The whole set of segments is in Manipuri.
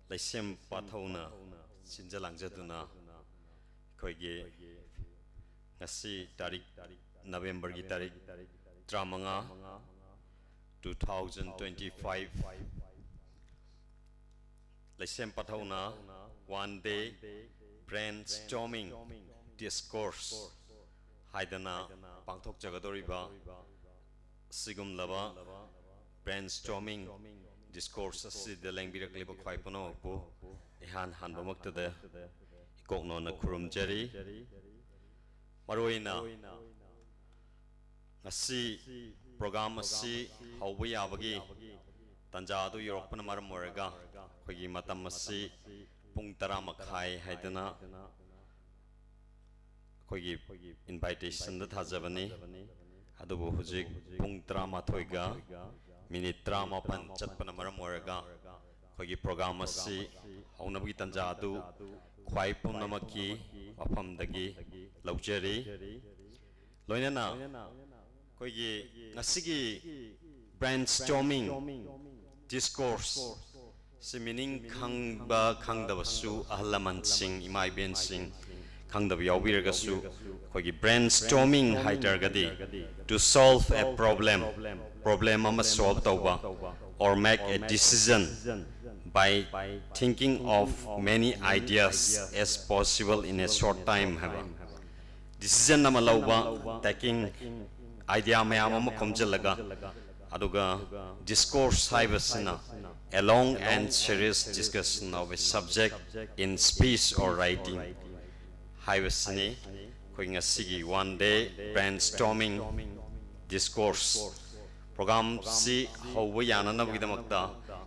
Laisem Pathona Sinjalangjaduna Koigi Ngasi Tarik November gi Tarik Tramanga 2025 Laisem Pathona one day brainstorming discourse Haidana Pangthok Jagadoriba Sigum Lava brainstorming discourse asi the language klibo khwai pono po ihan han bamak ta de ikokno na khurum jari maroina asi program asi hawbi abagi tanja du yorokpana maram moraga khogi matam asi pung 10 makhai haidana khogi invitation da thajabani adubu hujik pung 13 ga minute 38 chatpana maram oraga khogi program asi haunabgi tanja adu khwai pumnamaki wafamdagi laujari loinana khogi ngasigi brainstorming discourse si meaning khangba khangdabasu ahlaman sing imai ben sing khangdab yaubiragasu khogi brainstorming haitargadi to solve a problem ama solve tawba or make a decision by thinking of many ideas as possible in a short time haba decision nama lawba taking idea mayam ama khomjalaga aduga discourse haibasina a long and serious discussion of a subject in speech or writing haibasini khoinga sigi one day brainstorming discourse program si howa yana na bidamakta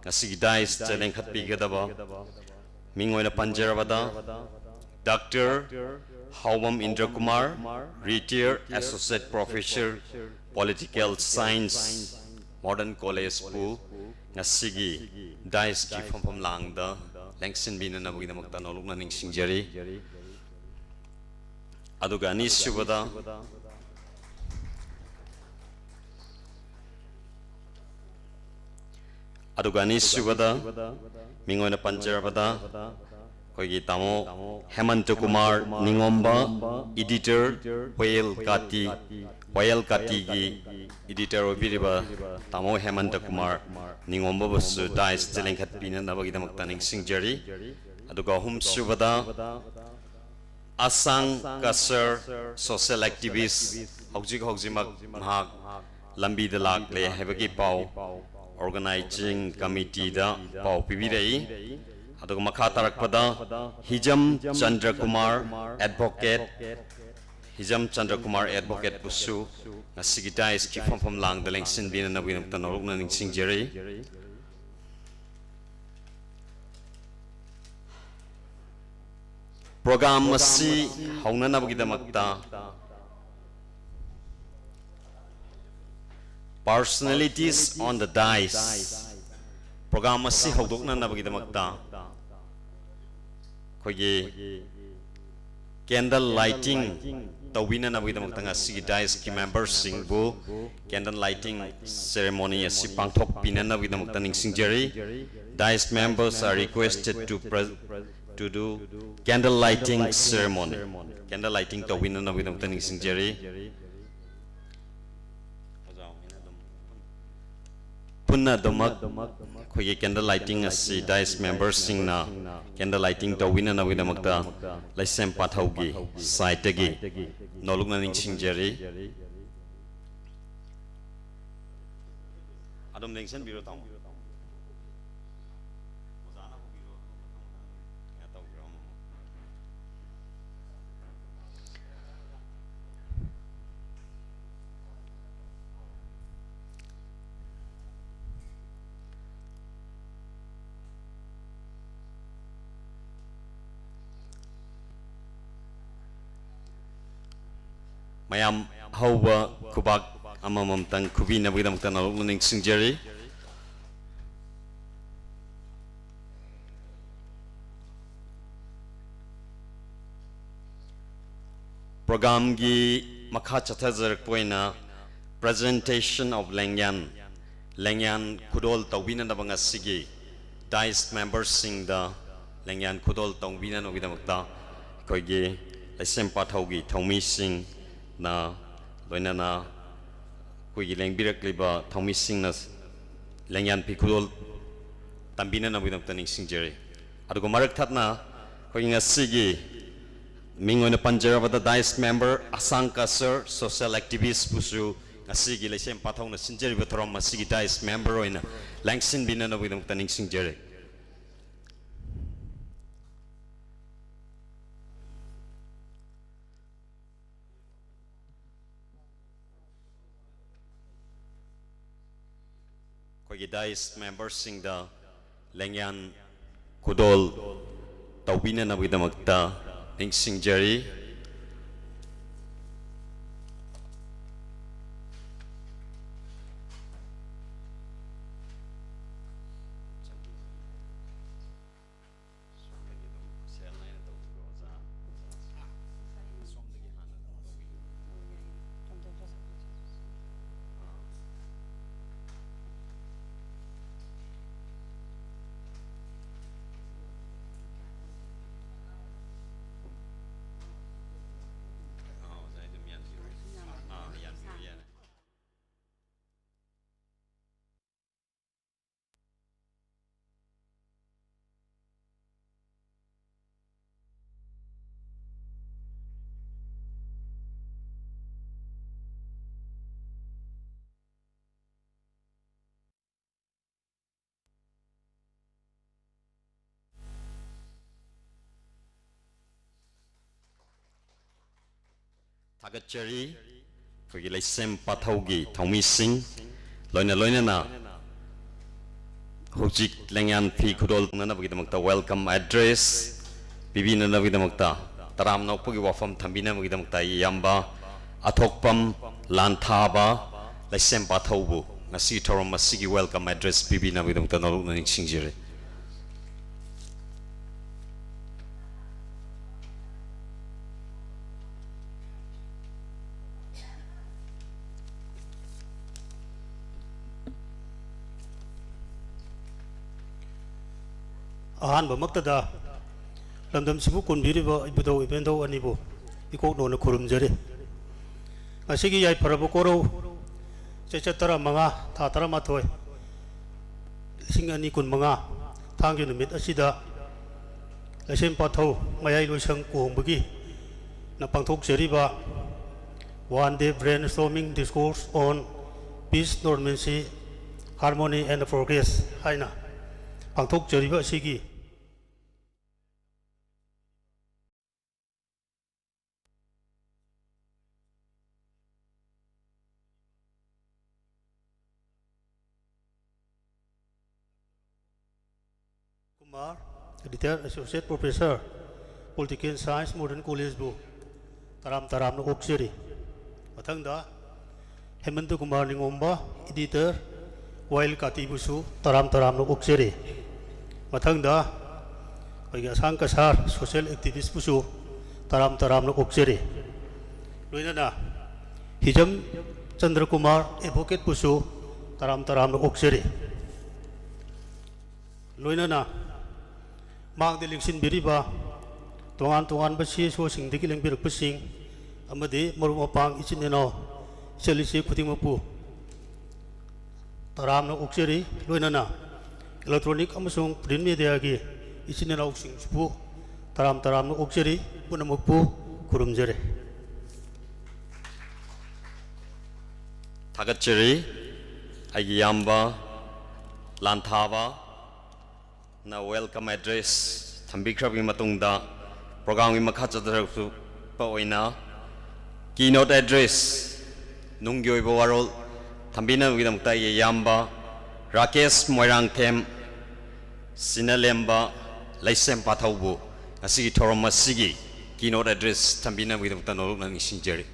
ngasigi dais challenge khat pigadaba mingoina panjarabada Dr. Hawam Indra Kumar, retired associate professor political science modern college pu ngasigi dais ki phom langda lengsin bina na bidamakta nolukna ningsingjari aduga ani subada adugani subada mingoina panjarabada koigi tamo Hemant Kumar Ningomba editor Whale Kati gi editor obiriba tamo Hemant Kumar Ningomba basu dais challenge khat pina nabagi damakta ningsingjari aduga hum subada Asang Kasar social activist hogjimak mahak lambi da lakle habagi pau organizing committee da pau pibirei aduga makha tarakpada Hijam Chandra Kumar advocate busu ngasigi dais ki phom lang da lengsin bina nabinam tanoruk na ningsingjari program asi hauna nabgidamakta personalities on the dais program asi hawdokna nabgidamakta khogi candle lighting tawina nabgidamakta ngasi dais ki members singbu candle lighting ceremony asi pangthok pina nabgidamakta ningsingjari dais members are requested to do candle lighting ceremony candle lighting tawina nabgidamakta ningsingjari punna domak khogi candle lighting asi dais members singna candle lighting tawina nabgidamakta laisem pathaugi site gi nolukna ningsingjari adom ningsan biro taw mayam hauba kubak amamam tang kubi nabgidamakta nolukna ningsingjari program gi makha chathajar poina presentation of Lengyan Kudol Tawina Nabanga Sigi DICE membersingda Lengyan Kudol Tongbina no Vidamakta Kogi Lesem Pathogi Tomi Singh na Loinana Kogi Lengbirak Liba Tomi Singh na Lengyan Pikudol Tambina no Vidamakta Ningsing Jerry Adugo Marak Tatna Kogi Ngasigi Mingo na Panjarabada DICE member Asanka Sir social activist Pusu Asigi Lesem Patho na Sinjeri Batrom Asigi DICE member Oina Langsin Bina no Vidamakta Ningsing Jerry Kogi DICE membersingda Lengyan Kudol Taubina na Vidamakta Ningsing Jerry Tagachari Kogi Lesem Pathogi Tomi Singh Loina na Hojik Lengyan P Kudol na Vidamakta welcome address Bibina na Vidamakta Taram no Pugi Wafam Tambina Vidamakta Yamba Athokpam Lanthaba Lesem Pathobu Nasi Torom Masigi welcome address Bibina Vidamakta no Ningsing Jerry Ahan Bamaktada Lamdam Sibu Kunbiriba Ibudo Ibendo Anibo Iko no Kurumjari Asigi Yai Parabokoro Chechatara Manga Tatara Matoy Singani Kun Manga Tangi Numit Asida Lasem Patho Mayai Lusang Kumbagi Napangtok Seriba one day brainstorming discourse on peace, normalcy, harmony and progress Haina Pangtok Jeriba Sigi Kumar, Editor, Associate Professor, Political Science, Modern College Bu, Taram no Oksiri. Matangda, Hemantu Kumar Ningomba, Editor, Wail Katibusu, Taram no Oksiri. Matangda, Oyasan Kasar, Social Activist Busu, Taram no Oksiri. Luinana, Hijam Chandra Kumar, Advocate Busu, Taram no Oksiri. Luinana, Mark the Lixin Biriba, Tuan Basi, so sing the killing Birk Pussing, Amade, Morumapang, Ichinino, Selisi Kutimapu, Taram no Oksiri, Luinana, Electronic Amasung, Print Mediagi, Ichinino Sing Spu, Taram no Oksiri, Punamupu, Kurumjere. Tagachiri, Ayamba, Lanthava, na welcome address Tambikrabi Matungda, program in Makachatu Poina, keynote address Nungyo Warol, Tambina Vidamta Yamba, Rakesh Moirang Tem, Sinalemba, Laisem Pataubu, Asigi Toromasigi, keynote address Tambina Vidamta no Nishinjeri.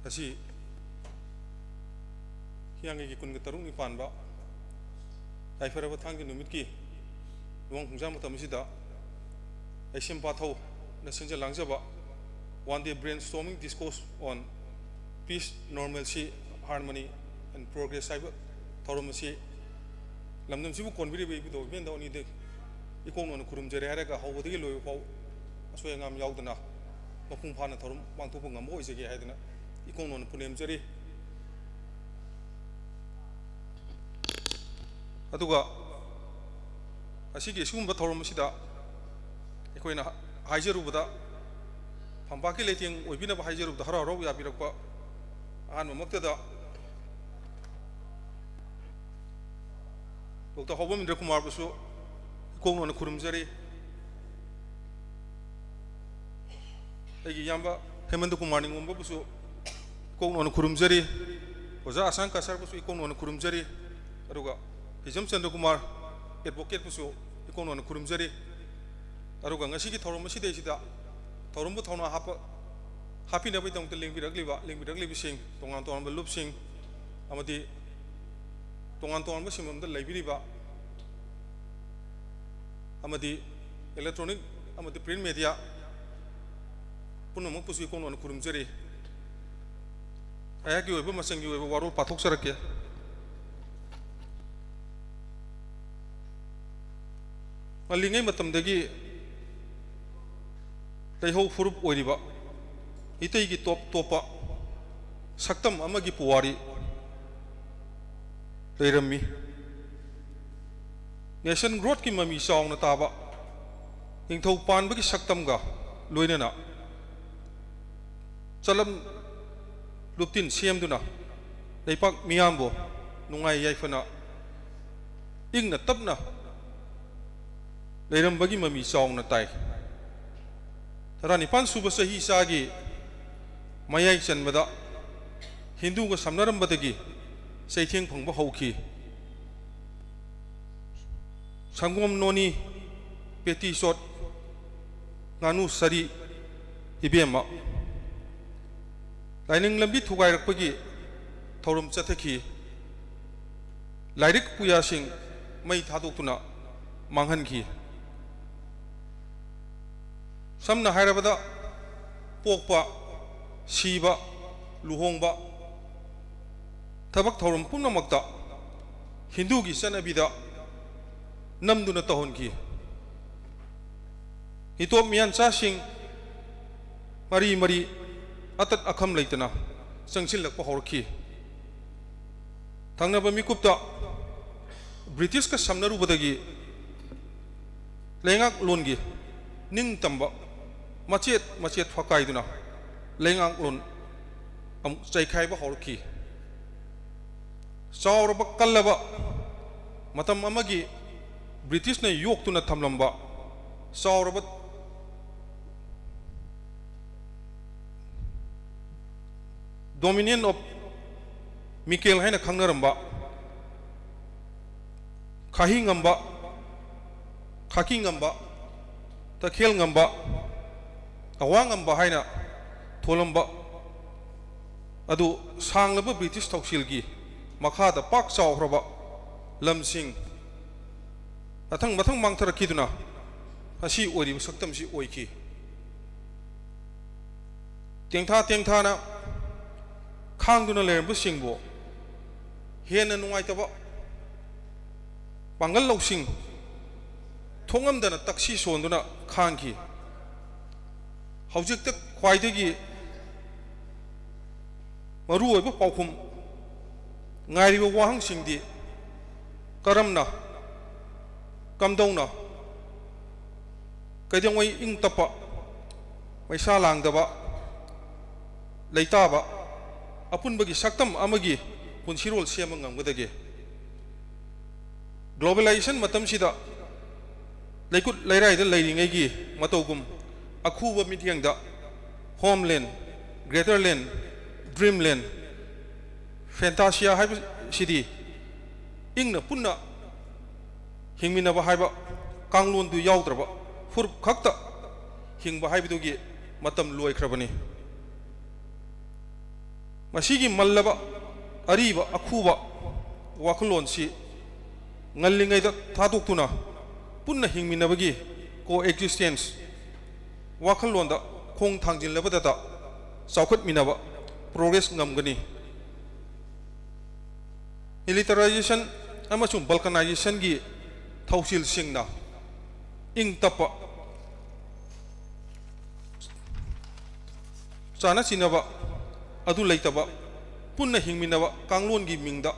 Asi yang ini kun ketarung ni panba, ai fara batang ke numit ki, luang hujam matam sida, ai sempat tahu, nasenja langsa ba, one day brainstorming discourse on peace, normalcy, harmony, and progress. Saya tahu mesti, lamdam sibu konbiri be itu, biar dah ni dek, ikon orang kurum jari hari ka, hau budi loyo hau, asal yang am yau dana, mapung pana tahu, bang tu pun ngamu isi ke hari dana, ikon orang punem jari. Atuga, asyik eskum bathor mesti dah, ikoi na hajaru benda, pampaki letiang, wibina bah hajaru dah harau ya birak pa, an memakta dah, Dr. Hobam Indra Kumar basu, ikon orang kurum jari, lagi yamba Hemant Kumar ni ngomba basu, ikon orang kurum jari, oza asang kasar basu ikon orang kurum jari, aduga. Hijam Chandra Kumar, advocate pusu, ikon orang kurum jari, aruga ngasi ki thorum masih deh sida, thorum bu thorna happy nabi tong teling birak sing, tongan belup sing, amati tongan masih memang lebih riba, amati elektronik, amati print media, pun memang pusu ikon orang kurum jari, ayah kiwebe masing kiwebe warul patok serak ya. Malingai matam dagi tayhau furup oiriba itai gi topa saktam amagi puwari leirami nation growth ki mami saung na taba ingthau pan bagi saktam ga loinana chalam luptin siam duna leipak miambo nungai yaifana ingna tabna Leiram bagi mami saung na tay. Tarani pan suba sahi sagi mayai chan bada Hindu ka samnaram badagi say thiang phang ba hauki. Sangom noni peti shot nganu sari ibema. Laining lambi thugai rak pagi thorum chathaki. Lairik puya sing mai thadok tuna manghan ki. Samna hairabada pokpa siba luhongba tabak thorum punamakta Hindu gi sanabida namduna tahon ki ito mian sasing mari atat akham leitana sangsil lakpa horki thangna ba mikupta British ka samnaru badagi lengak longi ning tamba macet fakai duna lengang lon am cai khai ba horki saur ba kallaba matam amagi British na yok tuna thamlamba saur ba dominion of Michael haina khangnaramba khahi ngamba khaki ngamba takhel ngamba awang ngamba haina tholamba adu sanglaba British thoksilgi makhada pak chawhraba lamsing mathang mangtharakiduna asi ori saktam si oiki tengtha na khangduna lerbu singbo hena nungaitaba pangal lausing thongamdana taksi sonduna khangki haujik tak khwaidagi maru oiba paukhum ngairiba wahang singdi karamna kamdongna kaidangwai ing tapa maisa langdaba leitaba apunbagi saktam amagi punsirol siama ngamgadage globalization matam sida laikut lairai da lairingai gi matogum akhuba mithiang da homeland greaterland dreamland fantasia haiba sidi ingna punna hingmina ba haiba kanglon du yaudrba fur khakta hingba haibidugi matam loi khrabani मसीगी मल्लबा Areeba अखुबा वाखलोन C ngalingay thatuk tuna punna hingminabagi coexistence wakhallon da khong thangjin labada da saukhat minaba progress ngamgani militarization amasung balkanization gi thausil singna ing tapa sana sinaba adu leitaba punna hingminaba kanglon gi mingda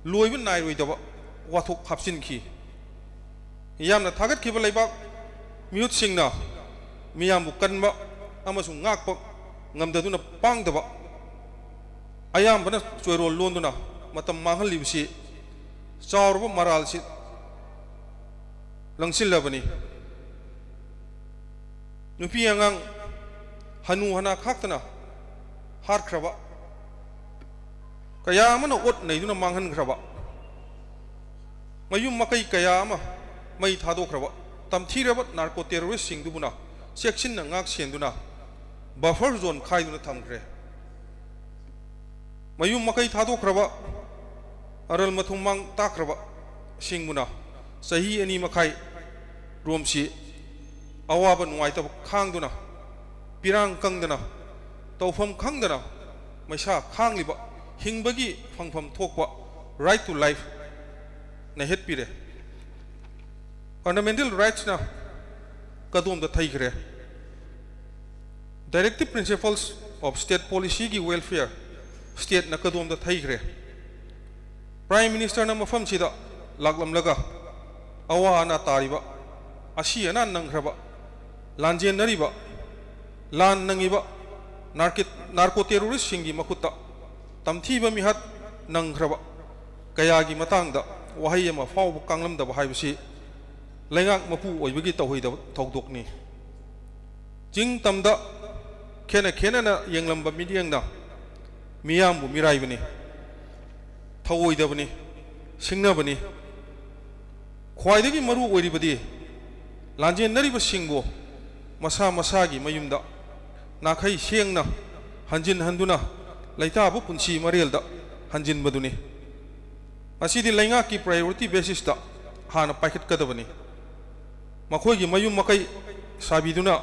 loiba nairoidaba wathok hapsin ki yamna thagat ki balaiba miut singna miyam bukanba amasung ngakpa ngamdaduna pangdaba ayam bana choiro londuna matam manghal libsi chawrba maral si langsil labani nupi angang hanu hana khaktana har khraba kaya mana ot naiduna manghan khraba mayum makai kaya ama mai thadokhraba tamthiraba narco terrorist singdubuna section na ngak senduna buffer zone khaiduna thamgre mayum makai thadokhraba aral mathumang takraba singmuna sahi ani makai romsi awaba nuaitaba khangduna pirang kangdana tawfam khangdana maisa khangliba hingbagi phangpham thokpa right to life na het pire fundamental rights na kadum da thai kre directive principles of state policy gi welfare state na kadum da thai kre prime minister na mafam sida laglam laga awa na tariba asi ana nanghraba lanjen nariba lan nangiba narco terrorist singi makutta tamthiba mihat nanghraba kaya gi matang da wahai ama fawb kanglam da bahai bisi lengak mapu oibagi tawhoi da thawdok ni jing tamda khena na yenglamba midiang na miyam bu mirai bani thawoi da bani singna bani khwaidagi maru oiri badi lanjen nari ba singbo masa gi mayumda nakhai sengna hanjin handuna laita bu punsi marial da hanjin baduni asidi lainga ki priority basis da hana packet kadabani makhoi gi mayum makai sabiduna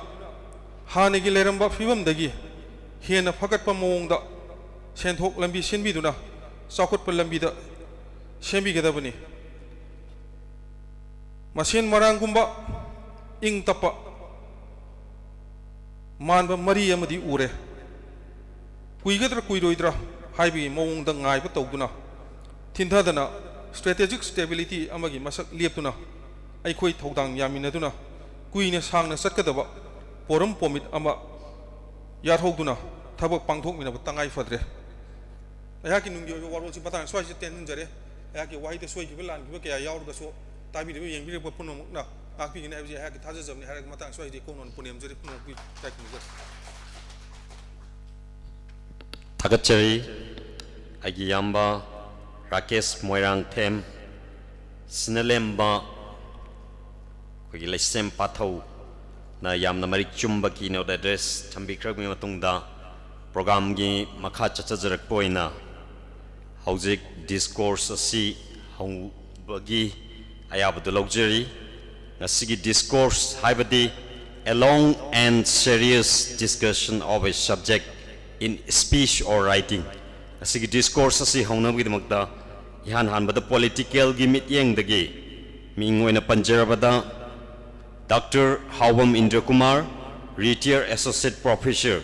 hana gi leramba fibam dagi hena phakat pa mong da senthok lambi senbiduna sakut pa lambi da sembi gadabani masen marang gumba ing tapa manba mari amadi ure kuigadra kuiroidra haibi mong da ngai ba tawduna Tindadana strategic stability amagi masak lieptuna aikhoi thodang yaminaduna kuina sangna satkadaba poram pomit ama yarhoduna thabak pangthok mina tangai fadre ayaki nungyo warol si patang swai si ten jare ayaki wai de swai ki lan ki kya yaur da so tabi de yeng bi puno na akpi ni abji ayaki thaja jamni harak matang swai de konon punem jare puno ki tak ni Thagachari agi yamba Rakesh Moirang Them Sinalemba Kogi Lesem Pathau Na Yamna Marik Chumba Keynote Address Chambikrak Mi Matungda Program Gi Makha Chachajarak Poina Hauzik Discourse Asi Haubagi Ayabadu Luxury Nasigi Discourse Haibadi A long and serious discussion of a subject in speech or writing Asigi discourse Asi Haunabgi Magda Ihan hanbada political gimit yeng dagi mingoina panjarabada Dr. Hawam Indra Kumar retired associate professor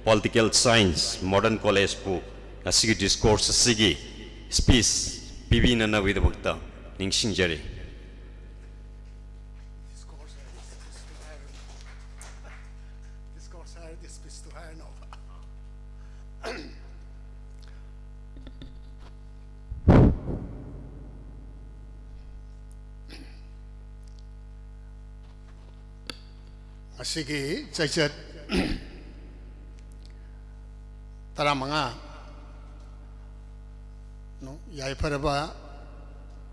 political science modern college pu asigi discourse asigi speech pibina na widabakta ningsingjari discourse this speech to her no Asigi chachat taramanga no yai paraba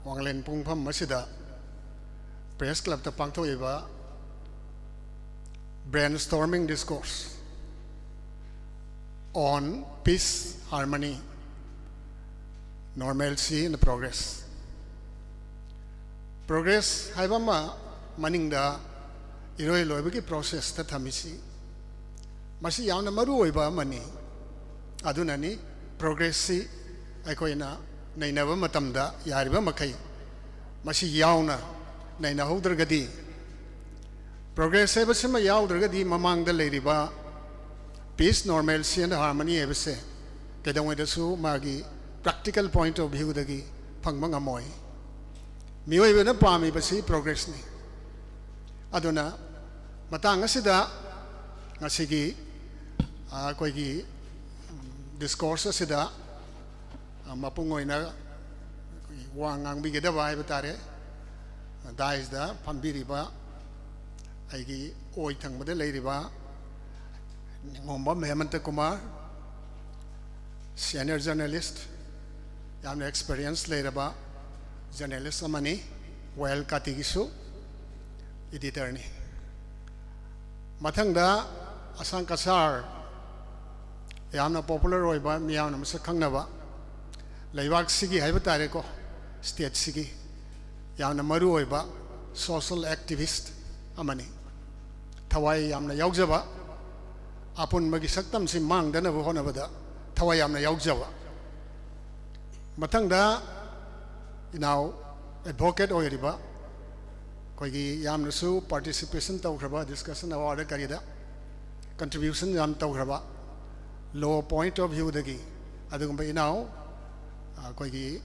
wanglen pungpham masida press club ta pangthoiba brainstorming discourse on peace, harmony, normalcy and progress. Progress haibama maningda iroi loibagi process ta thamisi masi yauna maru oiba mani adunani progress si aikoina nainaba matamda yariba makai masi yauna naina haudragadi progress ebasima yaudragadi mamangda leiriba peace, normalcy and harmony ebase kedawaidasu magi practical point of view dagi phangmanga moi miyoibena pami basi progress ni aduna matang asida ngasigi koigi discourse asida mapungoina wangang bigeda bai batare dais da pambiriba aigi oi thangmade leiriba ngomba Hemanta Kumar senior journalist yamna experience leiraba journalist amani well katigisu editor ni mathangda asang kasar yamna popular oiba miyamna masa khangnaba leibak sigi haiba tare ko state sigi yamna maru oiba social activist amani thawai yamna yaujaba apun magi saktam si mangdana bo honabada thawai yamna yaujaba mathangda now advocate oiriba koigi yamna su participation tawkraba discussion award karida contribution yam tawkraba low point of view dagi adugumba now koigi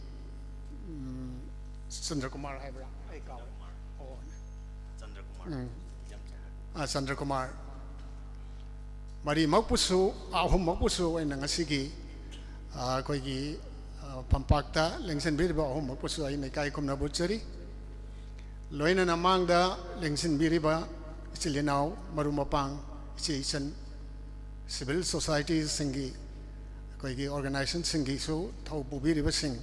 Chandra Kumar haibra ai kaw Chandra Kumar mari makpusu ahum makpusu ai nangasigi koigi pampakta lengsen biriba ahum makpusu ai nekai kumna butchari loina namangda lengsen biriba silinau marumapang ichisan civil society singi koigi organization singi su thau bubiriba sing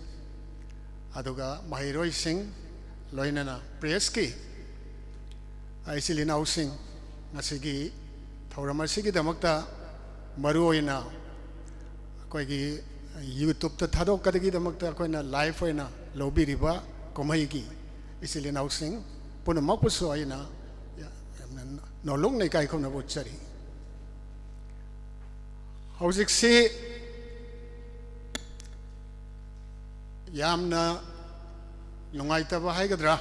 aduga mahiroi sing loina na press ki ai silinau sing ngasigi thauramasi damakta maruoina koigi YouTube ta thadok kadagi damakta koina live oina lobiriba komai gi isili nausing puna mapuso aina no long nei kai khomna bochari hauzik si yamna nungaita ba haigadra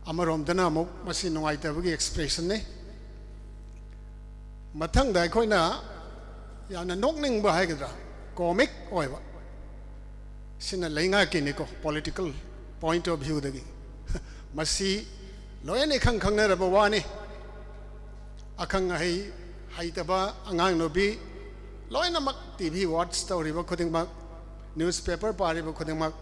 amarom dana mo masi nungaita bagi expression ne mathang dai koina yana nokning ba haigadra comic oiba sina lenga kiniko political point of view dagi masi loyane khang khang na raba wani akhang hai taba angang no bi loyna mak TV watch story ba khuding mak newspaper pari ba khuding mak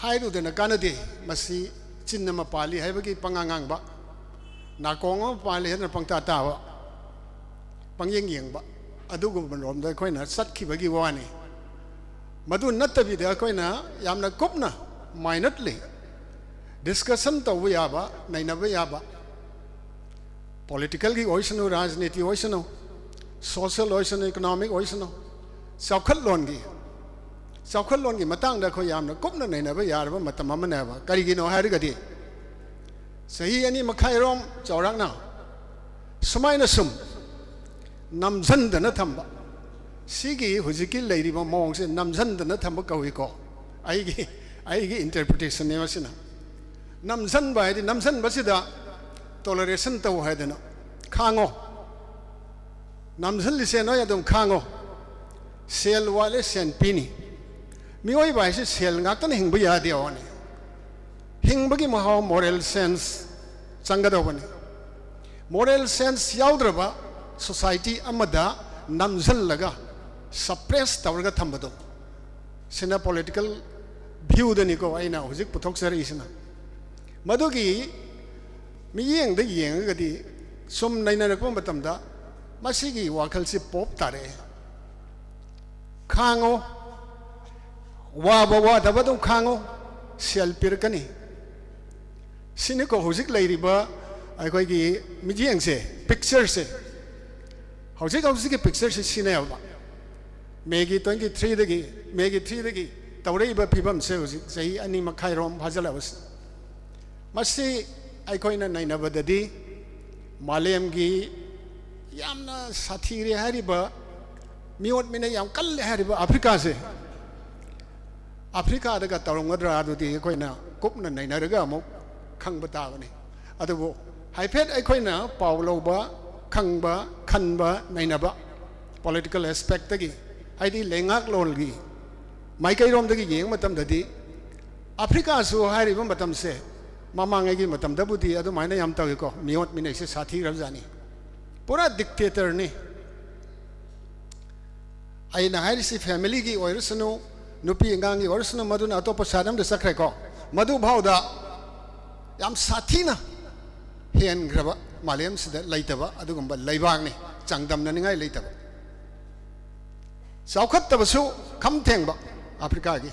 hairu de na kanade masi chinna ma pali haibagi pangangang ba na kongo pali na pangta ta ba pangyeng yeng ba adugo rom da koina satki bagi wani madu natabi da koina yamna kopna minutely discussion to yaba naina ba yaba political gi oisano rajniti oisano social oisano economic oisano saukhat lon gi matang da ko yamna kopna naina ba yarba matam amana ba kari gi no hari gadi sahi ani makhai rom chawrak na sumaina sum namzan dana thamba sigi hujiki leiriba mongse namzan dana thamba kawi ko aigi interpretation ne masina namzan ba di namzan basida toleration taw haidana khango namzan lise no yadum khango sel wale sen pini mioi ba se sel ngaktan hingba ya de oni hingbagi maha moral sense changada bani moral sense yaudraba society amada namzal laga suppress tawraga thambado sina political view dani ko aina hujik puthok sari isina madugi miyeng da yeng gadi sum naina rakpa matamda masigi wakhal si pop tare khango wa dabadum khango sel pirkani sini ko hujik lairiba ai koi gi miyeng se picture se हौजिक की पिक्चर से सिनेब मेगी 23 दगी मेगी 3 दगी तौरेब फिबम से हौजिक सही अनि मखाइरोम फाजलबस मसी अखोइना नैनबददी मालेमगी यामना साथीरे हारिबा मियोट मिने याम कल्ले हारिबा अफ्रीका से अफ्रीका दगा तौरंगद्रा अदुदी अखोइना कुपना नैनरगा अमुक खंगबा ताबनी अदुबो हाइफेट अखोइना पाव लौबा खंगबा खनबा नैनबा पॉलिटिकल एस्पेक्ट तगी हाइदी लेंगाक लोलगी माइकैरोम दगी येंग मतम ददी अफ्रीका सु हारिबा मतम से मामांगेगी मतम दबुदी अदु माइना याम तगेको मियोट मिने से साथी रबजानी पूरा डिक्टेटर ने आइना हारिसी फैमिली की ओइरसनो नुपी अंगांगी ओइरसनो मदुना अतोप सादम द सख्रेको मधु भावदा याम साथीना हेन ग्रबा मालेम सिदा लैतबा अदुगुंबा लैबांगने चांगदमना निगाय लैतबा साउखत्तबसु खमथेंबा अफ्रीका की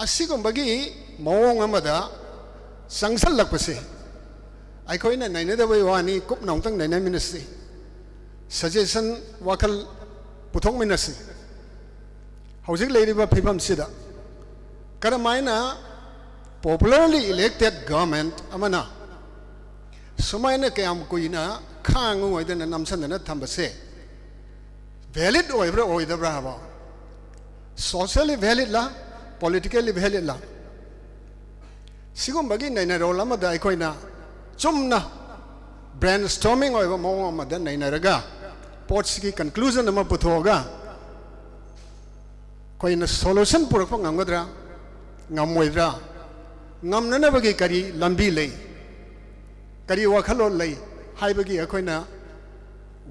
असिगुंबगी मओंग अमदा संगसलकपसे अखोइना नैनदबई वानी कुप नौतंग नैनमिनसी सजेशन वाखल पुथोंगमिनसी हौजिक लेरिबा फिबम सिदा करमाइना पॉपुलरली इलेक्टेड गवर्नमेंट अमना सुमाइना कयाम कुइना खांगु ओइदना नमसनना थंबसे वैलिड ओइब्रा ओइदब्रा हबा सोशली वैलिड ला पॉलिटिकली वैलिड ला सिगुंबगी नैना रोल अमदा अखोइना चुमना ब्रेनस्टॉर्मिंग ओइबा मौंग अमदा नैनरगा पोट्स की कंक्लूजन अमा पुथोगा कोइना सॉल्यूशन पुरकपा ngamgadra ngamoidra ngamnanabagi kari lambi lei kari wakhalo lei haibagi akoina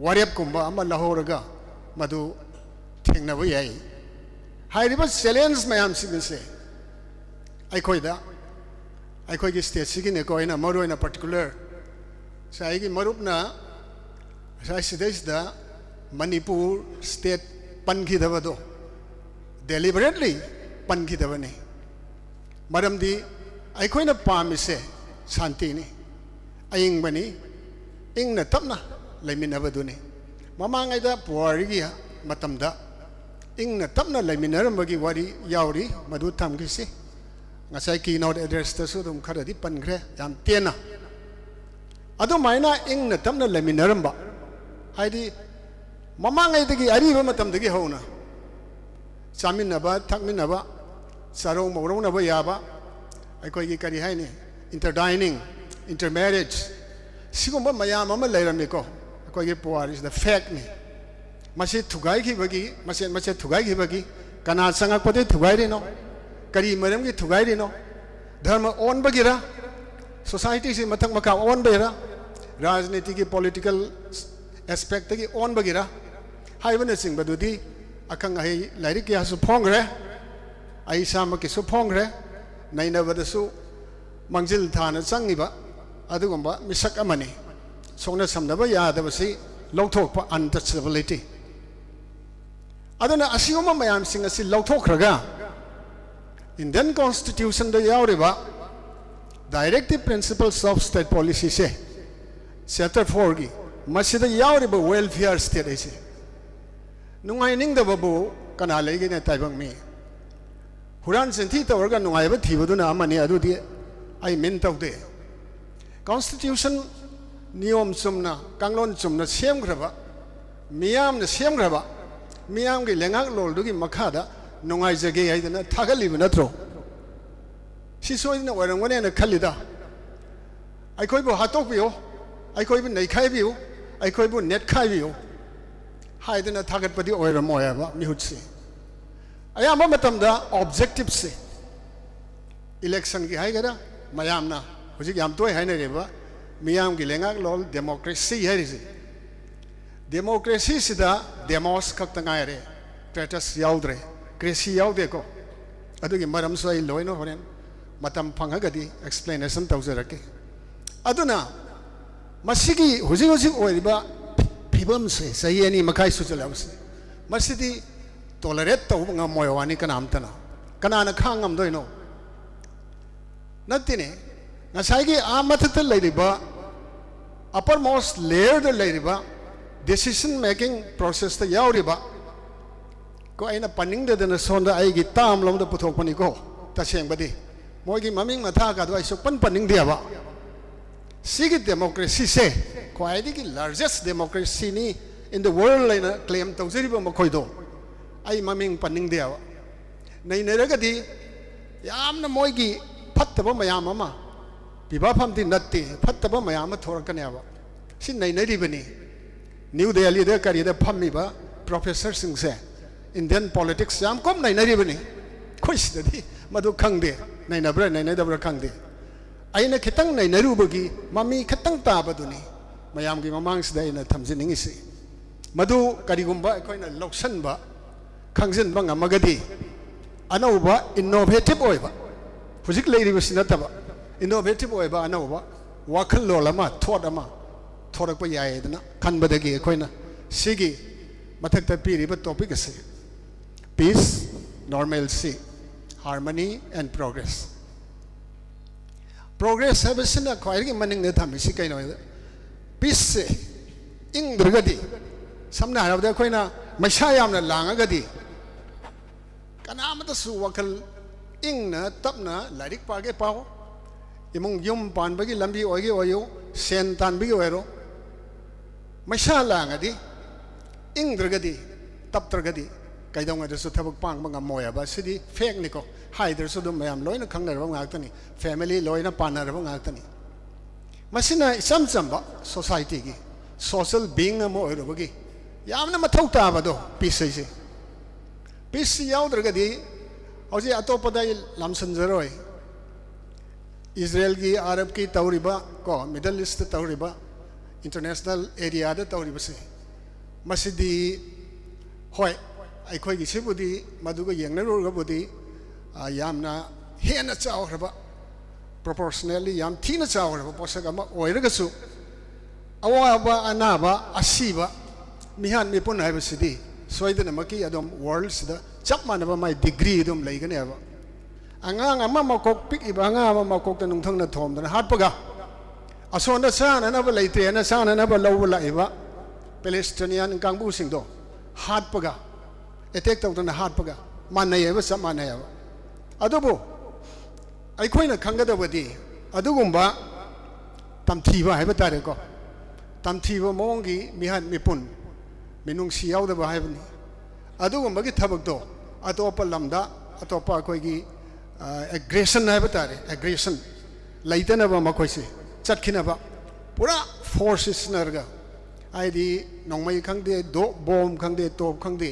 warep kumba ama lahoraga madu thengnabu yai hairiba challenge mayam sigse aikoida aikoigi state sigine koina maroina particular saigi marupna sai sides da manipur state panki dabado deliberately panki dabane maramdi aikoina pamise shanti ni aying bani ingna tapna laiminabaduni mamangai da puarigi matamda ingna tapna laiminaramagi wari yauri madu thamgisi ngasai keynote address ta su dum kharadi pangre yam tena adu maina ingna tapna laiminaramba haidi mamangai dagi ariba matamdagi hauna chaminaba thakminaba sarong mawronaba yaba aikoi kari haini interdining intermarriage sigumba mayam ama leiramiko aikoi puar is the fact ni masi thugai ki bagi masi thugai ki bagi kana sangak pade thugai ri no kari maram ki thugai ri no dharma on bagira society si mathak maka on bagira rajniti ki political aspect ki on bagira haibane sing badudi akang ai lairik ya su phongre ai sama ki su phongre naina badasu mangjil thana changiba adugumba misak amani songna samdaba yadabasi lawthokpa untouchability aduna asigoma mayam sing asi lawthokraga Indian constitution da yauriba directive principles of state policy se chapter 4 gi masida yauriba welfare state ise nungai ning da babu kana legi ne taibang mi huran senti tawarga nungai ba thibuduna amani adudi ai min tawde constitution niyom chumna kanglon chumna sem graba miyam na sem graba miyam gi lengak lol du gi makhada nungai jage ai dana thagali ba natro si soi na warang wane na khalida ai koi bo hatok biyo ai koi bo nei khai biyo ai koi bo net khai biyo haidana thagat padi oira moya ba mihutsi aya ma matamda objective se election gi haigara mayamna hojik yam toy haina reba miyam gi lengak lol democracy hairisi democracy sida demos khakta ngaire status yaudre crazy yaude ko adugi maram soi loino horen matam phangagadi explanation tawjarake aduna masigi hojik oiriba फिबम से सही है नहीं मकाई सुचलाव से मस्जिदी tolerate तो उंगा मोयवानी का नाम तना कना न खांगम दो इनो नत्ती ने नसाई की आमत तो ले Riba upper most layer the ले Riba decision making process ตยาวริบะก็ไอ้น่ะปันนิ่งเดินส่วนได้ไอ้กิตามลงได้พุทโธปนิโกแต่เชียงบดีมวยกิมามิงมาท่ากันด้วยสุปันปันนิ่งเดียวะสิกิ democracy เซ่ก็ไอ้ที่ largest democracy นี่ in the world เลยนะ claim ตรงสิริบมาคอยดูไอ้มามิงปันนิ่งเดียวในเรื่องก็ดียามน่ะมวยกิพัดแต่ว่าไม่ยามมาปีบ้าพัมตินัดตีพัดแต่ว่าไม่ยามมาทรกันเนี่ยวะสิ่งในดีบันนี้นิวเดลีเดอร์การีเดอร์พัมมีบ้า professor สิงเซ่ Indian politics ยามก้มในดีบันนี้คุยสิดีมาดูขังเดียในนับเรื่องในดับเรื่องขังเดียไอ้เนี่ยคิดตั้งในรูปกีมามีคิดตั้งตาบัดนี้มายามกีมามังสได้นะทำสิ่งนี้สิมาดูการีกุมบ้าค่อยน่ะล็อกชันบ้าขังเส้นบ้างอะมากดีอันนั้นบ้า innovative โอ้ยบ้าผู้สิกเลยดีกว่าสินะแต่บ้า innovative โอ้ยบ้าอันนั้นบ้าว่าขึ้นโลละมาทอดมาทอดไปใหญ่นะขันบัดกี้ค่อยน่ะสิกีมาทักแต่ปีรีบัด topic สิ peace normalcy harmony and progress progress है बस ना कोई की मनिंग ने था मिसी कहीं ना peace से इंग दुर्गति सामने आ रहा है कोई ना मशायाम ना लांगा गति कनाम तो सुवकल इंग ना तब ना लारिक पागे पाओ इमंग युम पान बगी लंबी ओगे ओयो सेन तान बगी ओरो मशा लांगा दी इंग दुर्गति तब दुर्गति कई दंग ऐसे थबक पांग बंगा मोया बस सिदी फेक निको हाई दर सुधु मैं हम लोई ना खंग नरबंग आगता नहीं फैमिली लोई ना पान नरबंग आगता नहीं मसीना इसम चंबा सोसाइटी की सोशल बीइंग अमो ओरबगी याम ना मथौ ताबा दो पीस से पीस याव दरगदी औजे अतोपदा लमसंजरोय इजराइल की अरब की तौरिबा को मिडल ईस्ट तौरिबा इंटरनेशनल एरिया दा तौरिबा से मसीदी होय अखोई की सिबुदी मधुग येंगनरुगबुदी यामना हेन चावरबा proportionally yam thina चावरबा पोसक अमा ओइरगसु अवाबा अनाबा असीबा मिहान मिपुन हाइबसिदी सोइदन मकी अदम वर्ल्ड सिदा चप मानबा माइ डिग्री दम लेगनेबा angang ama makok pik ibanga ama makok ta nungthang na thom da hatpaga asona sana na ba leite na sana na ba law la iba Palestinian kangbu sing do hatpaga attack tawt na hatpaga manai ba sa manai ba adubo ai khoina khangada badi adugumba tamthiba haiba tare ko tamthiba mongi mihan mipun minung siyaw da ba haibani adugumba gi thabak do atopa lamda atopa koi gi aggression haiba tare aggression laitana ba makoi se chatkina ba pura forces narga ai di nongmai khangde do bomb khangde top khangde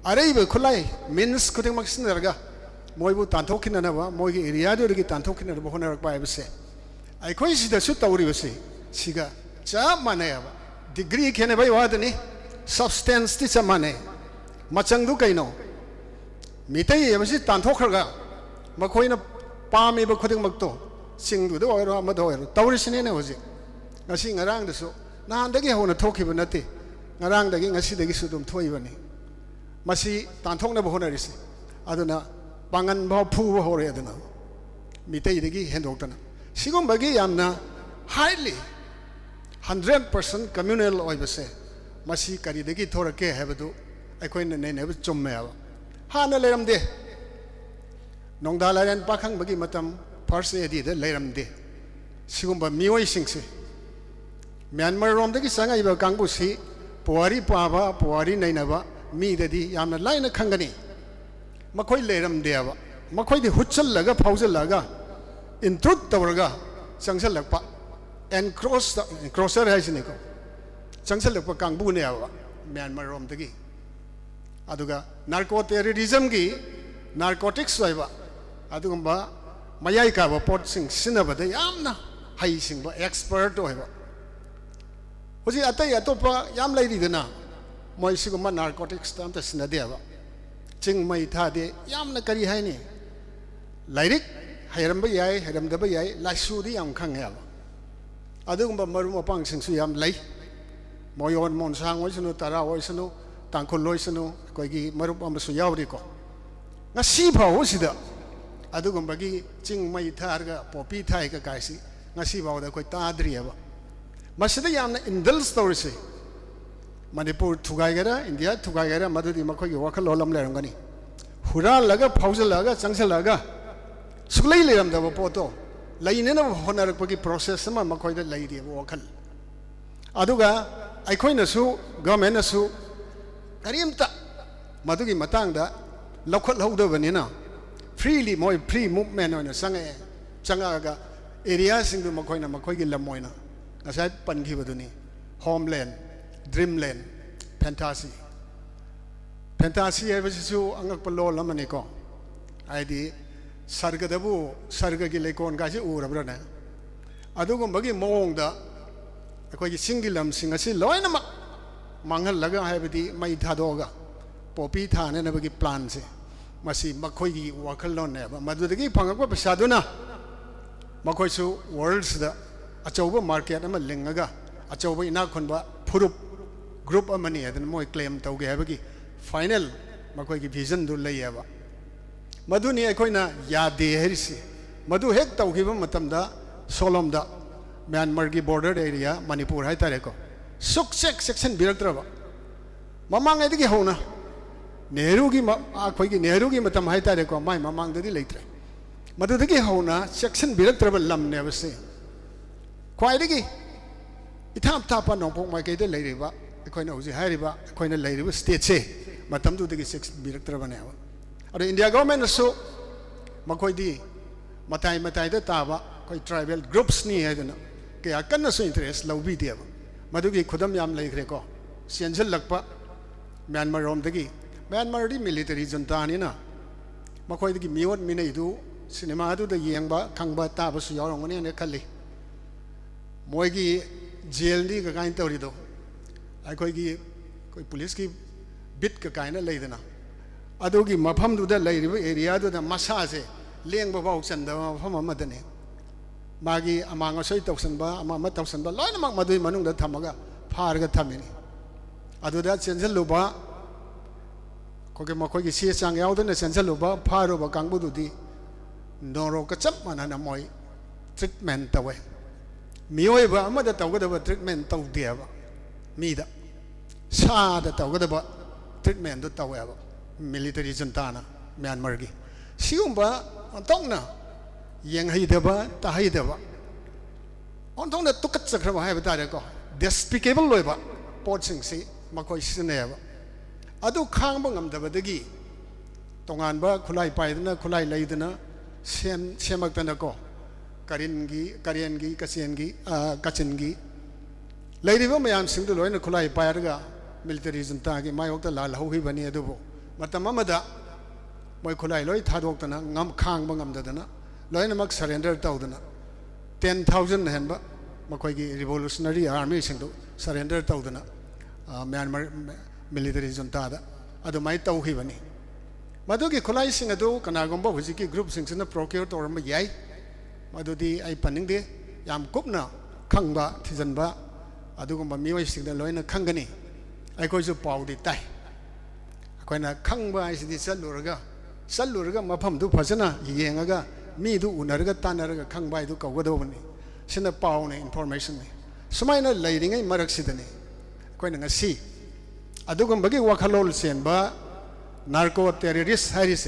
arai ba khulai means kuting mak sinarga moibu tanthokina na ba moi gi area do gi tanthokina ba honar ba bese ai khoi sida su tawri bese siga cha manaya ba degree khene bai wadani substance ti cha mane machang du kaino mitai yamsi tanthokharga makoina pami ba khuting mak to sing du do ro ma do ro tawri sine ne hoji ngasi ngarang da su nan dagi hona thokhi ba nati ngarang dagi ngasi dagi su dum thoi bani masi tanthok na ba hona risi aduna pangan ba phu ba hore aduna mitai dagi hendok tana sigum bagi yamna highly 100% communal oibase masi kari dagi thora ke habadu aikoi na nei ne chumme aba hana leram de nongda laran pakhang bagi matam first edi de leram de sigum ba mioi singse Myanmar rom dagi sanga iba kangbu si puari paba puari nei na ba mi dadi yamna laina khangani makhoi leram de aba makhoi de huchal laga phaujal laga in truth tawraga changsal lakpa and crosser hai sine ko changsal lakpa kangbu ne aba Myanmar rom dagi aduga narcoterrorism gi narcotics waiba adugamba mayai ka ba pot sing sinaba de yamna hai sing ba expert oiba hoji atai atopa yam lai ridana moi siguma narcotics tam ta sinade aba ching mai tha de yamna kari hai ni lairik hairam ba yai hairam da ba yai laisu di yam khang ya adugamba marum apang sing su yam lai moyon mon sang oi sunu tara oi sunu tangkhol loi sunu koi gi marum am su yawri ko ngasi phau sida adugamba gi ching mai thar ga popi thai ka kaisi ngasi phau da koi ta adri aba masida yamna indulge story se มณิปุรทุกายกันนะอินเดียทุกายกันนะมาดูดีมาคุยกับว่าเขาล้อลำเลยกันนี่หุราลักก็พาวส์ลักก็จังสลักก็สุดเลยเลยรำแต่ว่าพอโตเลยเนี่ยนะว่านารักพวกที่ process มาคุยได้เลยดีว่าเขาอาดูก็ไอ้คนนั้นสู้ก็แม่นั้นสู้การยิ่งตะมาดูกี่มาตั้งได้เราคนเราดูวันนี้นะ freely มวย free movement เนี่ยสังเกตสังเกตก็ area สิ่งที่มาคุยนะมาคุยกันละมวยนะอาศัยปันที่ว่าตัวนี้ homeland dreamland fantasy fantasy ไอ้พวกที่อังกฤษปลอลมันนี่ก็ไอ้ที่สารกระดูสารกกิเลสคนก็จะอู่รับนะอาดูก็บางทีมองได้ไอ้คนที่สิ่งที่ลำสิ่งที่ลอยนะมังหันลักก็ให้ไปที่ไม่ทัดโอกาปอปีธาเนี่ยนะบางที plan สิมาสิมาคุยกี่ว่าเขาล้นเนี่ยมาดูตะกี้ฟังก็ภาษาดูนะมาคุยสู่ worlds เด้ออาจจะว่า market นั้นมันเล็งก็อาจจะว่าอินาคนว่าผู้รูป group อันนี้แต่ไม่เคลมตัวแกบางที final มาคุยกี่ vision ดูเลยว่ามาดูนี่ไอ้คนน่ะยาดีเฮริสิมาดูเฮกตัวกี่ว่ามาทำได้โซลอมได้เมียนมาร์กี border area มณิปุรให้ตายเลยก็สุกเซ็ก section บิรักตระบะมามังไอ้ที่กี่หัวนะเนรูกี่มาคุยกี่เนรูกี่มาทำให้ตายเลยก็ไม่มามังตัวที่เลยตระมาดูที่กี่หัวนะ section บิรักตระบะลำเนี่ยว่าสิควายที่กี่อีท่าท่าปนน้องพงมาเกิดได้เลยหรือวะไอ้คนน่ะอุจิให้หรือวะไอ้คนน่ะเลยหรือวะ state เซ่มาทำตัวที่กี่ section บิรักตระบะเนี่ยวะอะไรอินเดียก็ไม่น่าสู้มาคุยดีมาไทยได้ตาบะคุย tribal groups นี่ไอ้ตัวน่ะแกอากันน่าสู้ interest เราวิเดียบมาดูกี่ขุดมยามเลยคือก็เสียนฉันหลักปะเมียนมารอมตะกี้เมียนมาร์ดี military จนตานี่นะมาคุยตะกี้มีวัดมีในดูซีนีมาดูตะกี้ยังบะขังบะตาบะสุยองวันนี้เนี่ยขัดเลยมวยกี้เจลนี่ก็การตัวรีดูไอ้คุยกี้คุย police กี้บิดก็การนั่นเลยนะอาดูกี้มาพัมดูได้เลยหรือว่า area ดูแต่มาซาเซ่เลี้ยงบ่าวสันเดาพัมมาตัวนี้มากี้อามังก็ใช้ตกสันบ่อามังไม่ตกสันบ่ร้อยน้ำมักมาดูมันนุ่งเดินทำมาก็พาร์ก็ทำนี่อาดูได้เซนเซลูบะก็แกมาคุยกี่เสียสังเกตตัวนี้เซนเซลูบะพารูบะกังบุตรดีนรกจับมันนะมวย treatment ตัวเองมีไว้บ่ไม่ได้ตัวก็ได้บ่ treatment ตัวเดียวมีได้ชาได้ตัวก็ได้บ่ treatment ตัวเองmilitary จนตานะเมียนมาร์กี้สิวบ่ต้องนะยังให้เดบ่ตาให้เดบ่อันต้องเนี่ยตุกสักครั้งให้ไปตาเด็กก็ despicable เลยบ่ปอดสิ่งสิมาคุยสิเนี่ยบ่อาดูข้างบังอันเดบ่ตะกี้ตรงงานบ่คุไลไปนะคุไลเลยนะเสียมักตันก็การินกีกัสเซียนกีกัจฉินกีเลยดีบ่ไม่ยามสิ่งตัวเลยนะคุไลไปอะไรก็ military จนตากี้ไม่ออกแต่ลาลาหูฮีบันนี่ดูบ่มาทำมาได้ไม่คุไลเลยท้าดอกตันนะงามข้างบังอันเดนะเลยนะมัก surrender ตัวตันนะ 10,000 เห็นบ่มาคุยกี่ revolutionary army สิ่งตัว surrender ตัวตันนะเมียนมา military จนตาได้อะดูไม่ตัวฮีบันนี่มาดูกี่คุไลสิ่งตัวขนาดกงบ่หุ่นกี่ group สิ่งนั้น procure ตัวมันใหญ่มาดูดีไอ้ปันนึงดียามกุบนะขังบ่ที่จันบ่อะดูก็มันมีไว้สิ่งนั้นเลยนะขังกันนี่ไอ้คนจะเป่าดีตายคนน่ะขังบ่ไอ้สิ่งที่สัลลูร์ก็มาพัมดูภาษณะยังไงก็มีดูอุณหภูมิก็ตันอะไรก็ขังบ่ไอ้ดูเก่าก็ดูมันนี่ฉันน่ะเป่าเนี่ย information นี่สมัยนั้นเลยยังไงมารักสิทธิ์นี่คนน่ะงั้นสิอะดูก็บางทีว่าขลุ่ยเสียนบ่ narco terrorist ให้ดิเส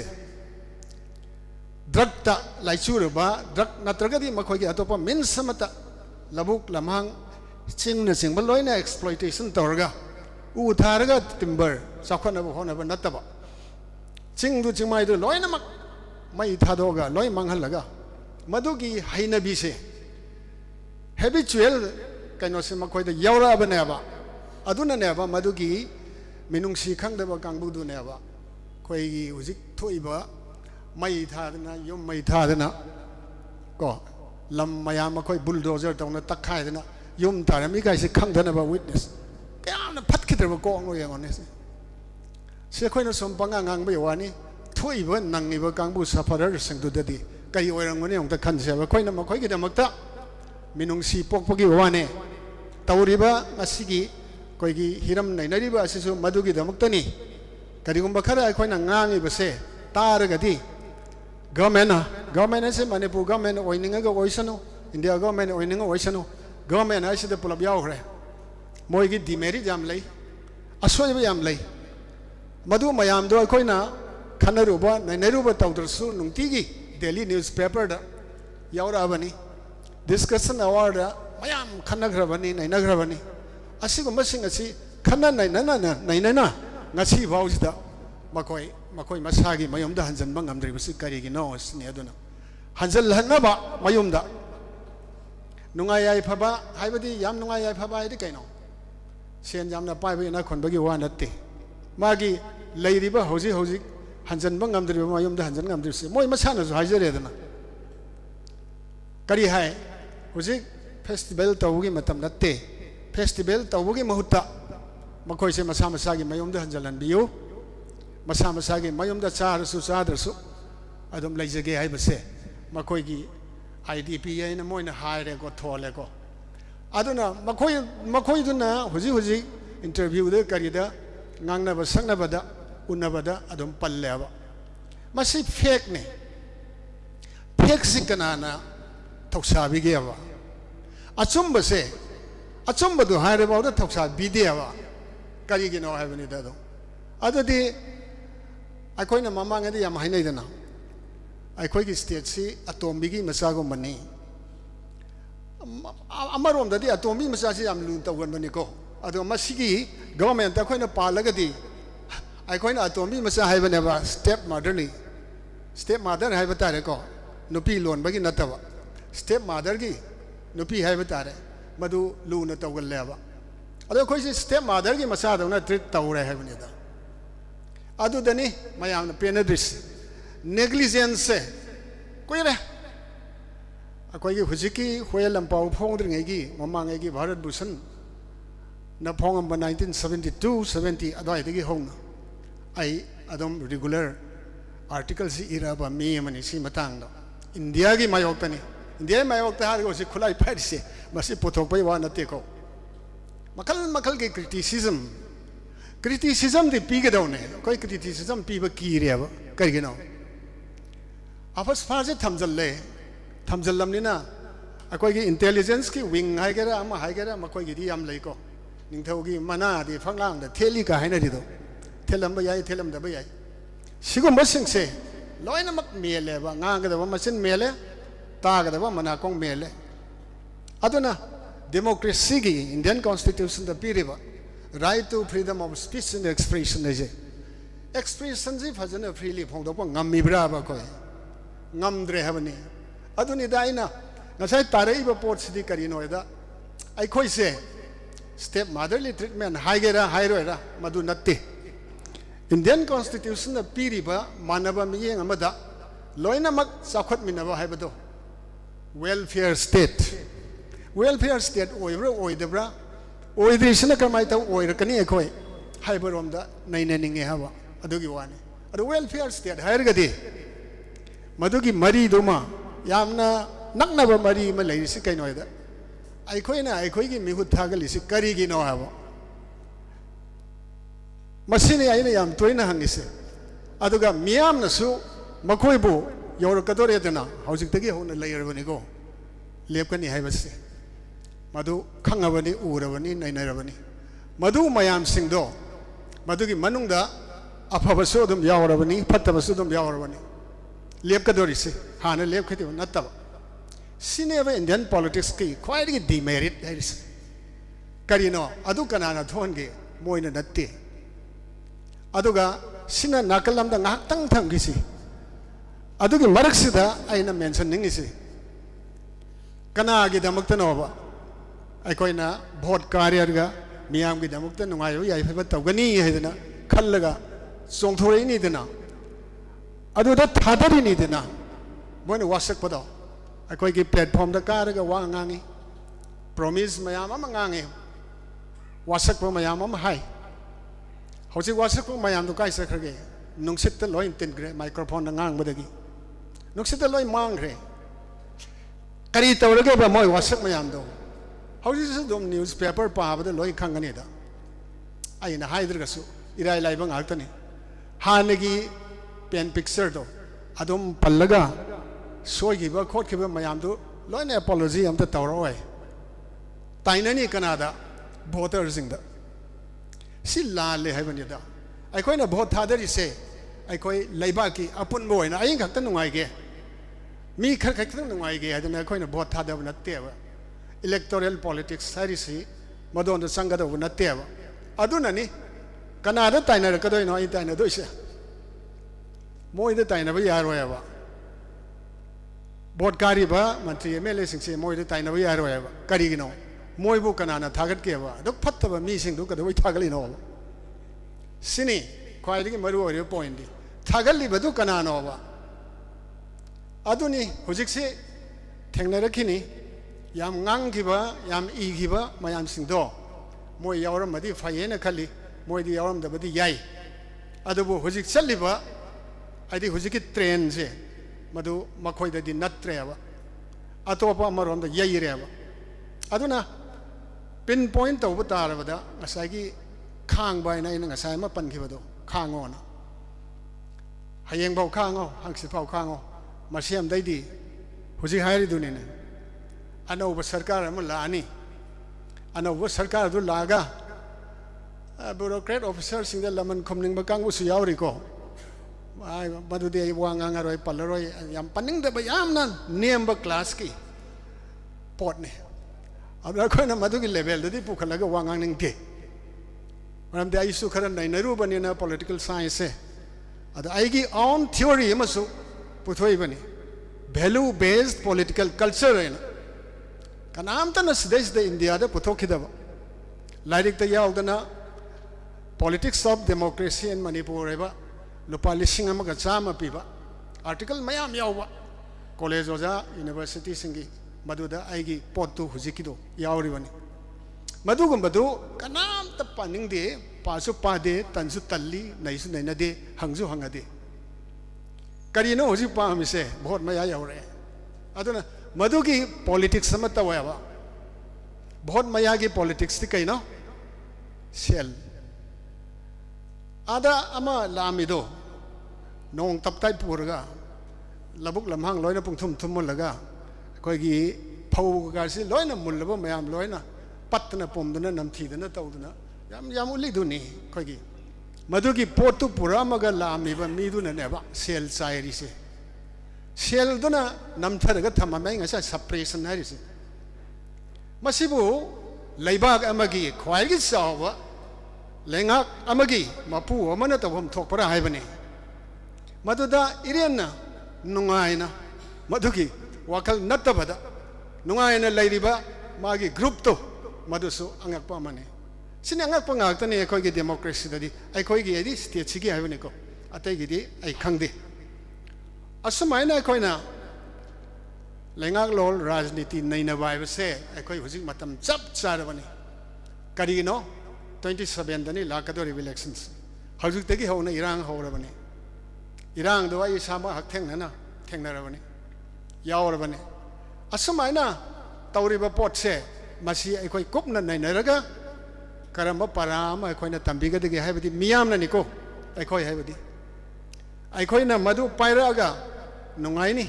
drug ตะไล่ชูหรือบ่ drug นัตรก็ที่มาคุยกันตัวพอมินสมัตละบุกละมังจริงเนี่ยสิ่งบรรลุเนี่ย exploitation ตัวก็อุทาร์ก็ timber สักคนนะบุคคลนะเป็นนัตตะบ่จริงดูจริงไม่ดูลอยนะมักไม่ท่าดอกะลอยมังหันละก็มาดูกี่ให้นบีเส habitual กันว่าสิมาคุยแต่ยาวราบเนี่ยบ่อะดูนั่นเนี่ยบ่มาดูกี่มินุงสีขังเดบ่กังบุดูเนี่ยบ่คุยกี่อุจิถุยบ่ไม่ท่านะยมไม่ท่านะก็ลำมายามาคุยบุลโดเซอร์ตรงนั้นตักไข่นะยมท่านะมีใครสิขังท่านบ่ witness แกเอานะพัดคิดแต่บ่กองเลยอย่างนี้เสียคุยนะสมปังงังไปว่านี่ถุยบ่นังนี่บ่กังบุซาฟาร์สังตุเดดีก็อยู่เรื่องนี้องตะคันเสียบ่คุยนะมาคุยกี่แต่มักตะมินุงสีปกกี่ว่านี่ตาวริบะอาศิกีคุยกี่ฮิรัมไหนนริบะอาศิสุมาดูกี่แต่มักตะนี่ก็ดีกุมบักขะคุยนะงังนี่บ่เสตาร์ก็ดีgovernment से माने पूरा government ओइनिंग का ओइसन हो इंडिया government ओइनिंग ओइसन हो government ऐसे तो पुलब याव है मोई की डिमेरी जाम लई असोय याम लई मधु मयाम दो अखोइना खनरुबा नैनरुबा तौदरसु नुंगतीगी डेली न्यूज़पेपर दा यावराबनी डिस्कशन अवार्ड मयाम खनग्रबनी नैनग्रबनी असिगुम्बा सिंग असि खन्ना नैनना ngasi बाउजिदा मकोई मसागी मयुमदा हंजन बंगमद्रिबसि करिगिनो असनि अदुना हंजल हनबा मयुमदा नुंगाय याय फबा हाइबदि याम नुंगाय याय फबा हाइदि कैनो सेन यामना पाइबे ना खनबगी वा नत्ते मागी लैरिबा हौजि हंजन बंगमद्रिबा मयुमदा हंजन गमद्रिबसि मोय मसानसु हाइजरेदना करी हाय हुजि फेस्टिवल तौगी मतम नत्ते फेस्टिवल तौगी महुत्ता मकोई से मसा मसागी मयुमदा हंजलन बियु मसा मसागी मयुमदा चारसु चादरसु अदुम लैजगे हाइबसे मकोई IDP आइना मोइना हायरे को थोले को अदुना मकोई दुना हुजी interview they करिदा ngangnaba sangnabada unabada adum palleba masi fake ne fake sikanana thoksabi geba achumba se achumba du haire ba da thoksa bideba kari gino habani da do adudi akoina mamang adi yam hainai dana akoi gi state si atombi gi masago mani amarom dadi atombi masasi yam lu tawan bani ko ado masigi government akoina palagadi akoina atombi masa haibane ba step mother haiba tare ko nupi lon bagi nataba step mother gi nupi haiba tare madu lu na tawgal leba ado koi si step mother gi masa da na treat tawre haibane da adu dani mayam na penadris negligence koire akoi gi hujiki hoyelam pau phongdring gi mamang gi bharat bhushan na phongam 1972 70 adai degi hong ai adom regular articles ira ba me mani si matang do india gi mayok tani india mayok ta har go si khulai phai se masi pothok pai wa na te ko makal ge criticism de pi ge do ne koi criticism pi ba ki re ba kai ge no afas fa je thamjal lam ni na akoi gi intelligence ki wing hai ge ra ama hai ge ra makoi gi di am lai ko निंथौगी मना दे फंगलांग द थेली का हैना दिदो थेलम बयाई थेलम द बयाई सिगुम बसिंग से लोइनमक मेले बा ngang द मसिन मेले ताग द मना कोंग मेले अदुना डेमोक्रेसी की इंडियन कॉन्स्टिट्यूशन द पीरिबा right to freedom of speech and expression जे एक्सप्रेशन जी फजन फ्रीली फोंदो प ngamiब्रा बा कोय ngamdre habani aduni daina ngasai tarei ba pot sidi karino eda ai khoi se step motherly treatment haigera hairoira madu natte Indian constitution na piriba manaba miyeng amada loina mak sakhot minaba haibado welfare state oidebra oidrisna kamai ta oira kani ekhoi haibarom da nainaninge haba adugi wani adu welfare state hairgadi madugi mari duma yamna naknaba mari ma leisi kainoida अखोई की मिहूत थागली से करी की नो है वो मसीने आई ने याम तोइना हंगिसे अदुगा मियाम नसु मखोई बो योर कदोरे देना हाउसिक तगी होने लेयर बनी को लेप कनी है बस मधु खंगबनी उरबनी नैनरबनी मधु मयाम सिंह दो मधु की मनुंगदा अफबसु दुम यावरबनी फत्तबसु दुम यावरबनी लेप कदोरी से हाने लेप खति नत्तब Senior Indian politics ki quite demerit is Karino, Adukanana Thongi, Moina Natti Aduga, Sina Nakalam the Naktang Tangisi Adugi Maraksida, I am mentioning is Kanagi the Muktanova Akoina, Bot Karyaga, Miamgi the Muktan, I have a Togani Hedena, Kalaga, Songtorini Dena Adu that Tadarini Dena, when Wasak Pado. अकोई की प्लेटफॉर्म द कार का वांगांगी प्रॉमिस मयाम मंगांगे वासक पर मयाम हाई हौसी वासक पर मयाम तो काइस खरगे नुंगसित त लोइन तिन ग्रे माइक्रोफोन नगांग बदगी नुंगसित त लोइन मांग रे करी तवरगे बा मोय वासक मयाम दो हौसी से दोम न्यूज़ पेपर पाबद लोइन खंगने दा आइना हाइदरगसु इराय लाइबंग आक्तने हानगी पेन पिक्चर दो अदुम पल्लगा सोईगिबा खोटगिबा मयामदु लोइने apology amta tawroi tainani kanada voter singda สิลาเลยให้บันยดาไอ้คนน่ะบทท่าเดริเซไอ้คนไล่บ้ากีอปุ่นบ่อยนะไอ้ยังขัดตั้งหนุ่งไงเกมีขัดตั้งหนุ่งไงเกไอ้ตัวนี้ไอ้คนน่ะบทท่าเดวันนัดเตี้ยวะ electoral politics ใช่ดิสิมาโดนตัวสังกัดวันนัดเตี้ยวะอะดูนั่นนี่ขนาดแต่ไหนก็ได้น้อยแต่ไหนด้วยเสียมวยแต่ไหนไปยารวยวะบทการีบะมันที่ไม่เลยสิ่งเสียมวยแต่ไหนไปยารวยวะการีกินเอามวยบุกขนาดนั้นทากัดเกี่ยวะดอกพัดตบมีสิ่งดูกันด้วยทากัดลินเอาสินี่ควายที่มาดูอะไรพอยน์ดีทากัดลิบดูขนาดเอาวะอะดูนี่หุ่นจิกสิแทงในรักขี้นี่ยามงังขี้บะยามอีขี้บะมายามสิ่งโตมวยยาวรำมาที่ไฟเย็นขัดลิมวยที่ยาวรำดับที่ใหญ่อะดูบุหุ่นจิกสัลลิบะไอ้ที่หุ่นจิกเทรนสิมาดูมาคอยได้ดินัดเทรวะอะตัวพ่อมารำได้ใหญ่เรียวะอะดูนะเป็นพอยน์ตัวบุตรอะไรวะเด้อสายกี้ข้างใบในนั่งสายมาปั่นขี้บะดูข้างงอนะให้ยังเบาข้างเอาหักสิเบาข้างเอามาเชื่อมได้ดีหุ่นจิกหายดูนี่นะอันนั้นอุปสรรคอะไรมันลานี่อันนั้นอุปสรรคอะไรดูลากะบุโรแครตออฟฟิเซอร์สิ่งเดียวมันคำนึงบังคับอุสยาวริโกมาดูเดี๋ยววางงานอะไรปัลลอยยามปันนึงเดี๋ยวไปยามนั้นเนียมบักคลาสกี้ปอดเนี่ยเอาแล้วคนนั้นมาดูกี่เลเวลเดี๋ยวที่ผู้คนละก็วางงานนึงเก๋มันเดี๋ยวอิสุขนาดไหนรู้บ้านี่นะ political science เอาแต่ไอ้กี่ own theory มาสู้พูดไว้บ้านี่ value based political culture เลยนะกันน้ำตั้งแต่สเดชเดอินเดียเดี๋ยวพูดทุกข์ได้บ้าหลายเด็กตัวอย่างตั้งนะ politics of democracy in Manipur เลยบ้าลูกปาลิสิงห์มันก็จ้ามาปีบ้า article ไม่ยามยาวบ้า college ว่าจ้า university สิ่งที่มาดูได้ไอ้กี่ปอดตัวหุ่นจิกิโดยาวริวันนี้มาดูกันมาดูกันน้ำตับปานิงเดปาสุปาเดตันสุตัลลีไหนสุไหนนาเดหังสุหังเดการีโน่หุ่นจิปามิเซ่บอดไม่ยาวเลยอะตัวนั้นมาดูกี่ politics สมัตตะวะบ้าบอดไม่ยากี่ politics ที่ใครเนาะเซลอาดาอามาลามิโดน้องตับไตปูรกะระบุกลำหังลอยนะปุ่งทุ่มมันละกะคอยกี่พาวกาสิลอยนะมุนละบ่ไม่ยามลอยนะปัตนะปมตัวนั้นนำทีตัวนั้นเต่าตัวนั้นยามอุลิดูนี่คอยกี่มาดูกี่โพตุปุระมากลามีบ้ามีดูนั่นเนี่ยบ้าเซลไซริสิเซลตัวนั้นนำเธอก็ทำมาไม่งั้นใช่ suppression นะริสิมาสิบุไล่บ้าอามากี่ควายกี่สาวะเลงักอามากี่มาพูดมันน่ะตัวผมถกประหายบันนี่มาดูด้าอิเรียนนะนุ่งไงนะมาดูกี่ว่าเขานัดตะบัดนุ่งไงนะไล่ดีบ้ามากี่กรุ๊ปตัวมาดูสู้อังกป้ามันนี่สิ่งอังกป้างตัวนี้คอยกี่ democracy ตัวนี้ไอ้คอยกี่ไอ้ดิสเตียชิกี้ให้บันนี่ก็อัตยี่ดีไอ้ขังดีอาสมัยนั้นคอยนะเลงักโลลราชนิติในนวายเวสไอ้คอยหุ่นจิมาทำจับจาระบันนี่การีโน่27ตัวนี้ลากตัว elections เขาจุดเด็กเขาในอิหร่านเขาระบันนี่อิหร่านตัวไอ้สามหักแทงนั่นนะแทงนั่นระบันนี่ยาวระบันนี่อาสมัยนั้นตัวริบปอดเซ่มาสิไอ้คอยกุบนั่นในระกะการมาปารามไอ้คอยนั่นตั้มบิกเด็กให้บัดนี้มียามนั่นนี่ก็ไอ้คอยให้บัดนี้ไอ้คอยนั่นมาดูไประกะนุ่งไงนี่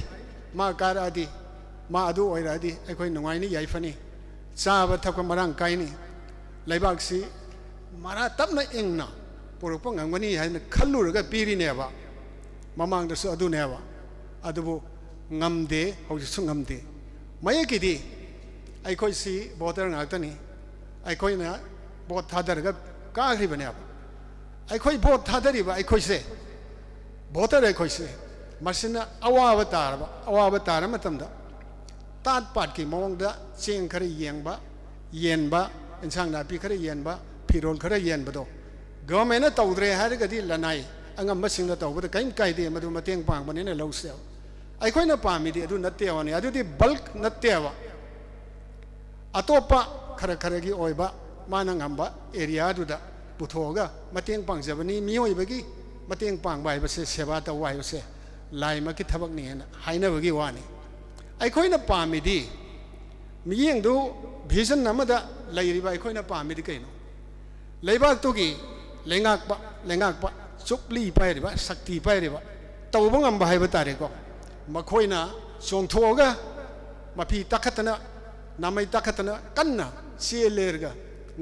มาการอดีมาดูไอ้ระดีไอ้คอยนุ่งไงนี่ใหญ่ฟันนี่ซาบัดทับกับมารังไกนี่ไล่บักสิมาราตับนั่นเองนะปุรุษพงศ์วันนี้ให้ขัลลูร์ก็ปีรีเนี่ยว่ะมามังตัวสุดดูเนี่ยว่ะอดูบุงามเดะเขาจะส่งงามเดะไม่ยังกี่ดีไอ้คนสิบอดอะไรกันนี่ไอ้คนเนี่ยบอดท่าเดินก็ก้าวขึ้นไปเนี่ยไอ้คนบอดท่าเดินไอ้คนสิบอดอะไรคนสิมาสินะอวาวตาร์อวาวตาร์มาทำได้ตัดปัดกี่มองได้เชียงคดีเยียงบะเย็นบะอินช่างนาปีคดีเย็นบะพิโรนคดีเย็นบะตัวก็ไม่น่าตัวเรียหายก็ที่ละนายอังกฤษมาสิงห์ตัวแต่ใครดีมาดูมาเตียงปังมันนี่เนี่ยเราเสียวไอ้คนน่ะปามีดีดูนัดเตียวนี่ดูที่บัลค์นัดเตียวอัตโตปะขระขระกี่อ้อยบะมานังอัมบะเอเรียดูดะปุถุกะมาเตียงปังเสียวันนี้มีอ้อยบะกี่มาเตียงปังใบภาษาเสบาตะวายภาษาลายมาคิดทับกนี่นะหายน่ะบะกี่วานี่ไอ้คนน่ะปามีดีมียังดูพิจารณามาดะลายรีบไอ้คนน่ะปามีดีกันเนาะลายบ้าตุกี้เลงักปะสุกลีไปหรือว่าสักทีไปหรือว่าตัวบังอัมบะให้บะตาเด็กก็มาคุยนะส่งทัวร์ก็มาพี่ตักขัดนะน้ำไม่ตักขัดนะกันนะเสียเลยก็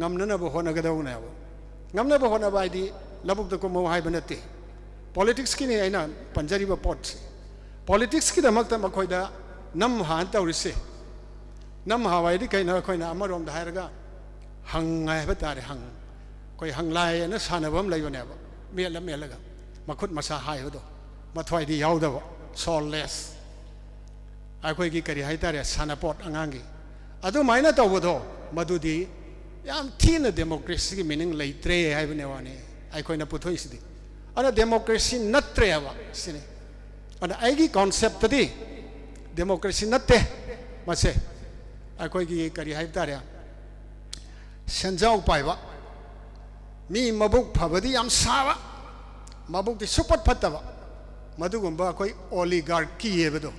งำนั่นนะบุหัวนักเดาเนี่ย ngamna ba hona ba di labuk to ko mo hai banati politics ki ni aina panjari ba pot politics ki damak ta makhoi da nam han tawrise nam hawai di kai na khoi na amarom da hairaga hang ngai ba tare hang koi hang lai na sanabam lai bane ba mela ga makhut masa hai do mathwai di yaw da ba soulless ai khoi ki kari hai tare sanapot angangi adu maina tawdo madudi yam thina democracy ki meaning leitre hai bane wani ai khoi na puthoi sidi ana democracy natre ba sine ana ai gi concept tadi democracy natte mase ai khoi ki kari hai tare senjau pai ba mi mabuk phabadi yam sawa mabuk di super phataba madugumba koi oligarchy yebedo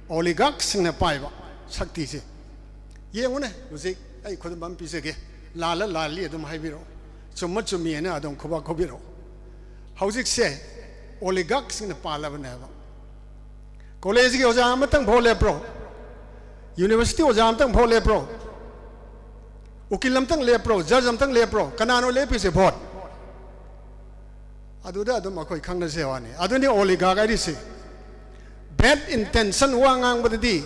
oligarchs singna pai ba shakti se yengune uzik ai khod bam pisege lala lali adum haibiro chumma chumi ena adum khoba khobiro hauzik se oligarchs singna pala bana ba college ki oja amatang phole pro university oja amatang phole pro ukilam tang le pro judge am tang le pro kanano le pi se vote aduda adum akoi khangna se wani aduni oligarch ai se bad intention wangang badadi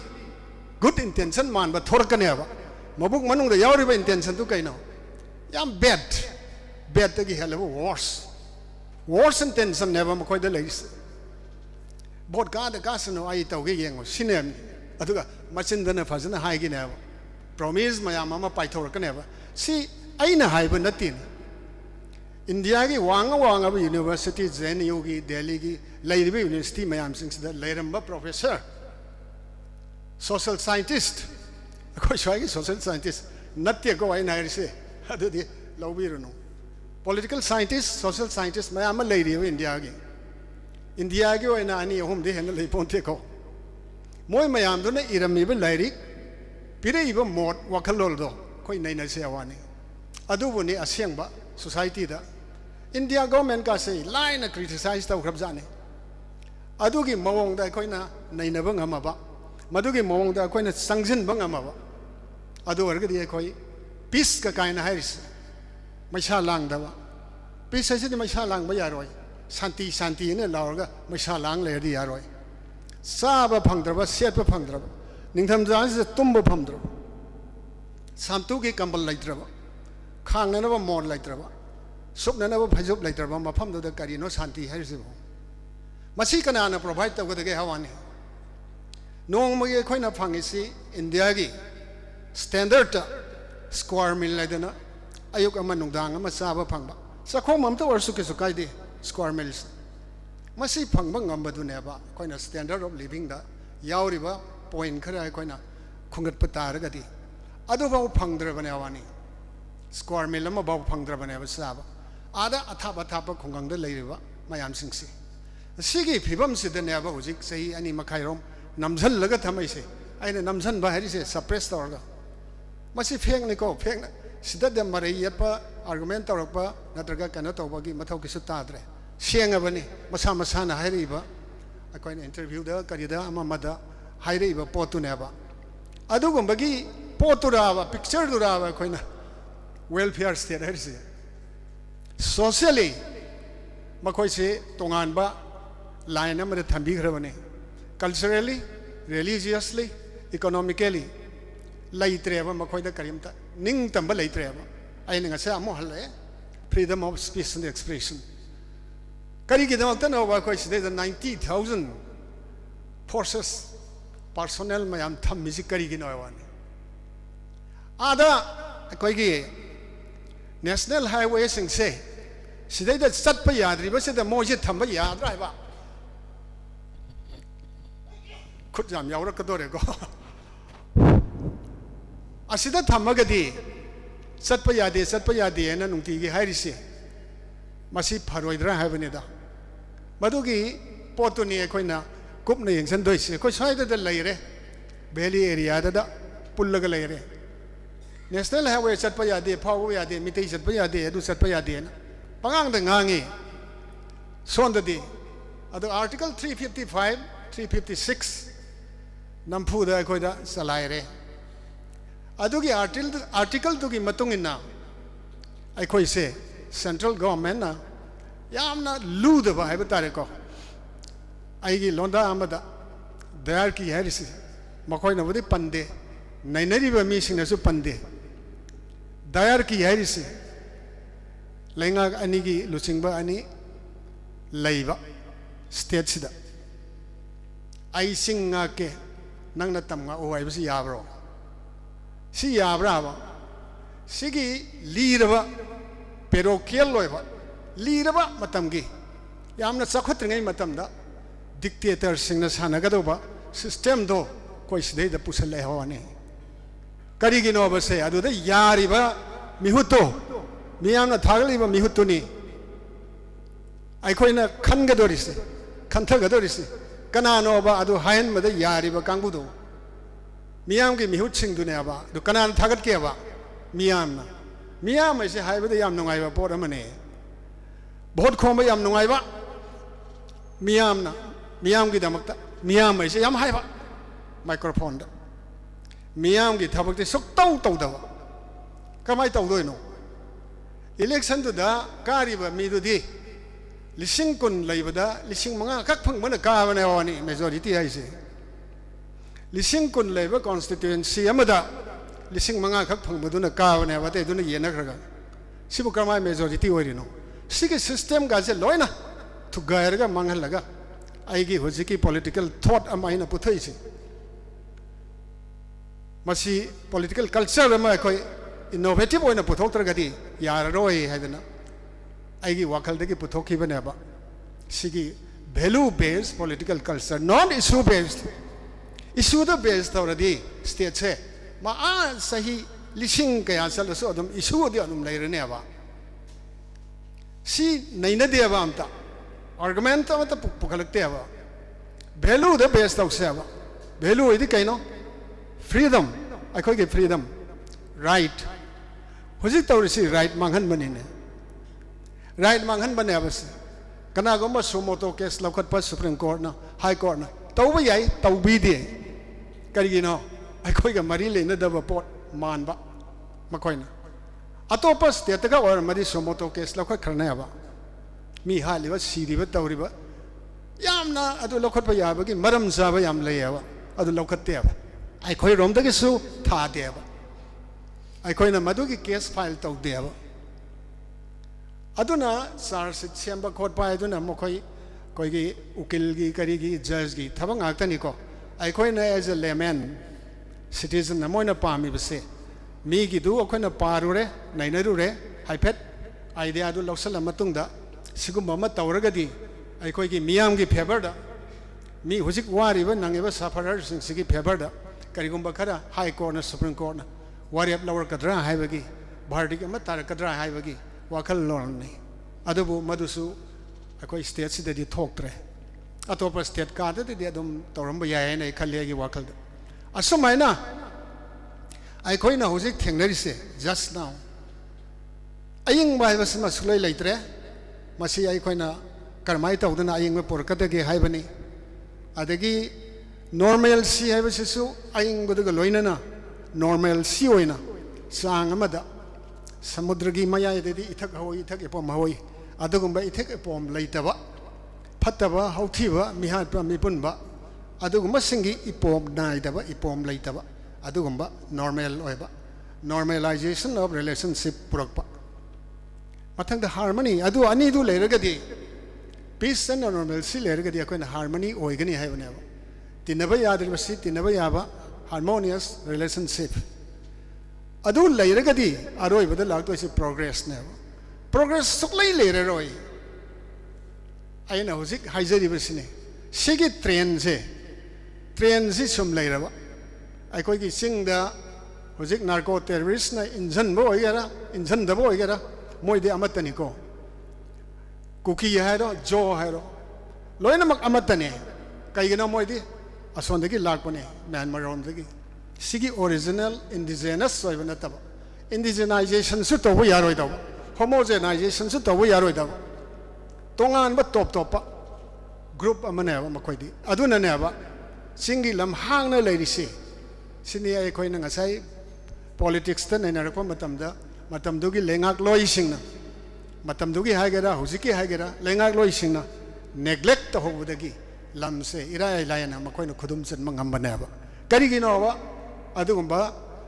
good intention man ba thorkane ba mabuk manung da yauri ba intention tu kaino yam bad ta gi hello worse intention never makoi da leis bot ka da kasno ai tau ge yengo sinem aduga machin da na fazna hai gi na promise mayam ama paithor ka ne ba si aina hai ba natin India ki wanga ba university JNU ki Delhi ki laiba university mayam sing da lairamba professor social scientist ko shwai ki social scientist natya ko aina hai se adu di lawbiruno political scientist social scientist mayam lairiba India ki aina ani hom de hen lai ponte ko moi mayam do na irami ba lairi pire iba mod wakalol do koi nai na se awani adu buni asyang ba society da India government ka say line criticize taw khrabjane adu gi mawong da koi na nai na bang ama ba madu gi mawong da koi na sangjin bang ama ba adu war ga di koi peace ka kai na hairis maisha lang da ba peace se di maisha lang ba ya roi santi ne law ga maisha lang le di ya roi sa ba phang dra ba set ba phang dra ba ningtham jan se tum ba pham dra samtu ki kambal lai dra ba khang na ba mod lai dra ba sup na ba phajop lai dra ba ma pham da kari no santi hai se bo masi kana na provide ta ga ge hawani nong ma ge khoi na phangi si India gi standard square mil lai da na ayuk ama nungdang ama sa ba phang ba sa khom am ta war su ke su kai de square miles masi phang ba ngam ba du ne ba khoi na standard of living da yauri ba point khara khoi na khungat pata ra ga di adu ba phang dra bane awani square mil ma ba phang dra bane ba sa ba ada athap khungang da lai ba mayam sing si sigi phibam si da ne ba hujik sei ani makhai rom namjal laga thamai se aina namjan ba hari se suppress tor ga masi pheng ni ko pheng sida de mari yapa argument tor pa natraga kana to ba gi mathau ki su ta dre sianga bani masa na hari ba akoi na interview da karida ama mada haire ba potu ne ba adu gum bagi potu ra ba picture du ra ba koi na welfare state hari se socially makoi se tongan ba line amade thambi khrabane culturally religiously economically laitre ba makoi da karimta ning tamba laitre ba ai nga sa mo hale freedom of speech and expression kari ki damak ta no ba koi se 90,000 forces personnel mayam tham music kari gi no wani ada koi gi national highway sing se sidai da sat pa yadri ba se da mo je tham ba yadra ba khut jam yaw ra ka do re ko asida tham ga di sat pa yade na nungti gi hairi se masi pharoidra ha bane da madu gi potu ni khoi na kup na yengsan doi se khoi sai da lai re valley area da pulla ga lai re national highway sat pa yade phau yade mitei sat pa yade adu sat pa yade na pangang da ngangi son da di adu article 355 356 nampu da khoi da salai re adu gi article tu gi matung inna ai khoi se central government na yamna ludaba hai batare ko aigi londa amada dayar ki harisi makoi na budi pande nainari ba mi sing na su pande dayar ki harisi lenga ani gi luchingba ani laiba state sida ai singa ke nangna tamga o ai bisi yabro si yabra ba sigi liraba parochial loiba liraba matamgi yamna chakhatringai matamda dictator singna sanagadoba system do koi sidai da pusale hawani karigi no ba se adu da yariba mihuto miyamna thagaliba mihutuni ai khoina khangadorise khanthagadorisi kanano ba adu hain mada yariba kangbudo miyam ki mihut singdune aba du kanan thagat ke aba miyamna miyam ai se haibada yam nungai ba por amane bahut khomba yam nungai ba miyamna miyam ki damakta miyam ai se yam haiba microphone da miyam ki thabak te sok tau tau da kamai tau doi no election tu da kariba mi du di lising kun laibada lising manga kak phang mana ka bane wani majority ai se lising kun laiba constituency amada lising manga kak phang maduna ka bane wate duna yena khraga sibu kamai majority oi rino sigi system ga se loina tu gair ga mangal laga ai gi hojiki political thought amaina puthai se masi political culture ma koi innovative oina puthok tragadi yararoi haidana aigi wakal degi puthoki bane ba sigi value based political culture non issue based issue the based already state se ma a sahi lising kaya sal so adum issue di adum lairane ba si naina de ba amta argument amta pukalakte ba value the based of se ba value idi kaino freedom akhoi ge freedom right hojik tawrisi right manghan banine right manghan bane abas kana goma sumoto case lokhat pa supreme court na high court na tawba yai tawbi de kari no akhoi ga mari le na daba pot man ba makoi na atopa state ga or mari sumoto case lokhat kharna ba mi hali ba siri ba tawri ba yamna adu lokhat pa ya ba gi maram sa ba yam le ya ba adu lokhat te ba akhoi rom da gi su tha de ba akhoi na madu gi case file taw de ba aduna charge semba khot pa aduna mokoi koi gi ukil gi kari gi judge gi thabang aktani ko ai khoi na as a layman citizen na moina pami bse mi gi du khoi na paru re naina ru re haipet idea du loksal matung da sigum ma tawraga di ai khoi gi miyam gi favor da mi hujik wari ba nangi ba sufferer sing sigi favor da kari gum ba khara high court na supreme court na wari up lower kadra haibagi bhardi ga ma tar kadra haibagi wakal lorni adubu madusu akoi state sida di thoktre atopa state ka de di adum toramba yae nei khalle gi wakal asumaina ai koi na hojik thengnari se just now aying bai basma sulai leitre masi ai koi na karmai tawdana aying me porkata ge haibani adagi normal si haibasisu aying bodaga loina na normal si oina sang amada samudragi maya dedi ithak hoi ithak epom hoi adugumba ithak epom leitaba phataba hauthiba mihat pa mipunba adugumba singi ipom naidaba ipom leitaba adugumba normal oiba normalization of relationship purakpa mathang the harmony adu ani du leragadi peace and normalcy leragadi akoina harmony oigani haibane tinaba yadribasi tinaba yaba harmonious relationship adu leiragadi aroi bada lagto isi progress ne progress suklai leiraroi aina hojik haijari basine sigi train si sum leiraba ai koi gi singda hojik narco terrorist na injan bo oigara injan da bo oigara moi de amatani ko kuki hairo jo hairo loina mak amatane kaigina moi di asondagi lagpone Myanmar romdagi sigi original indigenous soiba nataba indigenization su to yaroi da homogenization su to yaroi da tongan ba top group amane ba makoidi aduna ne ba singi lam hangna leirisi sini ai koina ngasai politics ta nei narakpa matamda matamdugi lengak loi singna มาทำดูกี่ให้กันละหุ่นสิกี่ให้กันละเลี้ยงลอยสิงนะ neglect ตัวหัวเด็กลำเสียอีไรไรนะมาคอยนึกขุดมเส้นมังคับบันเนบกันอีกน่ะวะอะดูกันบ่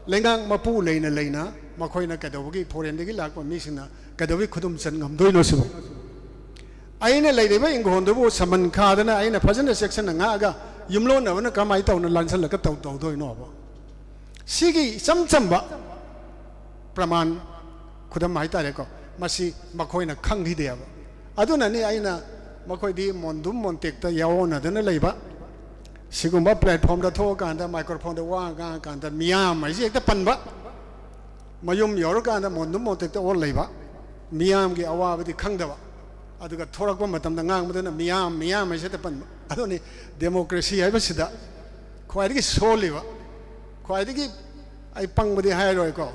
เลี้ยงมาพูดเลยนะมาคอยนึกกระดูกกี่พอเรียนเด็กหลักว่ามีสิงนะกระดูกขุดมเส้นงำด้วยโน้สิบไอ้เนี่ยเลยเดี๋ยวอิงคนดูสมันขาดนะไอ้เนี่ยพัฒนาเซ็กชันงาก็ยุ่มล้นนะวันนั้นก็ไม่ต้องนั่นลันสันแล้วก็ตัวด้วยน่ะวะสิกี่ซ้ำๆบ่ประมาณขุดมาให้ตายเลยก็มาสิมาคอยนึกขังที่เดียวอะดูนั่นนี่ไอ้น่ะมาคอยดีมอนดุมมอนเต็กแต่ยาวน่ะเดี๋ยวนั่นเลยบ่สิกุมบ่แพลตฟอร์มจะโทรกันแต่ไมโครโฟนจะว่างกันแต่มีอ่ะไม่ใช่แต่ปันบ่มายุ่มยอร์กันแต่มอนดุมมอนเต็กแต่โอ้เลยบ่มีอ่ะกี่เอาว่าไปที่ขังเดียวอะดูก็โทรก็มาทำต่างๆมาเดี๋ยวนั้นมีอ่ะไม่ใช่แต่ปันอะดูนี่ดิโมคราซีไอ้ภาษาควายที่โซลิบ่ควายที่ไอ้ปังมาที่ให้รอยก็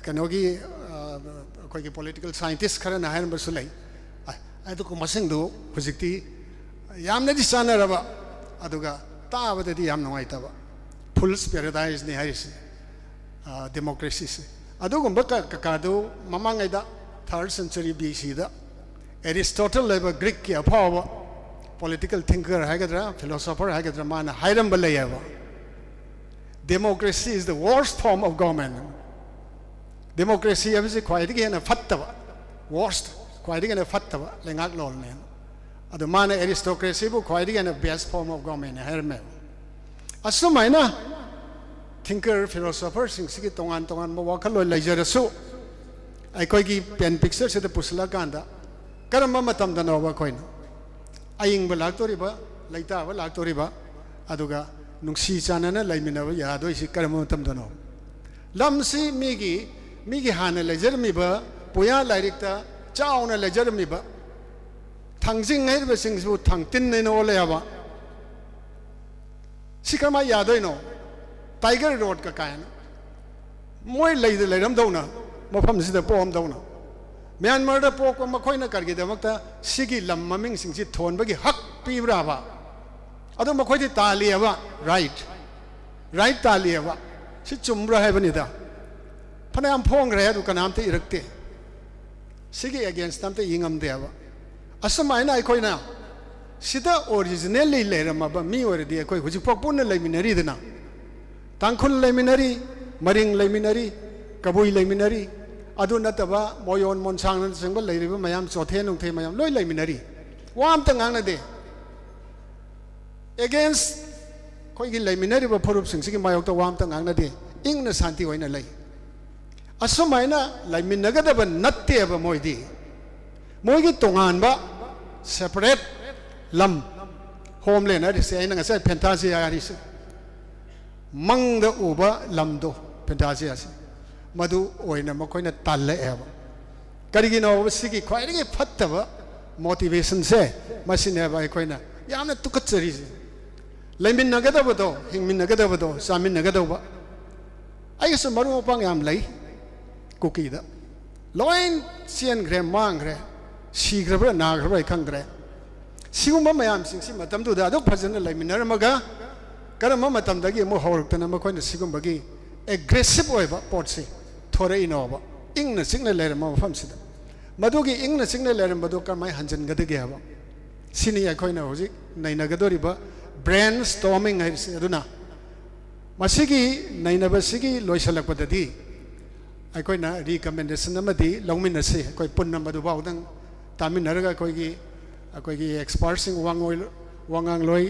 กันว่ากี่ควายที่ political scientist ขนาดไหนนั่นเป็นสุดเลยไอ้ตัวก็มาเซ็งดูพจิตียามนี้ที่สานอะไรบ้าอะตัวก็ตาบัดที่ยามน้องไอ้ตาบ้า Fool's Paradise นี่ฮะสิdemocracy สิอะตัวก็บักกะดูมามังไอ้ตา 3rd century BC ตา Aristotle เลยบ้า Greek กี่พ่อบ้า political thinker ให้กันละ philosopher ให้กันละมานะให้รำบเลยบ้า democracy is the worst form of government democracy ยังไม่ใช่ควายที่กันนะฟัดตาบ้า worstควายที่กันเนี่ยฟัดตัวเลี้ยงอักลอลเนี่ยอะดูมาเนี่ย aristocracy บุควายที่กันเนี่ย best form of government เนี่ยเห็นไหมอ่ะสมัยนะ thinker philosopher สิ่งที่ตรงอันมาว่าเขาเลยเลยจะสู้ไอ้คนที่เป็น picture เสด็จพุทธละกันดะก็รำมาทำดันเอาไว้คนไอ้ยิงเวลาตัวริบะไล่ตาเวลาตัวริบะอะดูก็นุ่งสีจานันน่ะไล่มินาวยาด้วยสิก็รำมาทำดันเอาลำซีมีกี่หันเลยจะมีบะปุยาไล่ริกตาเจ้าเนี่ยเลยจะมีบะทางสิ่งไหนเป็นสิ่งที่ทางตินในโนเลยอะบะสิกรมายาด้วยโนไทเกอร์โรดก็การมวยเลยรำดาวนะมาพัมสิเดปอมดาวนะเมียนมาเดปอกมาค่อยนักการกิจมักตาสิกิลำมามิงสิ่งที่ทนไปกี่ฮักปีบราบะอะต้องมาค่อยที่ตาเลียบะ right ตาเลียบะสิจุ่มบราให้ปนิดาพนักงานพงเรียดูกันน้ำที่อิรักเตสิกิ against ตั้มแต่ยิงอันเดียวอาสมัยนั้นไอ้คนน่ะสิทธิ์ originally เลยนะมาบ้ามีวอร์ดีไอ้คนหุ่นพวกปุ่นเลยมินารีด้วยนะตังคุณเลยมินารีมาริงเลยมินารีกบุยเลยมินารีอดุนัตบะมอยอนมอนช่างนั้นสิ่งบัลเลยว่ามายังโจเทนุงเทมายังลอยเลยมินารีว่ามตั้งงานนั่นเด against คนกินเลยมินารีว่าพอรูปสิ่งที่มายกตัวว่ามตั้งงานนั่นเดอิงนั่นสันติไว้นั่นเลยอาสมัยนั้นเลยมินนักเดบันนัดเทียบมวยดีมวยกี่ตรงานบะ separate ลำ homeland นะที่เสียนั่งก็ใช้ fantasia อะไรสิมังเดอุบะลำโด fantasia สิมาดูโอ้ยนะมาคุยนั่นตันเลยบะการกินเอาสิ่งที่ควายนี่พัดตบะ motivation เสมาสิเนี่ยบะไอ้คุยน่ะยามนั้นตุกตจริสิเลยมินนักเดบัดโตหิงมินนักเดบัดโตสามินนักเดบะไอ้สมัยนู้นปังยามเลยกุกีดะลอยเสียนเกรมังเกรสีเกรบนาเกรขังเกรสิวมาไม่ยามสิ่งที่มาทำตัวเดียวทุกพัฒนาเลยมินาร์มากะการมาทำได้กี่โมหะแต่นั่นมาคนสิกุมบกี้ aggressive ไว้บะปอดสิทอร์อินเอาบะอิงนั่นสิ่งนั้นเลยมาฟังสิดะมาดูกี่อิงนั่นสิ่งนั้นเลยมาดูการไม่หันจันกันได้กี่บะสินี่ยังคอยน่าหูจิในนักดอริบะ brainstorming ให้สิดูนะมาสิกี้ในนับสิกี้ลอยฉลากปฏิทิไอ้คนน่ะ recommendation นั่นมาดีลงมินน่ะสิคนปุ่นนั่นมาดูบ่าวตั้งตามินน่ะก็คนกี่ expert สิ่งวางงลอย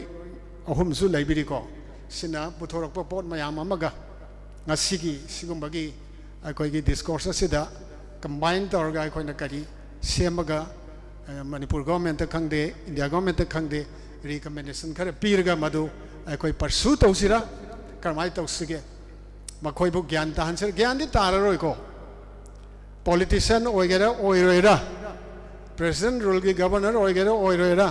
เอาหุ่มสุดเลยบิดีก็สินะบุตรรักปอดมายามามะกะงั้นสิกุมบกี้ไอ้คนกี่ discourse สิดะ combine ตัวไอ้คนน่ะกันเสียมะกะมณิปุร government ขังเดอินเดีย government ขังเด recommendation แค่ปีรกะมาดูไอ้คน pursue ตัวสิระการไม่ตัวสิเกมาคุยพวกज्ञानตาหันเสร็จज्ञानที่ตาเราอีกก็ politician โอยกันแล้วโอยเลยนะ president rule की governor โอยกันแล้วโอยเลยนะ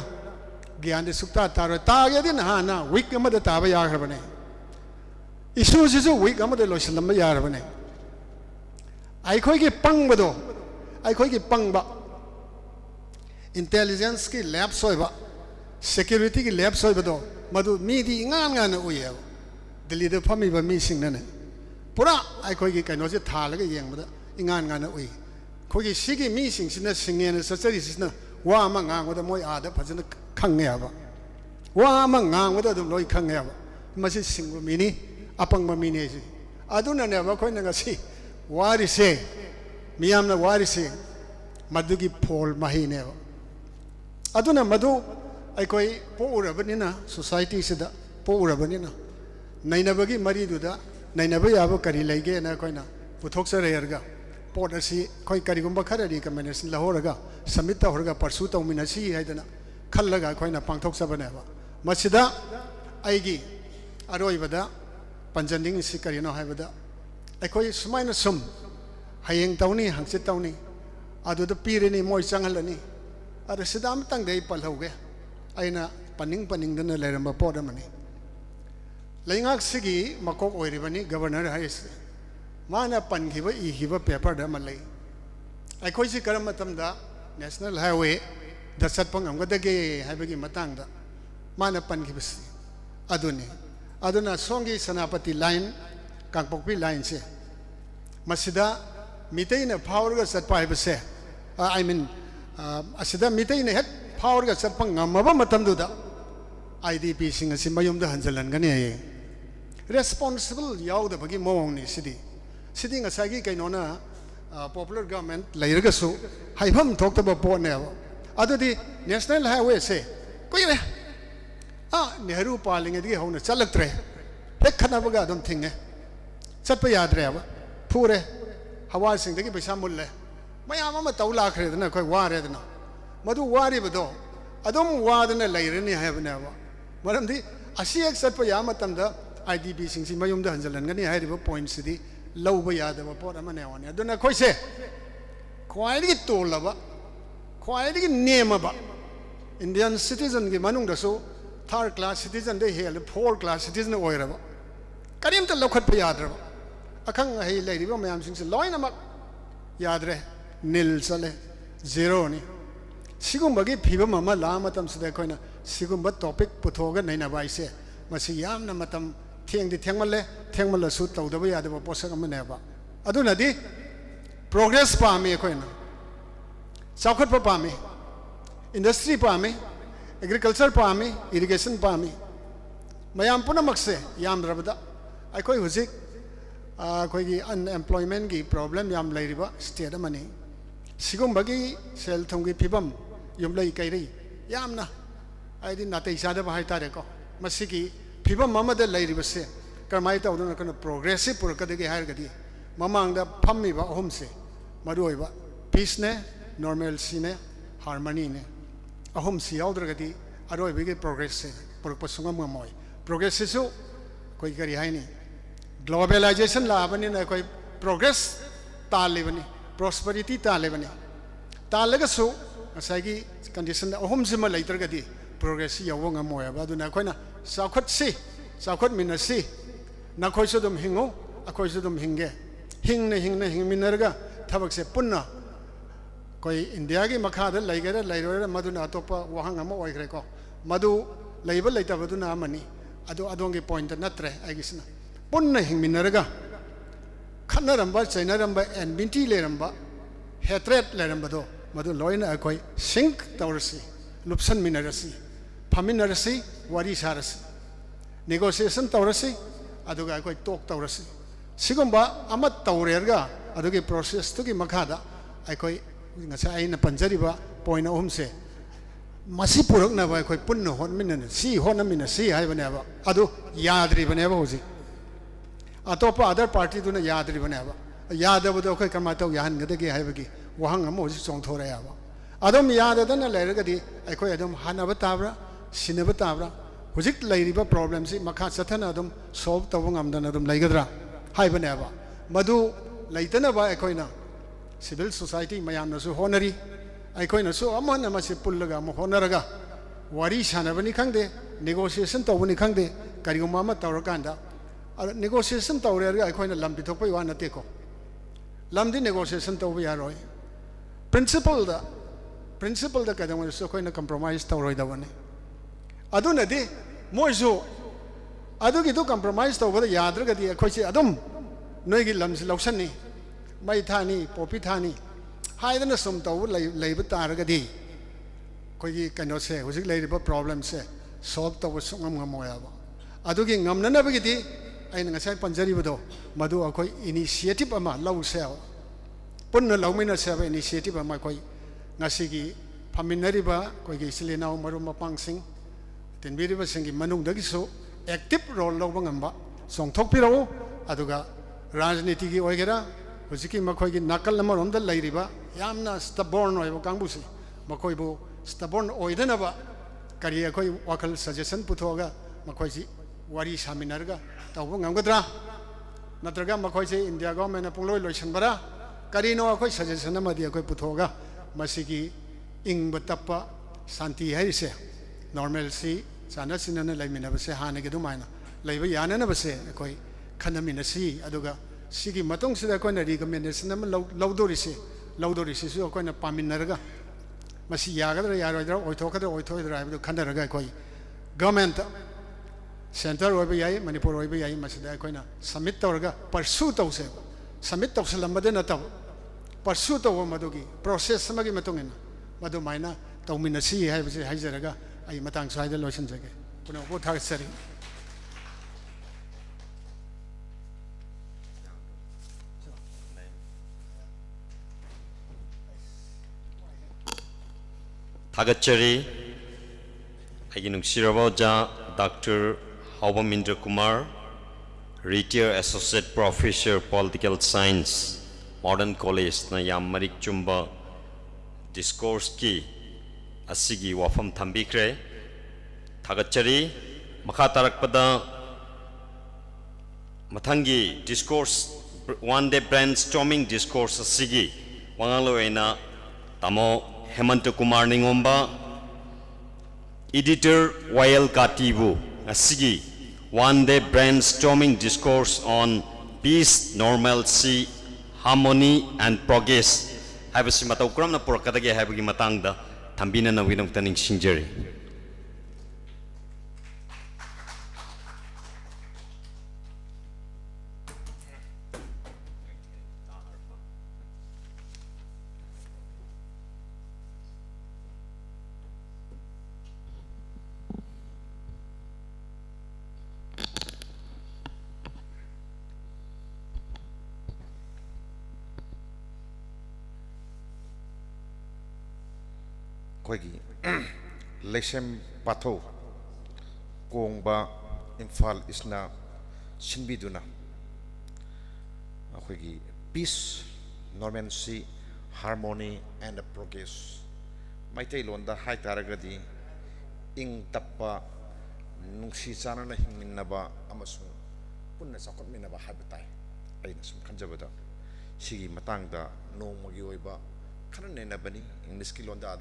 ज्ञानที่สุขตาตาเราตาเกี่ยที่น่านะ weak ก็ไม่ได้ตาไปยากครับเนี่ย issue ที่สุด weak ก็ไม่ได้ลอยสลัมไปยากครับเนี่ยไอ้คนที่ปังบ่ดูไอ้คนที่ปังบ่ intelligence की lab สวยบ่ security की lab สวยบ่ดูมาดูมีดีงานโอ้ยดิลีเดอร์พอมีบะมีสิ่งนั้นเนี่ยปุ๊ระไอ้คนกี่กันโน้ตจะทาแล้วก็ยังมาได้งานโอ้ย खोगी सिगी मी सिंगसिना सिंगेन सचरिसिना वा मा ngang मोय आदा फजन खंगेबा वा मा ngang दम लोय खंगेबा मसि सिंगु मिनी अपंग मिनी सि अदुना ने बा खोय नगसि वारि से मियामना वारि से मधुगी फोल महिने अदुना मधु अखोई पोरबनिना सोसाइटी सिदा पोरबनिना नैनबगी मरीदुदा नैनब याबो करी लेगे ना कोइना पुथोक्सरेरगा पोट असि खोई करिगुम्बा खरा रिकमेंडेशन लहोरगा सबमिट तौरगा परसू तौमिनसी हाइदना खल्लगा खोइना पांथोक्सबनेबा मसिदा आइगी अरोइबदा पंजनिंग सि करिनो हाइबदा अखोई सुमाइना सुम हयेंग तौनी हंगसित तौनी अदुदा पीरेनी मोय चंगहलनी अदु सिदाम तंगदे पलहौगे आइना पनिंग दना लेरंबा पोडमनी लेंगाक सिगी मकोक ओइरिबनी गवर्नर हाइस माना पनखिब इखिब पेपर द मलै अखोई सि करम मतमदा नेशनल हाईवे द चटपंग amgadage हाइबगी मतंगदा माना पनखिबसि अदुनी अदुना सोंगी सनापति लाइन कांगपोकपी लाइन से मसिदा मितैना फावरगा चटपा हाइबसे आई मीन असिदा मितैना हेत फावरगा चटपंग ngमबा मतमदुदा IDP सिंग असि मयुमदा हंजलनगनी हाय responsible yaudabagi mawngni sidi ngasagi kainona popular government lairagasu haifam thoktaba pone adudi national highway se koire nehru palingedi hona chalaktre hek khanabaga adum thinge chatpa yadre aba phure hawa singdagi paisa mulle mayam ama taula khredna koi ware dana madu wari bado adum wadana lairani haibna aba maramdi asi ek chatpa yamatamda IDP सिंगसी मयुमदा हंजलनगनी हाइरिबा पॉइंट सिदी लौबा यादबा पोट अमने वाने अदुना खोइसे ख्वाइदगी तोलबा ख्वाइदगी नेमबा इंडियन सिटीजन की मनुंगदसु थर्ड क्लास सिटीजन दे हेल फोर्थ क्लास सिटीजन ओइरबा करिमता लौखतबा याद्रबा अखंग हई लेरिबा मयाम सिंगसे लॉयनमक याद्रे नील चले जीरो नि सिगुम्बगी फिबम अमा ला मतम सिदा कोइना सिगुम्बा टॉपिक पुथोगा नैनाबा इसे मसी यामना मतम थेंगमलसु तौदब यादब पोसक अमनेबा अदुनदी प्रोग्रेस पामे कोइना चाखतप पामे इंडस्ट्री पामे एग्रीकल्चर पामे इरिगेशन पामे मयाम पुनमक्से यामद्रबदा अखोई हुजिक अखोई अनएम्प्लॉयमेंट की प्रॉब्लम याम लेरिबा स्टेट अमनी सिगुम्बगी सेल थुंगी फिबम युमलै कैरै यामना आइदि नातै सादब हाइतारेको मसिकी फिबम ममद लेरिबसे करमाय तौदना कन प्रोग्रेसिव पुरकदगे हारगदी ममांगदा फम्मिबा अहुमसे मरुइबा पीस ने नॉर्मलसी ने हार्मनी ने अहुमसी याउद्रगदी अरोइबगे प्रोग्रेस से पुरक सुंगम मोय प्रोग्रेस सु कोई करी हाइनी ग्लोबलाइजेशन लाबनी ने कोई प्रोग्रेस तालेबनी प्रोस्पेरिटी तालेबनी तालगसु असैगी कंडीशन अहुमसे म लेत्रगदी प्रोग्रेस यावो ngमोयबा अदुना कोइना साखत मिनसी नखोइसु दुम हिंगो अखोइसु दुम हिंगे हिंगमिनरगा थबक से पुन्ना कोई इंडिया की मखाद लैगरे लैरोरे मदुना अतोपा वहांग अमा ओइग्रेको मदु लैब लैतबदुना अमनी अदो अदोंगे पॉइंट नत्रे आइगिसना पुन्ना हिंगमिनरगा खनरंबा चैनरंबा एनबिटी लेरंबा हेट्रेट लेरंबदो मदु लोइना अखोइ सिंक तौरसी लुपसन मिनरसी फमिनरसी वारी सारसी नेगोशिएशन तौरसी अदुगा अखोइ टॉक तौरसी सिगुम्बा अमा तौरेरगा अदुगी प्रोसेस तुगी मखादा अखोइ ngasa aina panjariba point ahumse masi purakna ba khoi punna honminna si honamina si haibane ba adu yadri bane ba hoji atopa other party duna yadri bane ba yadabu do khoi kama taw yahan gadagi haibagi wahang am hoji chongthore ya ba adum yadadana leiragadi akhoi adum hanaba tabra sinaba tabra hojik leiriba problem si makha chathana adum solve tawung amdana adum leigadra haibane ba madu leitana ba akhoina civil society mayam nasu honari aikoina su amana masi pullaga mo honaraga wari sanabani khangde negotiation tawuni khangde kariguma ma tawrakanda negotiation tawrega aikoina lambi thokpai wa nate ko lamdi negotiation tawba yaroi principle da kadam su koina compromise tawroi da bane aduna de moisu adugi to compromise tawba yadraga di akoi se adum noi gi lamsi lausani mai thani popi thani हाइदना सम तौ लेब तारगदी कोई कनो से हुजिक लेरिबा प्रॉब्लम से सॉल्व तौ सुंगम ngam अदुगी ngamnanabagidi aina ngasai panjaribodo madu akoi initiative ama lausel punna laumina seba initiative ama koi ngasigi phaminariba koi gi silenau marum mapangsing tenbiriba singi manungdagi so active role lawba ngamba songthokpirau aduga rajniti gi oigera hujiki makoi gi nakal namarom da lairiba yamna stubborn oibo kangbusi makoi bu stubborn oidanaba kari akoi wakal suggestion puthoga makoi ji wari saminarga tawbo ngamgadra natraga makoi se India government na pungloi loisanbara karino akoi suggestion amadi akoi puthoga masigi ingba tappa santi haise normalcy sana sinana laimina base hana ge dumaina laiba yana na base akoi khanamina si aduga sigi matong sida akoi na recommendation am laudorisi su akoi na paminarga masi yagadra yarodra oithokadra ibu khandaraga akoi government Center over yai, Manipur over yai, Masida Koina, submit Torga, pursue Tose, submit of Salamadena Tav, pursuit of Madugi, process Samagi Matungin, Madumina, Tomina Si, Hazaraga, I Matang Side Lotions again. What are setting? Tagachari, Aginuk Shiravaja, Dr. Haubamindra Kumar, Retired Associate Professor Political Science, Modern College na Yamarik Chumba Discourse ki asigi wafam thambikre thagachari makha tarakpada mathangi discourse one day brainstorming discourse asigi wangaloena tamo Hemanta Kumar Ningomba Editor YL Katibu asigi one day brainstorming discourse on peace, normalcy, harmony and progress. Habisi matau kram na purakadagi habigi matangda thambina na winong taning singjeri. Koigi Lesem Pato Kongba Infal Isna Sinbiduna Koigi peace, normalcy, harmony and progress. Maitay Londa Hai Taragadi Ing Tappa Nungsi Sana Hinaba Amasung Punna Sakot Minaba Habitai Ainasum Kanjabada Sigi Matangda No Mogioiba Kanana Bani English Kilonda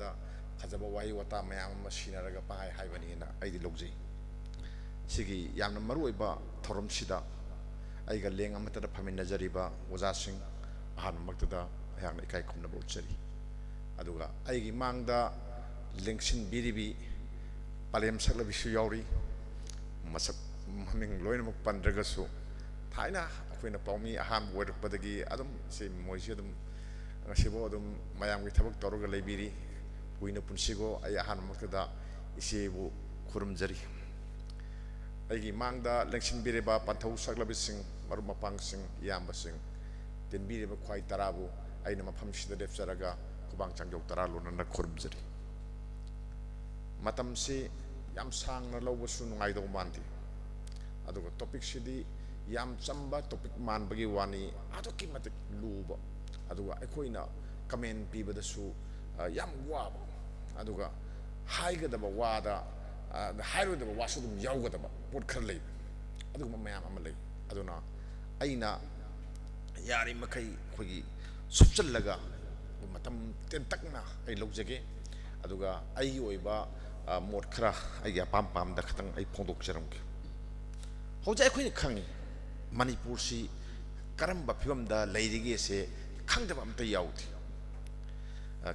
Hazaba Wai Wata Mayam Machine Raga Pai Havanina Aidi Logzi Sigi Yamna Maruiba Torum Sida Aiga Ling Amata Pamina Jariba was asking Han Maktada Yamikai Kumnabo Cheri Aduga Aigi Mangda Linksin Biribi Palem Salabisu Yori Masap Maming Loinamuk Pandragasu Taina Queen of Palmi Aham Word Padagi Adam say Moisidum Sibodum Mayam with Tabak Toroga Labiri Wino Punsigo Ayahan Makada Isibu Kurumjari Agi Mangda Lexin Biriba Pantau Saglabising Maruma Pangsing Yambasing then Biriba quite Tarabu Ainama Pamshi the Def Saraga Kubang Changjok Taralun and the Kurumjari Matamsi Yam Sang Lowasun Ido Manti Aduga topic Shidi Yam Chamba topic man Bagiwani Adokimatic Luba Aduga Equina Kamen Piba the Su Yam Wab Aduga Haigadaba Wada the Hirodaba Wasudum Yogadaba Put Curly Aduma Mam Amalay Aduna Aina Yari Makai Quigi Subsalaga Matam Tentakna I Logzage Aduga Ayoiba Morkra Aya Pampam the Katang I Pondok Jerum Hoja Queen Kangi Manipursi Karamba Pum the Lady say Kangdabam the Yauti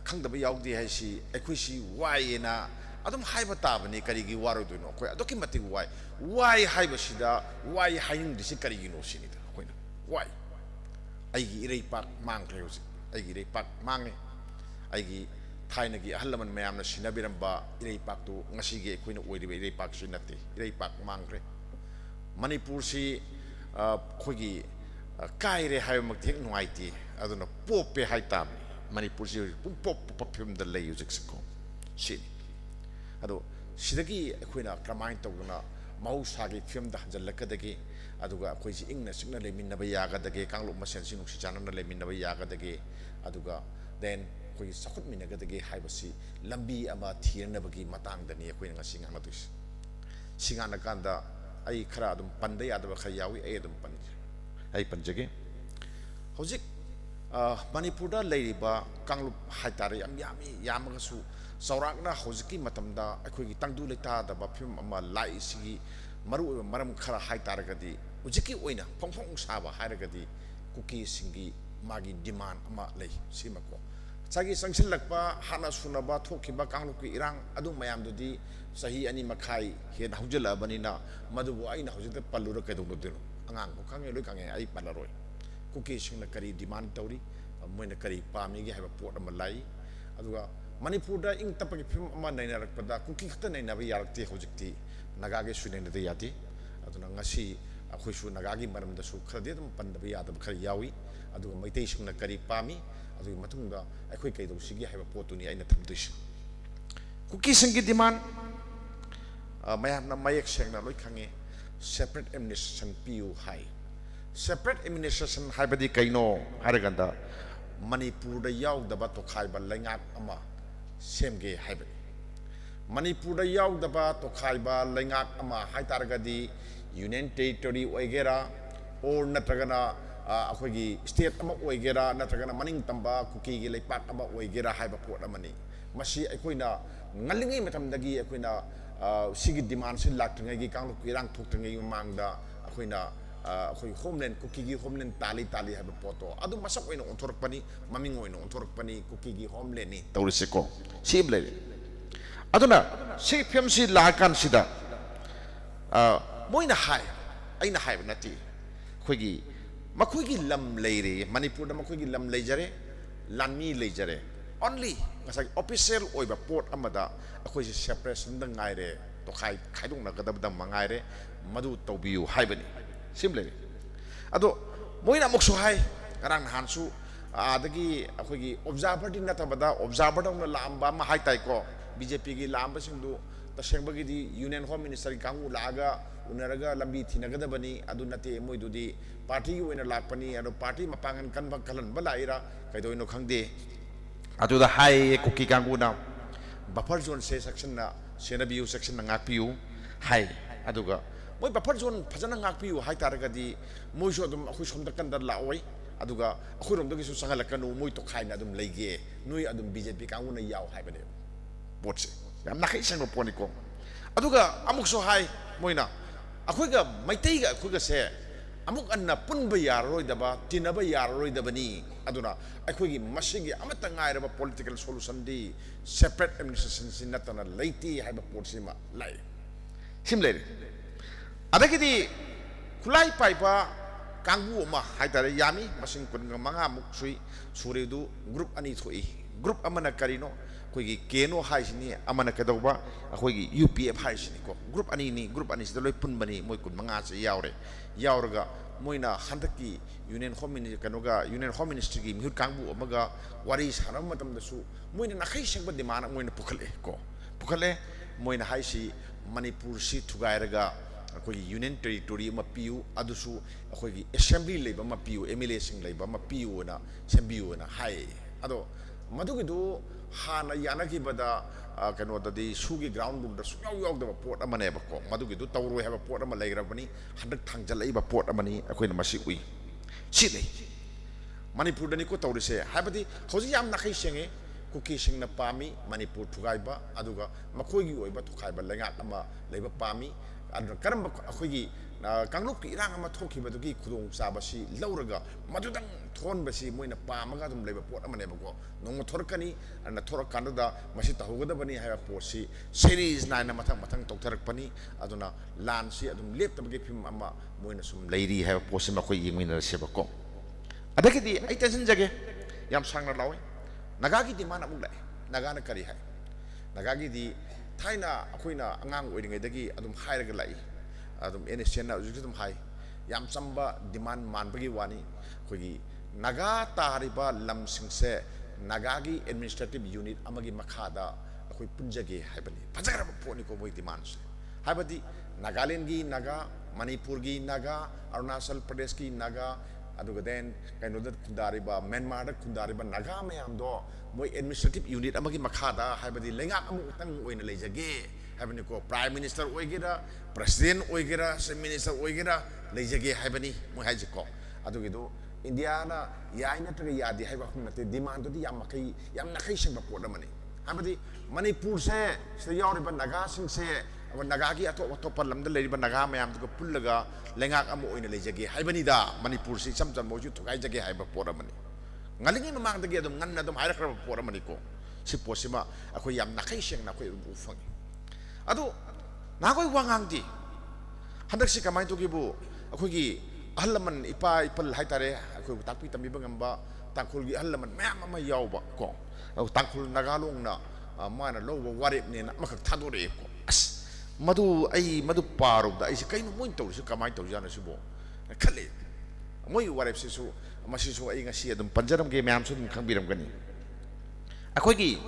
Kangdabi Yaudi has she Equishi why na Adam Haibatabani Karigi Waruduno, documenting why Haibashida, why Haim the Sikarino Sinita, why? I get a pack man close, I get a pack mange, ꯑꯩꯒꯤ ꯊꯥꯏꯅꯒꯤ ꯑꯍꯜ ꯂꯃꯟ ꯃꯌꯥꯝꯅ ꯁꯤꯟꯅꯕꯤꯔꯝꯕ ꯏꯔꯩꯄꯥꯛꯇꯨ ꯉꯁꯤꯒꯤ ꯑꯩꯈꯣꯏꯅ ꯑꯣꯏꯔꯤꯕ ꯏꯔꯩꯄꯥꯛꯁꯤ ꯅꯠꯇꯦ ꯏꯔꯩꯄꯥꯛ ꯃꯥꯡꯈ꯭ꯔꯦ ꯃꯅꯤꯄꯨꯔꯁꯤ ꯑꯩꯈꯣꯏꯒꯤ ꯀꯥꯏꯔꯦ ꯍꯥꯏꯕꯃꯛꯇꯤ ꯍꯦꯛ ꯅꯨꯡꯉꯥꯏꯇꯦ ꯑꯗꯨꯅ ꯄꯣꯞꯄꯦ ꯍꯥꯏꯇꯥꯕꯅꯤ ꯃꯅꯤꯄꯨꯔꯁꯤ ꯍꯧꯖꯤꯛ ꯄꯨꯡꯄꯣꯞ ꯄꯣꯞꯄ ꯐꯤꯕꯝꯗ ꯂꯩ ꯍꯧꯖꯤꯛꯁꯤꯀꯣ ꯁꯤꯅꯤ ꯑꯗꯣ ꯁꯤꯗꯒꯤ ꯑꯩꯈꯣꯏꯅ ꯀꯔꯝꯍꯥꯏꯅ ꯇꯧꯗꯅ ꯃꯍꯧꯁꯥꯒꯤ ꯐꯤꯕꯝꯗ ꯍꯟꯖꯜꯂꯛꯀꯗꯒꯦ ꯑꯗꯨꯒ ꯑꯩꯈꯣꯏꯁꯤ ꯏꯪꯅ ꯆꯤꯛꯅ ꯂꯩꯃꯤꯟꯅꯕ ꯌꯥꯒꯗꯒꯦ ꯀꯥꯡꯂꯨꯞ ꯃꯁꯦꯟꯁꯤ ꯅꯨꯡꯁꯤ ꯆꯥꯟꯅꯅ ꯂꯩꯃꯤꯟꯅꯕ ꯌꯥꯒꯗꯒꯦ ꯑꯗꯨꯒ ꯗꯦꯟ ꯑꯩꯈꯣꯏꯒꯤ ꯆꯥꯎꯈꯠꯃꯤꯟꯅꯒꯗꯒꯦ ꯍꯥꯏꯕꯁꯤ ꯂꯝꯕꯤ ꯑꯃ ꯊꯤꯅꯅꯕꯒꯤ ꯃꯇꯥꯡꯗꯅꯤ ꯑꯩꯈꯣꯏꯅ ꯉꯁꯤ ꯉꯥꯡꯅꯗꯣꯏꯁꯤ ꯁꯤ ꯉꯥꯡꯅꯀꯥꯟꯗ ꯑꯩ ꯈꯔ ꯑꯗꯨꯝ ꯄꯟꯕ ꯌꯥꯗꯕ ꯈꯔ ꯌꯥꯎꯏ ꯑꯩ ꯑꯗꯨꯝ ꯄꯟꯖꯒꯦ ꯍꯧꯖꯤꯛ ꯃꯅꯤꯄꯨꯔꯗ ꯂꯩꯔꯤꯕ ꯀꯥꯡꯂꯨꯞ ꯍꯥꯏꯇꯥꯔꯦ ꯌꯥꯝ ꯌꯥꯝꯃꯒꯁꯨ ꯆꯥꯎꯔꯥꯛꯅ ꯍꯧꯖꯤꯛꯀꯤ ꯃꯇꯝꯗ ꯑꯩꯈꯣꯏꯒꯤ ꯇꯪꯗꯨ ꯂꯩꯇꯥꯗꯕ ꯐꯤꯕꯝ ꯑꯃ ꯂꯥꯛꯏꯁꯤꯒꯤ ꯃꯔꯨꯑꯣꯏꯕ ꯃꯔꯝ ꯈꯔ ꯍꯥꯏꯇꯥꯔꯒꯗꯤ ꯍꯧꯖꯤꯛꯀꯤ ꯑꯣꯏꯅ ꯐꯣꯡ ꯐꯣꯡ ꯁꯥꯕ ꯍꯥꯏꯔꯒꯗꯤ ꯀꯨꯀꯤꯁꯤꯡꯒꯤ ꯃꯥꯒꯤ ꯗꯤꯃꯥꯟ ꯑꯃ ꯂꯩ ꯁꯤꯃꯀꯣ ꯉꯁꯥꯏꯒꯤ ꯆꯪꯁꯤꯜꯂꯛꯄ ꯍꯥꯟꯅ ꯁꯨꯅꯕ ꯊꯣꯛꯈꯤꯕ ꯀꯥꯡꯂꯨꯞꯀꯤ ꯏꯔꯥꯡ ꯑꯗꯨ ꯃꯌꯥꯝꯗꯨꯗꯤ ꯆꯍꯤ 2 ꯃꯈꯥꯏ ꯍꯦꯟꯅ ꯍꯧꯖꯤꯜꯂꯛꯑꯕꯅꯤ나 ꯃꯗꯨꯕꯨ ꯑꯩꯅ ꯍꯧꯖꯤꯛꯇ ꯄꯜꯂꯨꯔ ꯀꯩꯗꯧꯅꯗꯣꯏꯅꯣ ꯑꯉꯥꯡꯕꯨ ꯈꯪꯉꯦ ꯂꯣꯏ ꯈꯪꯉꯦ ꯑꯩ ꯄꯜꯂꯔꯣꯏ ꯀꯨꯀꯤꯁꯤꯡꯅ ꯀꯔꯤ ꯗꯤꯃꯥꯟ ꯇꯧꯔꯤ ꯃꯣꯏꯅ ꯀꯔꯤ ꯄꯥꯝꯃꯤꯒꯦ ꯍꯥꯏꯕ ꯄꯣꯠ ꯑꯃ ꯂꯥꯛꯏ ꯑꯗꯨꯒ ꯃꯅꯤꯄꯨꯔꯗ ꯏꯪ ꯇꯞꯄꯒꯤ ꯐꯤꯕꯝ ꯑꯃ ꯅꯩꯅꯔꯛꯄꯗ ꯀꯨꯀꯤ ꯈꯛꯇ ꯅꯩꯅꯕ ꯌꯥꯔꯛꯇꯦ ꯍꯧꯖꯤꯛꯇꯤ ꯅꯥꯒꯥꯒꯤꯁꯨ ꯅꯩꯅꯗ ꯌꯥꯗꯦ ꯑꯗꯨꯅ ꯉꯁꯤ ꯑꯩꯈꯣꯏꯁꯨ ꯅꯥꯒꯥꯒꯤ ꯃꯔꯝꯗꯁꯨ ꯈꯔꯗꯤ ꯑꯗꯨꯝ ꯄꯟꯗꯕ ꯌꯥꯗꯕ ꯈꯔ ꯌꯥꯎꯏ ꯑꯗꯨꯒ ꯃꯩꯇꯩꯁꯤꯡꯅ ꯀꯔꯤ ꯄꯥꯝꯃꯤ ꯑꯗꯨꯒꯤ ꯃꯇꯨꯡꯗ ꯑꯩꯈꯣꯏ ꯀꯩꯗꯧꯁꯤꯒꯦ ꯍꯥꯏꯕ ꯄꯣꯠꯇꯨꯅꯤ ꯑꯩꯅ ꯊꯝꯗꯣꯏꯁꯤ ꯀꯨꯀꯤꯁꯤꯡꯒꯤ ꯗꯤꯃꯥꯟ ꯃꯌꯥꯝꯅ ꯃꯌꯦꯛ ꯁꯦꯡꯅ ꯂꯣꯏ ꯈꯪꯉꯦ ꯁꯦꯄꯔꯦꯠ ꯑꯦꯗꯃꯤꯅꯤꯁꯇ꯭ꯔꯦꯁꯟ ꯄꯤꯌꯨ ꯍꯥꯏ ꯁꯦꯄꯔꯦꯠ ꯑꯦꯗꯃꯤꯅꯤꯁꯇ꯭ꯔꯦꯁꯟ ꯍꯥꯏꯕꯗꯤ ꯀꯩꯅꯣ ꯍꯥꯏꯔꯀꯥꯟꯗ ꯃꯅꯤꯄꯨꯔꯗ ꯌꯥꯎꯗꯕ ꯇꯣꯈꯥꯏꯕ ꯂꯩꯉꯥꯛ ꯑꯃ ꯁꯦꯝꯒꯦ ꯍꯥꯏꯕꯅꯤ ꯃꯅꯤꯄꯨꯔꯗ ꯌꯥꯎꯗꯕ ꯇꯣꯈꯥꯏꯕ ꯂꯩꯉꯥꯛ ꯑꯃ ꯍꯥꯏꯇꯥꯔꯒꯗꯤ ꯌꯨꯅꯤꯌꯟ ꯇꯦꯔꯤꯇꯣꯔꯤ ꯑꯣꯏꯒꯦꯔꯥ ꯑꯣꯔ ꯅꯠꯇ꯭ꯔꯒꯅ ꯑꯩꯈꯣꯏꯒꯤ ꯁ꯭ꯇꯦꯠ ꯑꯃ ꯑꯣꯏꯒꯦꯔꯥ ꯅꯠꯇ꯭ꯔꯒꯅ ꯃꯅꯤꯡꯇꯝꯕ ꯀꯨꯀꯤꯒꯤ ꯂꯩꯄꯥꯛ ꯑꯃ ꯑꯣꯏꯒꯦꯔꯥ ꯍꯥꯏꯕ ꯄꯣꯠ ꯑꯃꯅꯤ ꯃꯁꯤ ꯑꯩꯈꯣꯏꯅ ꯉꯜꯂꯤꯉꯩ ꯃꯇꯝꯗꯒꯤ ꯑꯩꯈꯣꯏꯅ ꯁꯤꯒꯤ ꯗꯤꯃꯥꯟꯁꯤ ꯂꯥꯛꯇ꯭ꯔꯤꯉꯩꯒꯤ ꯀꯥꯡꯂꯨꯞꯀꯤ ꯏꯔꯥꯡ ꯊꯣꯛꯇ꯭ꯔꯤꯉꯩꯒꯤ ꯃꯃꯥꯡꯗ ꯑꯩꯈꯣꯏꯅ ꯑꯩꯈꯣꯏ ꯍꯣꯝꯂꯦꯟ ꯀꯨꯀꯤꯒꯤ ꯍꯣꯝꯂꯦꯟ ꯇꯥꯜꯂꯤ ꯍꯥꯏꯕ ꯄꯣꯠꯇꯣ ꯑꯗꯨ ꯃꯁꯛ ꯑꯣꯏꯅ ꯑꯣꯟꯊꯣꯔꯛꯄꯅꯤ ꯃꯃꯤꯡ ꯑꯣꯏꯅ ꯑꯣꯟꯊꯣꯔꯛꯄꯅꯤ ꯀꯨꯀꯤꯒꯤ ꯍꯣꯝꯂꯦꯟꯅꯤ ꯇꯧꯔꯤꯁꯤꯀꯣ ꯁꯤ ꯑꯃ ꯂꯩꯔꯦ ꯑꯗꯨꯅ ꯁꯤ ꯐꯤꯕꯝꯁꯤ ꯂꯥꯛꯑꯀꯥꯟꯁꯤꯗ ꯃꯣꯏꯅ ꯍꯥꯏ ꯑꯩꯅ ꯍꯥꯏꯕ ꯅꯠꯇꯦ ꯑꯩꯈꯣꯏꯒꯤ ꯃꯈꯣꯏꯒꯤ ꯂꯝ ꯂꯩꯔꯦ ꯃꯅꯤꯄꯨꯔꯗ ꯃꯈꯣꯏꯒꯤ ꯂꯝ ꯂꯩꯖꯔꯦ ꯂꯥꯟꯃꯤ ꯂꯩꯖꯔꯦ ꯑꯣꯟꯂꯤ ꯉꯁꯥꯏꯒꯤ ꯑꯣꯐꯤꯁꯤꯌꯦꯜ ꯑꯣꯏꯕ ꯄꯣꯠ ꯑꯃꯗ ꯑꯩꯈꯣꯏꯁꯤ ꯁꯦꯄꯔꯦꯁꯟꯗ ꯉꯥꯏꯔꯦ ꯈꯥꯏꯗꯣꯛꯅꯒꯗꯕꯗ ꯃꯉꯥꯏꯔꯦ ꯃꯗꯨ ꯇꯧꯕꯤꯌꯨ ꯍꯥꯏꯕꯅꯤ ꯁꯤꯝ ꯂꯩꯔꯦ ꯑꯗꯣ ꯃꯣꯏꯅ ꯑꯃꯨꯛꯁꯨ ꯍꯥꯏ ꯉꯔꯥꯡ ꯅꯍꯥꯟꯁꯨ ꯑꯗꯒꯤ ꯑꯩꯈꯣꯏꯒꯤ ꯑꯣꯕꯖꯥꯔꯚꯔꯗꯤ ꯅꯠꯇꯕꯗ ꯑꯣꯕꯖꯥꯔꯚꯔꯗꯧꯅ ꯂꯥꯛꯑꯝꯕ ꯑꯃ ꯍꯥꯏꯇꯥꯏꯀꯣ BJPꯒꯤ ꯂꯥꯛꯑꯝꯕꯁꯤꯡꯗꯨ ꯇꯁꯦꯡꯕꯒꯤꯗꯤ ꯌꯨꯅꯤꯌꯟ ꯍꯣꯝ ꯃꯤꯅꯤꯁꯇꯔꯒꯤ ꯀꯥꯡꯕꯨ ꯂꯥꯛꯑꯒ ꯎꯅꯔꯒ ꯂꯝꯕꯤ ꯊꯤꯅꯒꯗꯕꯅꯤ ꯑꯗꯨ ꯅꯠꯇꯦ ꯃꯣꯏꯗꯨꯗꯤ ꯄꯥꯔꯇꯤꯒꯤ ꯑꯣꯏꯅ ꯂꯥꯛꯄꯅꯤ ꯑꯗꯣ ꯄꯥꯔꯇꯤ ꯃꯄꯥꯡꯒꯜ ꯀꯟꯕ ꯀꯜꯍꯟꯕ ꯂꯥꯛꯏꯔꯥ ꯀꯩꯗꯧꯅꯣ ꯈꯪꯗꯦ ꯑꯗꯨꯗ ꯍꯥꯏꯌꯦ ꯀꯨꯀꯤ ꯀꯥꯡꯕꯨꯅ ꯕꯐꯔ ꯖꯣꯟꯁꯦ ꯆꯦꯛꯁꯤꯟꯅ ꯁꯦꯟꯅꯕꯤꯌꯨ ꯆꯦꯛꯁꯤꯟꯅ ꯉꯥꯛꯄꯤꯌꯨ ꯍꯥꯏ ꯑꯗꯨꯒ ꯃꯣꯏ ꯕꯐꯔ ꯖꯣꯟ ꯐꯖꯅ ꯉꯥꯛꯄꯤꯌꯨ ꯍꯥꯏꯇꯥꯔꯒꯗꯤ ꯃꯣꯏꯁꯨ ꯑꯗꯨꯝ ꯑꯩꯈꯣই ꯁꯣꯝꯗ ꯀꯟꯗ ꯂꯥꯛꯑꯣꯏ ꯑꯗꯨꯒ ꯑꯩꯈꯣꯏꯔꯣꯝꯗꯒꯤꯁꯨ ꯆꯪꯍꯜꯂꯛꯀꯅꯨ ꯃꯣꯏ ꯇꯣꯈꯥꯏꯅ ꯑꯗꯨꯝ ꯂꯩꯒꯦ ꯅꯣꯏ ꯑꯗꯨꯝ BJP ꯀꯥꯡꯕꯨꯅ ꯌꯥꯎ ꯍꯥꯏꯕꯅꯦꯕ ꯄꯣꯠꯁꯦ ꯌꯥꯝ ꯅꯥꯈꯩ ꯁꯦꯡꯕ ꯄꯣꯠꯅꯤꯀꯣ ꯑꯗꯨꯒ ꯑꯃꯨꯛꯁꯨ ꯍꯥꯏ ꯃꯣꯏꯅ ꯑꯩꯈꯣꯏꯒ ꯃꯩꯇꯩꯒ ꯑꯩꯈꯣꯏꯒꯁꯦ ꯑꯃꯨꯛ ꯍꯟꯅ ꯄꯨꯟꯕ ꯌꯥꯔꯔꯣꯏꯗꯕ ꯇꯤꯟꯅꯕ ꯌꯥꯔꯔꯣꯏꯗꯕꯅꯤ ꯑꯗꯨꯅ ꯑꯩꯈꯣꯏꯒꯤ ꯃꯁꯤꯒꯤ ꯑꯃꯠꯇ ꯉꯥꯏꯔꯕ ꯄꯣꯂꯤꯇꯤꯀꯦꯜ ꯁꯣꯂꯨꯁꯟꯗꯤ ꯁꯦꯄꯔꯦꯠ ꯑꯦꯗꯃꯤꯅꯤꯁꯇ꯭ꯔꯦꯁꯟꯁꯤ ꯅꯠꯇꯅ ꯂꯩꯇꯦ ꯍꯥꯏꯕ ꯄꯣꯠꯁꯤꯃ ꯂꯥꯛꯏ ꯁꯤꯝ ꯂꯩꯔꯦ ꯑꯗꯒꯤꯗꯤ ꯈꯨꯠꯂꯥꯏ ꯄꯥꯏꯕ ꯀꯥꯡꯕꯨ ꯑꯃ ꯍꯥꯏꯇꯥꯔꯦ ꯌꯥꯝꯃꯤ ꯃꯁꯤꯡ 15ꯃꯨꯛ ꯁꯨꯔꯦꯗꯨ ꯒ꯭ꯔꯨꯞ 2 ꯊꯣꯛꯏ ꯒ꯭ꯔꯨꯞ ꯑꯃꯅ ꯀꯔꯤꯅꯣ ꯑꯩꯈꯣꯏꯒꯤ KNO ꯍꯥꯏꯁꯤꯅꯤ ꯑꯃꯅ ꯀꯩꯗꯧꯕ ꯑꯩꯈꯣꯏꯒꯤ UPF ꯍꯥꯏꯁꯤꯅꯤꯀꯣ ꯒ꯭ꯔꯨꯞ 2ꯅꯤ ꯒ꯭ꯔꯨꯞ 2ꯁꯤꯗ ꯂꯣꯏ ꯄꯨꯟꯕꯅꯤ ꯃꯣꯏ 15ꯁꯤ ꯌꯥꯎꯔꯒ ꯃꯣꯏꯅ ꯍꯟꯗꯛꯀꯤ ꯌꯨꯅꯤꯌꯟ ꯍꯣꯝ ꯃꯤꯅꯤꯁꯇ꯭ꯔꯤꯒꯤ ꯃꯤꯍꯨꯠ ꯀꯥꯡꯕꯨ ꯑꯃꯒ ꯋꯥꯔꯤ ꯁꯥꯟꯅꯕ ꯃꯇꯝꯗꯁꯨ ꯃꯣꯏꯅ ꯅꯥꯈꯩ ꯁꯦꯡꯕ ꯗꯤꯃꯥꯟ ꯃꯣꯏꯅ ꯄꯨꯈꯠꯂꯦ ꯃꯣꯏꯅ ꯍꯥꯏꯁꯤ ꯃꯅꯤꯄꯨꯔꯁꯤ ꯊꯨꯒꯥꯏꯔꯒ ꯑꯩꯈꯣꯏꯒꯤ ꯌꯨꯅꯤꯌꯟ ꯇꯦꯔꯤꯇꯣꯔꯤ ꯑꯃ ꯄꯤꯌꯨ ꯑꯗꯨꯁꯨ ꯑꯩꯈꯣꯏꯒꯤ ꯑꯦꯁꯦꯝꯕ꯭ꯂꯤ ꯂꯩꯕ ꯑꯃ ꯄꯤꯌꯨ MLAꯁꯤꯡ ꯂꯩꯕ ꯑꯃ ꯄꯤꯌꯨꯅ ꯁꯦꯝꯕꯤꯌꯨꯅ ꯍꯥꯏ ꯑꯗꯣ ꯃꯗꯨꯒꯤꯗꯨ ꯍꯥꯟꯅ ꯌꯥꯅꯈꯤꯕꯗ ꯀꯩꯅꯣꯗꯗꯤ ꯁꯨꯒꯤ ꯒ꯭ꯔꯥꯎꯟ ꯔꯨꯝꯗ ꯁꯨꯡꯌꯥꯎ ꯌꯥꯎꯗꯕ ꯄꯣꯠ ꯑꯃꯅꯦꯕꯀꯣ ꯃꯗꯨꯒꯤꯗꯨ ꯇꯧꯔꯣꯏ ꯍꯥꯏꯕ ꯄꯣꯠ ꯑꯃ ꯂꯩꯔꯕꯅꯤ ꯍꯟꯗꯛ ꯊꯥꯡꯖꯜꯂꯛꯏꯕ ꯄꯣꯠ ꯑꯃꯅꯤ ꯑꯩꯈꯣꯏꯅ ꯃꯁꯤ ꯎꯏ ꯁꯤ ꯂꯩ ꯃꯅꯤꯄꯨꯔꯗꯅꯤꯀꯣ ꯇꯧꯔꯤꯁꯦ ꯍꯥꯏꯕꯗꯤ ꯍꯧꯖꯤꯛ ꯌꯥꯝ ꯅꯥꯈꯩ ꯁꯦꯡꯉꯦ ꯀꯨꯀꯤꯁꯤꯡꯅ ꯄꯥꯝꯃꯤ ꯃꯅꯤꯄꯨꯔ ꯊꯨꯒꯥꯏꯕ ꯑꯗꯨꯒ ꯃꯈꯣꯏꯒꯤ ꯑꯣꯏꯕ ꯊꯨꯒꯥꯏꯕ ꯂꯩꯉꯥꯛ ꯑꯃ ꯂꯩꯕ ꯄꯥꯝꯃꯤ ꯑꯗꯨꯅ ꯀꯔꯝꯕ ꯑꯩꯈꯣꯏꯒꯤ ꯀꯥꯡꯂꯨꯞꯀꯤ ꯏꯔꯥꯡ ꯑꯃ ꯊꯣꯛꯈꯤꯕꯗꯨꯒꯤ ꯈꯨꯗꯣꯡꯆꯥꯕꯁꯤ ꯂꯧꯔꯒ ꯃꯗꯨꯗꯪ ꯊꯣꯛꯍꯟꯕꯁꯤ ꯃꯣꯏꯅ ꯄꯥꯝꯃꯒ ꯑꯗꯨꯝ ꯂꯩꯕ ꯄꯣꯠ ꯑꯃꯅꯦꯕꯀꯣ ꯅꯣꯡꯃ ꯊꯣꯔꯛꯀꯅꯤ ꯑꯗꯨꯅ ꯊꯣꯔꯛꯀꯥꯟꯗꯨꯗ ꯃꯁꯤ ꯇꯧꯍꯧꯒꯗꯕꯅꯤ ꯍꯥꯏꯕ ꯄꯣꯠꯁꯤ ꯁꯦꯔꯤꯁ ꯅꯥꯏꯅ ꯃꯊꯪ ꯇꯧꯊꯔꯛꯄꯅꯤ ꯑꯗꯨꯅ ꯂꯥꯟꯁꯤ ꯑꯗꯨꯝ ꯂꯦꯞꯇꯕꯒꯤ ꯐꯤꯕꯝ ꯑꯃ ꯃꯣꯏꯅ ꯁꯨꯝ ꯂꯩꯔꯤ ꯍꯥꯏꯕ ꯄꯣꯠꯁꯤ ꯑꯩꯈꯣꯏ ꯌꯦꯡꯃꯤꯟꯅꯔꯁꯦꯕꯀꯣ ꯑꯗꯒꯤꯗꯤ ꯑꯩ ꯇꯦꯟꯁꯤꯟꯖꯒꯦ ꯌꯥꯝ ꯁꯥꯡꯅ ꯂꯥꯎꯏ Nagagi di mana mula Nagana kari hai Nagagi di Thaina akoina angang oiringaidagi adum hairaga lai adum NSN na ujudum hai yam chamba demand man bagi wani kogi Naga tariba lam singse Nagagi administrative unit amagi makhada akoi punjage haibani pajara poni ko moi demands haibadi Nagaland gi Naga Manipur gi Naga Arunachal Pradesh gi Naga aduga den kainoda kundariba Myanmar da kundariba Naga mayam do moi administrative unit amagi makhada haibadi lenga amu tang oina leijage haibani ko prime minister oigera president oigera chief minister oigera leijage haibani moi haije ko adugi do India na yaina tra yadi haiba khumate demand di yam makai yam nakai sing bapot amani habadi Manipur se yawriba Naga sing se Naga gi ato palam da leriba Naga mayam to pullaga lengak amu oina leijage haibani da Manipur se samjam moju thukai jage haiba pot amani ngalingi mamang dagi adum nganna dum haira kra pot amani ko si posima akoi yam nakai sing na koi ufang adu na koi wangang di handak si kamai to gibu akoi gi Halaman ipa ipal hai tare aku tapi tami bangamba tangkul gi halaman mem ama yauba ko tangkul Nagalong na mana lo warip ni na makak thadore ko as madu paru da ai kaino moin to su kamai to jana sibo khale moi warip se su masi su ai ngasi adum panjaram ge mem su khangbiram gani akoi gi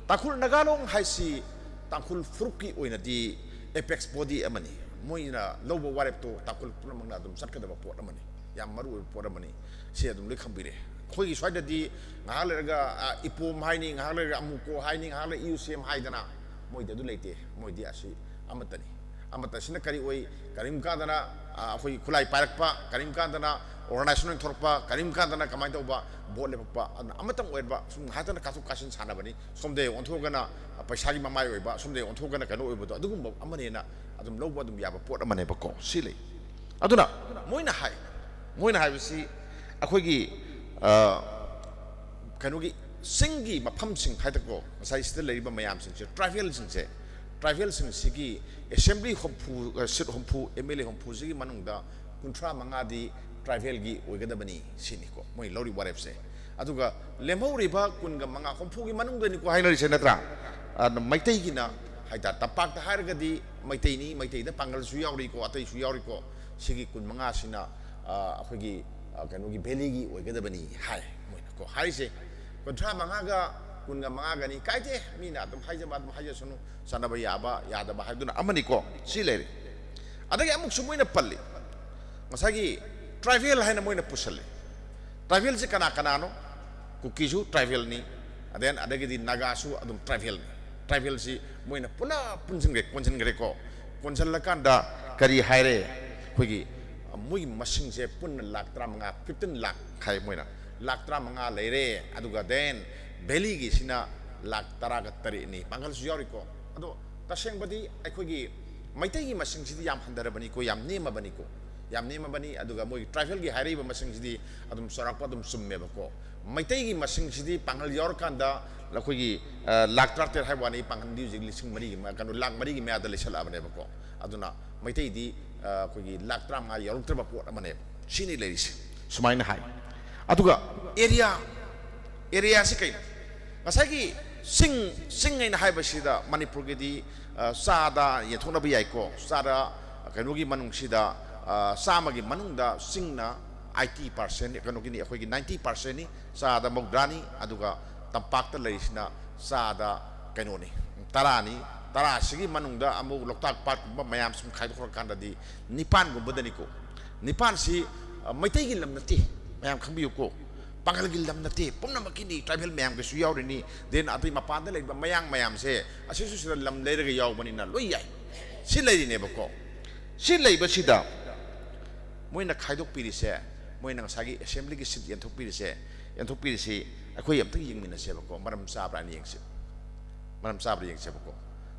tangkul Nagalong hai si tangkul fruki oina di apex body amani moina lobo warep to takul punamang na dum satka da pot amani yam maru pot amani si adum le khambire khoi swaida di ngalerga ipom haini ngalerga amuko haini ngale UCM haidana moida du leite moidi asi amata sina kari oi karim ka dana khoi khulai parakpa karim ka dana organization thorpa karim ka dana kamai to ba bol le pa amatang oiba sum hatana kasu kasin sana bani somde onthogana paisa gi mamai oiba somde onthogana kano oiba adugum amane na adum lobo adum yaba pot amane ba ko sile aduna moina hai bisi akhoi gi kano gi singi mafam sing haita ko sai stil leriba mayam sing tribal sing sigi assembly hompu sit hompu MLA hompu sigi manungda kuntra mangadi tribal gi oigada bani sini ko moi lori warep se aduga lemhoriba kunga manga hompu gi manungda ni ko hainari se natra maitai gi na haita tapak ta harga di maitai da pangal su yauri ko atai su yauri ko sigi kun manga sina akhoi kanu gi beli gi oigada bani hai moi ko hai se kontra manga ga kunga manga ga ni kaite mina dum haija sunu sanaba yaba yada ba haiduna amani ko sile adagi amuk sumoina palli masagi tribal haina moina pusale tribal se kana no kukisu tribal ni aden adagi di Naga su adum tribal si moina pula punjingre ko konjal lakanda kari haire khogi mui masing se pun lak tra manga 15 lak khai moina lak tra manga leire aduga den beli gi sina lak tara ga tari ni pangal su yori ko ado taseng badi akhogi maitai gi masing si yam handara bani ko yam nema bani aduga moi tribal gi haire ba masing si adum sorak pa adum summe ba ko maitai gi masing si pangal yor kanda lakhogi lak tractor hai wani pangan di jigli sing mari ma kanu lak mari gi me adale sala abane ba ko aduna maitai di khogi lak tra ma yor tra ba pot amane sini leris sumaina hai aduga area si kai masagi sing ngai na hai ba sida Manipur gi di sada ye thona bi ai ko sada kanu gi manung sida samagi manungda singna 80% kanu gi ni akhoi gi 90% ni sada mogdani aduga tampak ta leisna sada kanu ni tara sigi manungda amu loktak part ba mayam sum khai khor kanda di nipan go bodani ko nipan si maitai gi lam nati mayam khangbiu ko pangal gi lam nati pomna makini tribal mayam ge su yaw ni den atai mapan da leiba mayam se asisu sira lam leira ge yaw bani na loi yai si leiri ne ba ko si leiba sida moina khaidok piri se moina ngasagi assembly gi sit yanthok piri se akhoi amtang yingmina se ba ko maram sabra ni yengse ba ko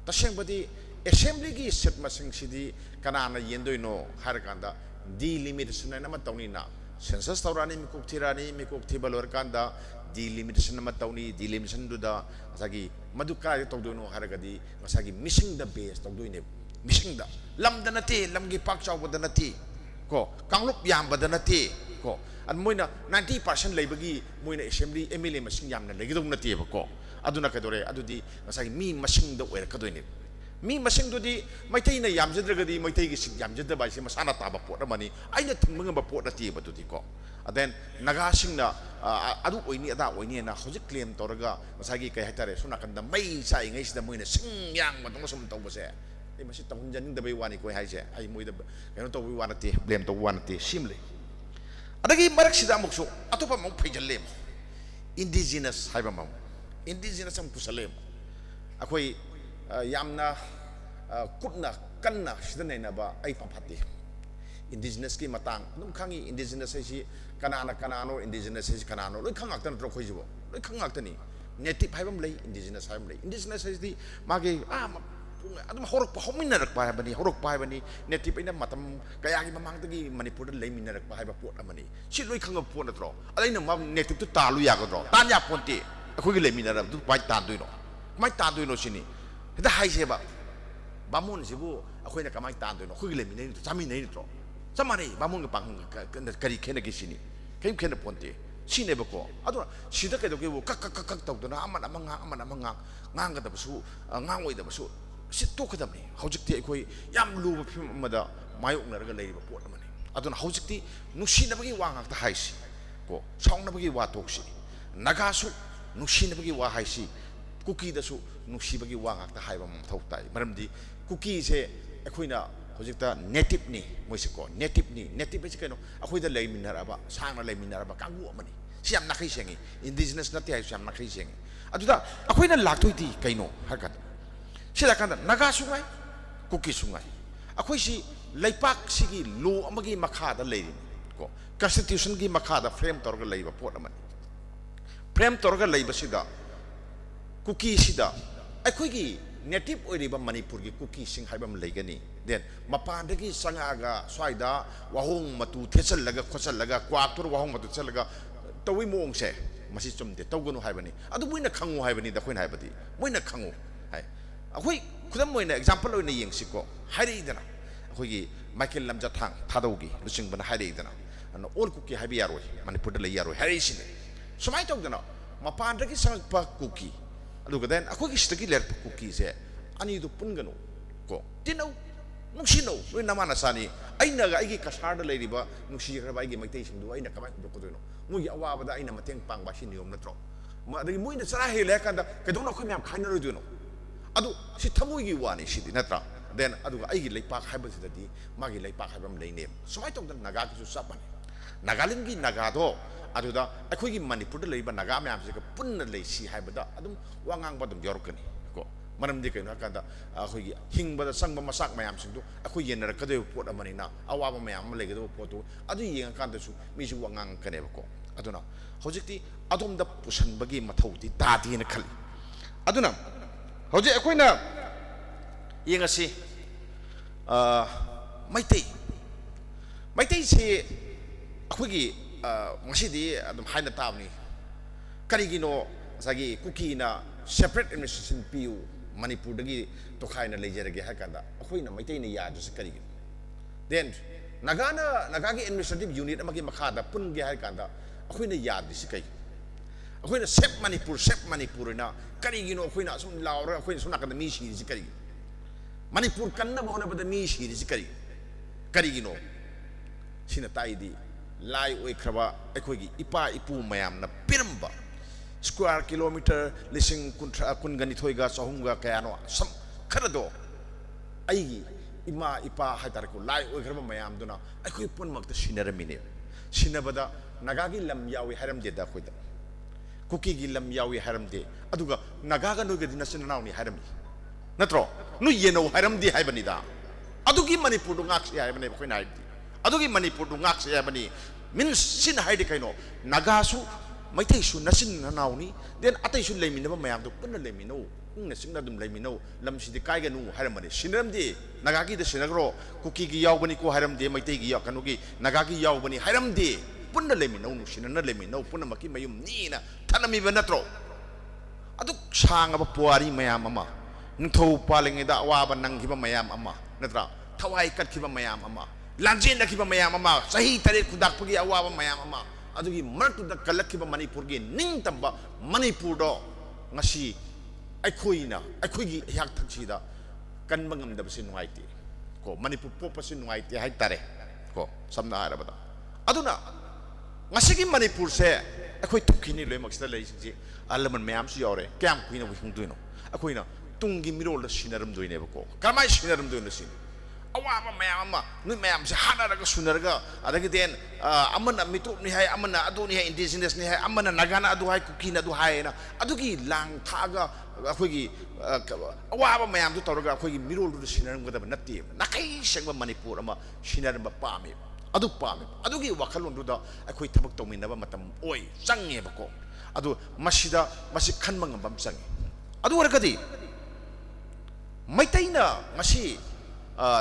taseng badi assembly gi sit masing sidi kanana yendoino harkanda delimitation na matawni na census tawrani mikuk thibalor kanda delimitation na matawni delimitation duda asagi maduka tawdoino haragadi masagi missing the base tawdoine missing da lamda nati lamgi pak chawbada nati ko kanglup yamba da nati ko an moina 90% leibagi moina assembly MLA masing yamna legidong natieba ko aduna kadore adudi masagi mi masing do wer kadoini mi masing dodi maitai na yamjadragadi maitai gi sing yamjadra bai se masana taba pot amani aina thingmanga ba pot natieba dudi ko then naga sing na adu oini ada oini na hojik claim toraga masagi kai hatare suna kanda mai sai ngai sida moina sing yang matong sum tawbase ai masi tawun janing da bai wani ko haise ai moida kano to wi wanati blame to wanati simle adagi marak sida mukso atopa mong phaijallem indigenous haiba mam indigenous am kusalem akoi yamna kutna kanna sida nei na ba ai paphati indigenous ki matang num khangi indigenous ai kanano indigenous ai kanano loi khangak tan tro khoijibo loi khangak tani native haibam lei indigenous haibam lei indigenous ai di mage adum horok pa hominarak pa habani horok pa habani native ina matam kaya gi mamang tagi manipur da lei minarak pa haiba pot amani si loi khangap pot na tro alaina mam native tu talu ya godro tan ya ponti akoi gi lei minarak tu pai tan duino mai tan duino sini da haise ba bamun sibu akoi na kamai tan duino khoi gi lei minai chami nei tro samare bamun ga pang kari khena gi sini kem khena ponti sine ba ko aduna sida kai do ge wo kak tawduna amana ngang ga da basu ngang oi da basu sit to kadamni hojikti akoi yam luba phim amada mayok naraga leiba pot amani aduna hojikti nushina bagi wangak ta haisi ko saungna bagi wa toksi nagasu nushina bagi wa haisi kuki da su nushi bagi wangak ta haiba mam thau tai maramdi kuki se akoina hojikta native ni moise ko native be keno akoi da leiminara ba sangna leiminara ba kangu amani siam na khai sengi indigenous na ti hai siam na khai sengi aduda akoina laktoi ti kaino hakan sila kanda naga sungai kuki sungai akoi si leipak sigi lu amagi makha da leiri ko constitution gi makha da frame torga leiba pot amani frame torga leiba sida kuki sida akoi gi native oiriba manipur gi kuki sing haibam leigani then mapandagi sangaga swaida wahong matu thesalaga khosallaga kwaktur wahong matu chalaga tawi mongse masi chumde tawgunu haibani adu muina khangu haibani da khoina haibadi muina khangu hai akoi khudam moina example oina yengsiko hareidana akoi gi michael lamja thang thadaugi lusing bana hareidana an all kuki habi yaroi manipur da yaroi hareisine sumai tawdana mapandagi sangpa kuki aduga then akoi gi stagi ler kuki se ani du pungano ko tinau nungsino loi namana sani aina ga igi kasarda leiriba nungsi raba igi maitai singdu aina kamai do kodoino mugi awaba da aina mateng pangba si niom natro ma adagi muina sara hele kanda kedona khoi myam khaina roduno adu si thamugi wani sidi natra then aduga aigi leipak haiba sidadi magi leipak haibam leine somai tong naga ki su sapani nagalin gi naga do aduda akoi gi manipur da leiba naga myam se ka punna leisi haibada adum wangang badum yorkani ko maramdi kaino kanda akoi gi hingbada sangba masak mayam singdu akoi yenara kade pot amani na awaba mayam legado potu adu yenga kanda su misu wangang kane ko aduna hojikti adom da pusan bagi mathauti tadi na khali aduna hojik akoi na yenga si maitai se akoi gi masidi adum haina tabni karigino sagi kuki na separate administration piu manipur dagi to khaina lejerage hakanda akhoina maitai na yadu se karigi then nagagi administrative unit amagi makhada punge hakanda akhoina yadu se kai akhoina sep manipur na karigino akhoina sum laura akhoina sum nakanda mi shi se karigi manipur kanna bahona bada mi shi se karigino sina taidi lai oi khraba akhoigi ipa ipu mayam na piramba square kilometer lising kungani thoiga sahumga kayano sam kharado aigi ima ipa hatar ko lai oi khraba mayam duna akoi pun makta sinaramine sinabada nagagi lam yawi haram de da khoida kuki gi lam yawi haram de aduga nagaga no gadi national ni haram natro nu yeno haram de haibani da adugi manipur du ngak ya haibani khoina haidi adugi manipur du ngak ya haibani min sin haidi kaino nagasu maitai su nasin nauni then atai su leiminaba mayam do punna leimino na singna dum leimino lam sidi kai ga nu haramani sinram di nagagi de sinagro kuki gi yawbani ko haram de maitai gi yakanu gi nagagi yawbani haram de punna leimino nu sinana leimino punna maki mayum ni na thanami banatro adu sanga ba puari mayam ama nthau palingi da wa ba nang hiba mayam ama natra thawai kat khiba mayam ama ꯂꯥꯟꯖꯦꯟꯅꯈꯤꯕ ꯃꯌꯥꯝ ꯑꯃ ꯆꯍꯤ 7 ꯈꯨꯗꯥꯛꯄꯒꯤ ꯑꯋꯥꯕ ꯃꯌꯥꯝ ꯑꯃ ꯑꯗꯨꯒꯤ ꯃꯔꯛꯇꯨꯗ ꯀꯜꯂꯛꯈꯤꯕ ꯃꯅꯤꯄꯨꯔꯒꯤ ꯅꯤꯡꯇꯝꯕ ꯃꯅꯤꯄꯨꯔꯗꯣ ꯉꯁꯤ ꯑꯩꯈꯣꯏꯒꯤ ꯍꯤꯌꯥꯛ ꯊꯛꯁꯤꯗ ꯀꯟꯕ ꯉꯝꯗꯕꯁꯤ ꯅꯨꯡꯉꯥꯏꯇꯦ ꯀꯣ ꯃꯅꯤꯄꯨꯔ ꯄꯣꯛꯄꯁꯤ ꯅꯨꯡꯉꯥꯏꯇꯦ ꯍꯥꯏꯇꯥꯔꯦ ꯀꯣ ꯁꯝꯅ ꯍꯥꯏꯔꯕꯗ ꯑꯗꯨꯅ ꯉꯁꯤꯒꯤ ꯃꯅꯤꯄꯨꯔꯁꯦ ꯑꯩꯈꯣꯏ ꯊꯨꯛꯈꯤꯅꯤ ꯂꯣꯏꯅꯃꯛꯁꯤꯗ ꯂꯩꯔꯤꯁꯤꯡꯁꯤ ꯑꯍꯜ ꯂꯃꯟ ꯃꯌꯥꯝꯁꯨ ꯌꯥꯎꯔꯦ ꯀꯌꯥꯝ ꯀꯨꯏꯅ ꯍꯤꯡꯗꯣꯏꯅꯣ ꯑꯩꯈꯣꯏꯅ ꯇꯨꯡꯒꯤ ꯃꯤꯔꯣꯜꯗ ꯁꯤꯟꯅꯔꯝꯗꯣꯏꯅꯦꯕꯀꯣ ꯀꯔꯝꯍꯥꯏꯅ ꯁꯤꯟꯅꯔꯝꯗꯣꯏꯅꯣ ꯁꯤꯅꯤ ꯑꯋꯥꯕ ꯃꯌꯥꯝ ꯑꯃ ꯅꯣꯏ ꯃꯌꯥꯝꯁꯦ ꯍꯥꯠꯅꯔꯒ ꯁꯨꯅꯔꯒ ꯑꯗꯒꯤꯗꯤ ꯑꯃꯅ ꯃꯤꯇꯣꯞꯅꯤ ꯍꯥꯏ ꯑꯃꯅ ꯑꯗꯨꯅꯤ ꯍꯥꯏ ꯏꯟꯗꯤꯖꯤꯅꯁꯅꯤ ꯍꯥꯏ ꯑꯃꯅ ꯅꯥꯒꯥꯅ ꯑꯗꯨ ꯍꯥꯏ ꯀꯨꯀꯤꯅ ꯑꯗꯨ ꯍꯥꯏꯌꯦꯅ ꯑꯗꯨꯒꯤ ꯂꯥꯡ ꯊꯥꯛꯑꯒ ꯑꯩꯈꯣꯏꯒꯤ ꯑꯋꯥꯕ ꯃꯌꯥꯝꯗꯨ ꯇꯧꯔꯒ ꯑꯩꯈꯣꯏꯒꯤ ꯃꯤꯔꯣꯜꯗꯨꯗ ꯁꯤꯟꯅꯔꯝꯒꯗꯕ ꯅꯠꯇꯦꯕ ꯅꯥꯈꯩ ꯁꯦꯡꯕ ꯃꯅꯤꯄꯨꯔ ꯑꯃ ꯁꯤꯟꯅꯔꯝꯕ ꯄꯥꯝꯃꯦꯕ ꯑꯗꯨ ꯄꯥꯝꯃꯦꯕ ꯑꯗꯨꯒꯤ ꯋꯥꯈꯜꯂꯣꯟꯗꯨꯗ ꯑꯩꯈꯣꯏ ꯊꯕꯛ ꯇꯧꯃꯤꯟꯅꯕ ꯃꯇꯝ ꯆꯪꯉꯦꯕꯀꯣ ꯑꯗꯨ ꯃꯁꯤ ꯈꯟꯕ ꯉꯝꯕ ꯑꯃ ꯆꯪꯉꯦ ꯑꯗꯨ ꯑꯣꯏꯔꯒꯗꯤ ꯃꯩꯇꯩꯅ ꯉꯁꯤ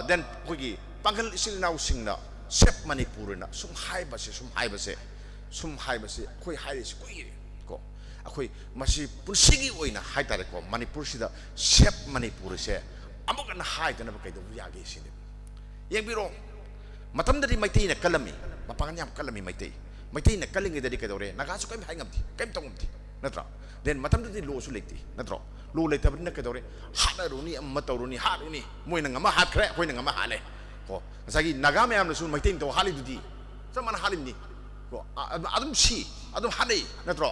then ꯑꯩꯈꯣꯏꯒꯤ ꯄꯥꯡꯒꯜ ꯏꯆꯤꯜ ꯏꯅꯥꯎꯁꯤꯡꯅ ꯁꯦꯞ ꯃꯅꯤꯄꯨꯔꯅ ꯁꯨꯝ ꯍꯥꯏꯕꯁꯦ ꯑꯩꯈꯣꯏ ꯍꯥꯏꯔꯤꯁꯤ ꯀꯨꯏꯔꯦ ꯀꯣ ꯑꯩꯈꯣꯏ ꯃꯁꯤ ꯄꯨꯟꯁꯤꯒꯤ ꯑꯣꯏꯅ ꯍꯥꯏꯇꯥꯔꯦꯀꯣ ꯃꯅꯤꯄꯨꯔꯁꯤꯗ ꯁꯦꯞ ꯃꯅꯤꯄꯨꯔꯁꯦ ꯑꯃꯨꯛ ꯍꯟꯅ ꯍꯥꯏꯗꯅꯕ ꯀꯩꯗꯧꯕ ꯌꯥꯒꯦ ꯁꯤꯅꯤ ꯌꯦꯡꯕꯤꯔꯣ ꯃꯇꯝꯗꯗꯤ ꯃꯩꯇꯩꯅ ꯀꯜꯂꯝꯃꯤ ꯃꯄꯥꯡꯒꯜ ꯌꯥꯝ ꯀꯜꯂꯝꯃꯤ ꯃꯩꯇꯩꯅ ꯀꯜꯂꯤꯉꯩꯗꯗꯤ ꯀꯩꯗꯧꯔꯦ ꯅꯥꯒꯥꯁꯨ ꯀꯩꯝ ꯍꯥꯏ ꯉꯝꯗꯦ ꯀꯩꯝ ꯇꯧ ꯉꯝꯗꯦ ꯅꯠꯇ꯭ꯔꯥ ꯗꯦꯟ ꯃꯇꯝꯗꯗꯤ ꯂꯣꯁꯨ ꯂꯩꯇꯦ ꯅꯠꯇ꯭ꯔꯣ ꯂꯣ ꯂꯩꯇꯕꯅꯤꯅ ꯀꯩꯗꯧꯔꯦ ꯍꯥꯠꯅꯔꯨꯅꯤ ꯑꯃ ꯇꯧꯔꯨꯅꯤ ꯍꯥꯠꯂꯨꯅꯤ ꯃꯣꯏꯅ ꯉꯝꯃ ꯍꯥꯠꯈ꯭ꯔꯦ ꯑꯩꯈꯣꯏꯅ ꯉꯝꯃ ꯍꯥꯠꯂꯦ ꯀꯣ ꯉꯁꯥꯏꯒꯤ ꯅꯥꯒꯥ ꯃꯌꯥꯝꯅꯁꯨ ꯃꯩꯇꯩꯅ ꯇꯧ ꯍꯥꯠꯂꯤꯗꯨꯗꯤ ꯆꯞ ꯃꯥꯟꯅ ꯍꯥꯠꯂꯤꯕꯅꯤ ꯀꯣ ꯑꯗꯨꯝ ꯑꯗꯨꯝ ꯍꯥꯠꯅꯩ ꯅꯠꯇ꯭ꯔꯣ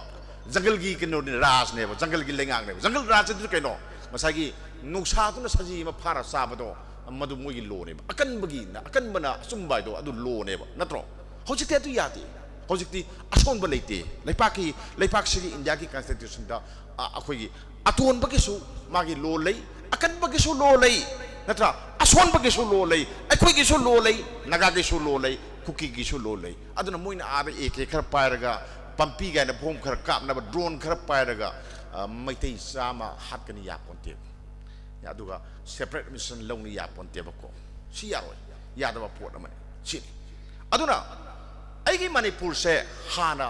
ꯖꯪꯒꯜꯒꯤ ꯀꯩꯅꯣꯅꯤ ꯔꯥꯖꯅꯦꯕ ꯖꯪꯒꯜꯒꯤ ꯂꯩꯉꯥꯛꯅꯦꯕ ꯖꯪꯒꯜ ꯔꯥꯖꯗꯨ ꯀꯩꯅꯣ ꯉꯁꯥꯏꯒꯤ ꯅꯨꯡꯁꯥꯗꯨꯅ ꯁꯖꯤ ꯑꯃ ꯐꯥꯔ ꯆꯥꯕꯗꯣ ꯃꯗꯨ ꯃꯣꯏꯒꯤ ꯂꯣꯅꯦꯕ ꯑꯀꯟꯕꯅ ꯑꯆꯨꯝꯕ ꯍꯥꯏꯗꯣ ꯑꯗꯨ ꯂꯣꯅꯦꯕ ꯅꯠꯇ꯭ꯔꯣ ꯍꯧꯖꯤꯛꯇꯤ ꯑꯗꯨ ꯌꯥꯗꯦ ꯍꯧꯖꯤꯛꯇꯤ ꯑꯁꯣꯟꯕ ꯂꯩꯇꯦ ꯂꯩꯄꯥꯛꯁꯤꯒꯤ ꯏꯟꯗꯤꯌꯥꯒꯤ ꯀꯟꯁꯇꯤꯇ꯭ꯌꯨꯁꯟꯗ ꯑꯩꯈꯣꯏꯒꯤ ꯑꯇꯣꯟꯕꯒꯤꯁꯨ ꯃꯥꯒꯤ ꯂꯣ ꯂꯩ ꯑꯀꯟꯕꯒꯤꯁꯨ ꯂꯣ ꯂꯩ ꯅꯠꯇ꯭ꯔꯥ ꯑꯁꯣꯟꯕꯒꯤꯁꯨ ꯂꯣ ꯂꯩ ꯑꯩꯈꯣꯏꯒꯤꯁꯨ ꯂꯣ ꯂꯩ ꯅꯥꯒꯥꯒꯤꯁꯨ ꯂꯣ ꯂꯩ ꯀꯨꯀꯤꯒꯤꯁꯨ ꯂꯣ ꯂꯩ ꯑꯗꯨꯅ ꯃꯣꯏꯅ ꯑꯥꯗ AK ꯈꯔ ꯄꯥꯏꯔꯒ ꯄꯝꯄꯤ ꯀꯥꯏꯅ ꯕꯣꯝ ꯈꯔ ꯀꯥꯞꯅꯕ ꯗ꯭ꯔꯣꯟꯈꯔ ꯄꯥꯏꯔꯒ ꯃꯩꯇꯩ 100 ꯍꯥꯠꯀꯅꯤ ꯌꯥꯄꯣꯟꯇꯦꯕ ꯑꯗꯨꯒ ꯁꯦꯄꯔꯦꯠ ꯃꯤꯁꯟ ꯂꯧꯅꯤ ꯌꯥꯄꯣꯟꯇꯦꯕꯀꯣ ꯁꯤ ꯌꯥꯔꯣꯏ ꯌꯥꯗꯕ ꯄꯣꯠ ꯑꯃꯅꯤ ꯁꯤꯅꯤ ꯑꯗꯨꯅ ꯑꯩꯒꯤ ꯃꯅꯤꯄꯨꯔꯁꯦ ꯍꯥꯟꯅ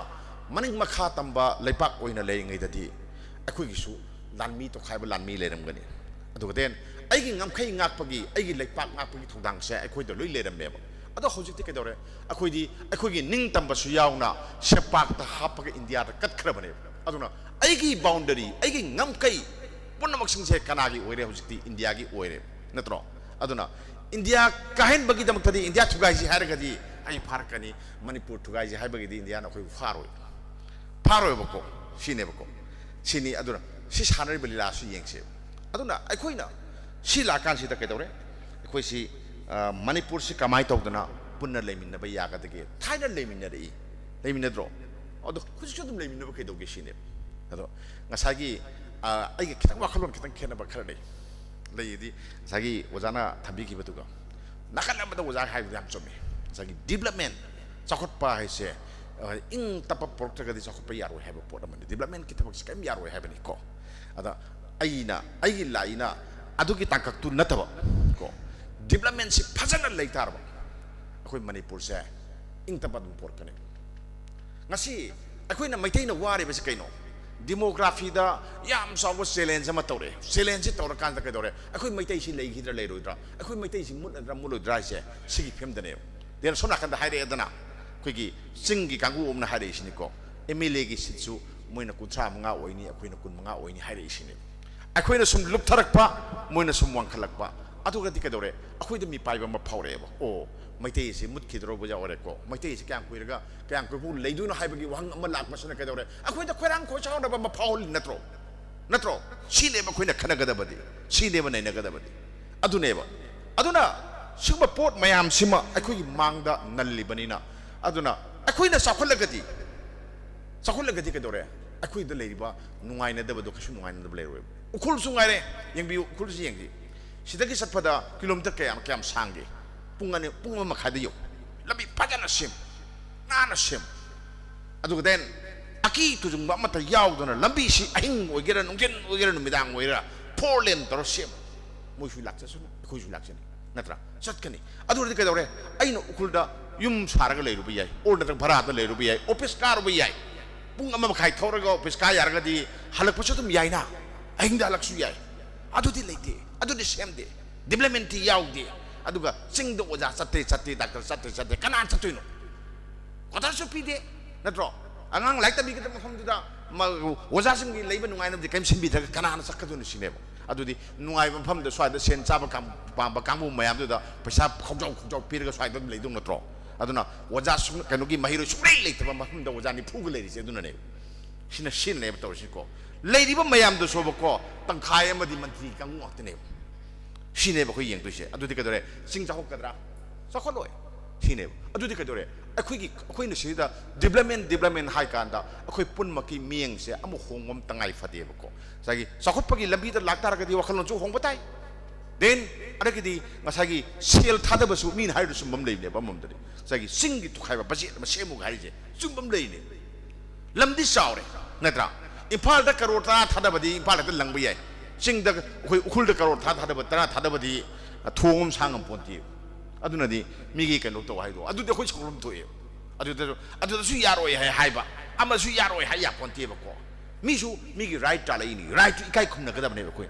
ꯃꯅꯤꯡ ꯃꯈꯥ ꯇꯝꯕ ꯂꯩꯄꯥꯛ ꯑꯣꯏꯅ ꯂꯩꯔꯤꯉꯩꯗꯗꯤ ꯑꯩꯈꯣꯏꯒꯤꯁꯨ ꯂꯥꯟꯃꯤ ꯇꯣꯈꯥꯏꯕ ꯂꯥꯟꯃꯤ ꯂꯩꯔꯝꯒꯅꯤ ꯑꯗꯨꯒ ꯗꯦꯟ ꯑꯩꯒꯤ ꯉꯝꯈꯩ ꯉꯥꯛꯄꯒꯤ ꯑꯩꯒꯤ ꯂꯩꯄꯥꯛ ꯉꯥꯛꯄꯒꯤ ꯊꯧꯗꯥꯡꯁꯦ ꯑꯩꯈꯣꯏꯗ ꯂꯣꯏ ꯂꯩꯔꯝꯃꯦꯕ ꯑꯗꯣ ꯍꯧꯖꯤꯛꯇꯤ ꯀꯩꯗꯧꯔꯦ ꯑꯩꯈꯣꯏꯒꯤ ꯅꯤꯡꯇꯝꯕꯁꯨ ꯌꯥꯎꯅ ꯁꯦꯄꯥꯛꯇ ꯍꯥꯞꯄꯒ ꯏꯟꯗꯤꯌꯥꯗ ꯀꯠꯈ꯭ꯔꯕꯅꯦꯕ ꯑꯗꯨꯅ ꯑꯩꯒꯤ ꯕꯥꯎꯟꯗꯔꯤ ꯑꯩꯒꯤ ꯉꯝꯈꯩ ꯄꯨꯝꯅꯃꯛꯁꯤꯡꯁꯦ ꯀꯅꯥꯒꯤ ꯑꯣꯏꯔꯦ ꯍꯧꯖꯤꯛꯇꯤ ꯏꯟꯗꯤꯌꯥꯒꯤ ꯑꯣꯏꯔꯦ ꯅꯠꯇ꯭ꯔꯣ ꯑꯗꯨꯅ ꯏꯟꯗꯤꯌా ꯀꯥꯍꯟꯕꯒꯤꯗꯃꯛꯇꯗꯤ ꯏꯟꯗꯤꯌꯥ ꯊꯨꯒꯥꯏꯁꯤ ꯍꯥꯏꯔꯒꯗꯤ ꯑꯩ ꯐꯥꯔꯛꯀꯅꯤ ꯃꯅꯤꯄꯨꯔ ꯊꯨꯒꯥꯏꯁꯤ ꯍꯥꯏꯕꯒꯤꯗꯤ ꯏꯟꯗꯤꯌꯥꯅ ꯑꯩꯈꯣꯏꯕꯨ ꯐꯥꯔꯣꯏꯕꯀꯣ ꯁꯤꯅꯤ ꯑꯗꯨꯅ ꯁꯤ ꯁꯥꯟꯅꯔꯤꯕ ꯂꯤꯂꯥꯁꯤ ꯌꯦꯡꯁꯦꯕ ꯑꯗꯨꯅ ꯑꯩꯈꯣꯏꯅ ꯁꯤ ꯂꯥꯛꯀꯥꯟꯁꯤꯗ ꯀꯩꯗꯧꯔꯦ ꯑꯩꯈꯣꯏꯁꯤ ꯃꯅꯤꯄꯨꯔꯁꯤ ꯀꯃꯥꯏꯅ ꯇꯧꯗꯅ ꯄꯨꯟꯅ ꯂꯩꯃꯤꯟꯅꯕ ꯌꯥꯒꯗꯒꯦ ꯊꯥꯏꯅ ꯂꯩꯃꯤꯟꯅꯗ꯭ꯔꯣ ꯑꯗꯣ ꯍꯧꯖꯤꯛꯁꯨ ꯑꯗꯨꯝ ꯂꯩꯃꯤꯟꯅꯕ ꯀꯩꯗꯧꯒꯦ ꯁꯤꯅꯦꯕ ꯑꯗꯣ ꯉꯁꯥꯏꯒꯤ ꯑꯩꯒꯤ ꯈꯤꯇꯪ ꯋꯥꯈꯜꯂꯣꯟ ꯈꯤꯇꯪ ꯈꯦꯠꯅꯕ ꯈꯔ ꯂꯩꯌꯦꯗꯤ ꯉꯁꯥꯏꯒꯤ ꯑꯣꯖꯥꯅ ꯊꯝꯕꯤꯈꯤꯕꯗꯨꯒ ꯅꯥꯀꯟ ꯑꯃꯗ ꯑꯣꯖꯥ ꯍꯥꯏꯕꯗꯨ ꯌꯥꯝ ꯆꯨꯝꯃꯤ ꯉꯁꯥꯏꯒꯤ ꯗꯤꯕꯂꯞꯃꯦꯟ ꯆꯥꯎꯈꯠꯄ ꯍꯥꯏꯁꯦ ꯏꯪ ꯇꯞꯄ ꯄꯣꯔꯛꯇ꯭ꯔꯒꯗꯤ ꯆꯥꯎꯈꯠꯄ ꯌꯥꯔꯣꯏ ꯍꯥꯏꯕ ꯄꯣꯠ ꯑꯃꯅꯤ ꯗꯤꯕꯂꯞꯃꯦꯟꯒꯤ ꯊꯕꯛꯁꯤ ꯀꯔꯤꯝ ꯌꯥꯔꯣꯏ ꯍꯥꯏꯕꯅꯤꯀꯣ ꯑꯗ ꯑꯩꯒꯤ ꯂꯥꯛꯏꯅ ꯑꯗꯨꯒꯤ ꯇꯥꯡꯀꯛꯇꯨ ꯅꯠꯇꯕ ꯀꯣ ꯗꯤꯕꯂꯞꯃꯦꯟꯁꯤ ꯐꯖꯅ ꯂꯩꯇꯥꯔꯕ ꯑꯩꯈꯣꯏ ꯃꯅꯤꯄꯨꯔꯁꯦ ꯏꯪ ꯇꯞꯄ ꯑꯗꯨꯝ ꯄꯣꯔꯛꯀꯅꯤ ꯉꯁꯤ ꯑꯩꯈꯣꯏꯅ ꯃꯩꯇꯩꯅ ꯋꯥꯔꯤꯕꯁꯤ ꯀꯩꯅꯣ ꯗꯤꯃꯣꯒ꯭ꯔꯥꯐꯤꯗ ꯌꯥꯝ ꯆꯥꯎꯕ ꯆꯦꯂꯦꯟꯖ ꯑꯃ ꯇꯧꯔꯦ ꯆꯦꯂꯦꯟꯖꯁꯤ ꯇꯧꯔꯀꯥꯟꯗ ꯀꯩꯗꯧꯔꯦ ꯑꯩꯈꯣꯏ ꯃꯩꯇꯩꯁꯤ ꯂꯩꯈꯤꯗ꯭ꯔꯥ ꯂꯩꯔꯣꯏꯗ꯭ꯔꯥ ꯑꯩꯈꯣꯏ ꯃꯩꯇꯩꯁꯤ ꯃꯨꯠꯂꯣꯏꯗ꯭ꯔꯥ ꯍꯥꯏꯁꯦ ꯁꯤꯒꯤ ꯐꯤꯕꯝꯗꯅꯦꯕ ꯗꯦꯟ ꯁꯣꯝ ꯅꯥꯀꯟꯗ ꯍꯥꯏꯔꯛꯑꯦꯗꯅ ꯑꯩꯈꯣꯏꯒꯤ ꯆꯤꯡꯒꯤ ꯀꯥꯡꯕꯨ ꯑꯃꯅ ꯍꯥꯏꯔꯛꯏꯁꯤꯅꯤꯀꯣ MLAꯒꯤ ꯁꯤꯠꯁꯨ ꯃꯣꯏꯅ 35 ꯑꯣꯏꯅꯤ ꯑꯩꯈꯣꯏꯅ 15 ꯑꯣꯏꯅꯤ ꯍꯥꯏꯔꯛꯏꯁꯤꯅꯦꯕ ꯑꯩꯈꯣꯏꯅ ꯁꯨꯝ ꯂꯨꯞꯊꯔꯛꯄ ꯃꯣꯏꯅ ꯁꯨꯝ ꯋꯥꯡꯈꯠꯂꯛꯄ ꯑꯗꯨꯒꯗꯤ ꯀꯩꯗꯧꯔꯦ ꯑꯩꯈꯣꯏꯗ ꯃꯤꯄꯥꯏꯕ ꯑꯃ ꯐꯥꯎꯔꯛꯑꯦꯕ ꯃꯩꯇꯩꯁꯤ ꯃꯨꯠꯈꯤꯗ꯭ꯔꯣꯕ ꯌꯥꯎꯔꯦꯀꯣ ꯃꯩꯇꯩꯁꯤ ꯀꯌꯥꯝ ꯀꯨꯏꯐꯥꯎ ꯂꯩꯗꯣꯏꯅꯣ ꯍꯥꯏꯕꯒꯤ ꯋꯥꯍꯪ ꯑꯃ ꯂꯥꯛꯄꯁꯤꯅ ꯀꯩꯗꯧꯔꯦ ꯑꯩꯈꯣꯏꯗ ꯈꯣꯏꯔꯥꯡ ꯈꯣꯏꯆꯥꯎꯅꯕ ꯑꯃ ꯐꯥꯎꯍꯜꯂꯤ ꯅꯠꯇ꯭ꯔꯣ ꯁꯤꯅꯦꯕ ꯑꯩꯈꯣꯏꯅ ꯈꯟꯅꯒꯗꯕꯗꯤ ꯁꯤꯅꯦꯕ ꯅꯩꯅꯒꯗꯕꯗꯤ ꯑꯗꯨꯅ ꯁꯤꯒꯨꯝꯕ ꯄꯣꯠ ꯃꯌꯥꯝꯁꯤꯃ ꯑꯩꯈꯣꯏꯒꯤ ꯃꯥꯡꯗ ꯅꯜꯂꯤꯕꯅꯤꯅ ꯑꯗꯨꯅ ꯑꯩꯈꯣꯏꯅ ꯆꯥꯎꯈꯠꯂꯒꯗꯤ ꯀꯩꯗꯧꯔꯦ ꯑꯩꯈꯣꯏꯗ ꯂꯩꯔꯤꯕ ꯅꯨꯡꯉꯥꯏꯅꯗꯕꯗꯣ ꯀꯩꯁꯨ ꯅꯨꯡꯉꯥꯏꯅꯗꯕ ꯂꯩꯔꯣꯏꯕ ꯎꯈ꯭ꯔꯨꯜꯁꯨ ꯉꯥꯏꯔꯦ ꯌꯦꯡꯕꯤꯌꯨ ꯎꯈ꯭ꯔꯨꯜꯁꯤ ꯌꯦꯡꯁꯤ ꯁꯤꯗꯒꯤ ꯆꯠꯄꯗ ꯀꯤꯂꯣꯃꯤꯇꯔ ꯀꯌꯥꯝ ꯁꯥꯡꯒꯦ ꯄꯨꯡ 1.5 ꯌꯧ ꯂꯝꯕꯤ ꯐꯖꯅ ꯅꯥꯟꯅ ꯑꯗꯨꯒ ꯗꯦꯟ ꯑꯀꯤ ꯇꯨꯖꯨꯡꯕ ꯑꯃꯠꯇ ꯌꯥꯎꯗꯅ ꯂꯝꯕꯤꯁꯤ ꯑꯍꯤꯡ ꯑꯣꯏꯒꯦꯔꯥ ꯅꯨꯡꯊꯤꯟ ꯑꯣꯏꯒꯦꯔꯥ ꯅꯨꯃꯤꯗꯥꯡ ꯑꯣꯏꯒꯦꯔꯥ 4 ꯂꯦꯟ ꯇꯧꯔ ꯃꯣꯏꯁꯨ ꯂꯥꯛꯆꯁꯅꯨ ꯑꯩꯈꯣꯏꯁꯨ ꯂꯥꯛꯆꯅꯤ ꯅꯠꯇ꯭ꯔꯥ ꯆꯠꯀꯅꯤ ꯑꯗꯨꯔꯗꯤ ꯀꯩꯗꯧꯔꯦ ꯑꯩꯅ ꯎꯈ꯭ꯔꯨꯜꯗ ꯌꯨꯝ ꯁꯥꯔꯒ ꯂꯩꯔꯨꯕ ꯌꯥꯏ ꯅꯠꯇ꯭ꯔꯒ ꯚꯔꯥꯗ ꯂꯩꯔꯨꯕ ꯌꯥꯏ ꯑꯣꯐꯤꯁ ꯀꯥꯔꯨꯕ ꯌꯥꯏ ꯄꯨꯡ 1.5 ꯊꯧꯔꯒ ꯑꯣꯐꯤꯁ ꯀꯥ ꯌꯥꯔꯒꯗꯤ ꯍꯜꯂꯛꯄꯁꯨ ꯑꯗꯨꯝ ꯌꯥꯏꯅ ꯑꯍꯤꯡꯗ ꯍꯜꯂꯛꯁꯨ ꯌꯥꯏ ꯑꯗꯨꯗꯤ ꯂꯩꯇꯦ ꯑꯗꯨꯗꯤ ꯁꯦꯝꯗꯦ ꯗꯤꯕꯂꯞꯃꯦꯟꯇꯤ ꯌꯥꯎꯗꯦ aduga sing do oja satte doctor satte kanan sattuino kota su pide natro angang like tabi kita mafam da oja sing gi leiba nungai na kem simbi da kanan sakadun sinebo adudi nungai mafam da swai da sen chaba kam ba kamu mayam da paisa khojau pirga swai da leidung natro aduna oja su kanogi mahiro su leitaba mafam da oja ni phugu leiri se aduna ne sina shin ne to siko lady ba mayam do so ko tang khai ma di mantri kang ngok ne shine ba ko yeng to se adu di ka dore sing ja hok kadra sa kho loi shine adu di ka dore akhoi ne se da development hai kan da akhoi pun ma ki mieng se amu hongom tangai phade ba ko sagi sa khot pa gi lambi da lak tar ga di wa khalon chu hong ba tai then ada ki di ngasagi sel thada ba su min hai ru sum bam lei ne ba mom da sagi sing gi tu khai ba baje ma se mu ga ri je sum bam lei ne lamdi saure natra impal da karor ta thada badi impal da lang biyai sing da khoi ukhul da karor ta thada ba thada badi thongom sangam ponti aduna di migi kan to hai do adu de khoi songrom to e adu su yaroi hai ba ama su yaroi hai ya ponti ba ko mi su migi right ta lai ni right kai khum na ga da ne ba ko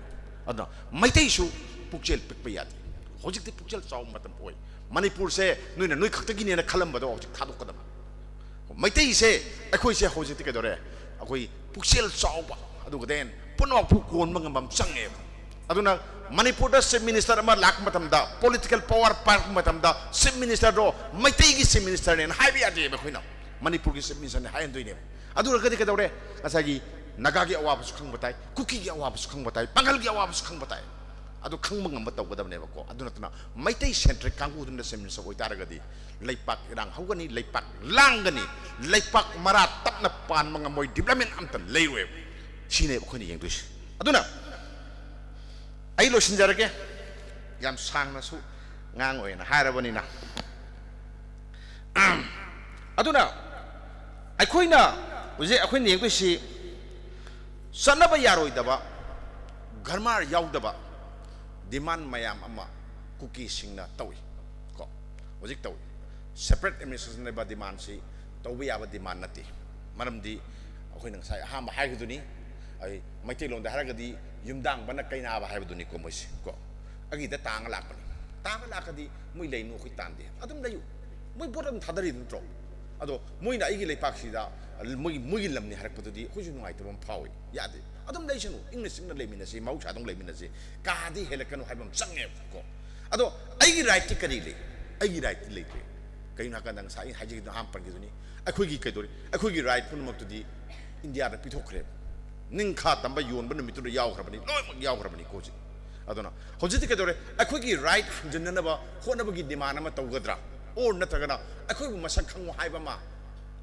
aduna mai tai su pukchel pik pa yati hojik ti pukchel chaw matam oi manipur se noi khakta gi ne na khalam ba do hojik thadok ka da mai tai se akhoi se hojik ti ka dore akhoi pukchel chaw ba adu ga den puno pu kon mang bam change aduna manipur da chief minister ama lak matam da political power park matam da chief minister do mai tai gi chief minister ne hai bi ade ba khoina manipur gi chief minister ne hai ndoi ne adu ga di ka dore asagi naga gi awa su khang batai kuki gi awa su khang batai pangal gi awa su khang batai adu khang mang ma taw ga da ne ba ko adu natna mai tai centric kangu dun da chief minister oi tar ga di leipak rang haugani leipak langgani leipak marat tapna pan mang moi development amtan leiwe shine ba khoni yeng dus aduna ai lo sinjarage yam sang na su ngang oi na harabani na aduna ai khoina uje akhoi ne yeng si sanaba yaroi daba garmar yaw daba demand mayam ama cookie singna tawi ko ojik tawi separate administration ne ba demand si tawi ya ba demand nati maram di akhoi nang sai ha ma hai guduni ai maitai long da haraga di yumdang bana kaina ba hai guduni ko moisi ko agi da tang lak di mui lei no khoi tan de adum layu mui boram thadari dun tro ado mui na igi lei pak si da mui lam ni harak patu di khoi nu ai to bam phawi ya de adum lei sunu english na lei mina si mau cha dong lei mina si ka di helakanu hai bam sange ko ado ai right ti kari le ai right le kai na kan dang sai haji no ham pan gi duni akhoi gi kai dori akhoi gi right pun mak tu di india da pithok khre ning kha tamba yon ban mi tu yaw khrabani loi mak yaw khrabani ko ji adona hoji ti kai dori akhoi gi right janna na ba khona ba gi demand ma taw gadra or na tagana akhoi bu masak khang hai ba ma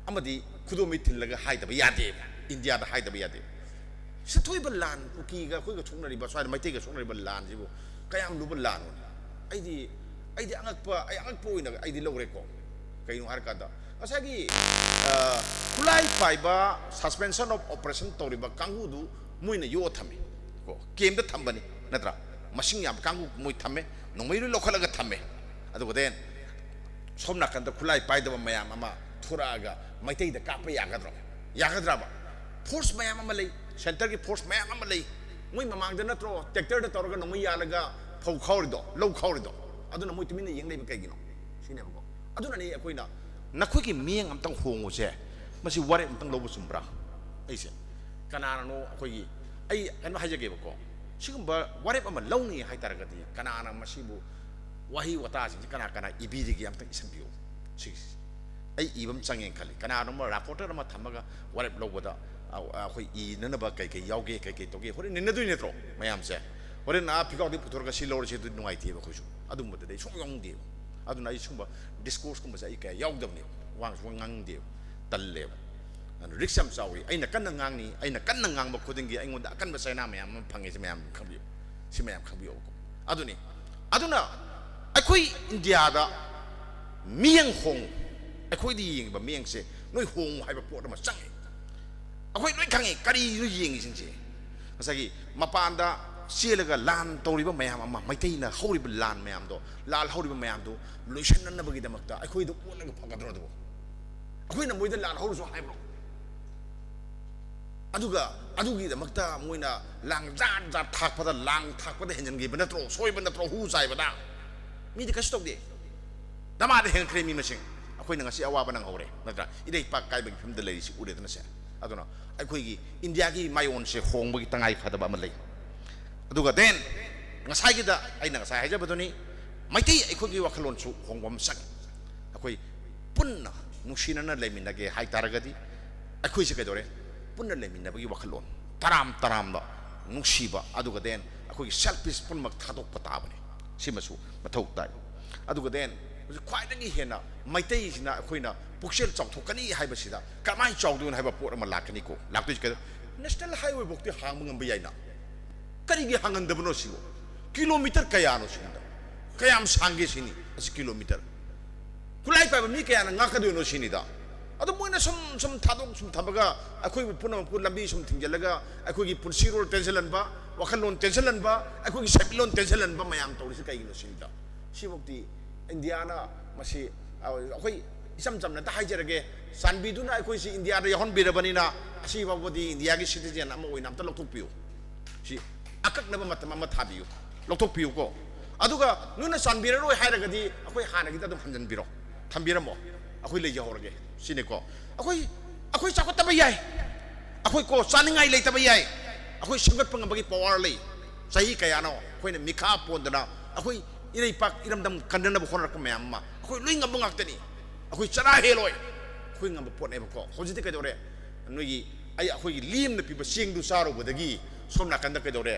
amadi khudomi thillaga hai da ba yade india da hai da ba yade sithoi ba lan uki ga khoi ga chungna ri ba swai mai te ga chungna ri ba lan ji bu kayam lu ba lan ai di angak pa ina ai di logre ko kai no har ka da asagi kulai pai ba suspension of operation tori ba kangu du muina yo thame ko kem da thambani natra masing yam kangu mui thame nongmai ru lokhalaga thame adu goden somna kan da kulai pai da mayam ama thuraga maitai da ka pa yagadra ba force mayam ama lei center ki force mayam ama lei mui mamang da natro tractor da torga nongmai yalaga phau khawri do low khawri do aduna moi timina yeng lei ba kai gino sine ba aduna ni akoina nakhoi ki mieng am tang hongo se masi ware am tang lobo sumbra ai se kanana no akoi gi ai kan haje ge ba ko sigumba ware am launi hai tar ga di kanana masibu wahi wata si kana ibi gi am tang isam biyo sig ai ibam changen khali kanana mo reporter ma thamaga ware lobo da akoi I nana ba kai yauge kai to ge hore ninna du ne tro mayam se hore na pikaw di putor ga silor se du nuai ti ba khoju adum ba dei song yong di aduna I sumba discourse ko masa ika yaudam ni wang ngang de talle an riksam sawi aina kan ngang ni aina kan ngang ba khudingi ai ngonda kan ba saina mayam phangi se mayam khabi si mayam khabi ko aduna akhoi india da miang hong akhoi di yeng ba miang se noi hong hai ba po da ma sang akhoi noi khangi kari ru yeng sing se masagi mapanda sielaga lan toriba mayam ama maitai na horiba lan mayam do lal horiba mayam do lotion na bagi damakta akhoi do olaga phagadro do akhoi na moida lan horu so haibro adugi damakta moina lang jan thak pada lang thak pada henjan gi banatro soi banatro hu sai bada มีแต่กระสุนเดียดามาได้เห็นเครมีมาสิไอ้คนนึงสิเอาว่าบันนังเอาเลยนะครับอีเด็กปากไก่แบบพิมพ์เดลีสิอุเรตันเสียอะตัวน่ะไอ้คนกี่อินเดียกี่ไม่โอนเสียหงบุกิตั้งไงฟัดบ้ามันเลยดูกันเด่นงั้นใช่กี่ดาไอ้หนังใช่ให้เจ้าตัวนี้ไม่ที่ไอ้คนกี่ว่าขลุ่นสุหงบอมสักไอ้คนปุ่นน่ะนุชินันนั่นเลยมินนักเกย์ให้ตาระกันดีไอ้คนสิกันตัวเลยปุ่นนั่นเลยมินนักบุกิว่าขลุ่นตรามละนุชิบะอะดูกันเด่นไอ้คนเซลฟิสปุ่นมักทัดอกปะตาบเนี่ยสิมาสู้มาทุกได้อะดูกันเด่นควายนั่งเห็นน่ะไม่ได้สินะคุยน่ะพวกเชลจอดทุกกันนี่ให้ไปสินะก็ไม่จอดดูให้แบบปวดมันหลักกันนี่กูหลักตัวจีกัน national highway บอกที่ห่างมึงกันไปยัยน่ะก็นี่ห่างกันเดิมโนสิโกกิโลเมตรกายาโนสินะกายามสังเกตสินี่10 กิโลเมตรคุณไล่ไปแบบนี้กายานักกันดูโนสินี่ดาอะตัวมึงน่ะสมทัดสมทับก็ไอ้คุยปุ่นลำบีสมถึงจะแล้วก็ไอ้คุยปุ่นซีโร่เทนเซลันบ้าว่าขันลนเทนเซลันบ้าไอ้คุยเซปิลนเทนเซลันบ้าไม่ยามตัวนี้สิกายกินโนสินี่ดาชีบอกที่อินเดียน่ะมาสิเอาคุยซ้ำๆนั่นถ้าให้เจอเกสันบีดูนะไอ้คุยสิอินเดียเรื่องฮอนบีระบันนี่นะสิว่าพอดีอินเดียกิสิทธิ์เจนน้ำโอ้ยน้ำตลกทุกผิวสิอากักน้ำมันทับผิวลกทุกผิวก็อะดูก็นู่นสันบีระรู้ให้ระกันดีไอ้คุยหานะกิตาต้องพันจันบีระทำบีระมั้งไอ้คุยเลยจะหัวเกสิเนี่ยก็ไอ้คุยจักรตะไปใหญ่ไอ้คุยก็สันยังไงเลยตะไปใหญ่ไอ้คุยสังกัดปังกับกี่ปวารเลยใช่กายานะไอ้คุยเนี่ยมีข้าปนแต่นะไอ้คุยอีนี่ปักอีน้ำดำกันเดินบุคคลรักแม่มาคุยลุยงับบังอักเตนี่คุยชนะเฮลอยคุยงับปวดเอบุคคลเขาจะได้กันตัวเร่นุ้ยไอ้คุยลิมเนี่ยปีบเสียงดูซาโรบุตรกี้สมนักกันได้กันตัวเร่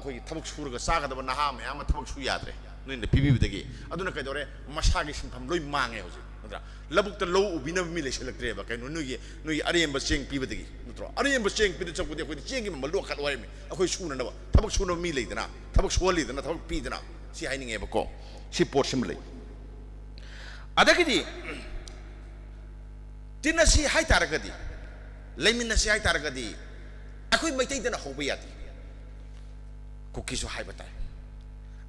คุยทำชุรก็ซากกันตัวน่าห้ามแม่มาทำชุยาดเร่นุ้ยเนี่ยปีบุตรกี้อันนั้นกันตัวเร่มาชากิสิทำลุยมังเอวสินั่นแหละบุกตะโลอุบินามิเลชเล็กเร่บ้ากันนุ้ยอะไรยังบเสียงปีบุตรกี้นั่นแหละอะไรยังบเสียงปีบุตรจักรบุตรคุยเสียงกี่มันลวกขัดไว้ไหมคุยชูนั่นนะวะทำชุนมีเลยนะทำชุนเลยนะทำปีนะsi hai ninge bako si port simle ada kidi tina si hai taragadi lemin na si hai taragadi akoi maitai dana hobiyati ko kisu hai batai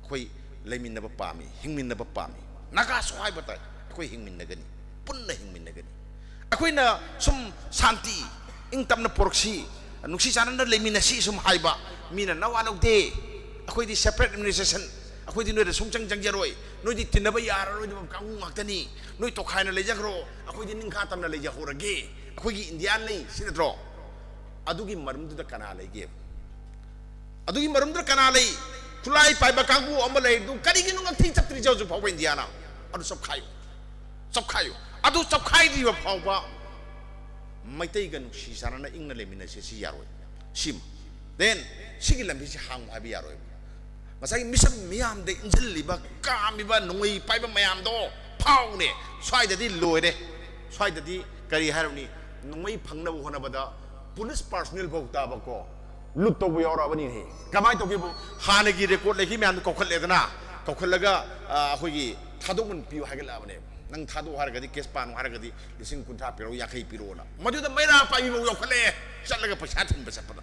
akoi lemin na bapami hingmin na bapami naga so hai batai akoi hingmin na gani punna hingmin na gani akoi na sum santi ingtam na porksi nuksi sana na lemin na si sum hai ba mina nawanok de akoi di separate administration aku di nuai sung cang jaroi, nuai di tina bayar, nuai di kamu maktani, nuai tokai na leja kro, aku di ningkatam na leja horage, aku di Indian lagi, sini tro, adu ki marum tu dah kanal lagi, adu ki marum tu kanal lagi, kulai pai bakamu amal lagi, tu kali ni nungang ting cap terjauh tu bawa Indiana, adu sab kayu, adu sab kayu di bawa, mai tay kan si sana na ing na lemin na si yaroi, sim, then sige lambi si hang abi yaroi. Masai misam miam de injil liba kami ba nungi pai ba mayam do pau ne swai dadi loi de swai dadi kari har ni nungi phangna bu hona bada police personnel bau ta ba ko lut to bu yora bani he kamai to ki bu hana gi record le ki myam ko khal le dana ko khal laga khoi gi thadok mun piu ha ga la bane nang thadu har ga di case pan har ga di lising kuntha piro ya khai piro na madu da maira pa bi bu yo khale chat laga pasha thun ba sap da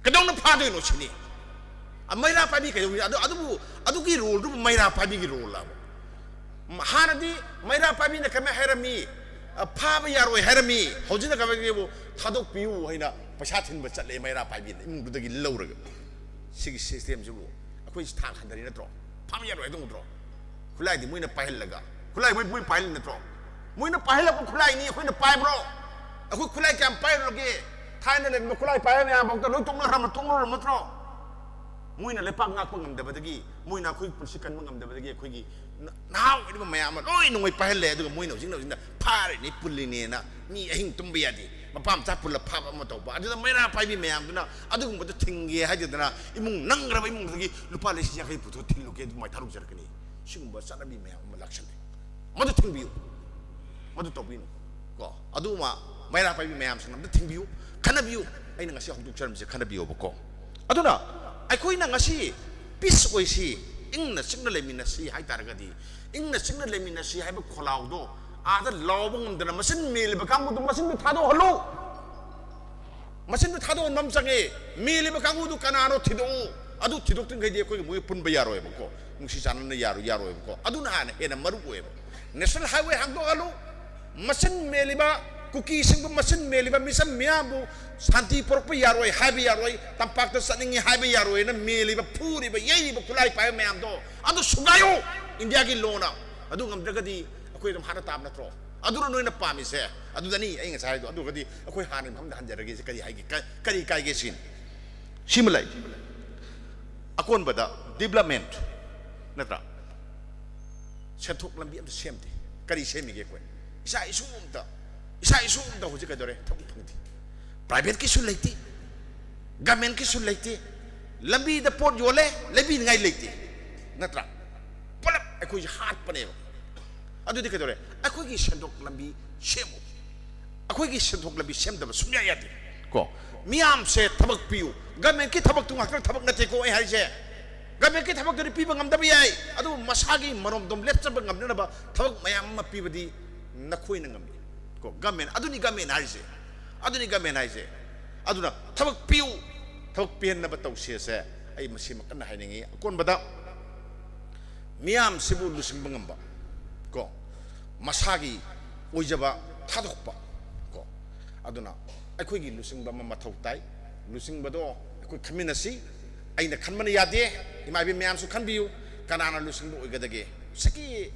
kadong na pha de no chiniไม่น่าไปมีกันอยู่ಅದು की role रूपไม่น่าไปมีकी रोलละหานะดิไม่น่าไปมีนะกันไม่ให้เรามีพาไปยารวยให้เรามีเขาจะกันไปกี่บุถ้าดอกปิวให้นะประชาชนบัดจัดเลยไม่น่าไปมีมึงดูตะกี้เล่าเลยสิ่งซิสเต็มจะรู้คุยทางขันตรีนั่นตรอพาไปยารวยต้องตรอคุณไล่ดิมึงน่ะไปเห็นละกันคุณไล่มึงไปเห็นนั่นตรอมึงน่ะไปเห็นแล้วคุณไล่นี่คุณน่ะไปบล็อกคุณไล่แกมไปหรอกกี่ท้ายนั่นเลยคุณไล่ไปเนี่ยบอกแต่ลุยตรงนั้นทำมันตรงนั้นมันตรอมุ้ยน่ะเลยปังงักปังงำเดบัดกี้มุ้ยน่ะคุยปุ่นสิกันปังงำเดบัดกี้คุยกี่น้าวนี่มันไม่เอามันโอ้ยหนุ่ยไปให้เลยดูกับมุ้ยน่ะจริงน่ะพาเลยนี่ปุ่นลีเนี่ยนะนี่ไอ้หิ่งตุ้มเบียดีมาปั้มจับปุ่นละพามาตัวบ้าดูแต่ไม่น่าไปมีแมวดูนะอะดูมันจะทิ้งเงี้ยให้ดูนะไอ้มุ้งนั่งกระบไอ้มุ้งตะกี้ลูกป้าเลยสิอยากให้ปุ่นทิ้งลูกแกดูไม่ทะลุจระกันนี่ชิงบัดสันมีแมวมันลักษณะมันจะทิ้งบิวมันจะตบบิวก็อะดูมาไม่น่าไปมีแมวสักนั้นจะทิ้งบิวขันบิวไอ้หนังเสียของทุกชาติมันจะขันบิวบุกก็อะดูนะไอ้คุยนั่งสิพิสโอยสิอิงน่ะสิ่งนั้นเลยมีน่ะสิให้ตาระกันดีอิงน่ะสิ่งนั้นเลยมีน่ะสิให้บุคคลเอาดูอาจจะลาวบังมันมาสิ่งมีเลยบางครั้งมันมาสิ่งที่ท้าดูฮัลโหลมาสิ่งที่ท้าดูน้ำสังเกมีเลยบางครั้งมันดูขนาดที่ดูอะดูที่ดูถึงใครเดียวคุยมุ้ยปุ่นไปยารอยบุกก็มุ้งสิจานันยารอยบุกก็อะดูน่ะเนี่ยเห็นมารู้เว้ย national highway หักดูฮัลโหลมาสิ่งมีเลยบาง kuki sing masin meli ba misam miabu santi porok pa yaroi habi yaroi tampak ta saningi habi yaroi na meli ba puri ba yei ba kulai pa miam do adu sugayo India ki lona adu ngam daga di akoi dum hana tam na tro adu no na pa mi se adu dani ai nga sai do adu gadi akoi hanin ham han jarage se kari hai ki kari kai ge sin simulai akon bada development natra setuk lambi am semte kari semi ge kwen isa isu umta hoji ka dore thong thongti private ki sul leiti government ki sul leiti lambi da port yole lebi ngai leiti natra palap akoi hat pane adu de ka dore akoi gi sendok lambi semu akoi gi sendok lambi sem da sumya yati ko miam se thabak piu government ki thabak tu ngak thabak na te ko ai hai se government ki thabak dari pi bangam da bi ai adu masagi marom dom lep chab ngam na ba thabak mayam ma pi badi na khoi na ngam ko government aduni government hai se aduna thabak piu thabak pian na ba tau se se ai masi mak na hai ningi kon bada miam sibu lusim bangam ba ko masagi oijaba thadok pa ko aduna akhoi gi lusim ba ma thau tai lusim ba do akhoi khamina si aina khanmana yade ima bi miam su khanbiu kanana lusim bo oigadage saki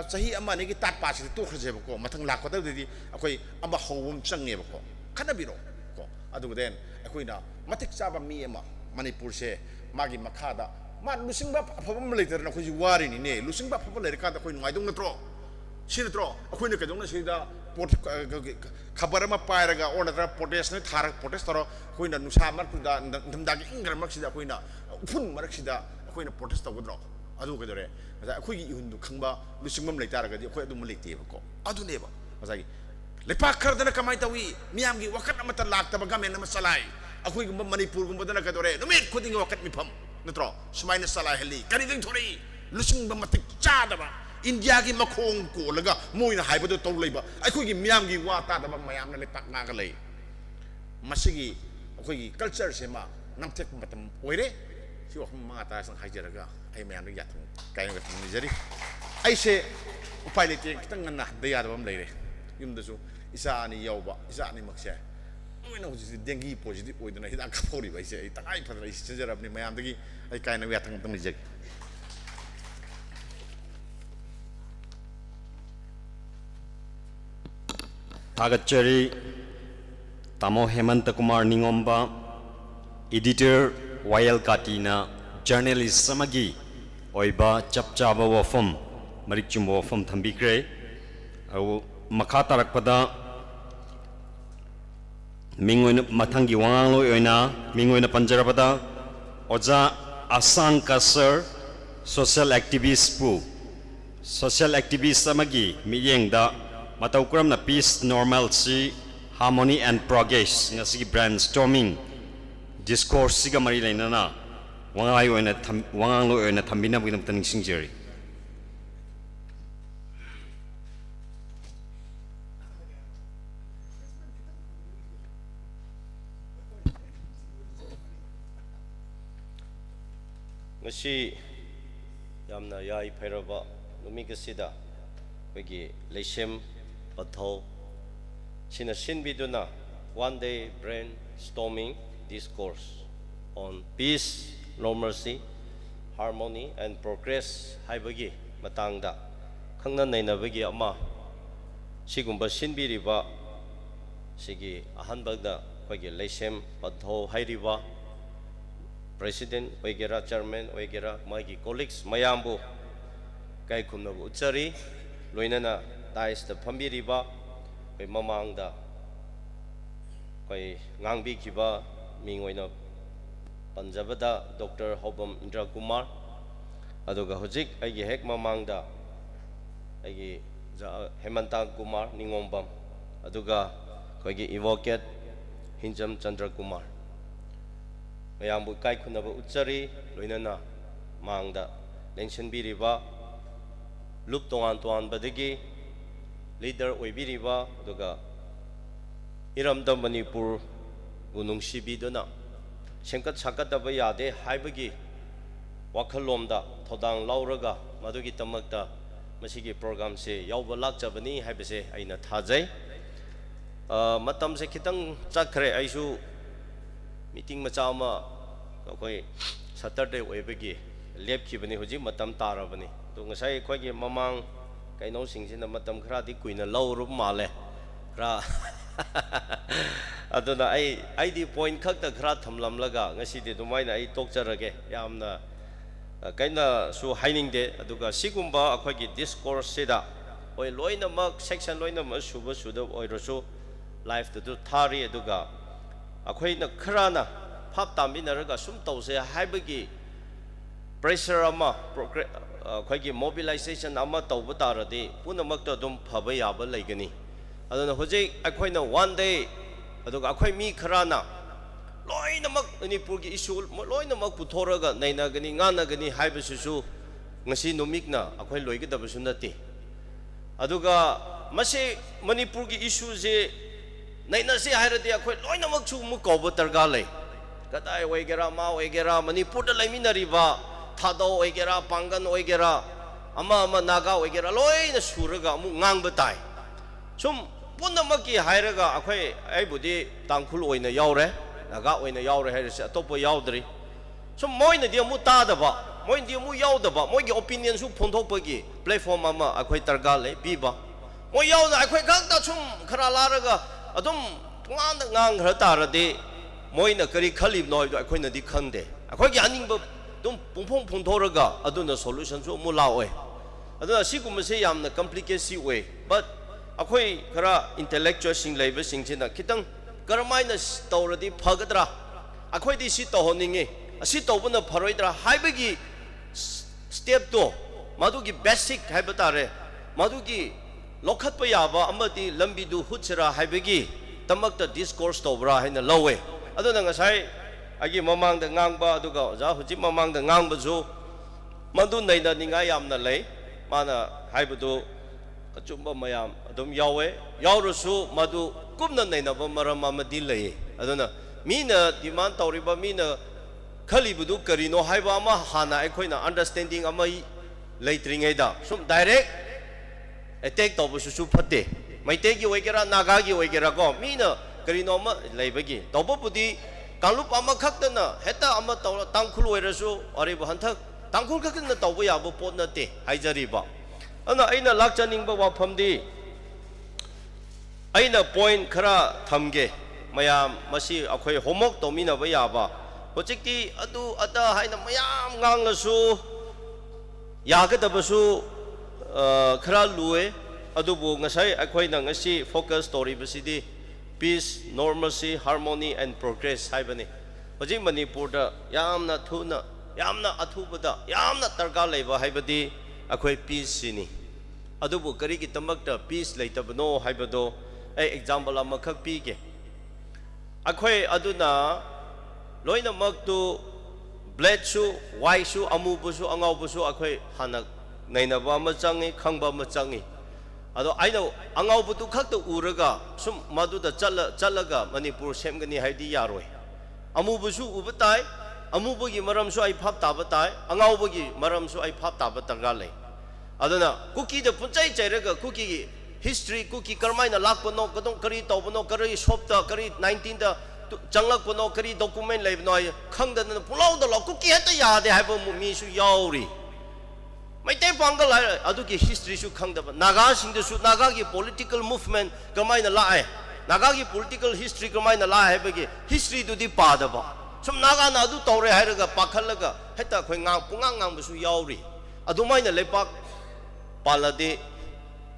sahi ama ne gi tat pa si to khje ba ko mathang lak ko da di akhoi ama howum changne ba ko khanabiro ko adu den akhoi na matik chaba mi ama manipur se magi makhada ma lusim ba phobam leiter na khoi wari ni ne lusim ba phobam leiter ka da khoi ngai dong na tro sin tro akhoi ne ka dong na si da khabar ma pairaga or na protest ne thar protest taro khoi na nusa mar ku da ndam da gi ingar mak si da khoi na phun marak si da khoi na protest taw dro adu ka dore akhoi gi ihun du khangba lusingmam leitar ga di akhoi adu leite ba ko adu ne ba masagi lepa khar dana kamai tawi miam gi wakat amata lak ta ba gamen na masalai akhoi gi manipur gum badana ka dore no met khuding wakat mi pham natro sumai na salai heli kani ding thori lusingba matik cha da ba India ki makhong ko laga moi na haiba do tol leiba akhoi gi miam gi wa ta da ba mayam na lepak nga ga lei masigi akhoi gi culture se ma namtek matam oire si wa ma ta sang haijaraga ai mayam ya thang kai na thang ni jari ai se upai le te kitang na da ya da bam leire yum da su isa ni yau ba isa ni makse moi na ji dengi positive oidana hidak khori ba se ai tangai phadra is jarab ni mayam dagi ai kai na ya thang tang ni jari Tagachari Tamo Hemanta Kumar Ningomba Editor YL Katina Journalist Samagi Oiba Chapchaba Wafum Marichum Wafum Thambikre Au Makata Rakpada Mingoin Matangi Wanglo Yoina Mingoin Panjarabada Oza Asang Kasar Social Activist Pu Social Activist Samagi Miyeng da Matau kuram na peace, normalcy, harmony and progress nga sige brainstorming discourse siga mari laina na wangang lo na thambina bugam taning singjeri ngasi yamna yai phairaba numigasida bagi leisem Patho Sina Sinbiduna one day brainstorming discourse on peace, normalcy, harmony and progress haibagi matangda khangna nainabagi ama sigumba sinbiriba sigi ahanbagda bagi leisem Patho hairiba president oigera chairman oigera magi colleagues mayambu kai khumnabu uchari loinana Tais the Pambiriba, by Mamanga, by Nangbi Kiba, Mingwina Panjabada, Dr. Hobam Indra Kumar, Adoga Hojik, Agi Hek Mamanga, Agi Hemanta Kumar, Ningombam, Aduga, Kogi Evoket, Hinjam Chandra Kumar. Mayambu Kai Kunaba Uchari, Luinana, Mangda, Lenshin Biriba, Lup Tuan Badigi. Leader Oibiriba, Doga Iramda Manipur Gunung Shibidona Shankat Sakataba Yade, Haibagi Wakalomda, Todang Lauraga, Madugi Tamakta, Masigi program say, Yaubalak Jabani, Habese, Aina Tajay, matam se kitang chakre aisu meeting macha ma koi Saturday oibagi lepkhibani hoji matam tarabani to ngasai khoi gi mamang kaino singsin matam khara di kuina lawrup male khara aduna ai di point khakta khara thamlam laga ngasi de dumaina ai tokcharage yamna kaina su haining de aduga sigumba akhoi gi discourse sida oi loina mak section loina ma suba suda oirosu life to thari aduga akhoi na khara na phap taminaraga sum tause haibagi pressure ama akhoi gi mobilization ama tawba taradi punamakta dum phaba yaba leigani aduna hoje akhoi na one day aduga akhoi mi khara na loina mak manipur gi issue loina mak puthораga naina gani ngana gani haibasu ngasi numikna akhoi loigadabasu nati aduga mase manipur gi issue je naina se hairadi akhoi loina mak chu mu koba targa lei kadai oigera ma oigera manipur da laiminariba thado oigera pangan oigera ama naga oigera loina suraga amu ngangba tai sum punamaki hairaga akhoi aibudi tangkhul oina yaure naga oina yaure hairase atopo yaudri sum moina dia mu tadaba moin dia mu yaudaba moigi opinion su phonthokpagi platform ama akhoi targa le biba moi yauna akhoi gakta sum khara laraga adum nganda ngang khara tarade moina kari khalib noi do akhoi na di khande akhoi gi aningba dum pungphong phonthораga aduna solution su mu laoi aduna sigumase yamna complicated way but akhoi khara intellectual sing leiba singchina kitang karamaina tawradi phagadra akhoi di si tohoninge asi tawbuna pharoidra haibagi step to madugi basic haibatare madugi lokhatpa yaba amati lambidu hutsira haibagi tamakta discourse tawbra haina lawe aduna ngasai agi mamangda ngangba aduga ja huji mamangda ngangba ju madu naina ninga yamna lei mana haibadu achumba mayam adum yawe yawrusu madu kumna naina ba maram amadi lei aduna mina demand tawriba mina khalibudu karino haiba ama hana ekhoina understanding ama leitringaida sum direct attack tawbusu su phatte maitegi oigera nagagi oigera ko mina karino ma leibagi tawbupudi kalup ama khaktana heta ama taw tangkhul oirasu ariba hanthak tangkhul khaktana tawbu yabo pot nate haijariba ana aina lakchaningba wafamdi aina point khara thamge mayam masi akhoi homework tomina ba yaba hojikti adu ada haina mayam nganglasu yagadabasu khara luwe adubu ngasai akhoi na ngasi focus story basidi peace normalcy harmony and progress haibani hojik manipur da yamna thuna yamna athubada yamna targa leiba haibadi akhoi peace sini adubu kari ki tamakta peace leitabno haibado ai example ama khak pi ke akhoi aduna loina maktu black su white su amu bu su angau bu su akhoi hana naina ba ma changi khangba ma changi ado aina angau bu tu khak to uraga sum madu da chalaga manipur semgani haidi yaroi amu bu su ubatai amu bu gi maram su ai phap ta batai angau bu gi maram su ai phap ta bataga le aduna kuki da punchai chairaga kuki gi history kuki karmaina lakpano kadong kari tawbano kari shopta kari 19 da changlakpano kari document leibno khangdana pulau da kuki heta yade haibo mi su yauri maite pangal aduki history su khangdaba naga sing su naga gi political movement karmaina lae naga gi political history karmaina la haibagi history du di padaba sum naga na du tawre hairaga pakhalaga heta khoi ngang pungang ngang su yauri adumaina lepak palade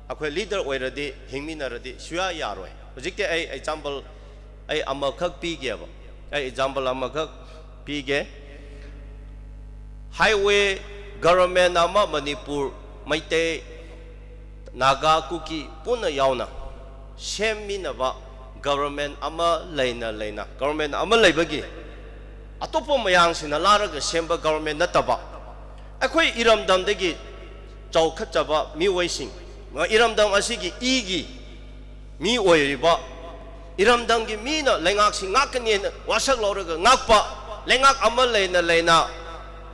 akhoi leader oiradi hingminaradi suya yaroi hojikte ai example ai amakhak pi ge ba ai example amakhak pi ge highway government ama manipur maite naga kuki puna yauna shemina ba government ama leina government ama leibagi atopo mayang sina laraga semba government nataba akhoi iramdam degi chawkhatjaba miwaising iramdam asigi igi mi oiriba iramdam gi mina lengak sing ngakani wasak lawraga ngakpa lengak ama leina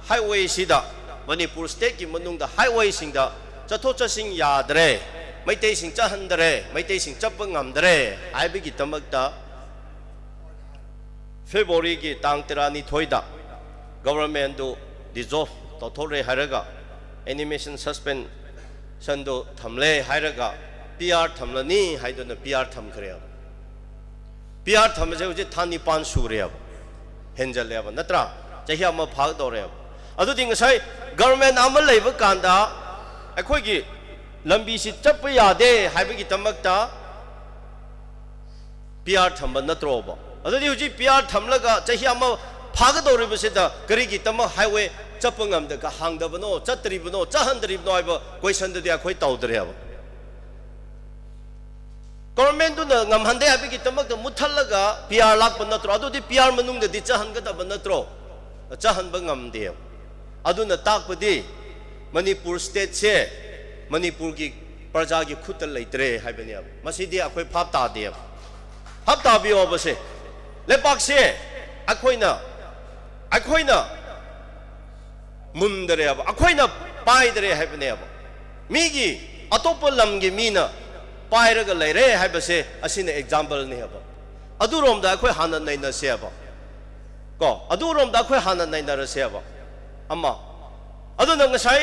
highway sida manipur state ki manungda highway singda chatho chasing yadre ไม่เตสิงจะหันเดรไม่เตสิงจะปังงามเดรไอ้บิกิตมักตาเฟบรุยกิตังเตรานิถอยดา government ดู dissolve ต่อทอเรหายระกะ animation suspension ดูทำเลหายระกะ PR ทำละนี่ให้ดูนะ PR ทำเครียบ PR ทำมาเจ้าจะท่านิปานสูเรียบเห็นจะเรียบนัตราจะเฮียมาพักตัวเรียบอันนี้ก็ใช่ government อามันเลยว่าการด่าไอ้คนกี่ลำบีสิจับไปยาเดให้ไปกี่ตมักตา PR ทำมันนัตรอบอันนี้อยู่ที่ PR ทำแล้วก็จะเฮียมาพักตัวเรียบเสร็จกรีกี่ตมักไฮเวย์จับปงามเด็กหางดับโนจัดตรีบโนจัดหันตรีบโนไอ้บ่คุยสันเดียคุยเต่าเรียบgovernment ดูนะงามหันเดียไปกี่ตมักตัวมุทัลละก็ PR ลักบันนัตรอดูที่ PR มันนุ่งเด็ดจัดหันก็ดับบันนัตรอจัดหันบังงามเดียวอันนั้นตักพอดีมณีปูร์สเตทเช่มณีปูร์กีประชากีขุดเลยเตะให้เป็นยังมาสิเดียคุยพับตาเดียพับตาบิโอบ่เช่เล็บปักเช่คุยน่ะมุนเดรียบคุยน่ะไปเดรียให้เป็นยังมีกี่อัตโตปลัมกีมีน่ะไปเรื่องเลยเร่ให้เป็นเช่อาศัยใน example นี่ครับอัดูรวมได้คุยหันในนั่นเสียบ่ก็อัดูรวมได้คุยหันในนั่นเสียบ่อามาอันนั้นก็ใช่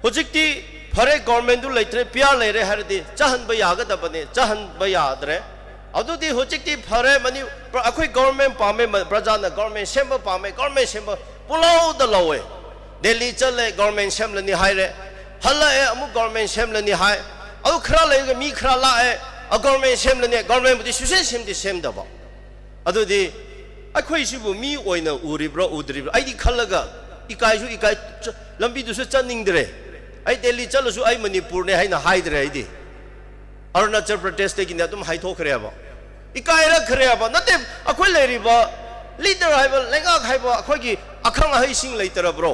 พอจิกที่พระเอกgovernment ดูเลยเตะพิอาเลยเรื่องอะไรดีจะหันไปยากแต่ปนี่จะหันไปยากเลยอันนั้นที่พอจิกที่พระมันนี่คุย government ป่าไม่ประชาชน government เชื่อมป่าไม่ government เชื่อมปุ่นเอาตลอดเดลีจะเลย government เชื่อมเลยนี่หายเลยฮัลโหลมุก government เชื่อมเลยนี่หายเอาคราเลยก็มีคราละgovernment เชื่อมเลยนี่ government บุตรสุเชษเชื่อมที่เชื่อมได้บ่อันนั้นที่คุยสิบุมีโอยน่ะอูริบระอูดริบระไอ้ที่ขันละก็อีกายชูอีกายลำบีดูสุดจันนิงเดรไอ้เดลีจัลสุไอ้มณีปูร์เนี่ยให้น่าไฮเดรไอ้ดิอรุณาจัลประเทศเด็กเนี่ยตุ้มไฮโตเครียบอีกายละเครียบนั่นเต็มคุยเลยริบะลีดเดอร์ไฮบะเล็กไฮบะคุยกี่อักขังไฮซิงเลยตระบรอ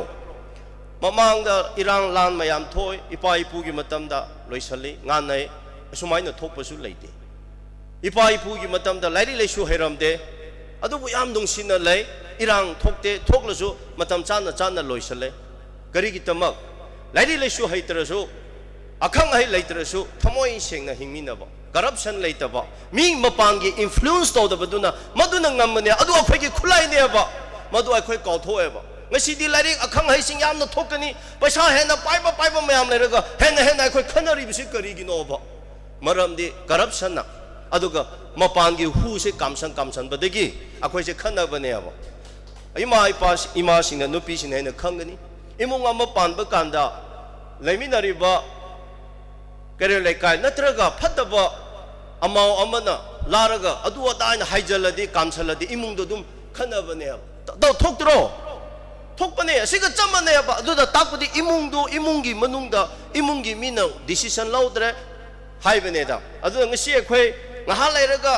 มามังดาอิรังลานมายามถอยอีปายปูกิมาตัมดาลอยสลีงานไหนสมัยนั้นทบสุเลยดิอีปายปูกิมาตัมดาไล่เลยชูเฮรัมเดอดูพยายามดงสินเลยอิรังทกเตทกละสูมาทำจานน่ะลอยสเลยกรีกิตมักไล่เลยสูให้ตระสูอักขังให้เลยตระสูทำไมเสียงน่ะหิมินะบ่ corruption เลยตบ่มีมาปังกี influence ตัวตบ่ดูนะมาดูนะงามเนี่ยอดูคุยกี่คุยเนี่ยบ่มาดูคุยก่อทั่วบ่งั้นสิดีไล่อักขังให้สิ่งยามน่ะทกกันนี่ไปชาเห็นน่ะไปบ่ไม่ยามเลยก็เห็นคุยขนาดริบสิกรีกิโนบ่มารำดี corruption น่ะอดูก็มาปังกีหูสิกำสันบ่ได้กี่คุยสิขนาดบ่เนี่ยบ่อีมาสิงห์นุปีสิงห์เนี่ยขังกันนี่อีมุงอามาปานประกันดาเลยมินารีบะก็เรียกเลยกันนัตระกะพัดบะอามามันน่ะลาระกะอดูว่าตายน่ะไฮเจลดีกัมเซลดีอีมุงดูดุมขันบะเนี่ยดาวทุกตรอทุกปะเนี่ยสิ่งที่จำมันเนี่ยบะดูดาตักปะดีอีมุงกีมนุงดาอีมุงกีมีน่ะ decision เล่าเดะไฮบะเนี่ยดาอดูงั้นเสียคุยงั้นหาเลยระกะ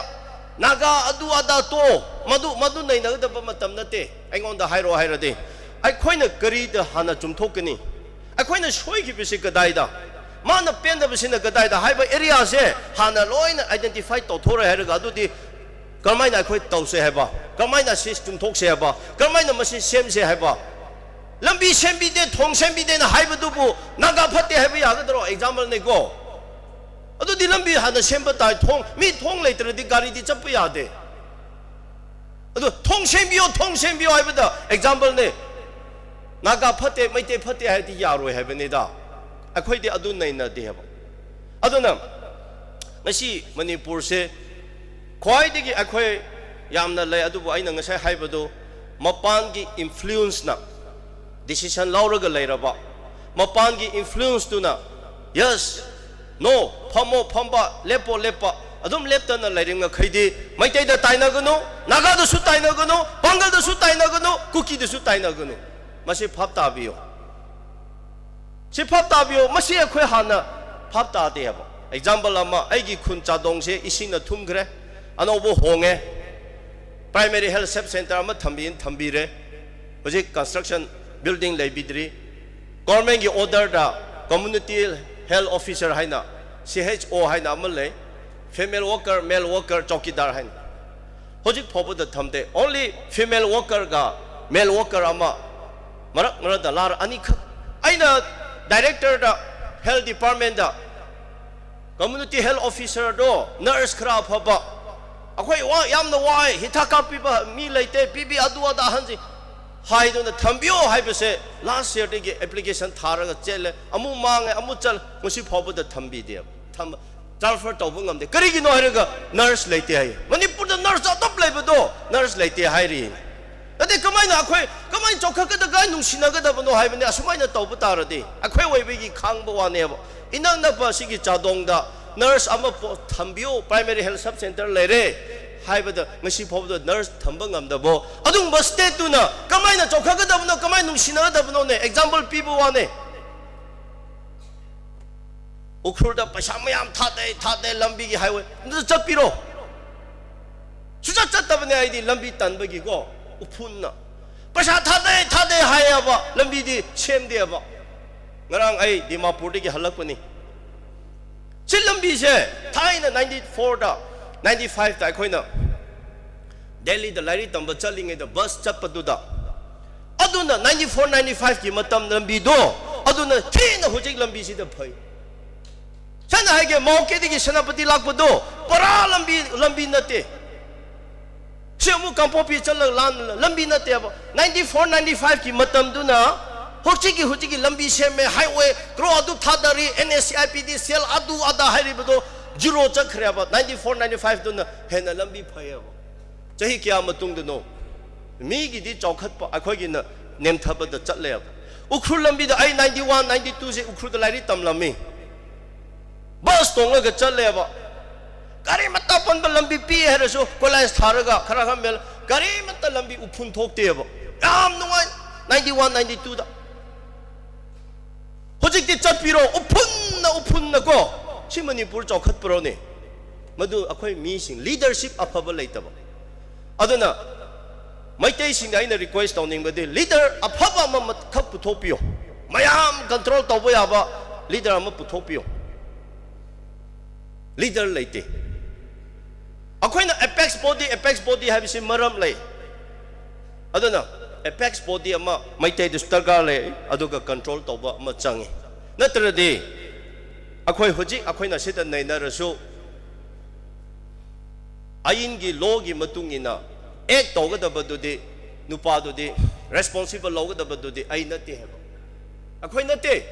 นาคาอดูอาดาโตมาดูในนั้นแต่พอมาทำนั่นเองไอ้งอนดาไฮโรดีไอ้คนน่ะกรีดหานะจุ่มทุกข์นี่ไอ้คนน่ะช่วยกี่ปีสิกระไดด้ามันน่ะเป็นแต่ปีสินะกระไดด้าไฮบะเอริอาเซ่หานะลอยน่ะ identify ตัวทั่วเลยก็ดูดิก็ไม่น่าคุยตัวเสียให้บ่ก็ไม่น่าสิจุ่มทุกข์เสียบ่ก็ไม่น่ามาสิเสียมเสียให้บ่ลำบีเสียมบีเดทงเสียมบีเดน่ะไฮบะดูบุนักพัฒน์ให้บ่อยากจะรอ example นี่ก็ดูดิลำบีหานะเสียมบ่ตายทงมีทงเลยแต่ดิการีดิจับไปยาเดดูทงเสียมบีไอ้บ่ดา example นี่นักพัฒน์ไม่ได้พัฒน์ให้ที่ยารวยให้เป็นนี่ดาไอ้คนที่อดูในนั่นดีครับอดูนั่นไม่ใช่มณีปูร์เซ่คอยดีกี่ไอ้คนยามนั่นเลยอดูว่าไอ้นั่นก็ใช้ให้บ่ดูมาปานกี่ influence นะ decision เล่าเรื่องเลยระบะมาปานกี่ influence ตัวน่ะ yes no พอมบ่เล็บอดูเล็บตัวนั่นเลยเรื่องใครดีไม่ได้แต่ตายนักนู้นักก็สุดตายนักนู้ปังก็สุดตายนักนู้คุกกี้ก็สุดตายนักนู้ไม่ใช่พับตาบิโอไม่ใช่คุยหานะพับตาเดียบ example ละมาไอ้กี่คุณจัดดงเสียอิสินะทุ่มกระอันนั้นว่าหงเง primary health center มาทำบีเร่ว่าจะ construction building เลยบิดรี government กี่ order ด่า community health officer ให้นะ CHO ให้นะมันเลย female worker male worker จอกิดาให้นะว่าจะพบว่าทำได้ only female worker กับ male worker อามามาดาลาร์อันนี้ไอ้น่ะ director ด่า health department ด่า community health officer do nurse khra phaba akhoi wa yamna wai hitaka piba mi leite pibi adu ada hanji hai do na thambio hai bese last year de application thara ga chele amu mang amu chal musi phobu da thambi de tham transfer to bungam de kari gi no hai ga nurse leite hai manipur da nurse atop lebe do nurse leite hai ri ade kamai na akhoi kamai chokha ka da ga nung sina ga da bano hai bane asumai na to bu tar de akhoi wai bi gi khang bo wa ne ba inang na ba si gi chadong da nurse ama thambio primary health sub center lere hai ba da ngasi phob da nurse thamba ngam da bo adung ba state tu na kamai na chokha ga da bano kamai nung sina ga da bano ne example pi bo wa ne ukhur da paisa mayam tha de lambi gi highway nda chat piro suja chat ta bane ai di lambi tan ba gi go upun na paisa tha de hai ya ba lambi di sem de ba ngarang ai dimapur de gi halak pani si lambi se thai na 94 da 95 da khoi na Delhi da lari tamba chalinge da bus chat pa du da aduna 94 95 ki matam lambi do aduna thina hujik lambi si da phai sana hai ge mauke de gi senapati lakpa do para lambi nate semu kampo pi chal lan lambi nate ba 94 95 ki matam du na hujiki lambi se me highway gro adu thadari NSCIPD sel adu ada hari bado zero chakhre ba 94 95 du na hena lambi phaya ba chahi kya matung du no mi gi di chokhat pa akhoi gi na nem thaba da chatle ba ukhru lambi da ai 91 92 se ukhru da lari tam lami bus tong ga chatle ba gari matta pon ba lambi pi hera so college tharaga khara kham mel gari matta lambi uphun thokte ba yam nungai 91 92 da hojik chat piro upun na ko si manipur chokhat pro ne madu akhoi mi sing leadership afaba leitaba aduna maitai sing aina request tawning bade leader afaba ma khap puthopio mayam control tawba yaba leader ma puthopio leader leite akhoi na apex body habisi maram lei aduna apex body ama maitai distarga le aduga control tawba ama changi natradi akhoi hoji akhoi na sita naina rasu ayin gi law gi matungina ek tawga da badudi nupa dudi responsible lawga da badudi ai nate heba akhoi nate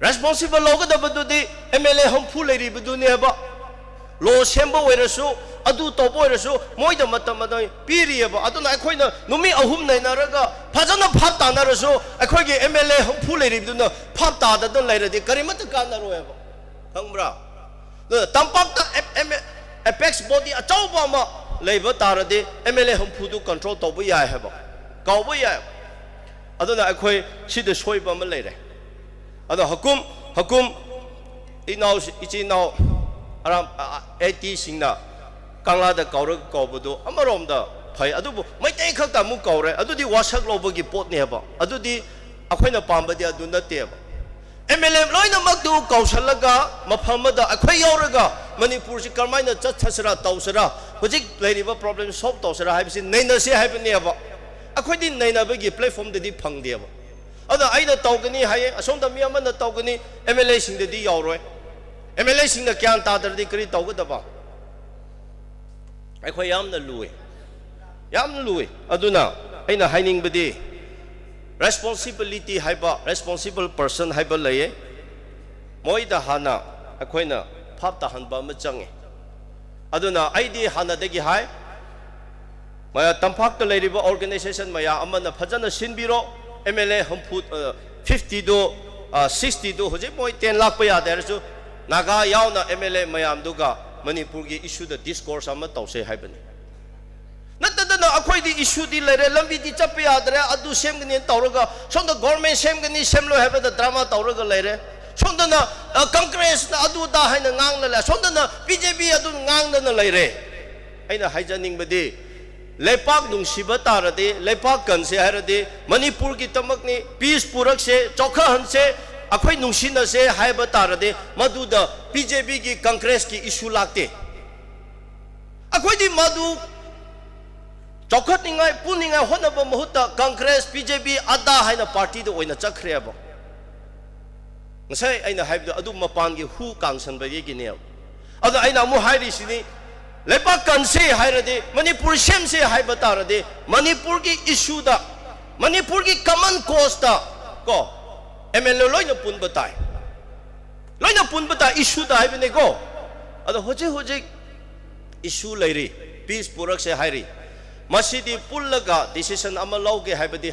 responsible lawga da badudi MLA hampu leri baduni heba law sembo werasu adu tobo werasu moida matam da piri heba aduna akhoi na numi ahum naina raga phajana phap ta na rasu akhoi gi MLA hampu leri baduna phap ta da leiradi karimat ka na ro heba khambra tampak ta apex body achauba ma leiba tarade MLA hampu du control tobo ya heba kawbo ya aduna akhoi sida soiba ma leire ada hakum inau ichinaw aram 80 singna kangla da kaurag kawbudu amarom da phai adubu maitai khakta mu kawre adudi wasak lobagi pot ne heba adudi akhoina pambadi adu nate ba MLA loina magdu kausalaga maphamada akhoi yauraga manipur si karmaina chathasra tausara hojik leiriba problem solve tausara haibisi naina se haibani ba akhoi din naina bagi platform de di phangde ba ada aina tawgani haye asonda mi amana tawgani MLA sing de di yauroi MLA sing na kyan tadar di kari tawgada ba akhoi yamna lui aduna aina haining badi responsibility haiba responsible person haiba laye moida hana akoina phap ta hanba ma change aduna aidi hana degi hai maya tamphak ta leiriba organization maya amana phajana sinbiro MLA hampu 50 do 60 do hoje moi 10 lakh pa ya der su naga yauna MLA mayam duga manipur gi issue the discourse ama tause haibani natadana akhoi di issue di lere lambi di chap ya dre adu sem gni tawraga sonda government sem gni semlo have the drama tawraga lere sonda na congress na adu da haina ngang la sonda na BJP adu ngang na lere aina haijaning badi lepak nung siba tarade lepak kan se harade manipur ki tamak ni peace purak se chokha han se akhoi nung sina se haiba tarade madu da BJP ki congress ki issue lakte akhoi di madu chokhat ningai puningai honaba mahuta congress BJP ada haina party do oina chakhre ba ngasai aina haibdo adu mapan gi hu kangsan ba gi ne adu aina mu hairi sini lepa kanse hairade manipur sem se haiba tarade manipur gi issue da manipur gi common cause da ko MLA loina pun batai issue da haibne ko adu hoje issue lairi peace purak se hairi masidi pullaga decision ama lauge haibadi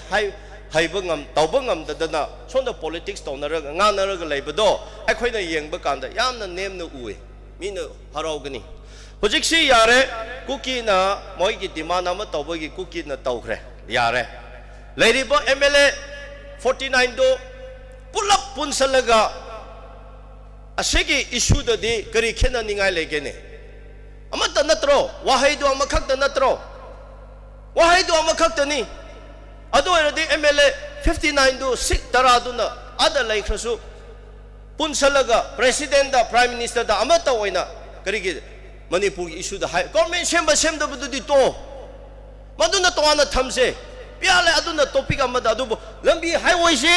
haibangam taubangam dadana sonda politics tonaraga nganaraga leibado aikoina yengba kanda yamna nemna uwe mina haraugani hojiksi yare kuki na moigi demand ama taubagi kuki na taukhre yare leiribo MLA 49 do pulap punsalaga asigi issue da di kari khena ningai legene amata natro wahaidu amakhakta natro wahaidu amakhakta ni adu eradi MLA 59 do sik taraduna ada laikhrasu punsalaga president da prime minister da amata oina karigi manipur issue da high government semda bududi to maduna to ana thamse piale aduna topic amada adu lambi highway se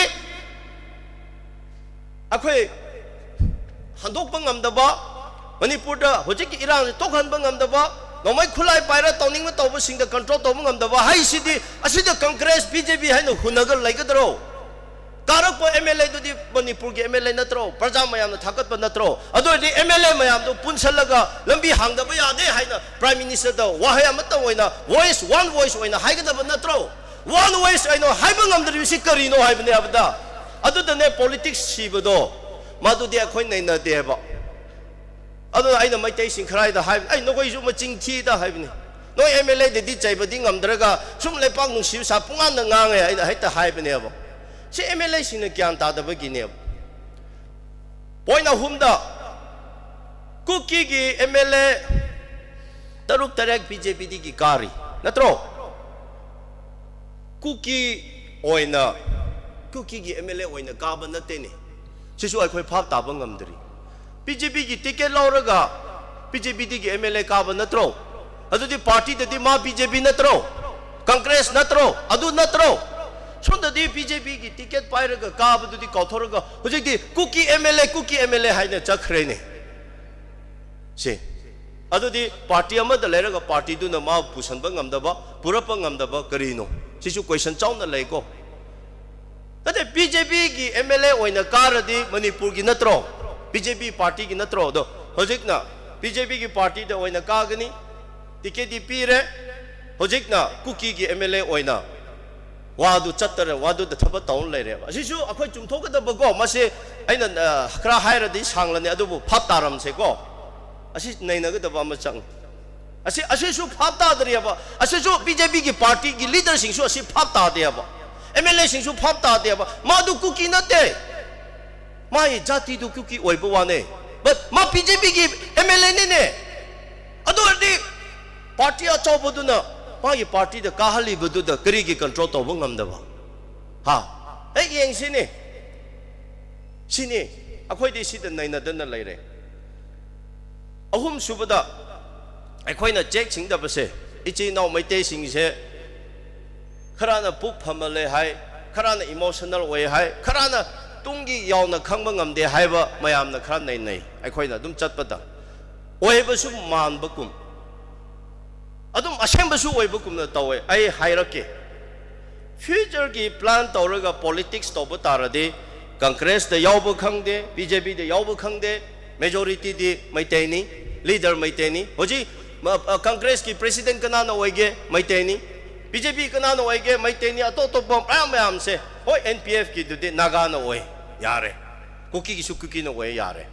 akhoi handok bangamdaba manipur da hojiki irang tokhan bangamdaba nomai khulai paira tawning tawba sing da control tawba ngamdaba hai sidi asida congress BJP haino hunagal laigadro karak po MLA do di manipur gi MLA natro praja mayam na thakat ba natro ado di MLA mayam do punsalaga lambi hangdaba yade haina prime minister da wahai amata oina voice one voice oina haigadaba natro one voice aino haibang amdri si karino haibne abda ado da ne politics sibado madu di akhoi nei na de ba ado aina mai tai sing khrai da hai ai no koi su ma ching thi da haibne no MLA de di chai ba ding amdraga sum le pang nu siu sa pungan na ngang ai aina haita haibne ba si MLA sina kyan ta da ba gine poina humda kuki gi MLA taruk tarek BJP di gi kari natro kuki oina kuki gi MLA oina ka ba na te ne sisu ai khoi phap ta ba ngamdri BJP gi ticket lauraga BJP di gi MLA ka ba natro adu di party de di ma BJP natro congress natro adu natro sonda di BJP gi ticket pairaga ka ba du di kauthoroga hojik di kuki MLA haina chakhre ne se adu di party ama da leraga party du na ma pusan ba ngamdaba purapa ngamdaba karino sisu question chauna leiko ade BJP gi MLA oina karadi manipur gi natro BJP party gi natro do hojik na BJP gi party da oina kagani ticket di pire hojik na kuki gi MLA oina wadu chattara wadu da thaba taun leire asisu akhoi chumthok da bago mase aina khra haira di sanglani adubu phap taram se ko asi naina ga da ba ma chang asisu phap ta dri ba asisu BJP gi party gi leader sing su asi phap ta de ba MLA sing su phap ta de ba madu kuki na te mai jati du kuki oi ba wane but ma BJP gi MLA ne adu di party a chobodu na मागी पार्टी द काहली बदु द करी की कंट्रोल तो बंगम दबा हा ए येंग सिने अखोई दे सिद नैना दन लेरे अहुम सुबदा अखोइना चेक सिंग दबसे इची नाउ मैते सिंग से खराना पुक फमले हाय खराना इमोशनल वे हाय खराना तुंगी यावना खंग ngam de हायबा मयामना खरा नै नै अखोइना दुम चतपदा ओयबसु मानबकुम adum assembasu oibukum na tawe ai hairake future ki plan tawraga politics tawba tarade congress da yawba khangde BJP da yawba khangde majority di maiteni leader maiteni hoji congress ki president kana na oige maiteni BJP kana na oige maiteni ato to bom ayam se hoi NPF ki du de naga na oi yare kuki ki sukuki na oi yare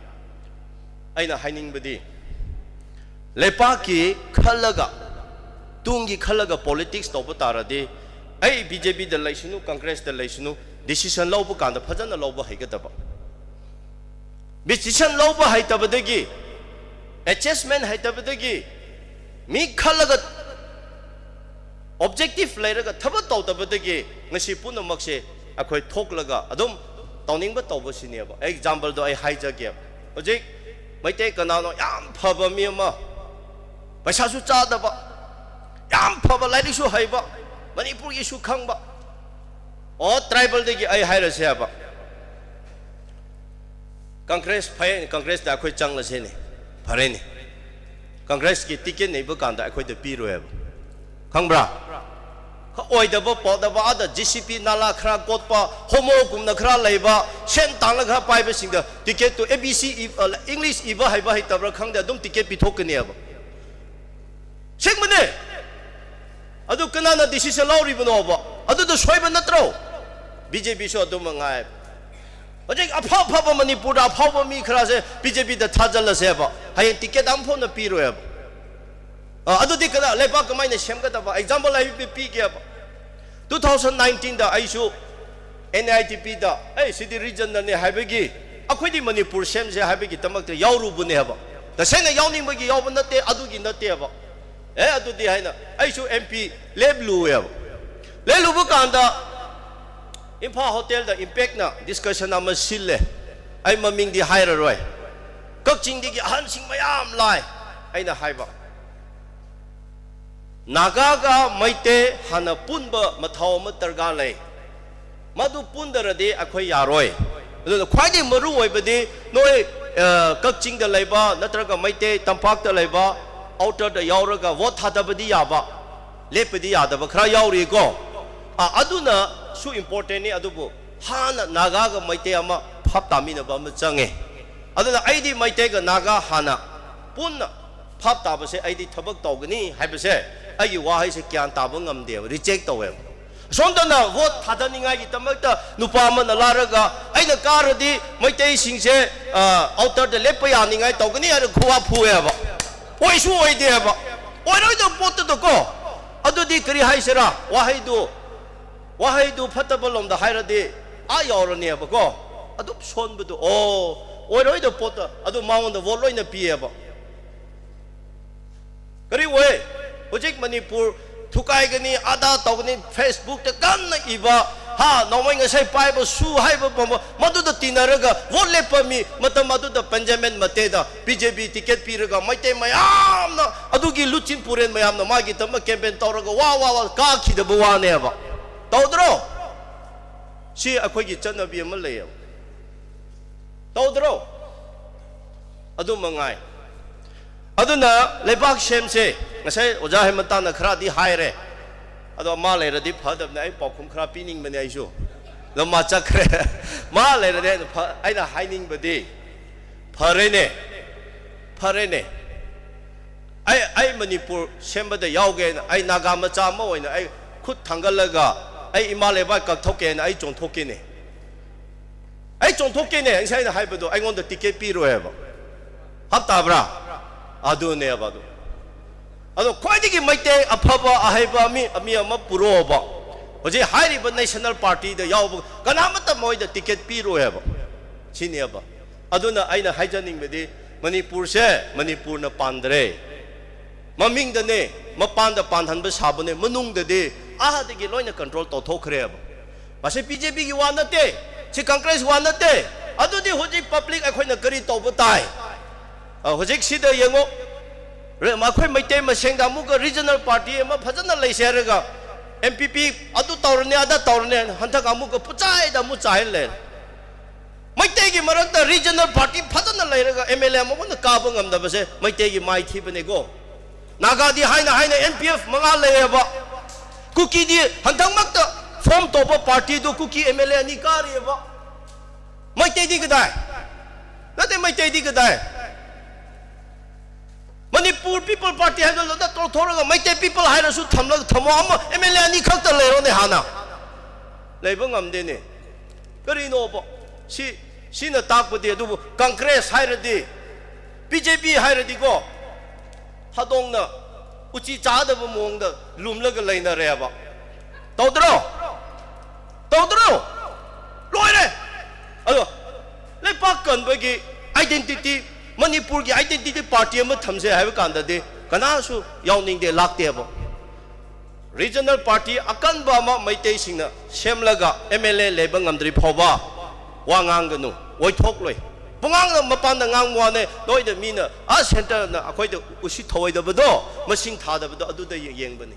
aina haining badi lepa ki khalaga tungi khalaga politics to tarade ai BJP da laisunu congress da laisunu decision lawbu kanda phajana lawbu haigataba decision lawbu haitabadagi adjustment haitabadagi mi khalaga objective lairaga thaba tawtabadagi ngasi punamakse akhoi thoklaga adum tawningba tawbasineba example do ai haijage hojik maite kanano yam phaba mi ama paisa su chadaba yam phaba lairi su haiba manipur gi su khangba o tribal de gi ai haira se ba Congress pay Congress da khoi chang la se ni phare ni Congress ki ticket nei ba kan da khoi de pi ro ya khang bra kha oi da ba po da ba da GCP nala khra kot pa homo kum na khra lai ba sen tang la kha pai ba sing da ticket to ABC English i ba hai ba hai ta bra khang da dum ticket pi thok ni ya ba sing ma ne adu kana na decision law ri ba no ba adu do soi ba na tro BJP so do ma ngai Ojek apa Manipur apa mi kerasa BJP dah thajal lah siapa. Hai tiket ampun na piru ya. Adu di kada lepas kemai ni sem kata apa. Example lagi pi kya apa. 2019 dah isu NITP dah. City region dah ni hai bagi. Aku di Manipur sem saya hai bagi tamak tu yau rubu ni apa. Dah saya ni yau ni bagi yau benda te adu ki nate apa. Adu di hai na. Isu MP leblu ya. Leblu bukan dah. Impha hotel da impact na discussion na masil le ai maming di hire roi kak ching di han sing mayam lai ai na haiba naga ga maite hana punba mathau matarga le madu pundara de akhoi yaroi adu khwai de maru oi badi noi kak ching da leiba natraga maite tampak da leiba outer da yauraga vote hada badi yaba lepadi yada ba khra yauri ko aduna su important ni adubu hana naga ga maite ama phap tamina ba ma change aduna aidi maite ga naga hana punna phap ta ba se aidi thabak tawgani haibase ai wa hai se kyan ta ba ngam de reject tawe sonda na vote thadaninga gi tamakta nupa ma na laraga aina karadi maite sing se outer de lepa ya ningai tawgani ar khuwa phuya ba oi su oi de ba oi roi do pot to ko adu di kri hai sera wa hai do Wahai du fatabalom da hairade ayawra ne ba ko adu son bu do oi roi do pota adu maung da voloi na pie ba kari we hojik Manipur thukai gani ada tawgani Facebook ta kan na iba ha nomai nga sai pai ba su hai ba madu da tinaraga volle pa mi matam madu da Benjamin mate da BJP ticket piraga maite mayam na adu gi luchin puren mayam na magi tam campaign tawraga wa ka khi da buwa ne ba Taudro, si aku ini cina biar Malay. Taudro, adu mengai, adu na lebak sem se, ngasai ujah hemat na khra di hire, adu Malay radi phadab na ay pakum khra pining mana isu, lo macam kre, Malay radi ay na hining badi, pharene, ay Manipur sem bade yauge, ay naga macam mau ini, ay khut tanggal laga. Ai imale ba kak thoke na ai chong thoke ne ai chong thoke ne sai na hai ba do ai ngon da ticket pi ro ya ba hap ta bra adu ne ba do adu khoi di gi maite aphaba ahai ba mi ami ama puro ba hoje hai ri ba national party da yaw ba kana mata moi da ticket pi ro ya ba chi ne ba adu na ai na hai janing me di Manipur se Manipur na pandre maming da ne mapan da pan han ba sa ba ne manung da de ahadi gi loina control to thokre ba base BJP gi wan nate si Congress wan nate adu di hoji public akhoi na kari to butai hoji sida yengo re ma khoi maite ma sengda mu ga regional party ma phajana lai share ga MPP adu tawrne ada tawrne hanthak amu ga puchai da mu chai le maite gi marak da regional party phajana lai ga MLA ma na ka bangam da base maite gi mai thi bane go naga di haina NPF manga le ba Kuki di hantang makta form topa party do kuki MLA ni kari ba mai te di kedai nate mai te di kedai Manipur People Party ha lo da to thora ga mai te people ha ra su thamla thamo ama MLA ni khak ta le ro ne hana leiba ngam de ne kari no ba si na tak bu de du Congress ha ra di BJP ha ra di ko hadong na uci cahada bumong da lumla ga laina re ba taudro loire alo le pakkan bagi identity Manipur gi identity party ma thamse hai kan da de kana su yawning de lakte ba regional party akan ba ma maitei singna semlaga MLA leba ngamdri phoba wangang ganu oi thok loi pungang na mapan na ngang muane doi da mina a center na akhoi da usi thoi da bado masing tha da bado adu da yeng bani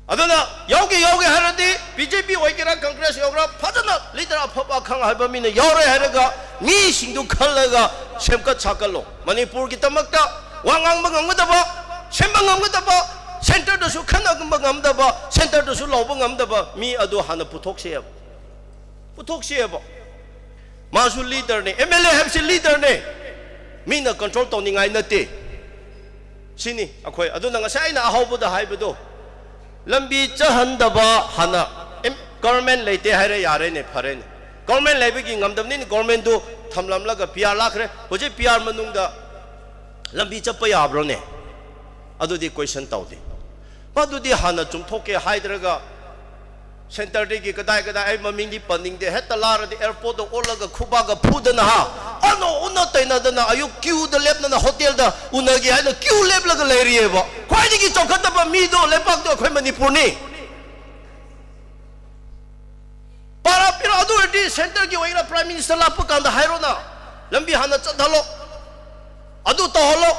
aduna yogi haradi BJP oikera Congress yogra phadana leader apha khang ha ba mina yore haraga mi sing du khalaga semka chakalo manipur ki tamakta wangang bangamdaba sembangamdaba center da su khana bangamdaba center da su lobangamdaba mi adu hana puthok se ba masu leader ne MLA have si leader ne mi na control to ni ngai na te sini akhoi adu na ngasai na ahawbu da haibado lambi chahandaba hana government leite haire yare ne phare ne government lebe gi ngamdam ni government do thamlam laga PR lakhre hoje PR manung da lambi chappa yabro ne adu di question tawde adu di hana chum thoke haidraga center de gi kadai ai maming di paning de heta lar de airport do olaga khuba ga phudana ha ano una taina dana ayu queue de lep na hotel da una gi ai queue lep laga le riye ba khwai gi chokhat ba mi do lepak do khoi manipur ni para pira adu di center gi waira prime minister la pakan da hairo na lambi hana chathalo adu to holo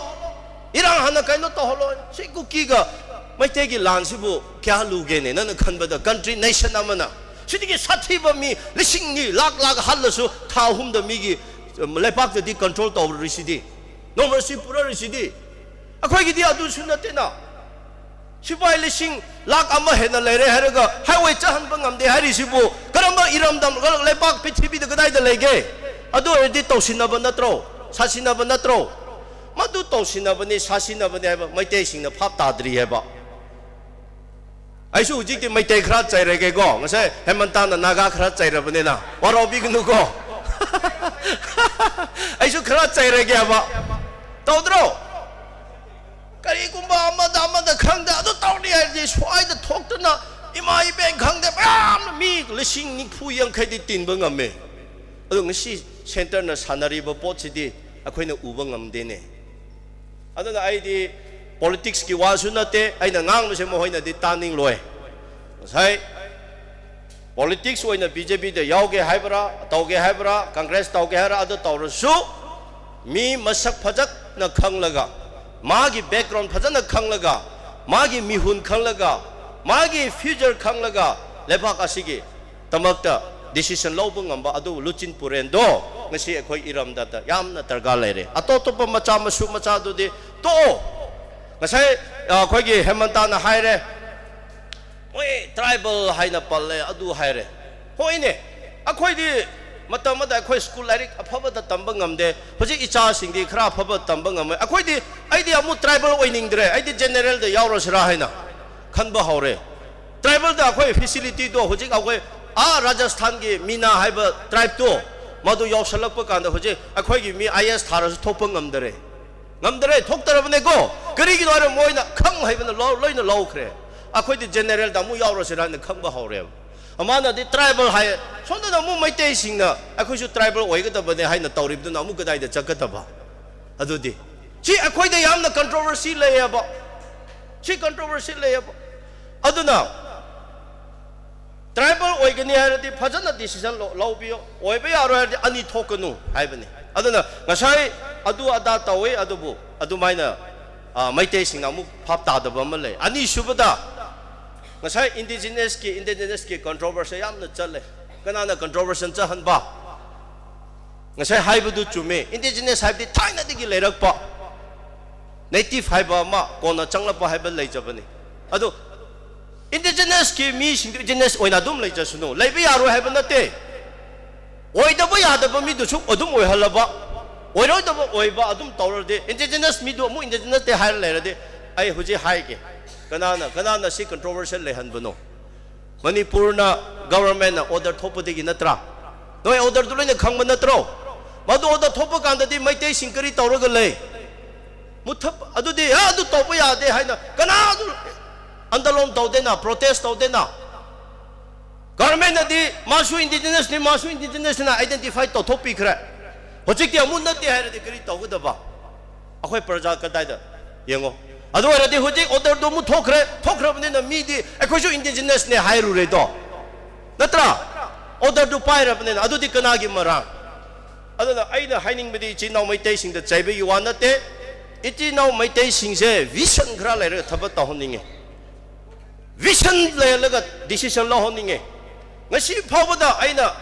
irang hana kaino to holo siku ki ga mai te gi lan sibu kya luge ne nan khan ba da country nation amana sidigi sathi ba mi lising ni lak hal su tha hum da mi gi lepak di control to risidi no mercy pura risidi akhoi gi di adu sunate na sipai lising lak ama hena lere haraga highway chahan bangam de hari sibu karamba iram dam lepak pithibida gadai da lege adu edi tausinaba natro sasinaba natro madu tausinaba ni sasinaba ne mai te sing na phap tadri heba aisu hujik ti mai te khra chai rege go ngase hemantan na naga khra chai rabane na warobi gnu go aisu khra chai rege ba tawdro kari kumba amada khangda adu tawni ai swai da thoktana imai ben khangda bam mi lising ni phu yang khai di tin bangam me adu ngasi center na sanari ba pot chidi akhoina uba ngamde ne aduna ai di politics ki wasu na te aina ngang se mo hoina di taning loi sai politics oina BJP de yauge haibra tauge haibra congress tauge hara adu tawrasu mi masak phajak na khanglaga magi background phajana khanglaga magi mihun khanglaga magi future khanglaga lepak asigi tamakta decision lobung ngamba adu luchin purendo ngasi akhoi iramda da yamna targa lere atotopa macha masu macha du de to ngasai akhoi gi hemanta na haire oi tribal haina palle adu haire hoine akhoi di matamada akhoi school larik afaba da tamba ngamde hoji icha singdi khara afaba tamba ngam akhoi di aidi amu tribal oining dre aidi general da yaurosra haina khanba haure tribal da akhoi facility do hoji akhoi Rajasthan ki Mina haiba tribe to madu yausalak pa kanda hoje akhoi gi mi IS tharas thopang ngamdare thoktarabne go kari gi dore moina khang haibna loina lo khre akhoi di general da mu yaurosra na khang ba haure amana di tribal hai sonda na mu maite singna akhoi su tribal oiga da bane haina tawrib du na mu gadai da chakata ba adudi chi akhoi da yamna controversy le ya ba aduna tribal oigani haradi phajana decision lobio oibe yaro haradi ani thokanu haibani aduna ngasai adu ada tawe adubu adumaina maite singa mu phap ta da bam le ani subada ngasai indigenous ki controversy yamna chale kanana controversy chahan ba ngasai haibudu chume indigenous haibdi thaina digi lerak pa native haiba ma kona changla pa haibal leijabani adu indigenous ki mi indigenous oina dum lai jasunu laibe yaro haiba nate oidaba yadaba mi du su odum oi halaba oirodaba oiba adum tawrade indigenous mi du mu indigenous te hair lerade ai huji haige kanana si controversial lehan bano manipur na government na order thopodigi natra noi order du loina khangba natro madu order thopa kandadi maite singkari tawraga le muthap adudi adu topa yade haina kanadu andalon tawdena protest tawdena government na di masu indigenous na identify to thopi khra hojik ti amun na ti haire di kri tawgada akhoi praja kadai da yengo adu ara di hojik order do mu thokra bne na mi di akhoi su indigenous ne hairu re do natra order do paira bne na adu di kana gi mara adu na aina haining bedi chinau mai te sing da chaibe yuana te iti nau mai te sing se vision khra le re thabat ta honinge vision le laga decision lo honinge ngasi phawada aina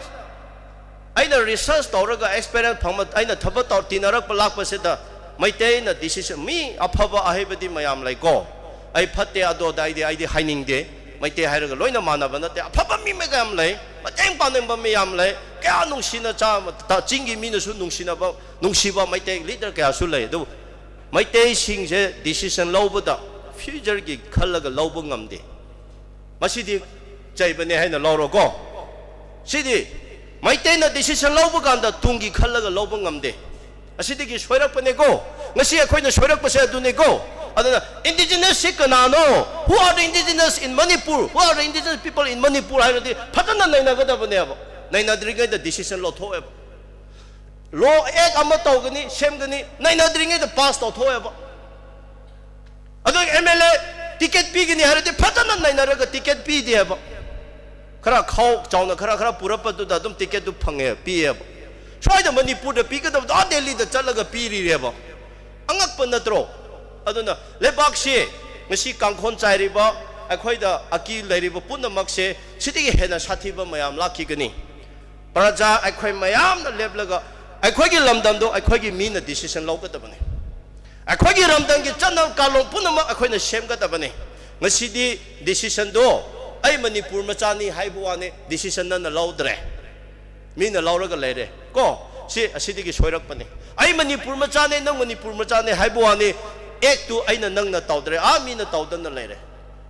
aina research tawraga experience phangma aina thaba taw tinarak palak pasida maitei na decision mi aphaba ahibadi mayam lai ko ai phatte ado dai de ai de haining de maitei hairaga loina manaba na te aphaba mi megam lai mateng paneng ba mayam lai kya nungsina cha ta jingi mi na su nungsina ba nungsiba maitei leader kya su lai do maitei sing je decision lobada future gi khalaga lobo ngamde masidi chaibane haina loro ko sidi maitei na decision lobo ganda tungi khalaga lobo ngamde asidi gi soirak pane ko ngasi akhoina soirak pase adune ko adana indigenous sikanano who are the indigenous in Manipur, who are the indigenous people in Manipur hairadi phatana naina gada bane aba naina dringai the decision lo thoe law ek ama tawgani semgani naina dringai the pass to thoe aba adu MLA ticket pigini hairadi phatana naina raga ticket pi de aba khara khau chawna khara purapadu da dum ticket du phange pi aba soida Manipur da pi kada da Delhi da chalaga pi ri aba angak pa natro aduna lebak she ngasi kangkhon chairiba akhoida aki lairiba punamak se sidigi hena sathiba mayam lakhi gani praja akhoi mayam na leblaga akhoi gi lamdam do akhoi gi mina decision lawka bane akhoi gi ramdam gi chanam kalong punamak akhoi na sem ga bane ngasi di decision do ai Manipur machani haibuane decision na lawdre mina lawraga leire ko si asidigi soirak bane ai Manipur machane nang Manipur machane haibuane ek tu aina nang na tawdre a mi na tawdan na leire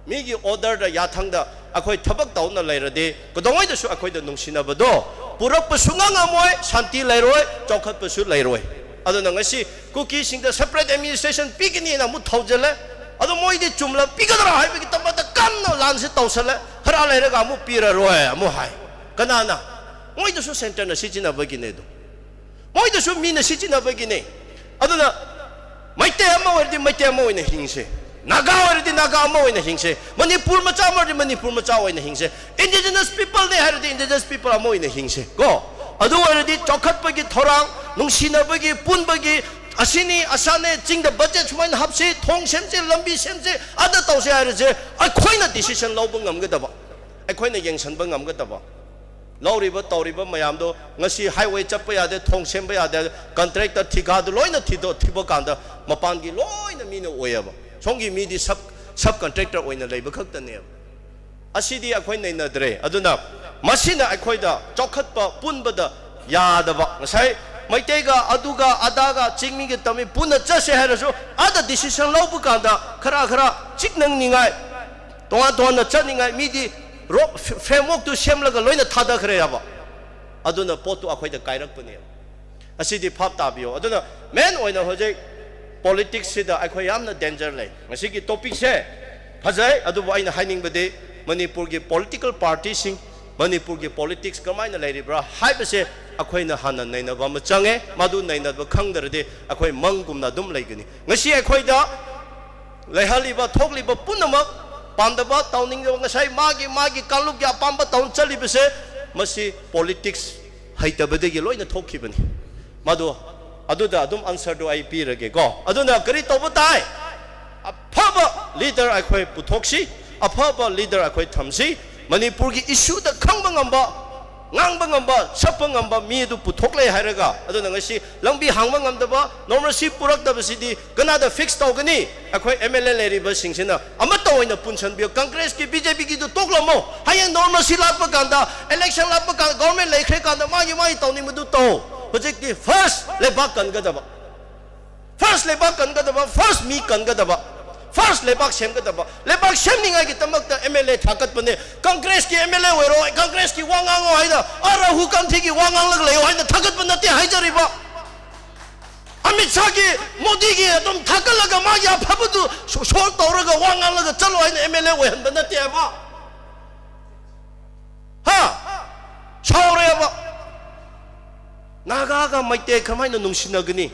mi gi order da yathang da akhoi thabak taw na leire de kodongoi da su akhoi da nungsina bado purak pa sunga nga moi shanti leiroi chokhat pa su leiroi adu na ngasi kuki sing da separate administration pigini na mu thawjale adu moi di chumla pigadra hai bi tamba da kan no lan se tawsale hara leire ga mu pira roi mu hai kanana moi da su center na sijina bagine do moi da su mi na sijina bagine adu na maitei ama wardi maitei ama oina hingse naga wardi naga ama oina hingse Manipur macha wardi Manipur macha oina hingse indigenous people ne hardi indigenous people ama oina hingse go adu wardi chokhat pagi thorang nungsina bagi pun bagi asini asane jingda budget sumain hapse thong semse lambi semse ada tawse harje akhoina decision lawba ngamgadaba akhoina yengsan ba ngamgadaba lawriba tawriba mayam do ngasi highway chappa yade thong semba yade contractor thika do loina thibo kanda mapan gi loina mina oyaba songi mi di sub contractor oina leiba khakta ne asidi akhoi nei na dre aduna masina akhoi da chokhatpa punbada yadaba ngasai maitega aduga adaga chingmi gi tami punna chase harasu ada decision lawbu kanda khara chiknang ningai tonga chaningai mi di framework to semlaga loina thada khre yaba aduna potu akhoi da kairak pane asidi phap tabio aduna main oina hojai politics sida akhoi yamna danger lay masigi topic se phajai adu aina haining bade Manipur gi political parties sing Manipur gi politics kamaina lairibra haibase akhoi na hana naina ba ma change madu naina ba khangdarde akhoi mangumna dum laigani ngasi akhoi da laihaliba thokliba punamak Pandaba towning ngasai magi kaluk ya pamba town chali bese masi politics haitabade gi loina thokibani madu aduda adum answer do IP rage go aduna kari tobutai aphaba leader akhoi puthoksi aphaba leader akhoi thamsi Manipur gi issue da khangba ngamba ngang ngamba sapa ngamba mi du puthokle hairaga aduna ngasi lambi hangba ngamdaba normal si purak da basidi kana da fix tawgani akhoi MLA leri ba singsina amata oina punsan bi Congress ki BJP ki du toklamo hayang normal si lappa kanda election lappa kanda government lekhre kanda magi tawni mudu to project ki first lebak kan gadaba first mi kan gadaba first lebak sem gadaba lebak sem ningai ki tamakta MLA thakat pane Congress ki MLA wero Congress ki wangang haida ara hu kan thigi wangang lag leyo haida thakat pane te haijariba Amit Shah ki Modi ki tum thakalaga magi aphabudu shor tawraga wangang lag chalo haida MLA wehan bana te ba ha chaure ba naga ga maite kamaina nungsinagani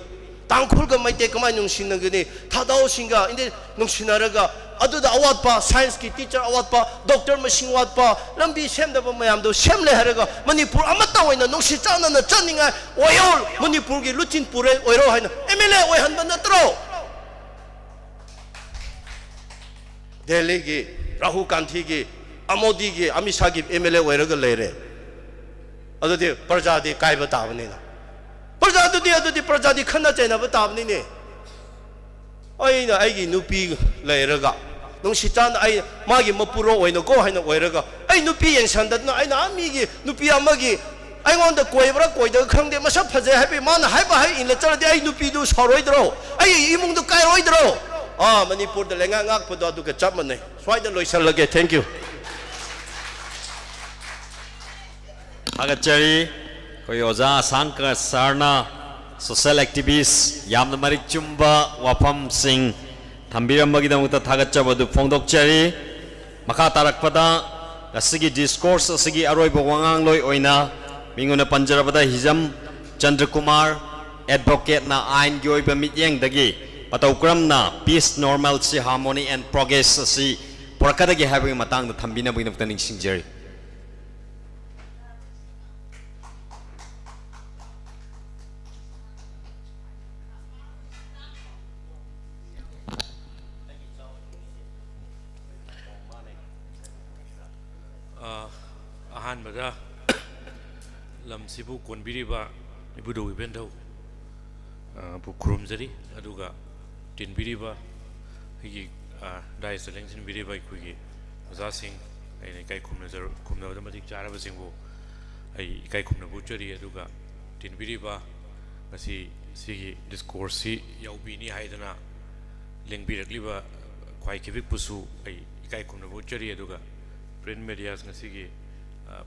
tangkhulga maite kamai nungsinagani thadao singa inde nungsinaraga aduda awatpa science ki teacher awatpa doctor masing awatpa lambi semdaba mayamdo semle haraga Manipur amata oina nungsi chana na chaninga oyol Manipur gi lutin pure oiro haina MLA oihanba natro Delhi gi Rahul Gandhi gi Modi gi Amit Shah gi MLA oiraga leire अदुदि प्रजादि कायब ताबनिना प्रजादि Khanna चैनब ताबनिने अगी नुपी लेरगा नुसिचान मागी मपुरो को हाइना ओइरगा नुपी येंसंदना मीगी नुपी अमगी अगोंद कोइब्रा कोइद खंगदे मसा फजे हाबी मान हाइबा हाइ इन चलदे नुपीदु सरोइद्रो इमुंगदु कायरोइद्रो मणिपुर द लेंगा ngakpado aduga chap manai swaida loisalage thank you Agachari koi oja sangka sarna social activist yamna marik chumba wafam sing thambiramagidamukta thagachhabadu phongdokchari makha tarakpada asigi discourse asigi aroiba wangang loi oina minguna panjarabada hijam Chandrakumar advocate na ain gi oiba mityeng dagi pataukuram na peace normalcy harmony and progress asi porakadagi having matang da thambina bugina taning singjari ahan bada lam sibu konbiriba ibudo ibendau bu kurumjari aduga tinbiriba higi dai selection biriba kugi oza sing ai kai khumna da madik charaba singbu ai kai khumna buchari aduga tinbiriba asi sigi discourse si yaubini haidana lengbirakliba khwai kivik pusu ai kai khumna buchari aduga print media ngasigi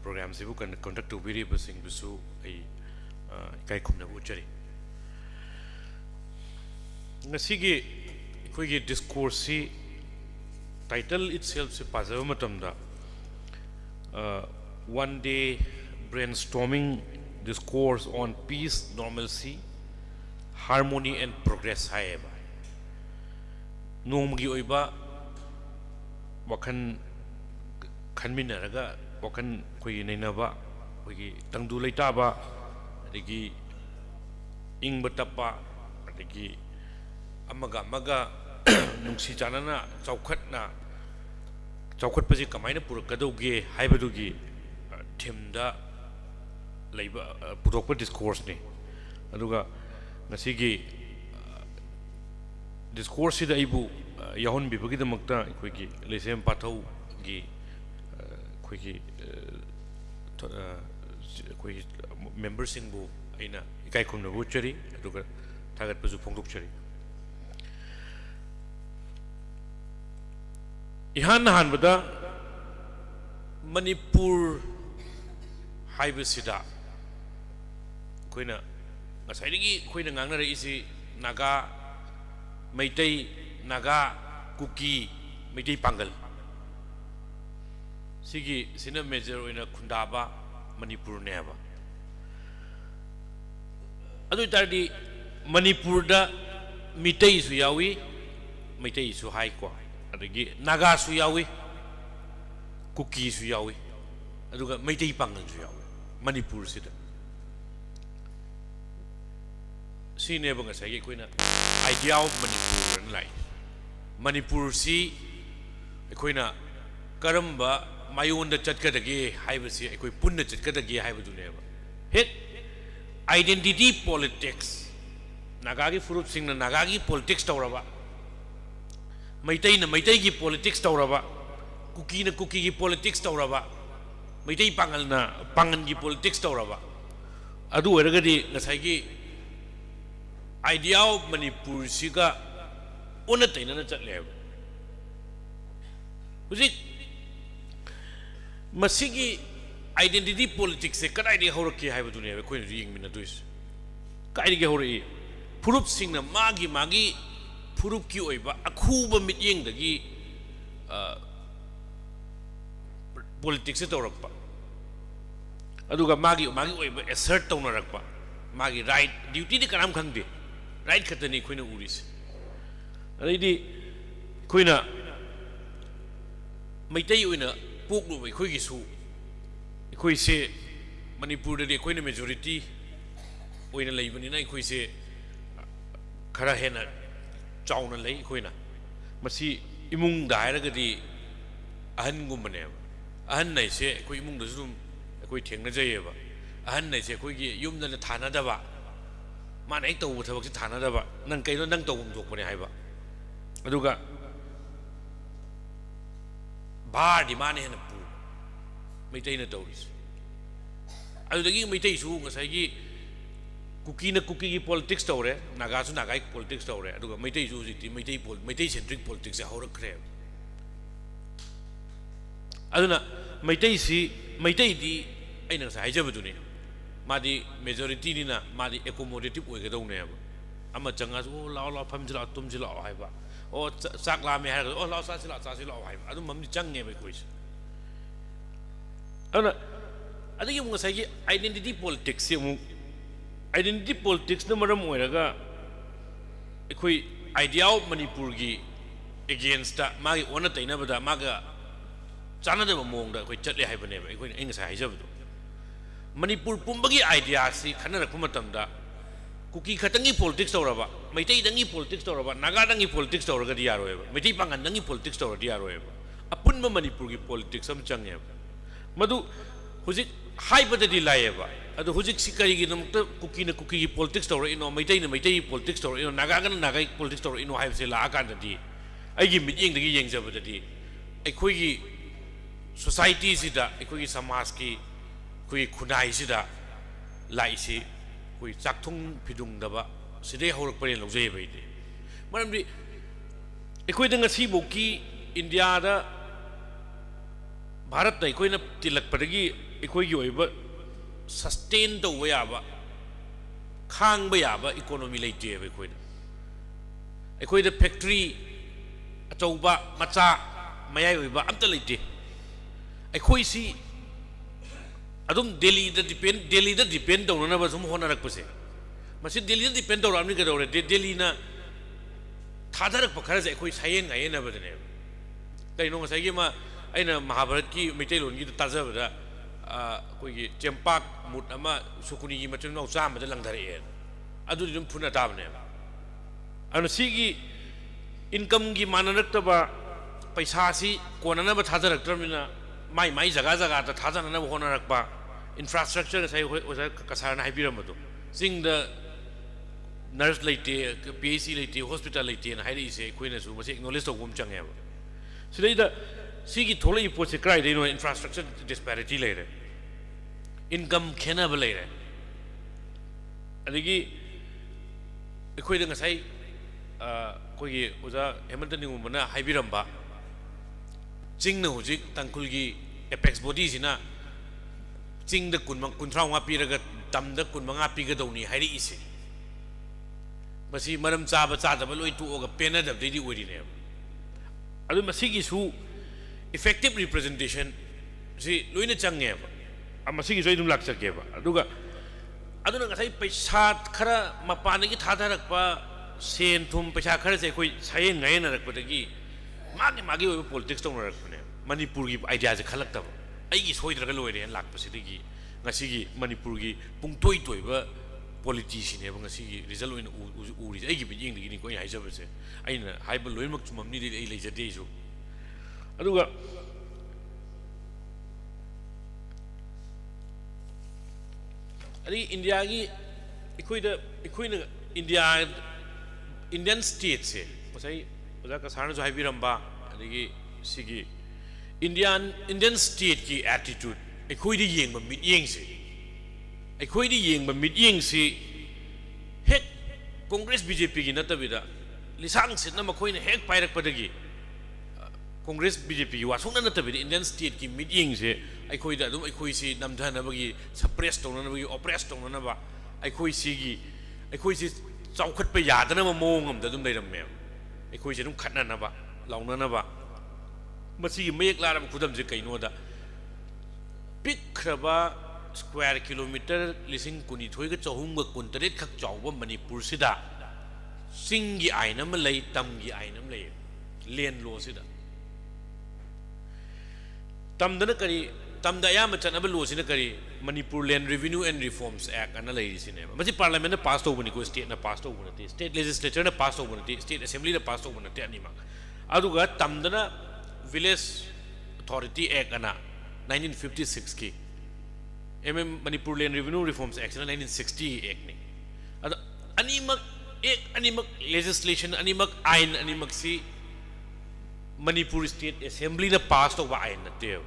program sibu conduct to biri basing busu ai kai khumna buchari ngasigi koigi discourse si title itself se pajawa matamda one day brainstorming discourse on peace normalcy harmony and progress haeba nomgi oiba wakhan khanminaraga wakhan koi nainaba koi tangdu leitaba adigi ingba tappa adigi amaga nungsi chanana chaukat paji kamaina purakadauge haibadugi thimda leiba purokpa discourse ni aduga ngasigi discourse sida ibu yahon bibagi damakta koigi lesem pathau gi koigi koigi member singbu aina ikai khumna buchari aduga thagat pazu phongdokchari ihan hanbada manipur haibasida koina ngasaidigi koina ngangna re isi naga maitai naga kuki maitai pangal sigi sina major oina khundaba manipur neba adu tardi manipur da mitai su yawi maitai su hai kwa adagi naga su yawi kuki su yawi aduga maitai pangal su yawi manipur sida sine banga sai koina idea of manipur lai manipur si koina karamba mayonda chatkadagi haibasi ekoi punna chatkadagi haibaduneba hit identity politics nagagi furup singna nagagi politics tawraba maitai na maitai gi politics tawraba kuki na kuki gi politics tawraba maitai pangal na pangan gi politics tawraba adu eragadi ngasai gi idea of manipur siga una taina na chatleba huzik masigi identity politics se kadai de horaki haiba dunia ko ni ying mina duis kai de hori furup singna magi furup ki oiba akhuba mityeng dagi politics se torakpa aduga magi oiba assert tawnarakpa magi right duty de kanam khangde right khatani khoina uris adidi khoina maitai oina poklu bai khoi gi su khoi se manipur de khoina majority oina leibani na khoi se khara hena chauna lei khoina masi imung daira gadi ahan gum bane ahan nai se khoi imung da zum khoi thengna jayeba ahn nei se khoi gi yum da thana da ba ma nei to thawak si thana da ba nang kai no nang to bum thok pare hai ba aduga bar di mane hen pu mai tai na tawis adudagi mai tai su ngasai gi kuki na kuki gi politics tawre naga su naga politics tawre aduga mai tai su ji mai tai centric politics ya horak kre aduna mai tai si mai tai di aina sa haija baduni madi majority ni na madi accommodative oi ga dau ne ba ama changa su lao lao pham jila tum jila hai ba o sak la me ha o lao sa sila hai ba adu mam ni chang nge bai koi aduna adagi mu ngasai gi identity politics se mu identity politics na maram oiraga ekhoi idea of manipur gi against ta magi ona taina bada maga chana de mong da ekhoi chatle hai bane ba ekhoi enga sai haija badu manipur pumbagi idea si khana rakhu matam da kuki khatangi politics tawraba maitai dangi politics tawraba naga dangi politics tawraga di yaro ba maitai pangan dangi politics tawra di yaro ba apunma manipur gi politics am change madu hujik hai bada di lai ba adu hujik sikari gi namta kuki na kuki gi politics tawra ino maitai na maitai politics tawra ino naga ga naga politics tawra ino hai se la kan da di ai gi mit yeng da gi yeng jaba da di ai khoi gi society si da ai khoi gi samaj ki khoi khunai si da lai si khoi chak thung phidung da ba sidai horak pare lo jai bai de maram di ai khoi da ngasi boki india da bharat da ai khoi na tilak padagi ai khoi gi oiba sustain to we aba khang ba ya ba economy leite ba khoi ai khoi da factory achauba macha mayai oiba amta leite ai khoi si adum delhi da depend dong na ba sum hona rak pase masi delhi da depend dong amni ga dore delhi na thadarak pakhara ai khoi sayen ga yena ba ne dai no sai gi ma aina mahabharat ki mitai lon gi ta ja ba koi gi chempak mut ama sukuni gi matin no sam da lang dhare adu dum phuna ta ne anu si gi income gi mananak ta ba paisa si kona na ba thadarak tramina mai jaga jaga ta thajana na hona rak ba infrastructure sai kasar na haibiram do sing the nurse leite PAC leite hospital leite na hairi se koina su mase knowledge to gum change ba sidai da sigi tholai po se krai de no infrastructure disparity le re income khena ba le re adigi ekhoi da ngasai koi gi oja hemantan ni umna haibiram ba ching na hujik tangkul gi apex body sina ching da kunthraw nga piraga tam da kunmanga piga dawni hairi isi masi maram chaba da loi tu oga pena da di ori ne adu masi gi su effective representation si loina change ba amasi gi joi dum lak chake ba aduga aduna ngasai paisa khara mapana gi thadarak pa sen thum paisa khara se koi sayen ngai na rak pa gi magi politics tong rak ne manipur gi idea je khalak ta ai gi soidra ga loire en lak pasi gi ngasi gi manipur gi pungtoi toi ba politician ne ba ngasi gi result oin uri ai gi bing gi ni ko ai jabe se ai na hai ba loin mak chumam ni ai le jade ju aduga ari india gi ikoi na indian state se pasai oja ka sarna jo hai biramba adigi sigi indian state ki attitude ekhoi di yeng ba mit yeng se ekhoi di yeng ba mit yeng se hek congress bjp gi natabida lisang sit na makhoi na hek pairak padagi congress bjp gi wasung na natabida indian state ki mit yeng se ekhoi da dum ekhoi si namdhana bagi suppress tong na bagi oppress tong na ba ekhoi si chawkhat pa yadana ma mong am da dum leiram me ekhoi se dum khatna na ba launa na ba masi mayek laram khudam je kaino da pikraba square kilometer lising kuni thoi ga chahum ga kuntaret khak chawba manipur sida singi ainam lei tamgi ainam lei len lo sida tamdana kari tamda ya ma chanaba lo sina kari manipur land revenue and reforms act ana lei sine masi parliament na pass over ni ko state na pass over na state legislature na pass over na state assembly na pass over na te anima aduga tamdana village authority act ana 1956 ki Manipur Land Revenue Reforms Act 1960 Act ni ado animak legislation animak ain animak si Manipur State Assembly na pass to wa ain na teo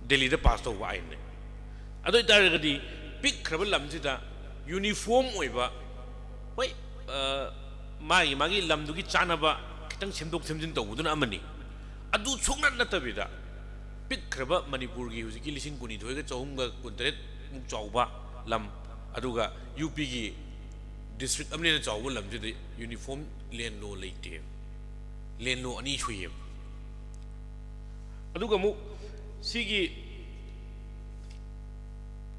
Delhi da pass to wa ain ne ado itaragadi pick krabal lam sida uniform oiba oi magi lam du gi chana ba kitang semdok semjin tawuduna amani adu chungna natabida pick kraba Manipur gi huziki lising kuni thoiga chawumga kuntret muk chawba lam aduga UP gi district amne na chawba lam sida uniform land law leite land law ani chuye aduga mu sigi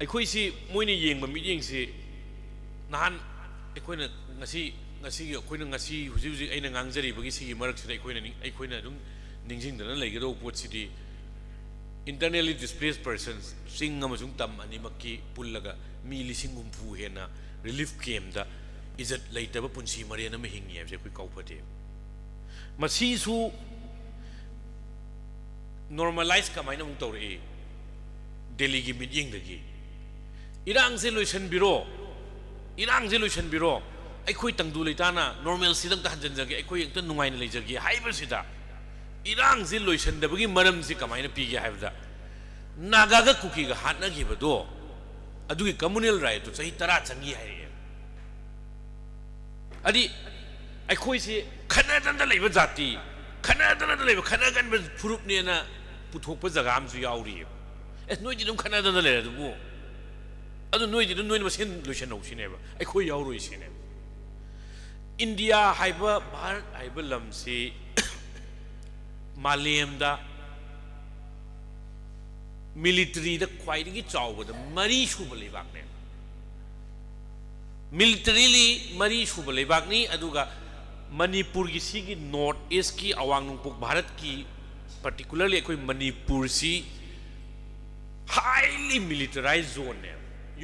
ꯑꯩꯈꯣꯏ ꯁꯤ ꯃꯣꯏꯅ ꯌꯦꯡꯕ ꯃꯤꯠꯌꯦꯡꯁꯤ ꯅꯍꯥꯟ ꯑꯩꯈꯣꯏꯅ ꯉꯁꯤ ꯍꯧꯖꯤꯛ ꯑꯩꯅ ꯉꯥꯡꯖꯔꯤꯕꯒꯤ ꯁꯤꯒꯤ ꯃꯔꯛꯁꯤꯗ ꯑꯩꯈꯣꯏꯅ ꯑꯗꯨꯝ ꯅꯤꯡꯁꯤꯡꯗꯅ ꯂꯩꯒꯗꯧꯕ ꯄꯣꯠꯁꯤꯗꯤ internally displaced persons ꯆꯤꯡ ꯑꯃꯁꯨꯡ ꯇꯝ ꯑꯅꯤꯃꯛꯀꯤ ꯄꯨꯜꯂꯒ ꯃꯤ 60,000 ꯍꯦꯟꯅ ꯔꯤꯂꯤꯐ ꯀꯦꯝꯗ ꯏꯖꯠ ꯂꯩꯇꯕ ꯄꯨꯟꯁꯤ ꯃꯔꯦꯟ ꯑꯃ ꯍꯤꯡꯉꯤ ꯍꯥꯏꯕꯁꯦ ꯑꯩꯈꯣꯏ ꯀꯥꯎꯐꯗꯦ ꯃꯁꯤꯁꯨ ꯅꯣꯔꯃꯦꯂꯥꯏꯖ ꯀꯃꯥꯏꯅ ꯑꯃꯨꯛ ꯇꯧꯔꯛꯏ ꯗꯦꯜꯂꯤꯒꯤ ꯃꯤꯠꯌꯦꯡꯗꯒꯤ 이랑세 로이션비로 이랑세 로이션비로 ꯑꯩꯈꯣꯏ ꯇꯪꯗꯨ ꯂꯩꯇꯥꯅ ꯅꯣꯔꯃꯦꯜ ꯁꯤꯗꯪꯇ ꯍꯟꯖꯟꯖꯒꯦ ꯑꯩꯈꯣꯏ ꯍꯦꯛꯇ ꯅꯨꯡꯉꯥꯏꯅ ꯂꯩꯖꯒꯦ ꯍꯥꯏꯕꯁꯤꯗ 이랑ꯁꯤ ꯂꯣꯏꯁꯟꯗꯕꯒꯤ ꯃꯔꯝꯁꯤ ꯀꯃꯥꯏꯅ ꯄꯤꯒꯦ ꯍꯥꯏꯕꯗ ꯅꯥꯒꯥꯒ ꯀꯨꯀꯤꯒ ꯍꯥꯠꯅꯈꯤꯕꯗꯣ ꯑꯗꯨꯒꯤ ꯀꯝꯃꯨꯅꯦꯜ ꯔꯥꯏꯠꯇꯨ ꯆꯍꯤ 10 ꯆꯪꯉꯤ ꯍꯥꯏꯔꯛꯑꯦ ꯑꯗꯤ ꯑꯩꯈꯣꯏꯁꯤ ꯈꯟꯅꯗꯅ ꯂꯩꯕ ꯖꯥꯇꯤ ꯈꯟꯅꯗꯅ ꯂꯩꯕ ꯈꯟꯅꯒꯟꯕ ꯐꯨꯔꯨꯞꯅꯦꯅ ꯄꯨꯊꯣꯛꯄ ꯖꯒꯥ ꯑꯃꯁꯨ ꯌꯥꯎꯔꯤꯌꯦ ꯅꯣꯏꯗꯤ ꯑꯗꯨꯝ ꯈꯟꯅꯗꯅ ꯂꯩꯔꯦ ꯑꯗꯨꯕꯨ ꯑꯗꯨ ꯅꯣꯏꯗꯤ ꯑꯗꯨꯝ ꯅꯣꯏꯅ ꯃꯁꯦꯟ ꯂꯣꯏꯁꯟꯅꯧꯁꯤꯅꯦꯕ ꯑꯩꯈꯣꯏ ꯌꯥꯎꯔꯣꯏꯁꯤꯅꯦꯕ ꯏꯟꯗꯤꯌꯥ ꯍꯥꯏꯕ ꯚꯥꯔꯠ ꯍꯥꯏꯕ ꯂꯝꯁꯤ ꯃꯥꯂꯦꯝꯗ ꯃꯤꯂꯤꯇꯔꯤꯗ ꯈ꯭ꯋꯥꯏꯗꯒꯤ ꯆꯥꯎꯕꯗ 3 ꯁꯨꯕ ꯂꯩꯕꯥꯛꯅꯦ ꯃꯤꯂꯤꯇꯔꯤꯂꯤ 3 ꯁꯨꯕ ꯂꯩꯕꯥꯛꯅꯤ ꯑꯗꯨꯒ ꯃꯅꯤꯄꯨꯔꯒꯤ ꯁꯤꯒꯤ ꯅꯣꯔꯠ ꯏꯁꯀꯤ ꯑꯋꯥꯡ ꯅꯣꯡꯄꯣꯛ ꯚꯥꯔꯠꯀꯤ ꯄꯥꯔꯇꯤꯀꯨꯂꯔꯂꯤ ꯑꯩꯈꯣꯏ ꯃꯅꯤꯄꯨꯔꯁꯤ highly militarized zone ne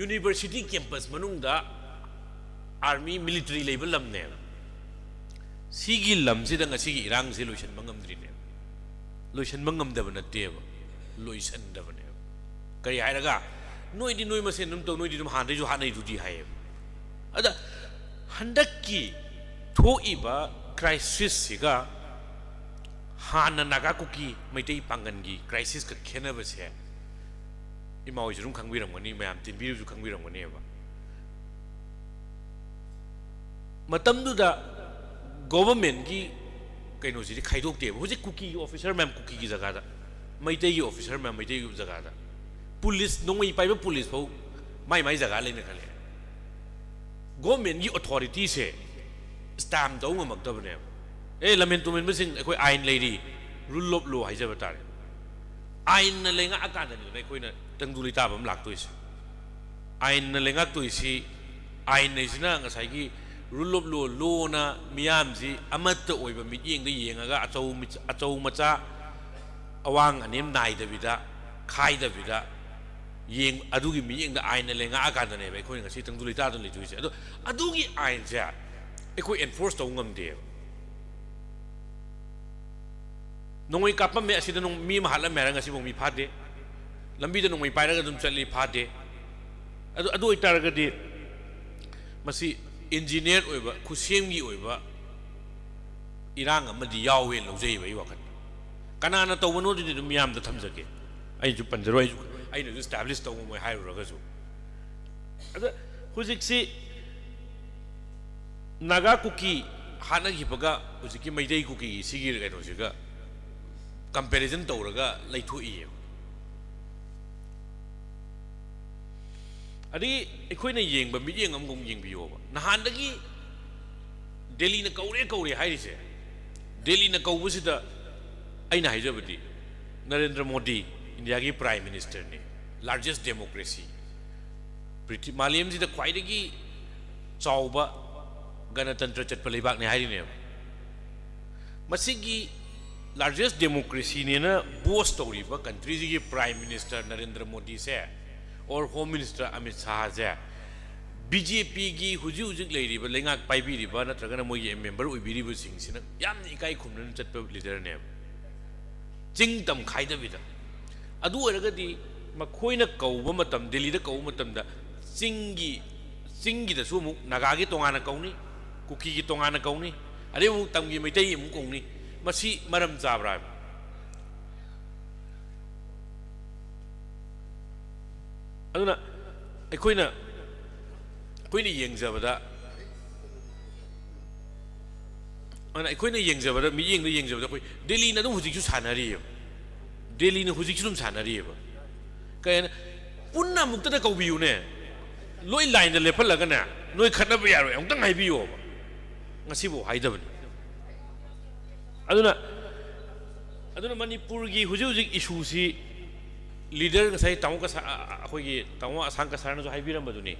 university campus manungda army military level lam ne sigi lam sida ngasigi irang se loisan mangamdri ne loisan mangamdaba natteba loisan daba ne kari hairaga noidi noi masen num to noidi dum hanai ju hanai du di haye ada handakki thoiba crisis siga hana naga kuki maitai pangangi crisis ka khenaba se ima hoy jurung khangbiramgani mayam tinbiru ju khangbiramgani ba matamduda government gi kaino ji khaidok te hoji kuki officer ma'am kuki gi jaga da maitai gi officer ma'am maitai gi jaga da police nongoi paiba police phau mai jaga leina khale government gi authority se stamp dau ngamak tabne lamen tumen besing ekoi ain leiri rule of law haijaba tare ain na lenga akada ni nei koina tangduli ta bam lak toisi ain na lenga toisi ain nei sina ngasai gi rule of law na miyam ji amatta oiba mityeng da yengaga achau macha awang anem nai da bida khai da bida yeng adugi miyeng da ain na lenga akada ne bai koina ngasi tangduli ta don le toisi adugi ain ja ekoi enforce tau ngamde nongoi kapam me asida nong mi mahala merang asi bong mi phade lambi da nongoi pairaga dum chali phade adu itaraga di masi engineer oiba khusengmi oiba irang amadi yawe lojei bai wakat kanana tawano di dum yam da thamjage ai ju panjaroi ai no establish taw moi hairuraga ju ada hujik si naga kuki hana gipaga hujiki maidai kuki sigir ga no siga comparison tawraga laithoi adi ekhoina yengba miyeng amgong yengbiyoba nahandagi delhi na kaure hairise delhi na kaubusida aina haijabadi narendra modi india gi prime minister ne largest democracy pretty malayam sida khwaidagi chawba ganatantra chatpa leibak ne hairine masigi largest democracy ne na boast toriba country ji prime minister narendra modi se or home minister amit shah se bjp gi huji leiriba lengak paibiriba natraga moi member oibiriba singsina yamni ikai khumnan chatpa leader ne ching tam khaida bida adu oraga di मखोइना कौबा मतम दिल्ली दा कौबा मतम दा चिंगी दा सुमु नागागी तोंगाना कौनी कुकी की तोंगाना कौनी अरे मु तमगी मैतई मु कौनी मसी मरम जाबरा अदुना अखोइना येंगजबदा अना अखोइना येंगजबदा मियेंग दा येंगजबदा अखोइ दिल्ली ना दुम हुजिकसु सानारियो दिल्ली ना हुजिकसु दुम सानारियो कयन पुन्ना मुक्तदा कौबियुने लोई लाइन दा लेफलगना नोई खतनबा यारोय अमतंग हाइबियो ngasibo haidabani aduna manipur gi hujuk issue si leader ngasai tamu ka akhoi gi tamu asang ka sarna jo haibiram baduni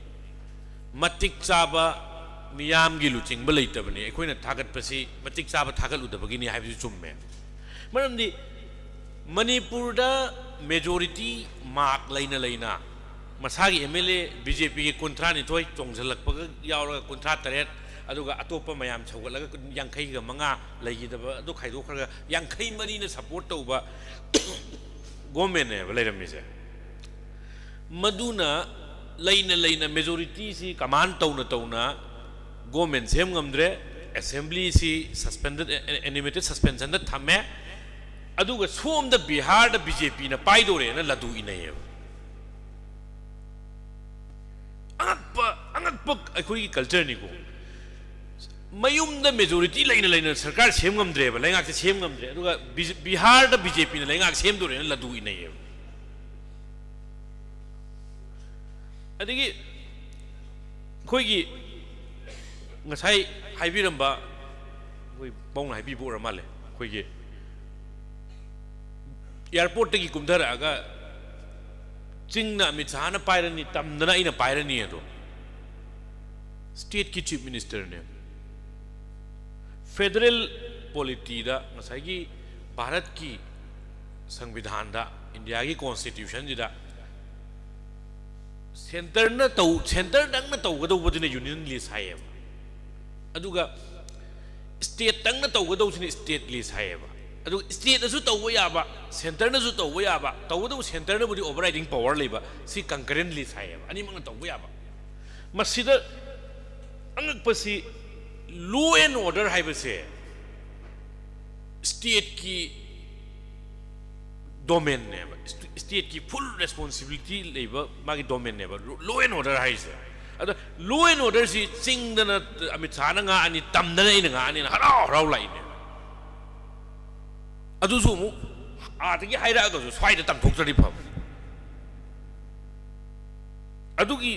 matik chaba miyam gi luching ba leitabani ekhoina thagat pasi matik chaba thagal udabagi ni haibi chumme maramdi manipur da majority mark leina masagi MLA BJP gi kontra ni thoi chongjalak pa yaura kontra taret aduga atopa mayam chawgalaga yankai ga manga laigidaba adu khaidokhaga yankai mari na support tauba government ne balairamise maduna leina majority si command tauna government sem ngamdre assembly si suspended animated suspension da thame aduga som da Bihar da BJP na paidore na ladu inaye angakpa akhoi culture ni ko mayum da majority leina sarkar sem ngamdre ba laingak se sem ngamdre aduga Bihar da BJP na laingak sem dore na ladu inaye adigi khoi gi ngasai haibiramba khoi bong haibi bo ramale khoi gi airport gi kumdara aga chingna mithana pairani tamdana ina pairani ado state ki chief minister ne federal polity दा नसाई भारत की संविधान दा इंडिया की कॉन्स्टिट्यूशन जिदा सेंटर दंग न तौगदौबदिने यूनियन लिस्ट हायेब अदुगा स्टेट दंग न तौगदौसिने स्टेट लिस्ट हायेब अदुगा स्टेट असु तौबो याबा सेंटर नसु तौबो याबा तौगदौ सेंटर न बुदी ओवरराइडिंग पावर लेबा सी कंकरेंट लिस्ट हायेब अनि मंग तौबो याबा मसिदा अंगपसी लॉ एंड ऑर्डर है बसे स्टेट की डोमेन ने स्टेट की फुल रेस्पॉन्सिबिलिटी लेबा मागी डोमेन ने लॉ एंड ऑर्डर है से अद लॉ एंड ऑर्डर सी चिंगदना अमित शाह ना अनि तमदना इना अनि हराव लाइने अदुसु मु आदगी हाइरा गसु स्वाइदा तमथोक्तरि फम अदुगी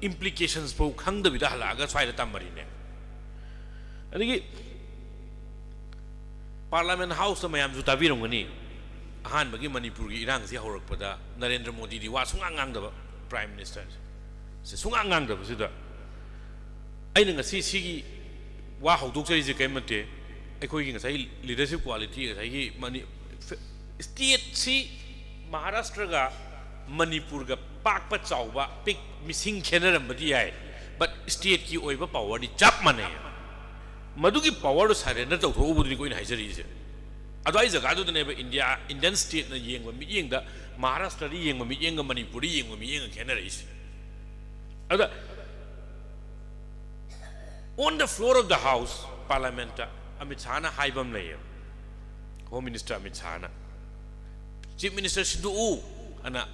implications po khangdabida halaga swaida tamari ne adigi parliament house mayam ju tabirongani ahan bagi manipur gi irang si horakpada Narendra Modi di wa sungang da prime minister se sungang da sida aina ngasi sigi wa hawdok chari je kaimate aikoi gi ngasai leadership quality ngasai gi mani state si Maharashtra ga Manipur ga pakpa chawba pik missing khenaram badi ai but state ki oiba power di chap mane madugi power surrender to thobu ni koin haijari je adai jaga du ne Indian state na yengba mi yengda Maharashtra ri yengba mi yenga Manipur ri yengba mi yenga khenara is ada on the floor of the house parliament Amit Shah na haibam lai home minister Amit Shah na chief minister Sidhu ana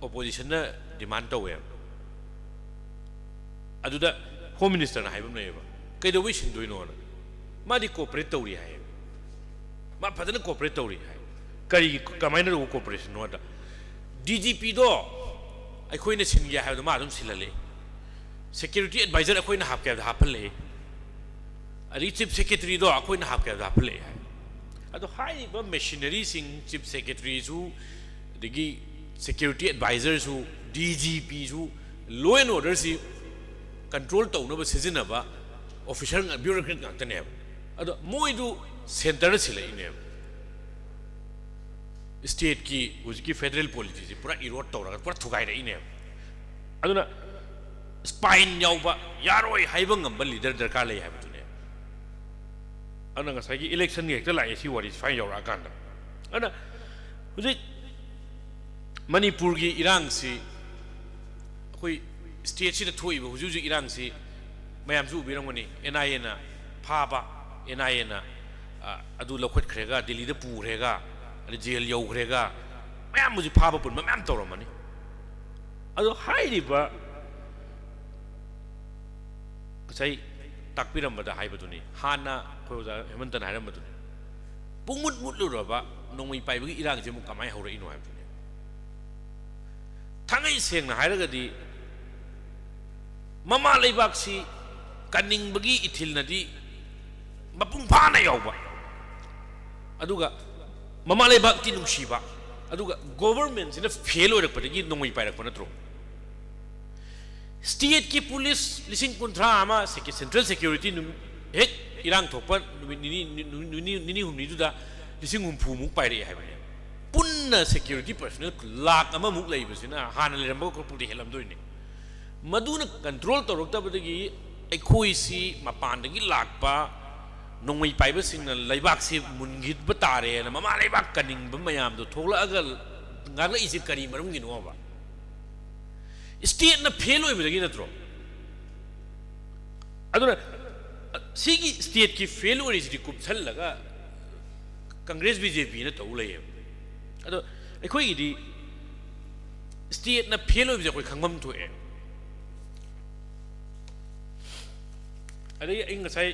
opposition na demand to web aduda home minister na haibam nei ba kaido wi shin doino na ma di cooperate tawri hai ma phadana cooperate tawri hai kari kamaina ro cooperation no da DGP do ai khoina sin ya ha ma dum silale security advisor ai khoina hap ka hapale ari chief secretary do ai khoina hap ka hapale ado hai ba machinery sing chief secretary su digi security advisors who DGPs who law and order si control to no season ba official bureaucrat ngak tane ado moi du center sila ine state ki uski federal policy si pura erode to ra pura thugai ra ine aduna spine yaw ba yaroi haibang ngam leader darkar lai ha butune ananga sagi election ngek ta lai si wari spine yaw ra kan da ana uji Manipur की इरांग से कोई स्टेट से थोड़ी हुजू हुजू इरांग से मैम जो उबिरंगनी NIA ना फाबा NIA ना अदु लखोट खरेगा दिल्ली दे पूरेगा अरे जेल यौखरेगा मैम मुझे फाबा पुन मैम तौरमनी अदु हाइरिबा कसै ताकपिरमबदा हाइबदुनी हाना खोजा हेमंतन हाइरमबदुनी पुंगमुट मुटलुरबा नोंमै पाइबगी इरांग जे मु कमाय हौरइनो हाइबदुनी थांगै सेंगना हाइरगदी ममा लेबाक्सी कनिंगबगी इथिलनदी मपुंग फाना यावबा अदुगा ममा लेबाक्ति नुंसीबा अदुगा गवर्नमेंट सिना फेल ओरकपदगी नोंमै पाइरकप नत्रो स्टेट की पुलिस लिसिंग कुंथ्रा आमा सेंट्रल सिक्योरिटी हेक इरांग थोप निनी हुमनीदुदा लिसिंग हुमफु मुक पाइरे हाइबने पुन्ना सिक्योरिटी पर्सनल लाख अमा मुक लेबसिना हाना लेरंबो कोपुदी हेलमदोइने मधुन कंट्रोल तौरक्तबदगी अखोइसी मपानदगी लाकपा नोंमै पाइबसिंगना लैबाकसे मुनगिब तारे ना ममा लैबाक कनिंग मयामदो थोलअगा गागला इसे करी मरमगिनोबा स्टेट ना फेल होइबदगी नत्रो अदुना सिगी स्टेट की फेल ओरिजिदी कुपथलगा कांग्रेस BJP ना तौ लैय अदो अखोइगिदी स्टेट ना फेल होइबजे अखोइ खंगम थोए अदगी अई ngasai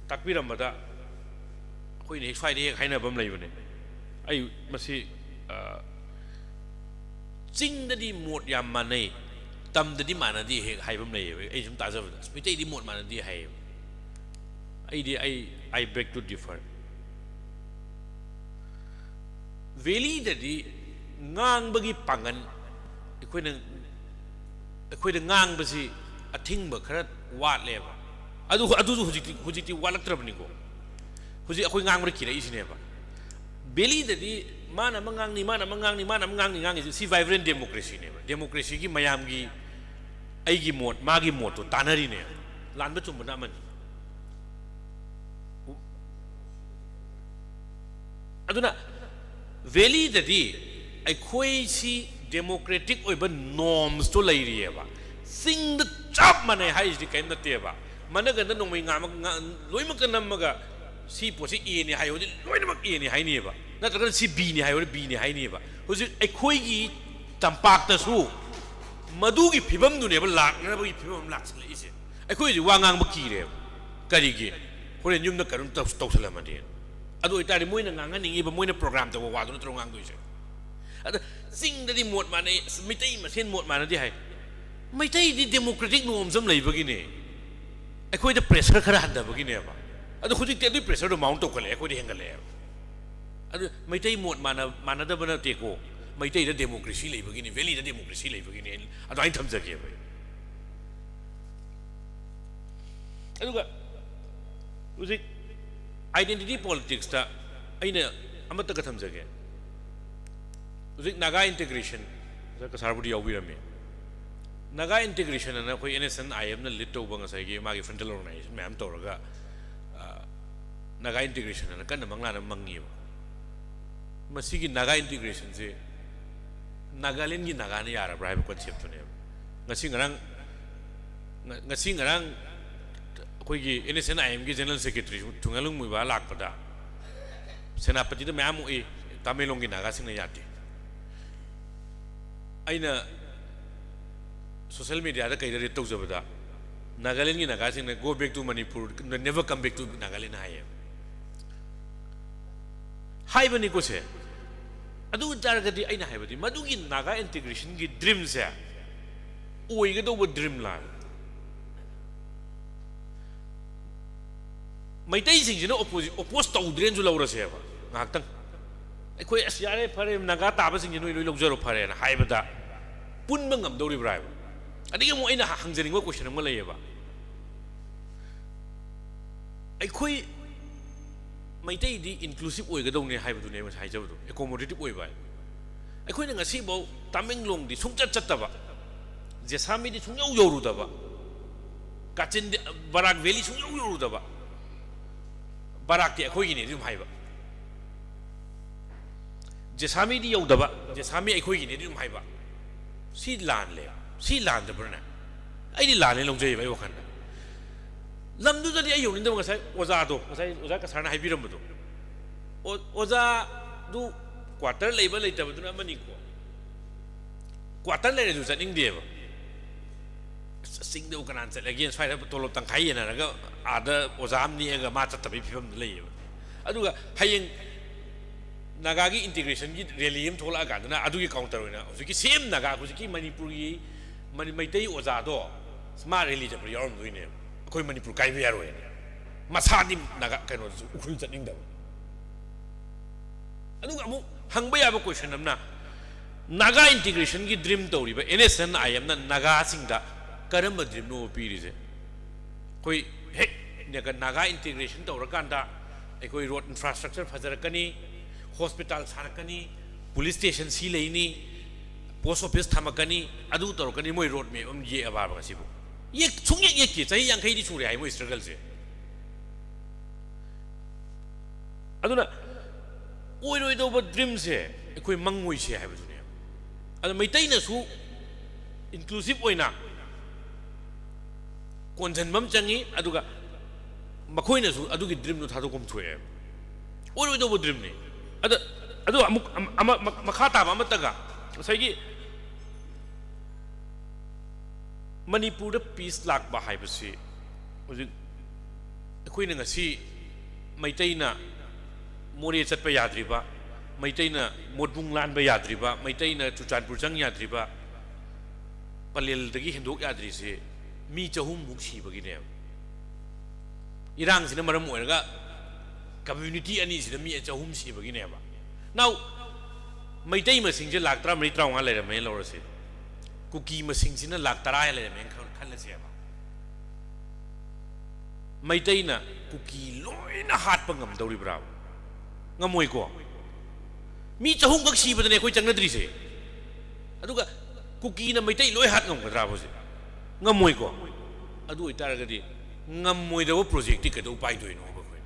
takpiramada khoi ne swai de haina bam leibane ai masi ching da di mod yam manai tam da di manadi he hai bam lei ai sum ta jab spitei di mod manadi hai ai di I beg to differ veli da di ngang bagi pangan khoi da ngang basi athing ba khara wat leba adu hujiti walaktrabni ko huji akhoi ngang mar kira isineba beli dadi mana mangang ni si vibrant democracy ne democracy gi mayam gi ai gi mot ma gi mot to tanari ne lan ba chum na man aduna veli dadi ai khoi si democratic oiba norms to lairieba sing the chap mane hai di kain na teba managa na nong mai nga loimak namaga si po si e ni hayo di loimak e ni hai ni ba na tra si b ni hayo b ni hai ni ba huji ai khoi gi tampak ta su madu gi phibam du ne ba lak na ba gi phibam lak sala ise ai khoi ji wa ngang ba ki re kari gi hore nyum na karun tok sala ma de adu itari moina ngang ni ba moina program ta wa du tro ngang du ise ada sing da di mod mane mitai ma sen mod mana di hai maitai di democratic norm jam lei bagine akhoi da pressure khara handa bagine ba adu khujik te di pressure do mount to khale akhoi di hengale adu maitai mod mana da bana te ko maitai da democracy lei bagine valley da democracy lei bagine adu ai tham jage ba adu ga khujik identity politics ta aina amata ka tham jage khujik naga integration ka sarbudi yawirame naga integration na koi NSNIM na lit to bang sai gi magi frontal organization ma'am toraga naga integration na kan mangla na mangi ba masigi naga integration se Nagaland gi naga na yara bribe concept ne ngasi ngarang koi gi NSNIM gi general secretary tungalung mui ba lak pada senapati da ma'am e Tamilong gi naga sing na yate aina social media da kaida reto jabada Nagaland gi naga sing go back to Manipur never come back to Nagaland hai bani ko se adu targadi aina hai badi madu gi naga integration gi dream se oi ga do dream la maitai sing jina oppose to udren ju laura se ba ngaktang ai koi asyare phare naga ta ba sing noi lok jaro phare na hai bada pun bangam dori bribe adigi mo ina hangjaring wa question ma lay ba ai khoi maitai di inclusive oi ga dong ne hai bu ne ma sai jabu do accommodative oi ba ai khoi na ngasi bo Tamenglong di sungchat chatta ba Jesami di sungyau yoru da ba Kachin di Barak Valley sungyau yoru da ba Barak ti khoi gi ne rim hai ba ꯖꯦꯁꯥꯃꯤ ꯗꯤ ꯌꯧꯗꯕ ꯖꯦꯁꯥꯃꯤ ꯑꯩꯈꯣꯏꯒꯤꯅꯦ ꯑꯗꯨꯝ ꯍꯥꯏꯕ ꯁꯤ ꯂꯥꯟꯂꯦ ꯁꯤ ꯂꯥꯟꯗꯕ꯭ꯔꯅꯦ ꯑꯩꯗꯤ ꯂꯥꯟꯂꯦ ꯂꯧꯖꯩꯕ ꯑꯩ ꯋꯥꯈꯜꯗ ꯂꯝꯗꯨꯗꯗꯤ ꯑꯩ ꯌꯧꯅꯤꯡꯗꯕ ꯉꯁꯥꯏ ꯑꯣꯖꯥꯗꯣ ꯉꯁꯥꯏ ꯑꯣꯖꯥ ꯀꯁꯥꯔꯅ ꯍꯥꯏꯕꯤꯔꯝꯕꯗꯣ ꯑꯣꯖꯥꯗꯨ ꯀ꯭ꯋꯥꯇꯔ ꯂꯩꯕ ꯂꯩꯇꯕꯗꯨꯅ ꯑꯃꯅꯤꯀꯣ ꯀ꯭ꯋꯥꯇꯔ ꯂꯩꯔꯁꯨ ꯆꯠꯅꯤꯡꯗꯦꯕ ꯆꯤꯡꯗꯕꯨ ꯀꯅꯥꯅ ꯆꯠꯂꯒꯦ ꯁ꯭ꯋꯥꯏꯗ ꯇꯣꯂꯣꯞ ꯇꯪꯈꯥꯏ ꯌꯦꯟꯅꯔꯒ ꯑꯥꯗ ꯑꯣꯖꯥ ꯑꯃ ꯅꯦꯛꯑꯒ ꯃꯥ ꯆꯠꯇꯕꯒꯤ ꯐꯤꯕꯝꯗ ꯂꯩꯌꯦꯕ ꯑꯗꯨꯒ ꯍꯌꯦꯡ ꯅꯥꯒꯥꯒꯤ ꯏꯟꯇꯤꯒ꯭ꯔꯦꯁꯟꯒꯤ ꯔꯦꯂꯤ ꯑꯃ ꯊꯣꯛꯂꯛꯑꯀꯥꯟꯗꯅ ꯑꯗꯨꯒꯤ ꯀꯥꯎꯟꯇꯔ ꯑꯣꯏꯅ ꯍꯧꯖꯤꯛꯀꯤ ꯁꯦꯝ ꯅꯥꯒꯥ ꯍꯧꯖꯤꯛꯀꯤ ꯃꯅꯤꯄꯨꯔꯒꯤ ꯃꯩꯇꯩ ꯑꯣꯖꯥꯗꯣ ꯃꯥ ꯔꯦꯂꯤ ꯆꯠꯄ ꯌꯥꯎꯔꯝꯗꯣꯏꯅꯦꯕ ꯑꯩꯈꯣꯏ ꯃꯅꯤꯄꯨꯔ ꯀꯥꯏꯕ ꯌꯥꯔꯣꯏꯅ ꯃꯁꯥꯗꯤ ꯅꯥꯒꯥ ꯀꯩꯅꯣꯗꯁꯨ ꯎꯈ꯭ꯔꯨꯜ ꯆꯠꯅꯤꯡꯗꯕ ꯑꯗꯨꯒ ꯑꯃꯨꯛ ꯍꯪꯕ ꯌꯥꯕ ꯀꯣꯏꯁꯟ ꯑꯃꯅ ꯅꯥꯒꯥ ꯏꯟꯇꯤꯒ꯭ꯔꯦꯁꯟꯒꯤ ꯗ꯭ꯔꯤꯝ ꯇꯧꯔꯤꯕ NSNIMꯅ ꯅꯥꯒꯥꯁꯤꯡꯗ ꯀꯔꯝꯕ ꯗ꯭ꯔꯤꯝꯅꯣ ꯄꯤꯔꯤꯁꯦ ꯑꯩꯈꯣꯏ ꯍꯦꯛ ꯅꯥꯒꯥ ꯏꯟꯇꯤꯒ꯭ꯔꯦꯁꯟ ꯇꯧꯔꯀꯥꯟꯗ ꯑꯩꯈꯣꯏ ꯔꯣꯗ ꯏꯟꯐ꯭ꯔꯥꯁꯇ꯭ꯔꯛꯆꯔ ꯐꯖꯔꯛꯀꯅꯤ ꯍꯣꯁꯄꯤꯇꯥꯜ ꯁꯥꯔꯛꯀꯅꯤ ꯄꯨꯂꯤꯁ ꯁ꯭ꯇꯦꯁꯟ ꯁꯤ ꯂꯩꯅꯤ ꯄꯣꯁ ꯑꯣꯐꯤꯁ ꯊꯝꯃꯛꯀꯅꯤ ꯑꯗꯨ ꯇꯧꯔꯛꯀꯅꯤ ꯃꯣꯏ ꯔꯣꯗ ꯃꯦꯞ ꯑꯃ ꯌꯦꯛꯑꯕ ꯉꯁꯤꯕꯨ ꯁꯨꯡꯌꯦꯛ ꯌꯦꯛꯇꯦ ꯆꯍꯤ 50ꯗꯤ ꯁꯨꯔꯦ ꯍꯥꯏ ꯃꯣꯏ ꯁ꯭ꯇ꯭ꯔꯒꯜꯁꯦ ꯑꯗꯨꯅ ꯑꯣꯏꯔꯣꯏꯗꯧꯕ ꯗ꯭ꯔꯤꯝꯁꯦ ꯑꯩꯈꯣꯏ ꯃꯪꯉꯣꯏꯁꯦ ꯍꯥꯏꯕꯗꯨꯅꯦ ꯑꯗ ꯃꯩꯇꯩꯅꯁꯨ ꯏꯟꯀ꯭ꯂꯨꯁꯤꯞ ꯑꯣꯏꯅ ꯀꯣꯟꯁꯤꯟꯕ ꯑꯃ ꯆꯪꯉꯤ ꯑꯗꯨꯒ ꯃꯈꯣꯏꯅꯁꯨ ꯑꯗꯨꯒꯤ ꯗ꯭ꯔꯤꯝꯗꯨ ꯊꯥꯗꯣꯛꯐꯝ ꯊꯣꯛꯑꯦꯕ ꯑꯣꯏꯔꯣꯏꯗꯧꯕ ꯗ꯭ꯔꯤꯝꯅꯤ ꯑꯗꯨ ꯑꯃꯨꯛ ꯃꯈꯥ ꯇꯥꯕ ꯑꯃꯠꯇꯒ ꯉꯁꯥꯏꯒꯤ ꯃꯅꯤꯄꯨꯔꯗ ꯄꯤꯁ ꯂꯥꯛꯄ ꯍꯥꯏꯕꯁꯤ ꯍꯧꯖꯤꯛ ꯑꯩꯈꯣꯏꯅ ꯉꯁꯤ ꯃꯩꯇꯩꯅ ꯃꯣꯔꯦ ꯆꯠꯄ ꯌꯥꯗ꯭ꯔꯤꯕ ꯃꯩꯇꯩꯅ ꯃꯣꯠꯕꯨꯡ ꯂꯥꯟꯕ ꯌꯥꯗ꯭ꯔꯤꯕ ꯃꯩꯇꯩꯅ ꯆꯨꯔꯆꯥꯟꯄꯨꯔ ꯆꯪ ꯌꯥꯗ꯭ꯔꯤꯕ ꯄꯂꯦꯜꯗꯒꯤ ꯍꯦꯟꯗꯣꯛ ꯌꯥꯗ꯭ꯔꯤꯁꯦ ꯃꯤ 200ꯃꯨꯛ ꯁꯤꯕꯒꯤꯅꯦꯕ ꯏꯔꯥꯡꯁꯤꯅ ꯃꯔꯝ ꯑꯣꯏꯔꯒ ꯀꯝꯃ꯭ꯌꯨꯅꯤꯇꯤ ꯑꯅꯤꯁꯤꯗ ꯃꯤ 200 ꯁꯤꯕꯒꯤꯅꯦꯕ ꯅꯥꯎ ꯃꯩꯇꯩ ꯃꯁꯤꯡꯁꯦ ꯂꯥꯛ 14-15 ꯂꯩꯔꯝꯃꯦ ꯂꯧꯔꯁꯦ ꯀꯨꯀꯤ ꯃꯁꯤꯡꯁꯤꯅ ꯂꯥꯛ 10 ꯂꯩꯔꯝꯃꯦ ꯈꯜꯂꯁꯦꯕ ꯃꯩꯇꯩꯅ ꯀꯨꯀꯤ ꯂꯣꯏꯅ ꯍꯥꯠꯄ ꯉꯝꯗꯧꯔꯤꯕ꯭ꯔꯥꯕ ꯉꯝꯃꯣꯏꯀꯣ ꯃꯤ 200ꯈꯛ ꯁꯤꯕꯗꯅꯦ ꯑꯩꯈꯣই ꯆꯪꯅꯗ꯭ꯔꯤꯁꯦ ꯑꯗꯨꯒ ꯀꯨꯀꯤꯅ ꯃꯩꯇꯩ ꯂꯣꯏ ꯍꯥꯠ ꯉꯝꯒꯗ꯭ꯔꯥꯕ ꯍꯧꯖꯤꯛ ꯉꯝꯃꯣꯏꯀꯣ ꯑꯗꯨ ꯑꯣꯏꯇꯥꯔꯒꯗꯤ ꯉꯝꯃꯣꯏꯗꯕ ꯄ꯭ꯔꯣꯖꯦꯛꯇꯤ ꯀꯩꯗꯧ ꯄꯥꯏꯗꯣꯏꯅꯣꯕ ꯑꯩꯈꯣꯏ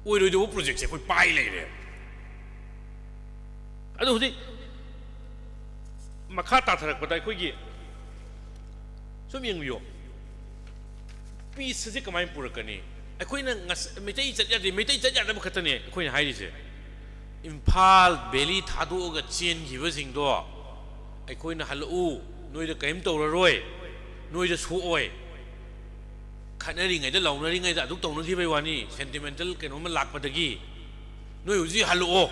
ꯑꯣꯏꯔꯣꯏꯗꯕ ꯄ꯭ꯔꯣꯖꯦꯛꯁꯦ ꯑꯩꯈꯣই ꯄꯥꯏ ꯂꯩꯔꯦ ꯑꯗꯨ ꯍꯧꯖꯤꯛ ꯃꯈꯥ ꯇꯥꯊꯔꯛꯄꯗ ꯑꯩꯈꯣꯏꯒꯤ ꯁꯨꯝ ꯌꯦꯡꯕꯤꯌꯣ ꯄꯤꯁ ꯑꯁꯤ ꯀꯃꯥꯏꯅ ꯄꯨꯔꯛꯀꯅꯤ ꯑꯩꯈꯣꯏꯅ ꯃꯩꯇꯩ ꯆꯠ ꯌꯥꯗꯦ ꯃꯩꯇꯩ ꯆꯠ ꯌꯥꯗꯕ ꯈꯛꯇꯅꯦ ꯑꯩꯈꯣꯏꯅ ꯍꯥꯏꯔꯤꯁꯦ ꯏꯝꯐꯥꯜ ꯚꯦꯂꯤ ꯊꯥꯗꯣꯛꯑꯒ ꯆꯦꯟꯈꯤꯕꯁꯤꯡꯗꯣ ꯑꯩꯈꯣꯏꯅ ꯍꯜꯂꯛꯎ ꯅꯣꯏꯗ ꯀꯔꯤꯝ ꯇꯧꯔꯔꯣꯏ ꯅꯣꯏꯗ ꯁꯣꯛꯑꯣꯏ ꯈꯠꯅꯔꯤꯉꯩꯗ ꯂꯥꯎꯅꯔꯤꯉꯩꯗ ꯑꯗꯨꯛ ꯇꯧꯅꯈꯤꯕꯩ ꯋꯥꯅꯤ ꯁꯦꯟꯇꯤꯃꯦꯟꯇꯦꯜ ꯀꯩꯅꯣꯝꯃ ꯂꯥꯛꯄꯗꯒꯤ ꯅꯣꯏ ꯍꯧꯖꯤꯛ ꯍꯜꯂꯛꯑꯣ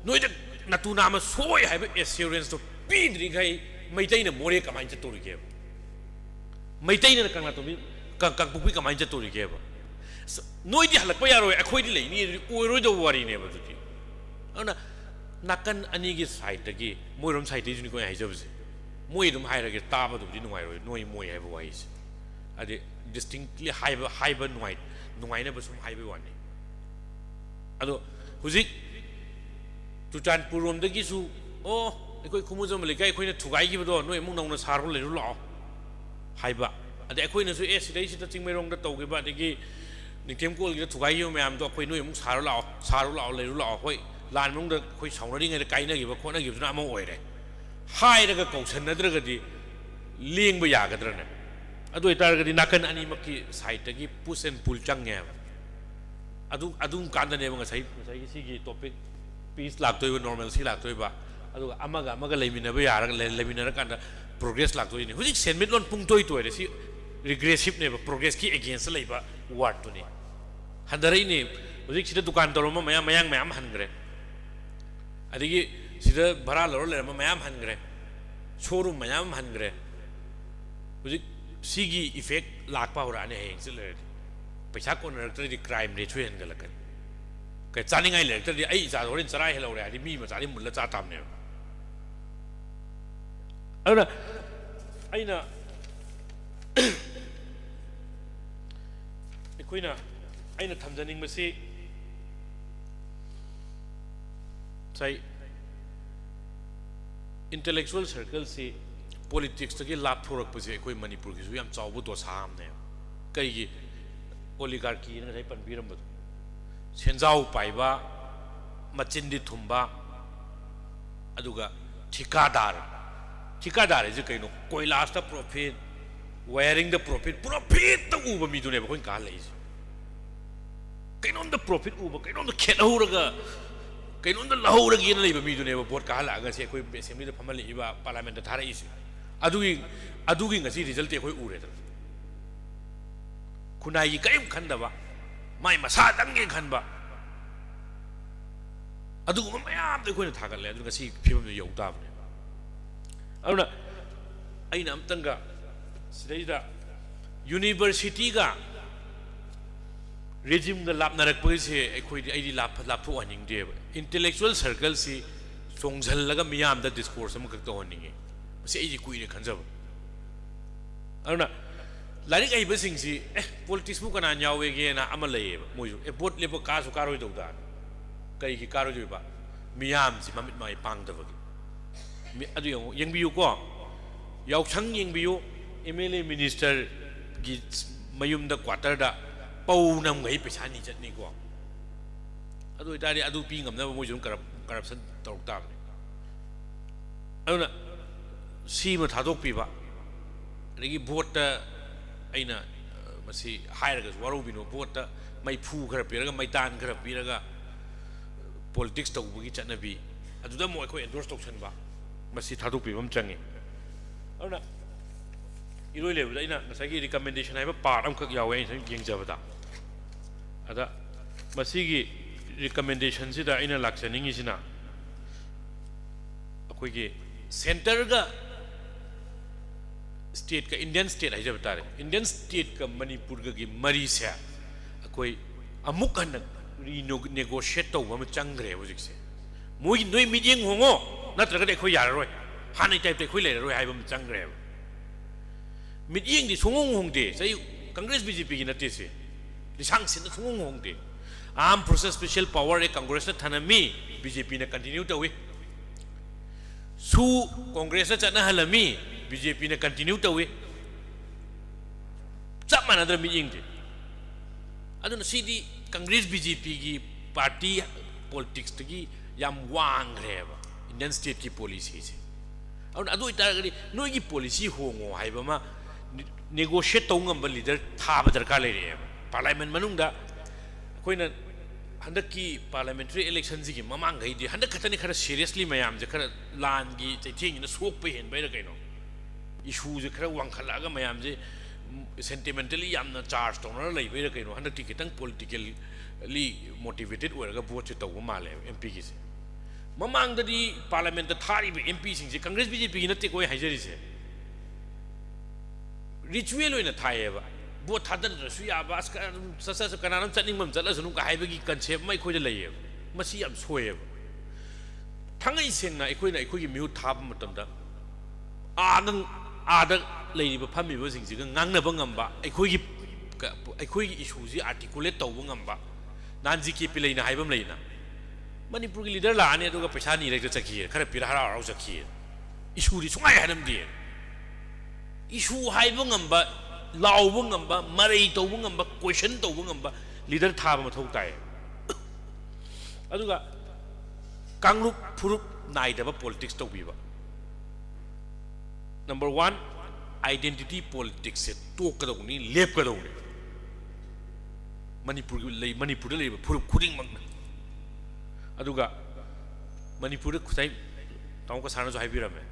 ꯅꯣꯏꯗ ꯅꯇꯨ ꯅꯥꯝꯃ ꯁꯣꯛꯑꯣꯏ ꯍꯥꯏꯕ ꯑꯦꯁꯤꯌꯨꯔꯦꯟꯁꯇꯣ ꯄꯤꯗ꯭ꯔꯤꯈꯩ ꯃꯩꯇꯩꯅ ꯃꯣꯔꯦ ꯀꯃꯥꯏꯅ ꯆꯠꯇꯧꯔꯤꯒꯦꯕ ꯃꯩꯇꯩꯅ ꯀꯥꯡꯄꯣꯛꯄꯤ ꯀꯃꯥꯏꯅ ꯆꯠꯇꯧꯔꯤꯒꯦꯕ ꯅꯣꯏꯗꯤ ꯍꯜꯂꯛꯄ ꯌꯥꯔꯣꯏ ꯑꯩꯈꯣꯏꯗꯤ ꯂꯩꯅꯤ ꯑꯗꯨꯗꯤ ꯑꯣꯏꯔꯣꯏꯗꯧꯕ ꯋꯥꯔꯤꯅꯦꯕ ꯑꯗꯨꯗꯤ ꯑꯗꯨꯅ ꯅꯥꯀꯟ ꯑꯅꯤꯒꯤ ꯁꯥꯏꯗꯇꯒꯤ ꯃꯣꯏꯔꯣꯝ ꯁꯥꯏꯗꯇꯒꯤꯁꯨꯅꯤ ꯑꯩꯈꯣꯏꯅ ꯍꯥꯏꯖꯕꯁꯦ ꯃꯣꯏ ꯑꯗꯨꯝ ꯍꯥꯏꯔꯒꯦ ꯇꯥꯕꯗꯨꯕꯨꯗꯤ ꯅꯨꯡꯉꯥꯏꯔꯣꯏ ꯅꯣꯏ ꯃꯣꯏ ꯍꯥꯏꯕ ꯋꯥꯍꯩꯁꯦ ꯍꯥꯏꯗꯤ ꯗꯤꯁꯇꯤꯡꯛꯂꯤ ꯍꯥꯏꯕ ꯅꯨꯡꯉꯥꯏꯅꯕ ꯁꯨꯝ ꯍꯥꯏꯕꯩ ꯋꯥꯅꯤ ꯑꯗꯣ ꯍꯧꯖꯤꯛ ꯆꯨꯔꯆꯥꯟꯄꯨꯔꯔꯣꯝꯗꯒꯤꯁꯨ ꯑꯩꯈꯣꯏ ꯈꯨꯃꯨꯖꯝ ꯂꯩꯀꯥꯏ ꯑꯩꯈꯣꯏꯅ ꯊꯨꯒꯥꯏꯈꯤꯕꯗꯣ ꯅꯣꯏ ꯑꯃꯨꯛ ꯅꯧꯅ ꯁꯥꯔꯣ ꯂꯩꯔꯨ ꯂꯥꯛꯑꯣ ꯍꯥꯏꯕ ꯑꯗꯩ ꯑꯩꯈꯣꯏꯅꯁꯨ ꯁꯤꯗꯩꯁꯤꯗ ꯆꯤꯡꯃꯩꯔꯣꯡꯗ ꯇꯧꯈꯤꯕ ꯑꯗꯒꯤ ꯅꯤꯡꯊꯦꯝꯀꯣꯜꯒꯤꯗ ꯊꯨꯒꯥꯏꯈꯤꯕ ꯃꯌꯥꯝꯗꯣ ꯑꯩꯈꯣꯏ ꯅꯣꯏ ꯑꯃꯨꯛ ꯁꯥꯔꯨ ꯂꯥꯛꯑꯣ ꯂꯩꯔꯨ ꯂꯥꯛꯑꯣ ꯍꯣꯏ ꯂꯥꯟ ꯃꯅꯨꯡꯗ ꯑꯩꯈꯣꯏ ꯁꯥꯎꯅꯔꯤꯉꯩꯗ ꯀꯥꯏꯅꯈꯤꯕ ꯈꯣꯠꯅꯈꯤꯕꯗꯨꯅ ꯑꯃ ꯑꯣꯏꯔꯦ ꯍꯥꯏꯔꯒ ꯀꯧꯁꯟꯅꯗ꯭ꯔꯒꯗꯤ ꯂꯦꯡꯕ ꯌꯥꯒꯗ꯭ꯔꯅꯦ ꯑꯗꯨ ꯑꯣꯏꯇꯥꯔꯒꯗꯤ ꯅꯥꯀꯟ ꯑꯅꯤꯃꯛꯀꯤ ꯁꯥꯏꯗꯇꯒꯤ ꯄꯨꯁ ꯑꯦꯟ ꯄꯨꯜ ꯆꯪꯉꯦꯕ ꯑꯗꯨꯝ ꯀꯥꯟꯗꯅꯦꯕ ꯉꯁꯥꯏꯒꯤ ꯁꯤꯒꯤ ꯇꯣꯄꯤꯛ ꯄꯤꯁ ꯂꯥꯛꯇꯣꯏꯕ ꯅꯣꯔꯃꯦꯜꯁꯤ ꯂꯥꯛꯇꯣꯏꯕ ꯑꯗꯨꯒ ꯑꯃꯒ ꯂꯩꯃꯤꯟꯅꯕ ꯌꯥꯔꯒ ꯂꯩꯃꯤꯟꯅꯔꯀꯥꯟꯗ ꯄ꯭ꯔꯣꯒ꯭ꯔꯦꯁ ꯂꯥꯛꯇꯣꯏꯅꯤ ꯍꯧꯖꯤꯛ ꯁꯦꯟꯃꯤꯠꯂꯣꯟ ꯄꯨꯡꯇꯣꯏ ꯇꯣꯏꯔꯦ ꯁꯤ ꯔꯤꯒ꯭ꯔꯦꯁꯤꯞꯅꯦꯕ ꯄ꯭ꯔꯣꯒ꯭ꯔꯦꯁꯀꯤ ꯑꯦꯒꯦꯟꯁꯇ ꯂꯩꯕ ꯋꯥꯔꯗꯇꯨꯅꯤ ꯍꯟꯊꯔꯛꯏꯅꯤ ꯍꯧꯖꯤꯛ ꯁꯤꯗ ꯗꯨꯀꯥꯟ ꯇꯧꯔꯝꯕ ꯃꯌꯥꯡ ꯃꯌꯥꯝ ꯍꯟꯈ꯭ರೆ ꯑꯗꯒꯤ ꯁꯤꯗ ꯚꯔꯥ ꯂꯧꯔ ꯂꯩꯔꯝꯕ ꯃꯌꯥꯝ ꯍꯟꯈ꯭ರೆ ꯁꯣꯔꯨꯝ ꯃꯌꯥꯝ ꯍꯟꯈ꯭ರೆ ꯍꯧꯖꯤꯛ ꯁꯤꯒꯤ ꯏꯐꯦꯛ ꯂꯥꯛꯄ ꯍꯧꯔꯛꯑꯅꯤ ꯍꯌꯦꯡ ꯆꯠꯂꯔꯗꯤ ꯄꯩꯁꯥ ꯀꯣꯟꯅꯔꯛꯇ꯭ꯔꯗꯤ ꯀ꯭ꯔꯥꯏꯝ ꯔꯦꯠꯁꯨ ꯍꯦꯟꯒꯠꯂꯛꯀꯅꯤ ꯆꯥꯅꯤꯡꯉꯥꯏ ꯂꯩꯔꯛꯇ꯭ꯔꯗꯤ ꯑꯩ ꯏꯆꯥꯗ ꯍꯣꯔꯦꯟ ꯆꯔꯥ ꯍꯦꯜꯍꯧꯔꯦ ꯍꯥꯏꯗꯤ ꯃꯤ ꯃꯆꯥꯗꯤ ꯃꯨꯜꯂ ꯆꯥ ꯇꯥꯕꯅꯦꯕ ꯑꯗꯨꯅ ꯑꯩꯅ ꯊꯝꯖꯅꯤꯡꯕꯁꯤ ꯉꯁꯥꯏ intellectual ꯁꯔꯀꯜꯁꯤ ꯄꯣꯂꯤꯇꯤꯛꯁꯇꯒꯤ ꯂꯥꯞꯊꯣꯔꯛꯄꯁꯦ ꯑꯩꯈꯣꯏ ꯃꯅꯤꯄꯨꯔꯒꯤꯁꯨ ꯌꯥꯝ ꯆꯥꯎꯕ ꯗꯣꯁꯥ ꯑꯃꯅꯦꯕ ꯀꯩꯒꯤ ꯑꯣꯂꯤꯒꯥꯔꯀꯤꯅ ꯉꯁꯥꯏ ꯄꯟꯕꯤꯔꯝꯕꯗꯣ ꯁꯦꯟꯖꯥꯎ ꯄꯥꯏꯕ machindi thumba aduga ठिकादार है कहीं कोयलास द प्रॉफिट वायरिंग द प्रॉफिट तो उब मी दुने कोई कहा ले कहीं द प्रॉफिट उब कहीं द खेत होरगा कहीं द लहोरग ये नहीं मी दुने बोट कहा लागा से कोई assembly the Famal इबा parliament the थारा इस अदुगी ngasi रिजल्ट कोई उरे द खुनाई कईम खंदबा माई मसा दंगे खनबा अदुगुम मयाम द कोई थागले अदु ngasi फिल्म द यौताबने अरुणा अइना अमतंगा सिदैदा यूनिवर्सिटी का रेजिम द लापनरकपसे अखोई आइदी लापथो हनिंगदेब इंटेलेक्चुअल सर्कल से सोंगझलगा मियाम द डिस्कोर्स अम खक्तो हनिंगे मसे आइदी कुइने खंजब अरुणा लारिक आइबे सिंगसी पॉलिटिक्स मु कना न्यावेगे ना अम लयेब मोयु बोट लेबो कासु कारोय दौदा कई की कारोय जोबा मियाम सि ममित माय पांगदबगी अदु यंगबियु को याउछंग यंगबियु एमएलए मिनिस्टर की मयुम द क्वार्टर दा पौनम गई पैसा नि चटनी को अदु इतारी अदु पिंगम न मोजुम करप्शन तौरता अदुना सीमा थादोक पिबा अदगी भोट अइना मसी हायरगा वारोबिनो भोट मै फू खरा पिरगा मैदान खरा पिरगा पॉलिटिक्स तौबगी चटनबी अदुदा मोय को एंडोर्स तौसनबा मसी थादोक पिबम चंगे अदुना इरोय लेबदा अइना ngसागी रिकमेंडेशन हाइबा पार्ट अमखक यावे इन येंगजबदा अदा मसीगी रिकमेंडेशन सिदा अइना लाक्सनिंगी सिना अखोइगे सेंटर गा स्टेट का इंडियन स्टेट हाइजब तारे इंडियन स्टेट का मणिपुर गी मरी से अखोइ अमुक हन नेगोशिएट तौबा म चंगरे हुजिकसे मोइ नोइ मीटिंग होंगो नत्रगदे अखोइ याररोय हानै टाइप ते अखोइ लेररोय हाइबम चंगरे मीटिंग दी सोंगों होंगदे सही कांग्रेस बीजेपी की नते से लिसांग से सोंगों होंगदे आर्म प्रोसेस स्पेशल पावर ए कांग्रेस ने थानमी बीजेपी ने कंटिन्यू तवे सु कांग्रेस ने चना हलमी बीजेपी ने कंटिन्यू तवे सब मानदर मीटिंग दे अदुन सीदी कांग्रेस बीजेपी की पार्टी पॉलिटिक्स की याम वांग रेबा इंडियन स्टेट की पॉलिसी से और अदु इतागरी नोई की पॉलिसी होंगो हाइबमा नेगोशिएट तौंगम लीडर थाब दरकार लेरे पार्लियामेंट मनुंगदा कोइना हंदक की पार्लियामेंट्री इलेक्शन की ममांग गई हंदक खतनी खरा सीरियसली मयाम जे खरा लान की चैथिंग सोक पे हेन बैर कइनो इशू जे खरा वांखलागा मयाम जे सेंटिमेंटली यामना चार्ज तौनर लई बैर कइनो हंदक की कितंग पॉलिटिकली मोटिवेटेड ओरगा वोट से तौबो माले एमपी की से ममांग ददी पार्लियामेंट थारी एमपी सिंग जे कांग्रेस बीजेपी की नते कोई हाइजरी से रिचुअल होइना थायेबा बोट थादरसु याबा ससा कनानम चनिंगमम चलसनु का हाइबगी कन्सेप्ट मै खोज लैयेब मसी याम सोयेब थांगै सेंगना एखोइना एखोइगी म्यू थाब मतमदा आगं आदा लैरिबा फामिबो सिंगजिगा ngangnaba ngamba एखोइगी इशूजी आर्टिकुलेट तौबो ngamba नानजी के पिलैना हाइबम लैना मणिपुर की लीडर लाने अदुगा पैसा नि रेक चखिए खरा पिरा हराव चखिए इशूरी सुंगाय हनम दिए इशू हाइबो ngamba लाउबो ngamba मरै तौबो ngamba क्वेश्चन तौबो ngamba लीडर थाबा मथौ ताय अदुगा कांगलुप फुरुप नाइदबा पॉलिटिक्स तौबीबा नंबर 1 आइडेंटिटी पॉलिटिक्स से टोकदौनी लेपकदौनी मणिपुर ले फुरुप खुदिंग मंगना अदुगा मणिपुर खुसाई ताऊ का सानसु हाइबिरमे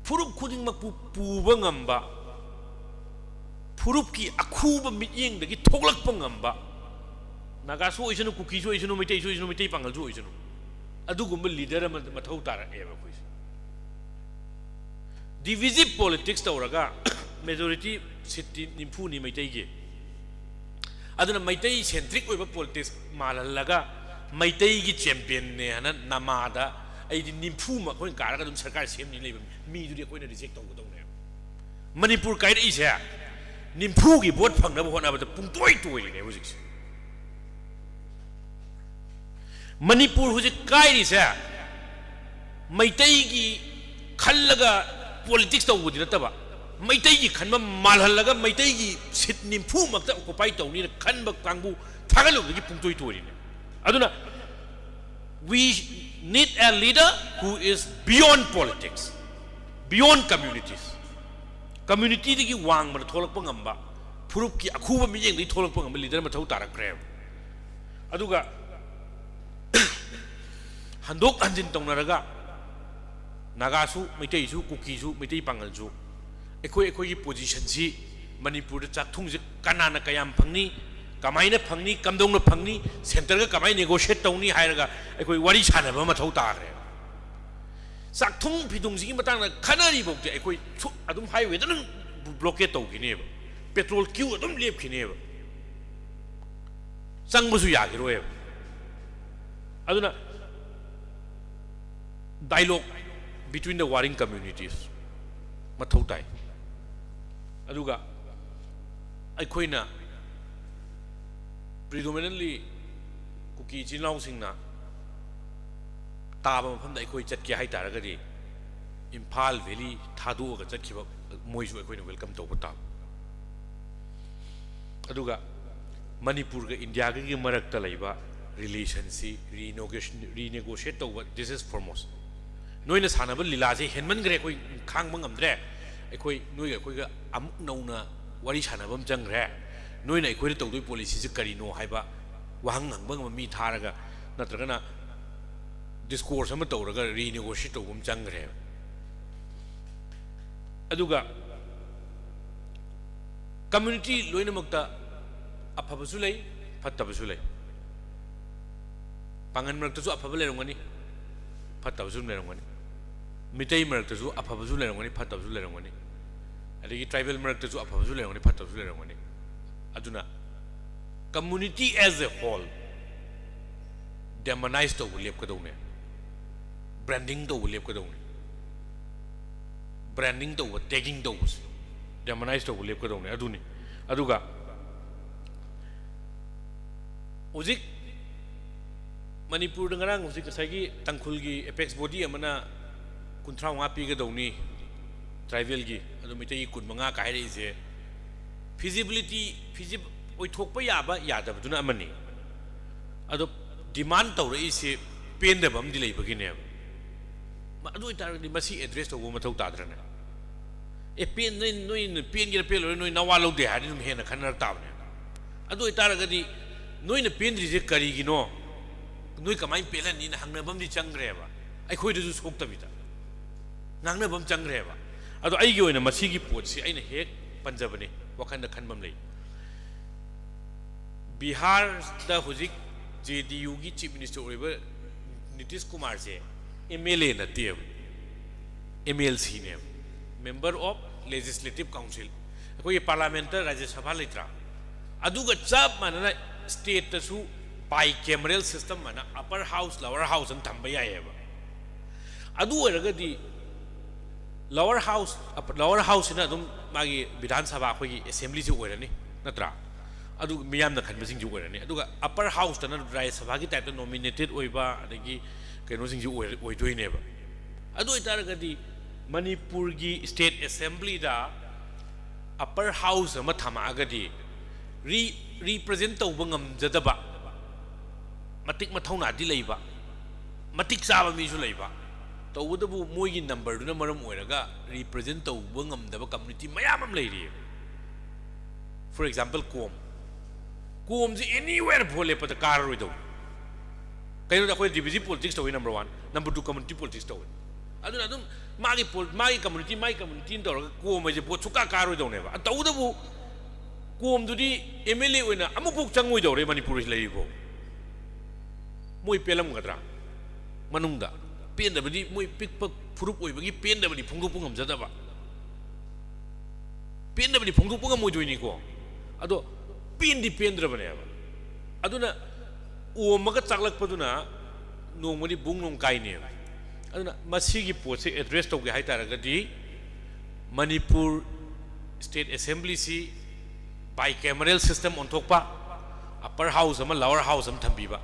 फुरुप खुदिंग मक पुबा ngamba फुरुप की अखुब मियेंग दगी थोगलकप ngamba नागासु ओइसनु कुकीसु ओइसनु मिटैसु ओइसनु मिटै पांगलसु ओइसनु अदुगुम लीडर मथौ तारा एबा कोइ डिविजिव पॉलिटिक्स तौरगा मेजॉरिटी सिटी निम्फु नि मिटैगे अदुना मैतै सेंट्रिक ओइबा पॉलिटिक्स माललगा मैतै की चैंपियन ने हना नमादा ऐदि निम्फु म कोइ कारगा दुम सरकार सेमनि लेबा मी दुदि कोइना रिजेक्ट तौगदौने मणिपुर काइद इसे निम्फु की वोट फंगनबा होनाबा पुंतोय तोयले हुजिक मणिपुर हुजिक काइरिसे मैतै की खल्लगा पॉलिटिक्स तौबदि नतबा मैतैगी खनबा मालहल्लगा मैतैगी सिट निम्फू मक्ता ऑक्युपाई तौनी खनबा कांगबू थागलुबगी पुंगतोय तोरिने अदुना we need a leader who is beyond politics beyond communities community digi wang mar tholakpa ngamba furup ki akhuba mi yeng di tholakpa ngamba leader ma thau tarakre aduga handok anjin tongnaraga nagasu maitai su kuki su maitai pangal su ekoi gi position si manipur da chak thung je kanana kayam phangni kamaina phangni kamdong na phangni center ga kamai negotiate tawni hairaga ekoi wari chana ba mathau tare sak thung phidung ji matang na khanari bok je ekoi adum highway da nang blockade taw gine ba petrol queue adum lep khine ba sang bu su ya gi roe aduna dialogue between the warring communities mathau tai aduga aikoina predominantly kuki jinau singna taba mafam da aikoi chatke hai taragadi Imphal Valley thadu ga chatkiba moisu aikoina welcome tawba ta aduga Manipur ga India ga marakta laiba relation si renegotiate tawba this is foremost noina sanaba lila je henman gre koi khang bang amdre ekoi noi ekoi ga amuk nauna wari sanabam jangre noina ekoi tawdoi policy je karino haiba wahang hangbang mi tharaga natragana discourse ama tawraga renegotiate tawbam jangre aduga community loina makta aphabasu lei phattabasu lei pangan maraktasu aphaba lerongani phattabasu lerongani mitai maraktasu aphabasu lerongani phattabasu lerongani adigi tribal maraktasu aphabasu lerongani phattabasu lerongani aduna community as a whole demonize to lep kadone branding to lep kadone branding to tagging to demonize to lep kadone aduni aduga ujik Manipur ngarang ujik kasagi tangkhul gi apex body amana kunthra nga pi gadawni tribal gi adu mitai kun manga kai re je feasibility oi thokpa yaba yadabduna amani adu demand tawra ise pendabam di leibagine ma adu tar di masi address to go mathau tadrana e pen noi pen gi pe lo noi nawa lo de ha dum hena khanar tabne adu tar ga di noi na pen ri je kari gi no noi kamai pelan ni na hangnabam di changre ba ai khoi du sok tabita nangnabam changre ba adu ai gi oina masi gi pot si aina hek panjabani wakhanda khanbam lei Bihar da huzik JDU gi chief minister oiba Nitish Kumar je MLA na tiam MLC ne member of legislative council ko ye parliamentary Rajya Sabha letra aduga chap manana state ta su bicameral system mana upper house lower house an thamba ya yeba adu oraga di lower house na dum magi Vidhan Sabha ko gi assembly ju oirani natra adu miyam na khanba sing ju oirani aduga upper house ta na Rajya Sabha gi type nominated oiba adagi keno sing ju oidoi ne ba adu itaraga di Manipur gi state assembly da upper house ama thama aga di represent tawba ngam jadaba matik mathauna di leiba matik saba mi su leiba tawdabu moi gi number du na maram oiraga represent tawba ngam daba community mayam am leiri for example kom ji anywhere phole pat kar roi do kaino da khoi divisive politics to number 1 number 2 community politics to adum magi community to kom je pot suka kar roi do ne ba tawdabu kom du di MLA oina amupuk changoi do re Manipur lei bo moi pelam gadra manungda pen da badi moi pikpa furup oi bagi pen da badi phungdu pungam jada ba pen da badi phungdu pungam moi joini ko ado pen di pen dra bane ba aduna o maga chaklak paduna nongmani bung nong kai ne aduna masigi post address to ge haitara gadi Manipur State Assembly si bicameral system on thokpa upper house ama lower house am thambiba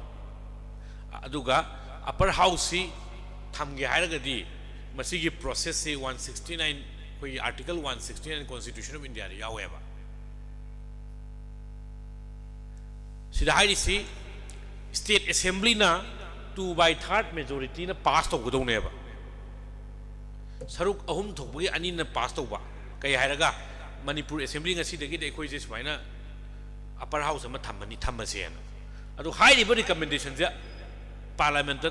aduga upper house si thamge hairagadi masigi process si 169 ꯑꯩꯈꯣꯏꯒꯤ Article 169 Constitution of India ꯗ ꯌꯥꯎꯋꯦꯕ ꯁꯤꯗ ꯍꯥꯏꯔꯤꯁꯤ State Assembly ꯅ 2/3 majority ꯅ pass ꯇꯧꯒꯗꯧꯅꯦꯕ ꯁꯔꯨꯛ ꯑꯍꯨꯝ ꯊꯣꯛꯄꯒꯤ ꯑꯅꯤꯅ pass ꯇꯧꯕ ꯀꯩ ꯍꯥꯏꯔꯒ Manipur Assembly ꯉꯁꯤꯗꯒꯤꯗꯤ ꯑꯩꯈꯣꯏꯁꯦ ꯁꯨꯃꯥꯏꯅ upper house ꯑꯃ ꯊꯝꯃꯁꯦꯅ ꯑꯗꯨ ꯍꯥꯏꯔꯤꯕ recommendation ꯁꯦ parliament ꯗ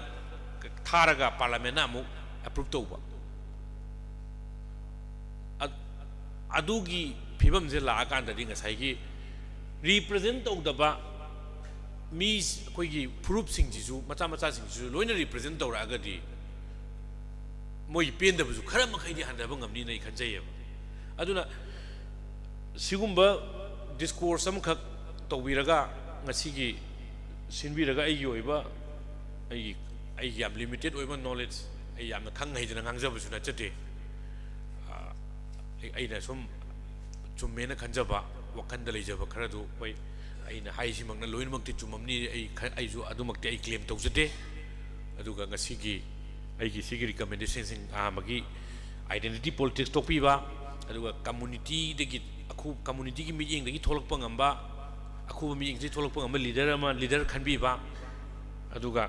ꯊꯥꯔꯒ parliament ꯅ ꯑꯃꯨꯛ approve ꯇꯧꯕ ꯑꯗꯨꯒꯤ ꯐꯤꯕꯝꯁꯦ ꯂꯥꯛꯑꯀꯥꯟꯗꯗꯤ ꯉꯁꯥꯏꯒꯤ represent ꯇꯧꯗꯕ ꯃꯤ ꯑꯩꯈꯣꯏꯒꯤ ꯐꯨꯔꯨꯞꯁꯤꯡꯁꯤꯁꯨ ꯃꯆꯥꯁꯤꯡꯁꯤꯁꯨ ꯂꯣꯏꯅ represent ꯇꯧꯔꯛꯑꯒꯗꯤ ꯃꯣꯏ ꯄꯦꯟꯗꯕꯁꯨ ꯈꯔ ꯃꯈꯩꯗꯤ ꯍꯟꯊꯕ ꯉꯝꯅꯤꯅ ꯑꯩ ꯈꯟꯖꯩꯌꯦꯕ ꯑꯗꯨꯅ ꯁꯤꯒꯨꯝꯕ discourse ꯑꯃꯈꯛ ꯇꯧꯕꯤꯔꯒ ꯉꯁꯤꯒꯤ ꯁꯤꯟꯕꯤꯔꯒ ꯑꯩꯒꯤ ꯑꯣꯏꯕ ꯑꯩꯒꯤ ꯌꯥꯝ limited ꯑꯣꯏꯕ knowledge ꯑꯩ ꯌꯥꯝꯅ ꯈꯪ ꯍꯩꯗꯅ ꯉꯥꯡꯖꯕꯁꯨ ꯅꯠꯆꯗꯦ ꯑꯩꯅ ꯁꯨꯝ ꯆꯨꯝꯃꯦꯅ ꯈꯟꯖꯕ ꯋꯥꯈꯟꯗ ꯂꯩꯖꯕ ꯈꯔꯗꯨ ꯍꯣꯏ ꯑꯩꯅ ꯍꯥꯏꯁꯤꯃꯛꯅ ꯂꯣꯏꯅꯃꯛꯇꯤ ꯆꯨꯝꯃꯝꯅꯤ ꯑꯩꯁꯨ ꯑꯗꯨꯃꯛꯇꯤ ꯑꯩ ꯀ꯭ꯂꯦꯝ ꯇꯧꯖꯗꯦ ꯑꯗꯨꯒ ꯉꯁꯤꯒꯤ ꯑꯩꯒꯤ ꯁꯤꯒꯤ ꯔꯤꯀꯃꯦꯟꯗꯦꯁꯟꯁꯤꯡ ꯑꯃꯒꯤ identity politics ꯇꯣꯛꯄꯤꯕ ꯑꯗꯨꯒ communityꯒꯤ ꯃꯤꯠꯌꯦꯡꯗꯒꯤ ꯊꯣꯛꯂꯛꯄ ꯉꯝꯕ ꯑꯈꯨꯕ ꯃꯤꯠꯌꯦꯡꯗꯒꯤ ꯊꯣꯛꯂꯛꯄ ꯉꯝꯕ ꯂꯤꯗꯔ ꯈꯟꯕꯤꯕ ꯑꯗꯨꯒ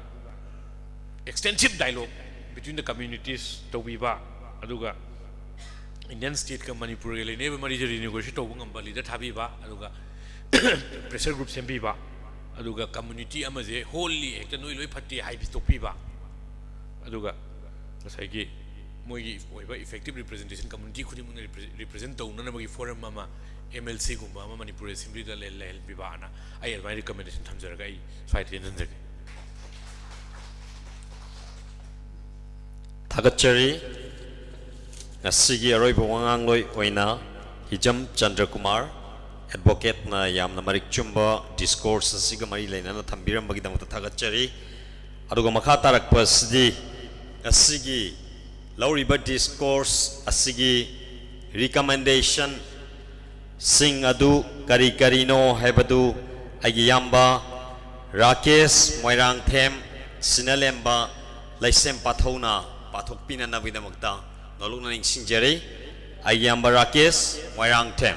extensive dialogue between the communities taubiba aduga Indian state ka Manipur le neighbor mari renegotiate taubu ngamba leader thabiba aduga pressure group sembiba aduga community amaje wholly hekta noi loi phatti hai bi topiba aduga saigi moigi oiba effective representation community khudi mun represent tauna na magi forum mama MLC gumba ama Manipur assembly da le biba ana ai my recommendation thamjaraga ai site nanjage Thagachari Nasigi Aroiba Wangangloi Oina Hijam Chandra Kumar Advocate na Yamna Marik Chumba Discourse Siga Mari Lena Tambiram Bagidam Thagachari Aduga Makatarak Pasdi Asigi Lauriba Discourse Asigi Recommendation Sing Adu Kari Karino Hebadu Agiyamba Rakesh Moirang Them Sinalemba Laisem Pathona Pathok Pina Navidamagda Noluna Singeri Ayamba Rakesh Moirang Them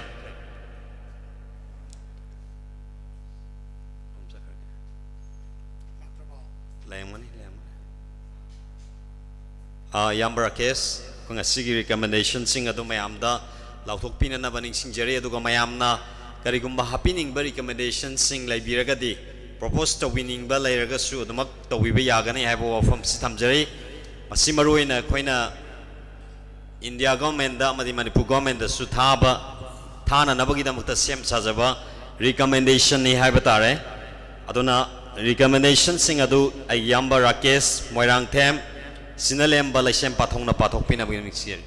Ayamba Rakesh Kunga Sigi recommendation Sing Adu Mayamda Lauthok Pina Navaning Singeri Aduga Mayamna Karigumba Happening recommendation Sing Laibiragadi Proposed to winning Balayagasu the Mak to Wibiyagani have from Sitamjeri Masimaruina Quina India government, the Manipur government, the Sutaba Tana Nabagidamukta Sem Sazaba recommendation ni Habatare Aduna recommendation sing adu Ayamba Rakesh Moirang Them Sinalem Balashem Patona Patopina Winixir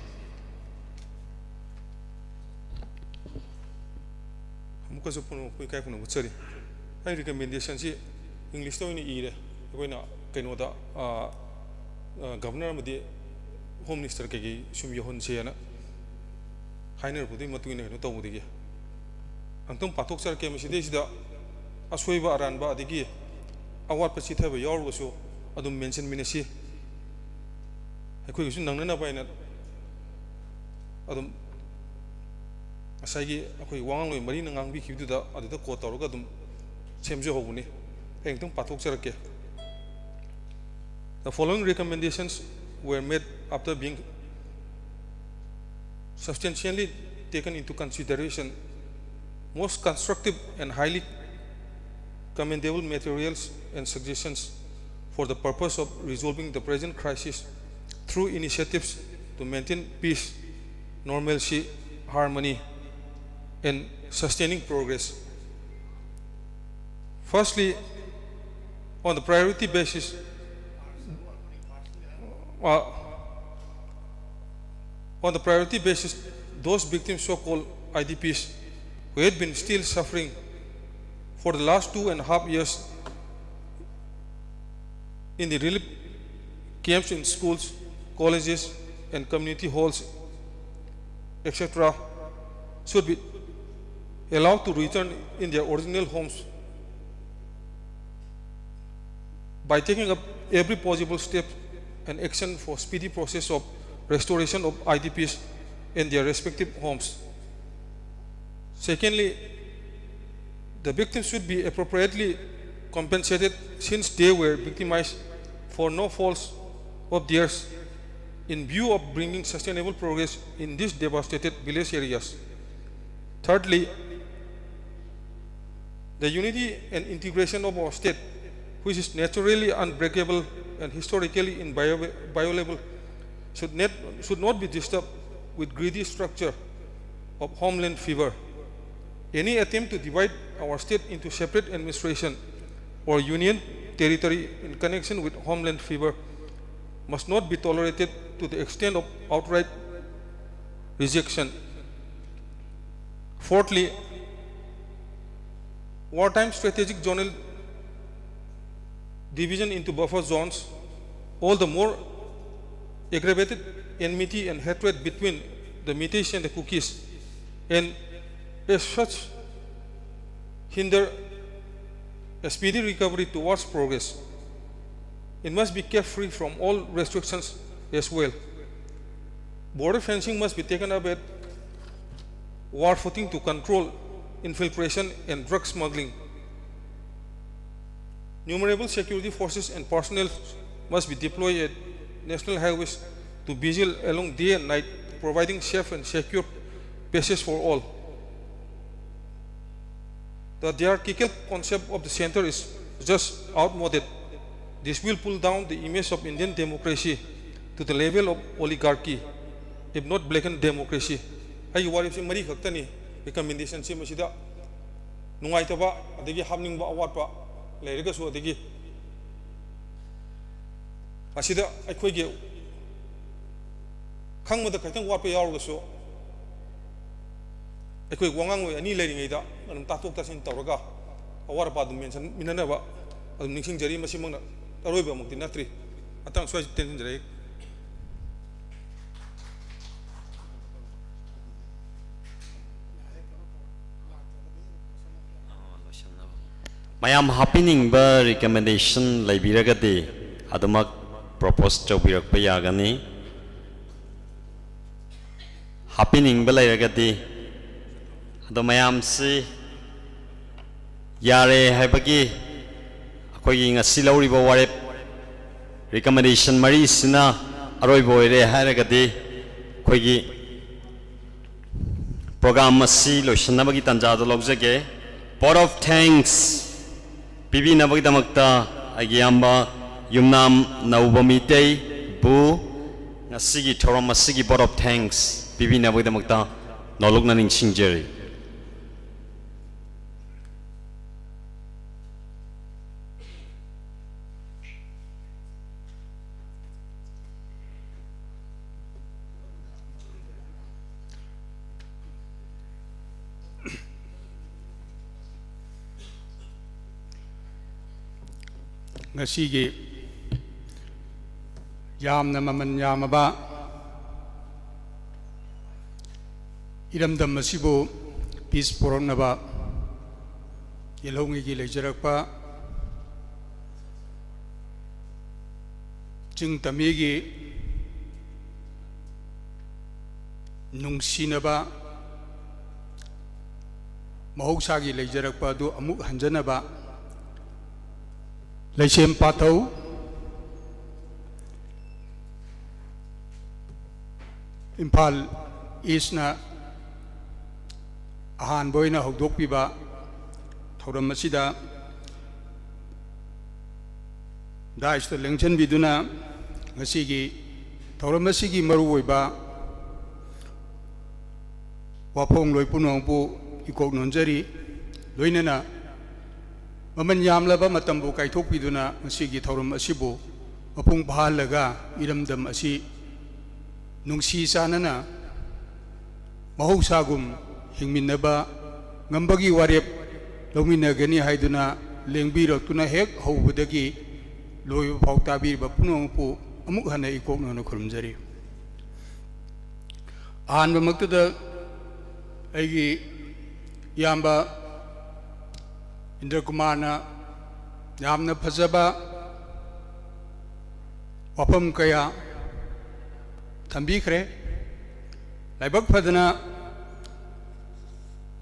Mukazupuno Kuikapuno Wutsari. I recommendation English to any either when Kenoda Governor of the Home Minister Kagi Shumyahon Siena Hainer Pudi Matuina Tomudi Anton Patoxar came Sidesida Asweva Aranba Digi Awat Pasit have a yard was so I don't mention Minesi I could use Nana by net Adam Asagi Akui Wang Marina Ang Wiki to the other quarter Rogadum Semjo Hoguni Hangton Patoxarke. The following recommendations were made after being substantially taken into consideration. Most constructive and highly commendable materials and suggestions for the purpose of resolving the present crisis through initiatives to maintain peace, normalcy, harmony, and sustaining progress. Firstly, on the priority basis, those victims, so-called IDPs, who had been still suffering for the last 2.5 years in the relief camps in schools, colleges, and community halls, etc., should be allowed to return in their original homes by taking up every possible step and action for speedy process of restoration of IDPs in their respective homes. Secondly, the victims should be appropriately compensated since they were victimized for no faults of theirs in view of bringing sustainable progress in these devastated village areas. Thirdly, the unity and integration of our state, which is naturally unbreakable and historically inviolable, should not be disturbed with greedy structure of homeland fever. Any attempt to divide our state into separate administration or union territory in connection with homeland fever must not be tolerated to the extent of outright rejection. Fourthly, wartime strategic zonal division into buffer zones, all the more aggravated enmity and hatred between the Meiteis and the Kukis, and as such hinder a speedy recovery towards progress. It must be kept free from all restrictions as well. Border fencing must be taken up at war footing to control infiltration and drug smuggling. Numerable security forces and personnel must be deployed at national highways to vigil along day and night, providing safe and secure passage for all. The hierarchical concept of the center is just outmoded. This will pull down the image of Indian democracy to the level of oligarchy, if not blackened democracy. Ay warip si mari khaktani recommendation si masida nungai taba adegi hamning ba awat pa leirega su adegi asida akhoi ge khangmada kaitang wat pa yaru so akhoi wangang we ani leiringai da anum tatok tasin tawraga awar pa dum mention minana ba adum ningsing jari masimang taroi ba mukti natri atang swai tension jari mayam happening ba recommendation laibiragadi adumak propose tawbirak pa yagani happening ba lairagadi adu mayam si yare haibagi akogi ngasi lauriba warep recommendation mari sina aroi boire hairagadi akogi program asi loishanabagi tanjado logjage Board of Thanks Bibi Nabagdamakta Agiyamba Yumnam Nauba Mitei Bu Nasigi Toram Masigi Board of Thanks Bibi Nabagdamakta Nologna Ningsingjeri ngasiगी yamna maman yamaba iramdam masibu peace poronaba yelongi gi lejarakpa jing tamigi nungsinaba mahoksagi lejarakpa du amuk hanjanaba Laisem Pathau Impal Eastna Ahan Boyna Hogdokpiba Thoram Masida Daishta Lengchen Biduna Ngasigi Thoram Masigi Maruiba Wapong Loipunongpu Ikok Nonjari Loinana Maman yamlaba matambu kaitok piduna masigi thorum asibu mapung bahalaga iramdam asi nungsi sanana mahogsagum hingminnaba ngambagi warep lawminagani haiduna lengbiroktuna hek hobudagi loy phawtabirba punongpu amuk hana ikoknona khurumjari ahanba maktada aigi yamba Indra Kumarna Yamna Phajaba Wapam Kaya Thambikre laibak phadana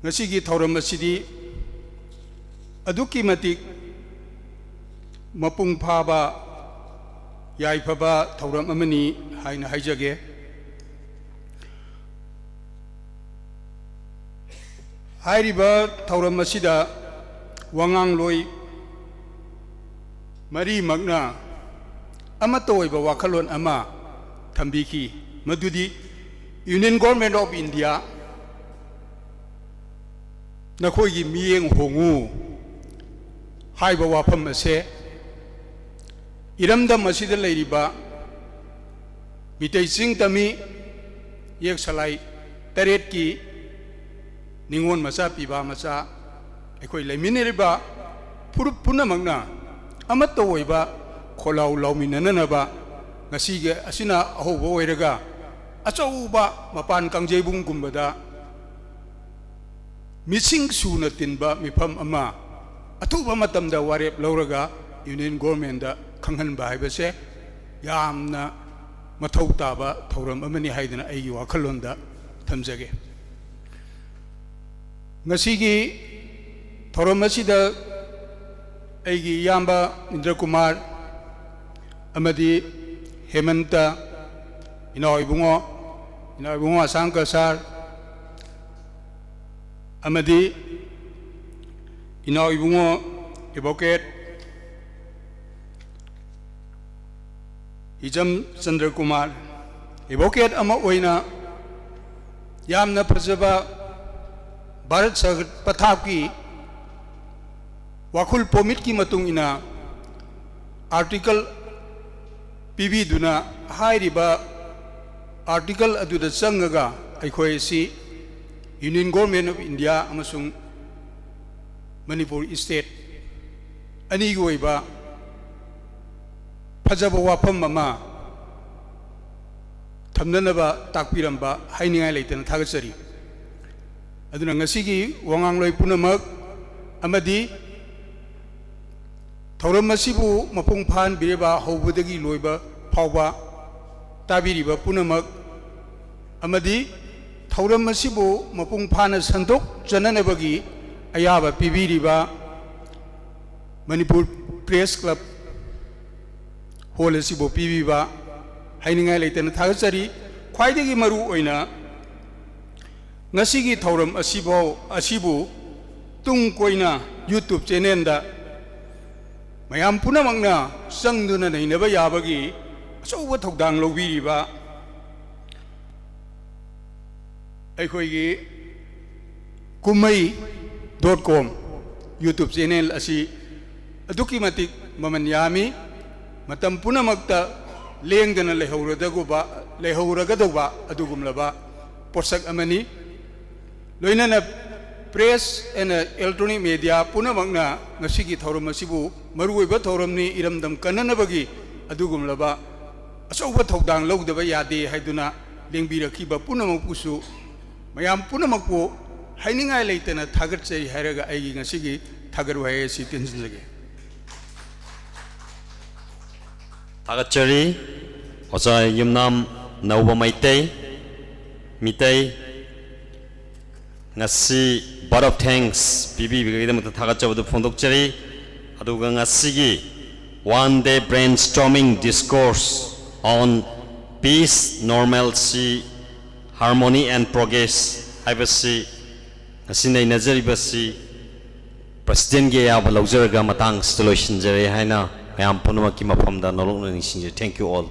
ngasigi thauram asidi aduki matik mapung phaba yai phaba thauram amani haina haijage hairiba thauram asida wangang loi mari magna amato oiba wakhalon ama thambiki madudi Union Government of India nakhoi gi miyeng hongu haiba wafam ase iramdam asida leiriba mitei sing tami yek salai taret ki ningon masa piba masa ekhoi lemineriba purup punamagna amato oiba kholau lauminanaba ngasige asina ahobo oiraga achauba mapan kangjebung gumbada missing suna tinba mifam ama atuba matamda warep lauraga Union Government da khanghan ba haibase yamna mathau taba thauram amani haidana aigi wakhalonda thamjage ngasigi thauram asida aigi yamba Indra Kumar amadi Hemanta Inoi bungo Asangka Sar amadi Inoi bungo Advocate Hijam Chandra Kumar Advocate ama oina yamna phajaba Bharat Sagar Pathap ki wakhul pomit ki matung ina article PB duna hairiba article aduda changaga aikhoi si Union Government of India amasung Manipur State ani goiba phajaba wafam ama thamnanaba takpiramba hainingai leitana thagatsari aduna ngasigi wangangloi punamak amadi thauram masibu mapung phan bireba hobudagi loiba phawba tabiriba punamak amadi thauram masibu mapung phana sandok jananabagi ayaba pibiriba Manipur Press Club hol asibu pibiba hainingai leitana thagatsari khwaidagi maru oina ngasigi thauram asibu tung koina YouTube channel da mayam punamagna sangduna nainaba yabagi achauba thokdang lobiriba aikhoigi kumai.com YouTube channel asi aduki matik maman yami matam punamakta lengdana lehauragadoba adugumlaba porsak amani loinana press and electronic media punamagna ngasigi thauram asibu maruoiba thauramni iramdam kananabagi adugumlaba achauba thokdang logdaba yade haiduna lengbirakiba punamakpusu mayam punamakpu hainingai leitana thagatsai hairaga aigi ngasigi thagaru hai si tinjinlage thagatsari oja yumnam nauba maitei mitei ngasi vote of thanks BBBꯒꯤꯗꯃꯛꯇ ꯊꯥꯒꯠꯆꯕꯗꯨ ꯐꯣꯡꯗꯣꯛꯆꯔꯤ ꯑꯗꯨꯒ ꯉꯁꯤꯒꯤ one day brainstorming discourse on peace, normalcy, harmony and progress ꯍꯥꯏꯕꯁꯤ ꯉꯁꯤ ꯅꯩꯅꯖꯔꯤꯕꯁꯤ ꯄ꯭ꯔꯁꯤꯗꯦꯟꯒꯤ ꯑꯌꯥꯕ ꯂꯧꯖꯔꯒ ꯃꯇꯥꯡꯁꯤꯗ ꯂꯣꯏꯁꯤꯟꯖꯔꯦ ꯍꯥꯏꯅ ꯃꯌꯥꯝ ꯄꯨꯝꯅꯃꯛꯀꯤ ꯃꯐꯝꯗ ꯅꯣꯂꯨꯛꯅ ꯅꯤꯡꯁꯤꯡꯖꯔꯤ. Thank you all.